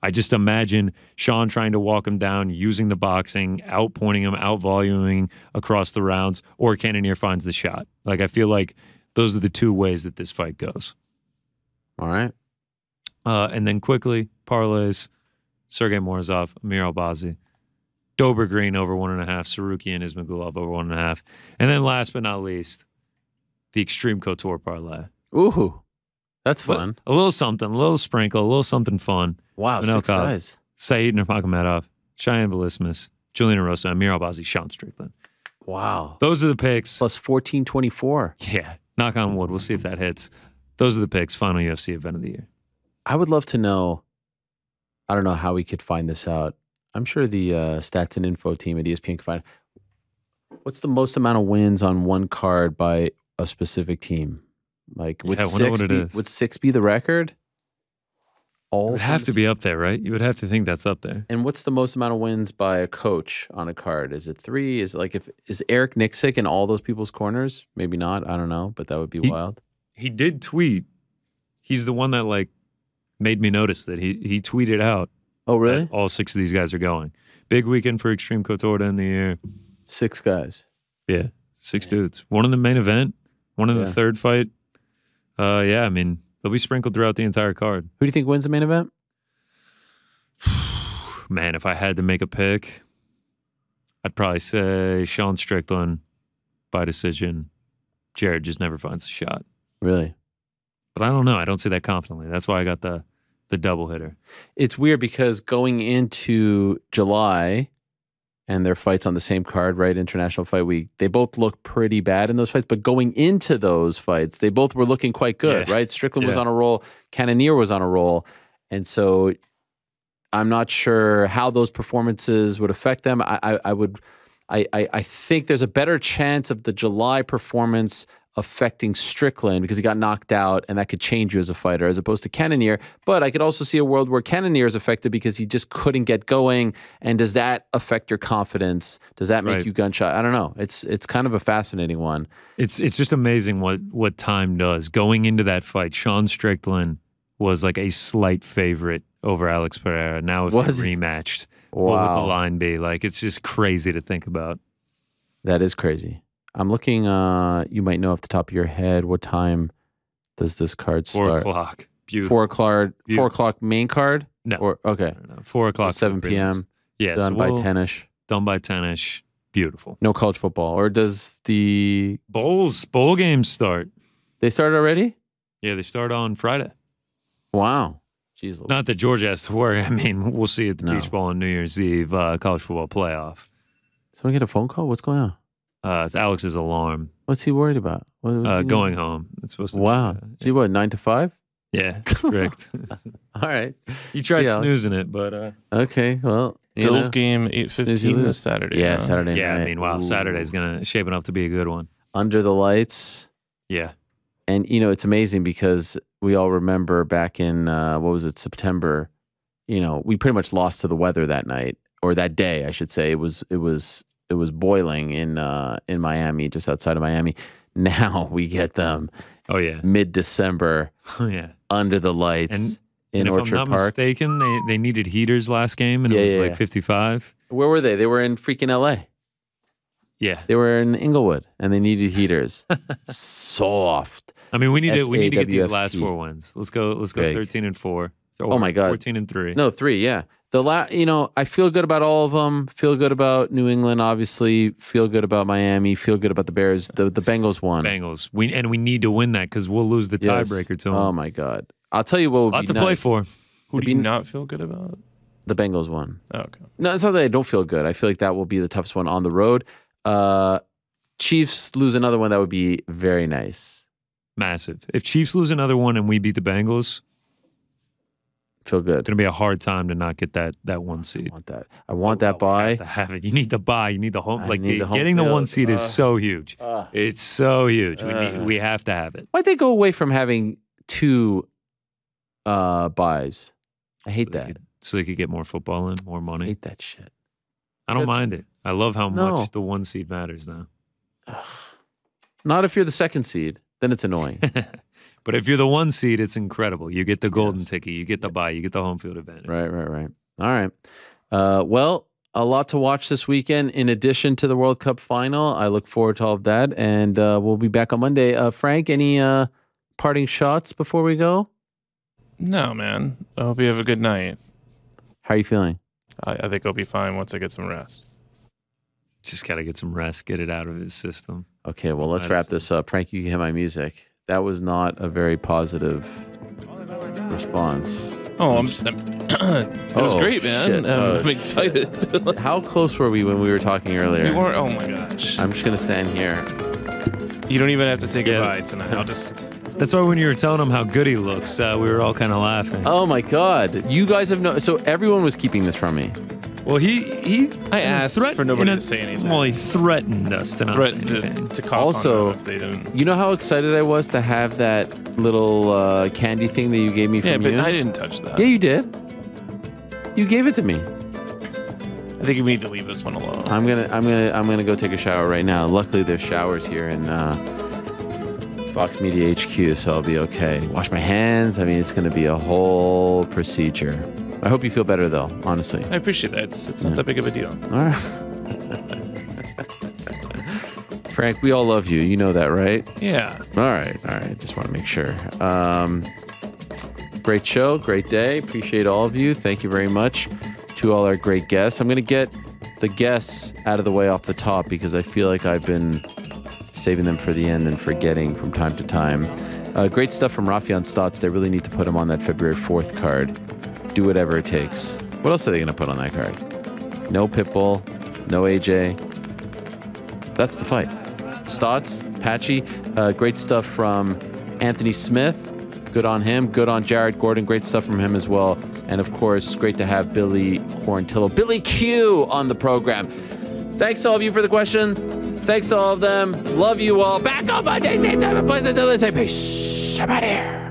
I just imagine Sean trying to walk him down, using the boxing, outpointing him, out-voluming across the rounds, or Cannonier finds the shot. Like, I feel like those are the two ways that this fight goes. All right. And then quickly, parlays, Sergey Morozov, Amir Albazi, Dober Green over 1.5, Sarukian Ismagulov over 1.5. And then last but not least, the Extreme Couture parlay. Ooh, that's fun. But a little something, a little sprinkle, a little something fun. Wow, Manel 6 Kav, guys. Saeed Nurmagomedov, Cheyenne Velismus, Julian Erosa, Amir Albazi, Sean Strickland. Wow. Ththose are the picks. Plus 1424. Yeah. Knock on wood. We'll see if that hits. Those are the picks. Final UFC event of the year. I would love to know. I don't know how we could find this out. I'm sure the stats and info team at ESPN can find. What's the most amount of wins on one card by a specific team? Like, would, I wonder what it is. Would 6 be the record? It would have to be up there, right? You would have to think that's up there. And what's the most amount of wins by a coach on a card? Is it 3? Is it like, is Eric Nixick in all those people's corners? Maybe not. I don't know, but that would be wild. He did tweet. He's the one that like made me notice that he tweeted out. Oh, really? All 6 of these guys are going. Big weekend for Extreme Couture to end the year. 6 guys. Yeah, 6 dudes. One in the main event, one in the third fight. Yeah, I mean, they'll be sprinkled throughout the entire card. Who do you think wins the main event? Man, if I had to make a pick, I'd probably say Sean Strickland by decision. Jared just never finds a shot. Really? But I don't know. I don't say that confidently. That's why I got the double hitter. It's weird because going into July and their fights on the same card, right? International Fight Week, they both look pretty bad in those fights. But going into those fights, they both were looking quite good, right? Strickland was on a roll. Cannonier was on a roll. And so I'm not sure how those performances would affect them. I think there's a better chance of the July performance affecting Strickland because he got knocked out and that could change you as a fighter as opposed to Cannonier. But I could also see a world where Cannonier is affected because he just couldn't get going. And does that affect your confidence? Does that make you gunshot? I don't know. It's kind of a fascinating one. It's just amazing what time does. Going into that fight, Sean Strickland was like a slight favorite over Alex Pereira. Now if they're rematched, what would the line be? Like, it's just crazy to think about. That is crazy. I'm looking, you might know off the top of your head, what time does this card start? 4 o'clock. Beautiful. 4 o'clock main card? No. Okay. No. 4 o'clock. So 7 p.m. Yeah. Done by 10-ish. Done by 10-ish. Beautiful. No college football. Or does the... Bowl games start. They started already? Yeah, they start on Friday. Wow. Jeez. Not that Georgia has to worry. I mean, we'll see at the Beach Bowl on New Year's Eve, college football playoff. Someone get a phone call? What's going on? It's Alex's alarm. What's he worried about? Going home. It's supposed to Wow. be, Gee, what, 9 to 5? Yeah, strict. All right. He tried snoozing it, but... Okay, well... Bills game 8:15 this Saturday. Yeah, Saturday night. Yeah, I mean, wow, Saturday's shaping up to be a good one. Under the lights. Yeah. And, you know, it's amazing because we all remember back in, September, you know, we pretty much lost to the weather that night, or that day, I should say. It was boiling in Miami, just outside of Miami. Now we get them. Oh yeah, mid-December. Oh yeah, under the lights in Orchard Park. If I'm not mistaken, they needed heaters last game, and it was like 55. Where were they? They were in freaking LA. Yeah, they were in Inglewood, and they needed heaters. Soft. I mean, we need to get these last 4 wins. Let's go 13-4. Oh my God, 14-3. No, 3. Yeah, I feel good about all of them. Feel good about New England, obviously. Feel good about Miami. Feel good about the Bears. The Bengals won. Bengals. We need to win that because we'll lose the tiebreaker to them. Oh my God, I'll tell you what would be nice. Lot to play for. Who do you not feel good about? The Bengals won. Oh, okay. No, it's not that I don't feel good. I feel like that will be the toughest one on the road. Chiefs lose another one, that would be very nice. Massive. If Chiefs lose another one and we beat the Bengals, feel good. It's going to be a hard time to not get that 1 seed. I want that bye. You have to have it. You need the bye. You need the home. Getting home the 1 seed is so huge. It's so huge. We have to have it. Why'd they go away from having 2 buys? I hate that. So they could get more football in, more money. I hate that shit. I don't mind it. I love how much the 1 seed matters now. Not if you're the 2nd seed. Then it's annoying. But if you're the 1 seed, it's incredible. You get the golden ticket. You get the bye. You get the home field advantage. Right. All right. Well, a lot to watch this weekend in addition to the World Cup final. I look forward to all of that. And we'll be back on Monday. Frank, any parting shots before we go? No, man. I hope you have a good night. How are you feeling? I think I'll be fine once I get some rest. Just got to get some rest, get it out of his system. Okay, well, let's wrap this up. Frank, you can hit my music. That was not a very positive response. Oh, that was great, man. I'm excited. How close were we when we were talking earlier? We weren't. Oh my gosh. I'm just going to stand here. You don't even have to say goodbye tonight. I'll just... That's why when you were telling him how good he looks, we were all kind of laughing. Oh my God. You guys have no... So everyone was keeping this from me. Well, I asked for nobody to say anything. Well, he threatened us to not say anything. To cough also, on them if they didn't. You know how excited I was to have that little candy thing that you gave me from you? Yeah, but I didn't touch that. Yeah, you did. You gave it to me. I think we need to leave this one alone. I'm gonna go take a shower right now. Luckily, there's showers here in Fox Media HQ, so I'll be okay. Wash my hands. I mean, it's gonna be a whole procedure. I hope you feel better, though, honestly. I appreciate that. It's not that big of a deal. All right. Frank, we all love you. You know that, right? Yeah. All right. Just want to make sure. Great show. Great day. Appreciate all of you. Thank you very much to all our great guests. I'm going to get the guests out of the way off the top because I feel like I've been saving them for the end and forgetting from time to time. Great stuff from Raufeon Stots. They really need to put him on that February 4th card. Do whatever it takes. What else are they going to put on that card? No Pitbull, no AJ. That's the fight. Stots, Patchy, great stuff from Anthony Smith. Good on him. Good on Jared Gordon. Great stuff from him as well. And of course, great to have Billy Quarantillo, Billy Q, on the program. Thanks to all of you for the question. Thanks to all of them. Love you all. Back on Monday, same time and place until they say peace. I'm out here.